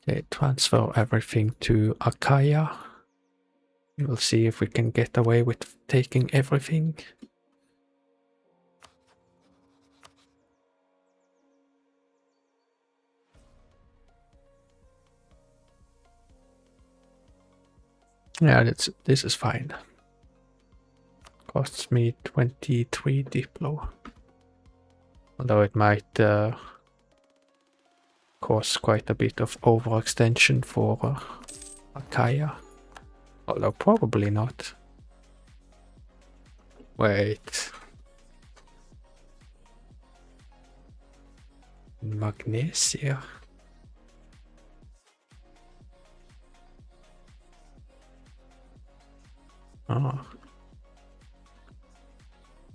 Okay, transfer everything to Achaia. We'll see if we can get away with taking everything. Yeah, this is fine. Costs me 23 Diplo. Although it might cause quite a bit of overextension for Achaia. Although probably not. Wait. Magnesia. Oh.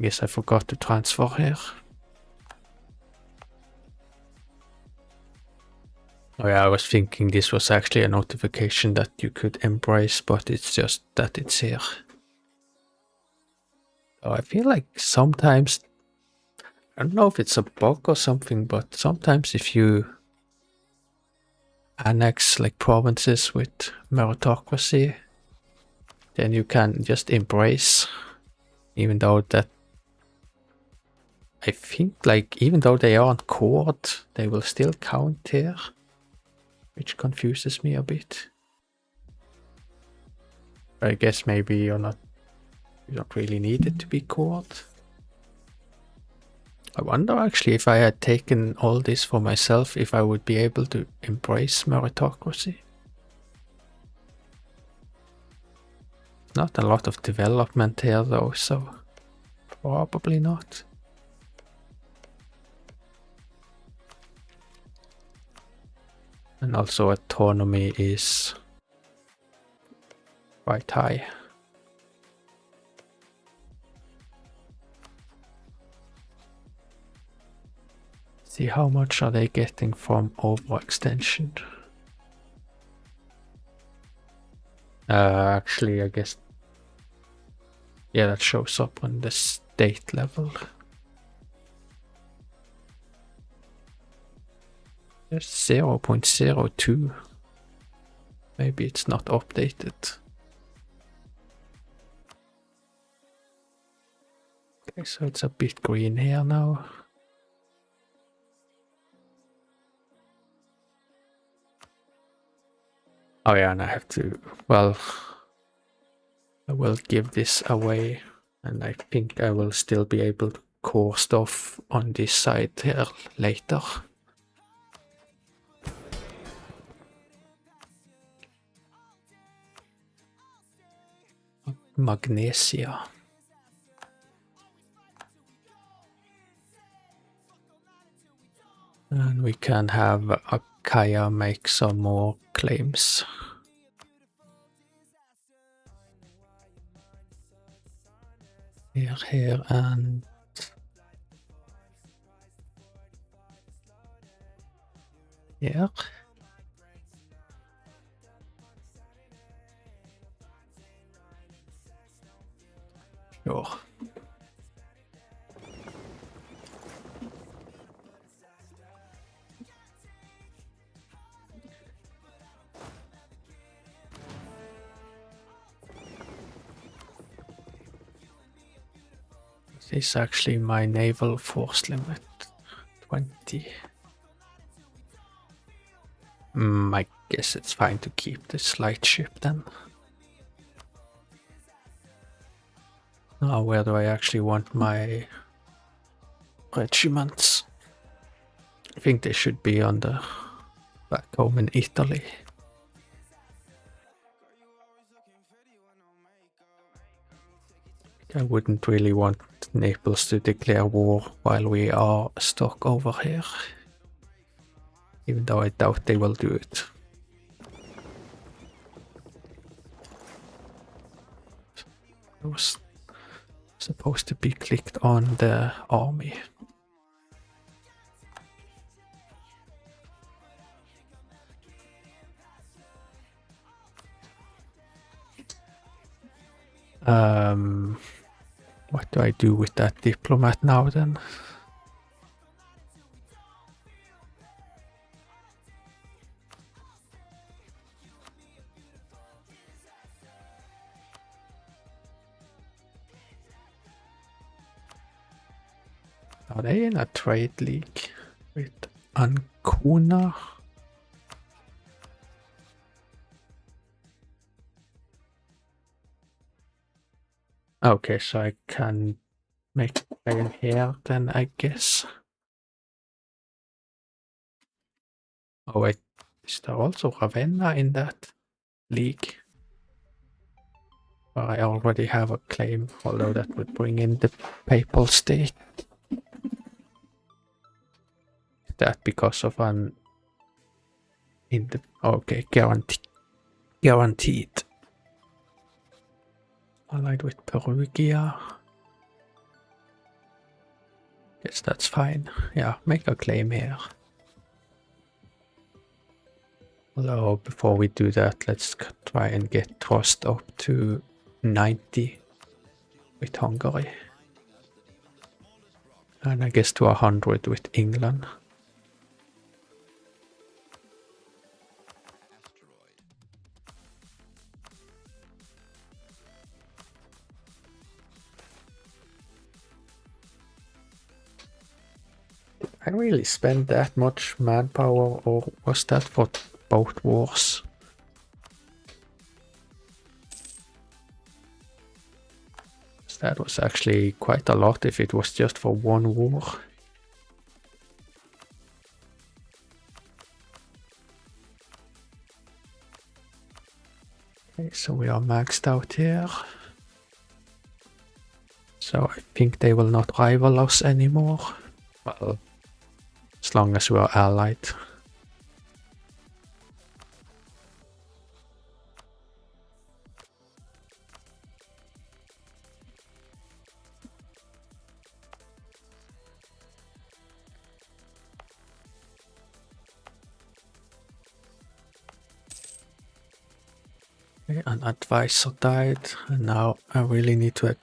Guess I forgot to transfer here. Oh yeah, I was thinking this was actually a notification that you could embrace, but it's just that it's here. Oh, I feel like sometimes, I don't know if it's a bug or something, but sometimes if you annex like provinces with meritocracy, then you can just embrace, even though that, I think like even though they aren't court, they will still count here, which confuses me a bit. I guess maybe you don't really need it to be court. I wonder actually if I had taken all this for myself, if I would be able to embrace meritocracy. Not a lot of development here though, so probably not. And also autonomy is quite high. See how much are they getting from overextension. Actually, I guess, yeah, that shows up on the state level. There's 0.02. Maybe it's not updated. Okay, so it's a bit green here now. Oh yeah, and I have to, well, I will give this away, and I think I will still be able to core stuff on this side here later. Magnesia. And we can have Achaia make some more claims. Here, and here. Sure. This is actually my naval force limit. 20. I guess it's fine to keep this light ship then. Now where do I actually want my regiments? I think they should be on the back home in Italy. I wouldn't really want Naples to declare war while we are stuck over here. Even though I doubt they will do it. I was supposed to be clicked on the army. What do I do with that diplomat now then? Are they in a trade league with Ancona? Okay, so I can make claim here then, I guess. Oh wait, is there also Ravenna in that league? Well, I already have a claim, although that would bring in the Papal State. Is that because of an... Okay, guaranteed. Allied with Perugia. Guess that's fine. Yeah, make a claim here. Although before we do that, let's try and get trust up to 90 with Hungary. And I guess to 100 with England. Did I really spend that much manpower, or was that for both wars? That was actually quite a lot if it was just for one war. Okay, so we are maxed out here. So I think they will not rival us anymore. Well, as long as we are allied. Okay, an advisor died, and now I really need to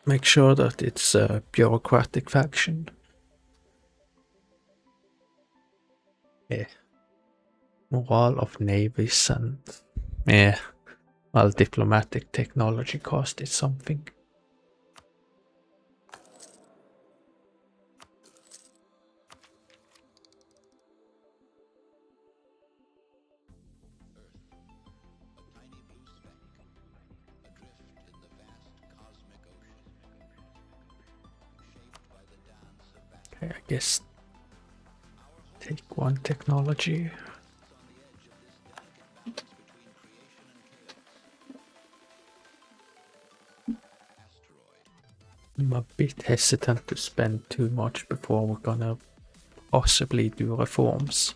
make sure that it's a bureaucratic faction. Yeah. Morale of navies and... yeah. Well, diplomatic technology cost is something. Okay, I guess take one technology. I'm a bit hesitant to spend too much before we're gonna possibly do reforms.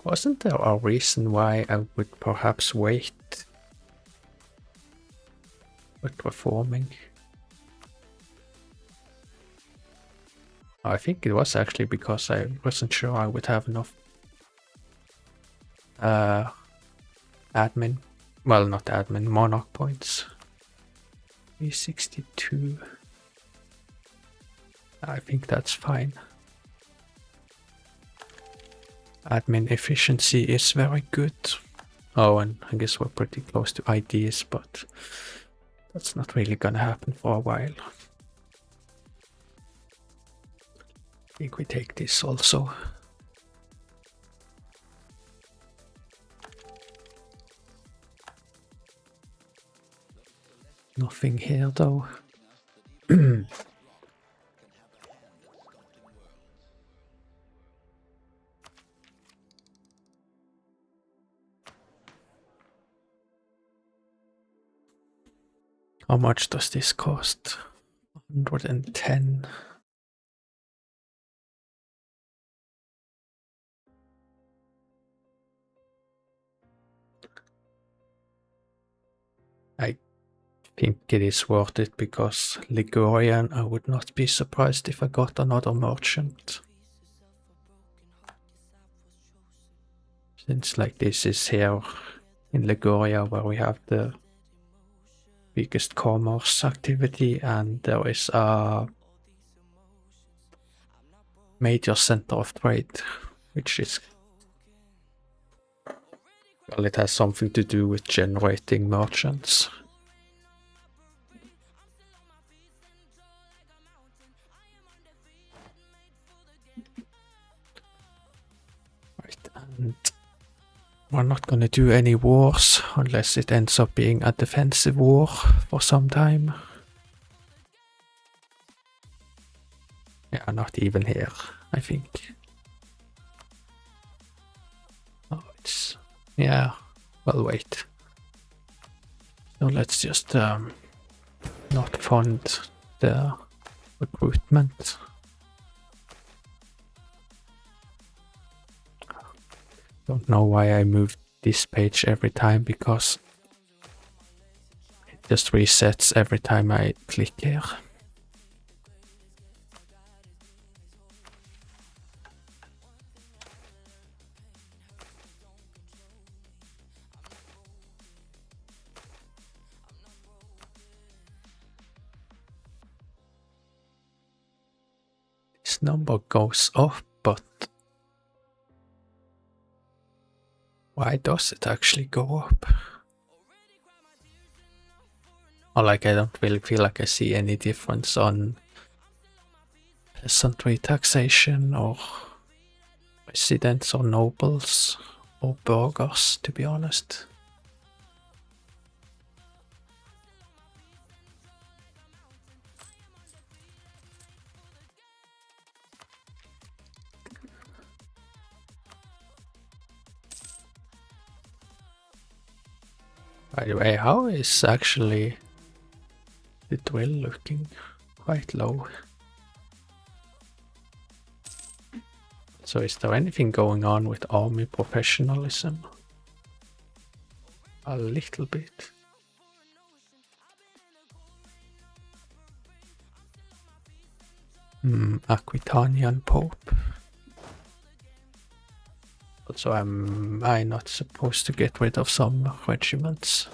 Wasn't there a reason why I would perhaps wait with reforming? I think it was actually because I wasn't sure I would have enough admin, well, not admin, monarch points. 362. I think that's fine. Admin efficiency is very good. Oh, and I guess we're pretty close to ideas, but that's not really gonna happen for a while. I think we take this also. Nothing here though. How much does this cost? 110. I think it is worth it because Ligurian, I would not be surprised if I got another merchant. Since like this is here in Liguria where we have the biggest commerce activity and there is a major center of trade, which is, well, it has something to do with generating merchants. Right, and we're not gonna do any wars unless it ends up being a defensive war for some time. Yeah, not even here, I think. Oh, it's... yeah, well, wait. So let's just not fund the recruitment. Don't know why I moved this page every time, because it just resets every time I click here. This number goes up, but why does it actually go up? Or like, I don't really feel like I see any difference on peasantry taxation or residents or nobles or burghers, to be honest. By the way, how is actually the drill looking? Quite low. So is there anything going on with army professionalism? A little bit. Aquitanian Pope. Also, am I not supposed to get rid of some regiments?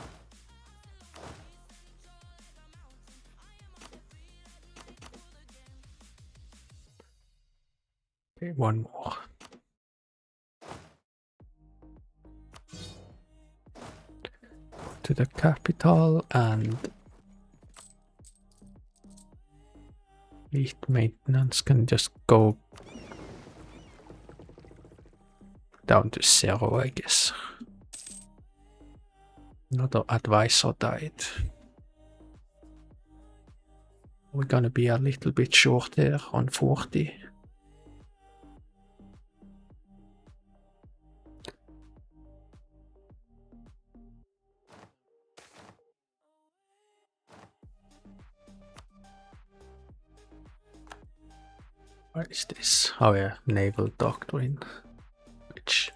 Okay, one more. To the capital and fleet maintenance can just go down to 0, I guess. Another advisor died. We're gonna be a little bit short there on 40. What is this? Oh yeah, naval doctrine. Which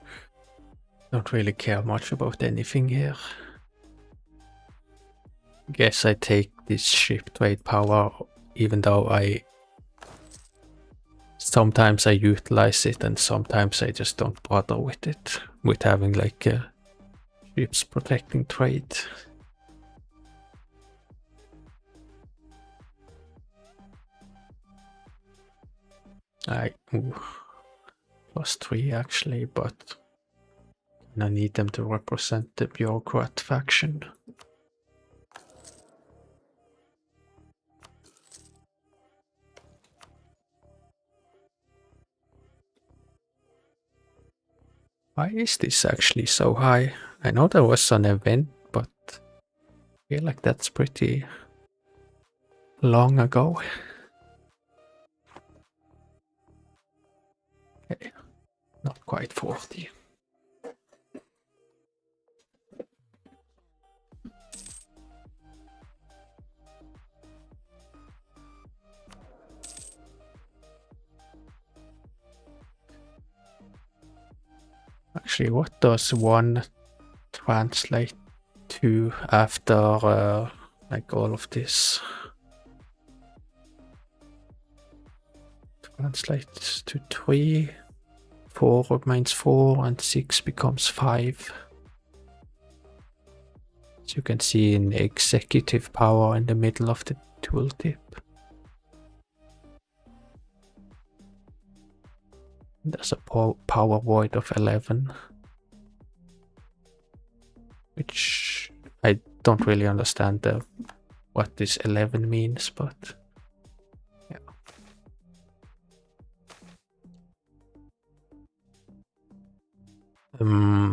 don't really care much about anything here. Guess I take this ship trade power, even though sometimes I utilize it and sometimes I just don't bother with it, with having like ships protecting trade. +3 actually, but I need them to represent the bureaucrat faction. Why is this actually so high? I know there was an event, but I feel like that's pretty long ago. Okay, not quite 40. Actually, what does 1 translate to after like all of this? Translates to 3, 4 remains 4, and 6 becomes 5. As you can see in executive power in the middle of the tooltip. There's a power void of 11. Which I don't really understand what this 11 means, but yeah.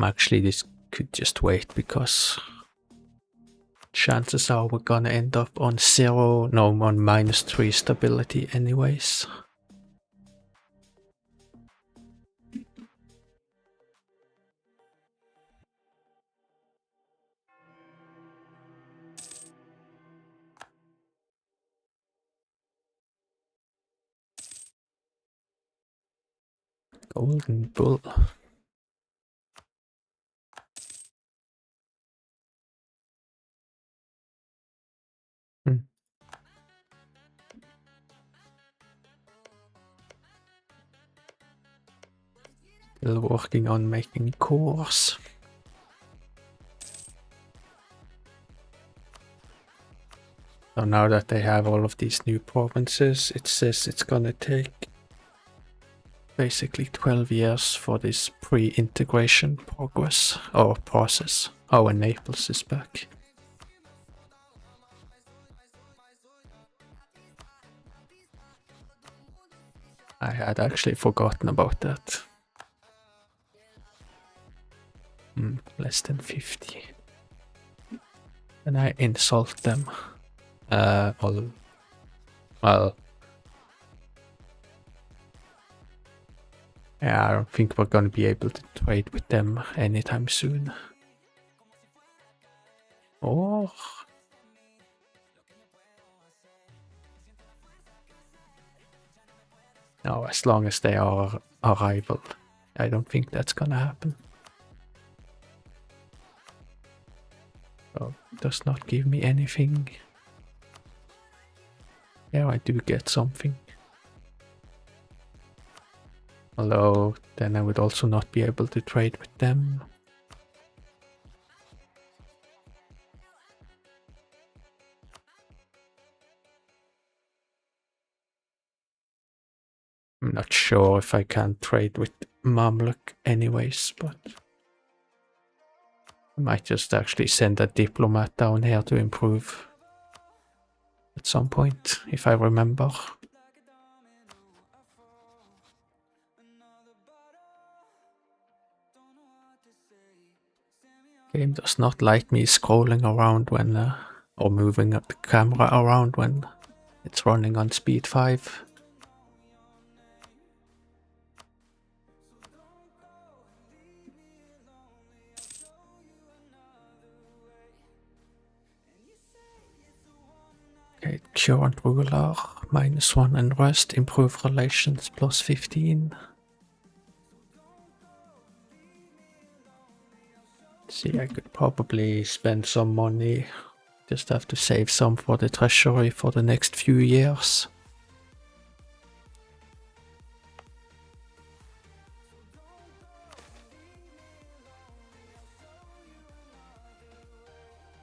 Actually this could just wait because chances are we're gonna end up on 0, no, on -3 stability anyways. Golden bull. Still working on making cores. So now that they have all of these new provinces, it says it's gonna take basically 12 years for this pre-integration progress or process. Oh, and Naples is back. I had actually forgotten about that. Less than 50. And I insult them. Well, yeah, I don't think we're gonna be able to trade with them anytime soon. Or no, as long as they are a rival, I don't think that's gonna happen. So it does not give me anything. Yeah, I do get something. Although then I would also not be able to trade with them. I'm not sure if I can trade with Mamluk anyways, but I might just actually send a diplomat down here to improve at some point, if I remember. Game does not like me scrolling around when, or moving up the camera around when it's running on speed 5. Okay, current ruler, -1 and rest, improve relations, +15. See, I could probably spend some money. Just have to save some for the treasury for the next few years.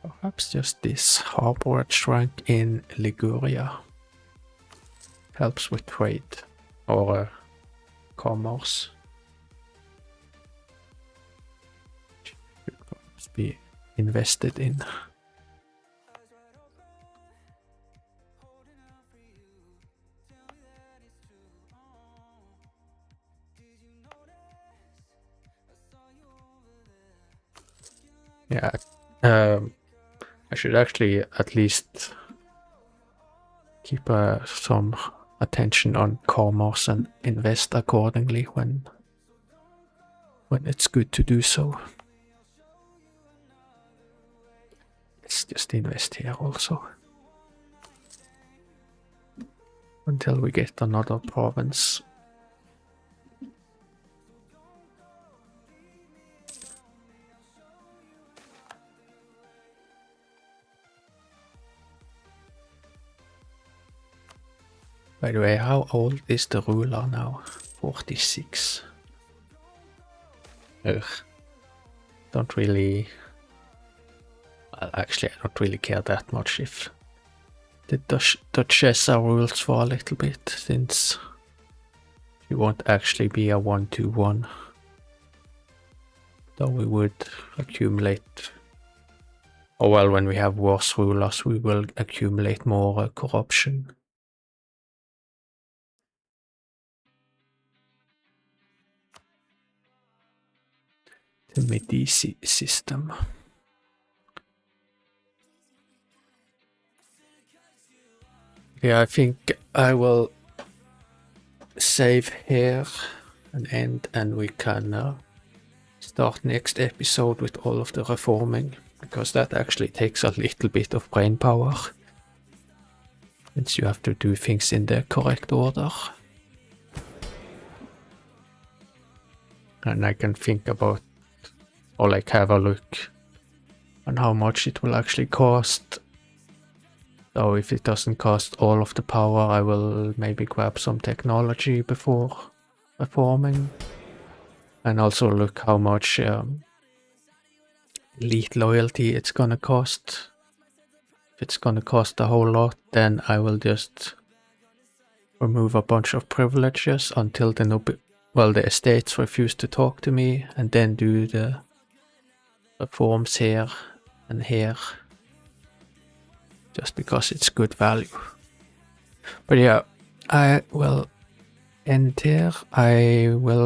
Perhaps just this harborage rank in Liguria helps with trade or commerce. Should perhaps be invested in. Yeah, I should actually at least keep some attention on commerce and invest accordingly when it's good to do so. Let's just invest here also. Until we get another province. By the way, how old is the ruler now? 46. Ugh. Don't really... Well, actually, I don't really care that much if the Duchessa rules for a little bit, since she won't actually be a 1-2-1. Though we would accumulate... Oh well, when we have worse rulers, we will accumulate more corruption. The Medici system. Yeah, I think I will save here and end, and we can start next episode with all of the reforming, because that actually takes a little bit of brain power, since you have to do things in the correct order. And I can think about, or like have a look on how much it will actually cost. So if it doesn't cost all of the power, I will maybe grab some technology before reforming. And also look how much elite loyalty it's gonna cost. If it's gonna cost a whole lot, then I will just remove a bunch of privileges until the estates refuse to talk to me, and then do the reforms here and here, just because it's good value. But yeah, I will end here. I will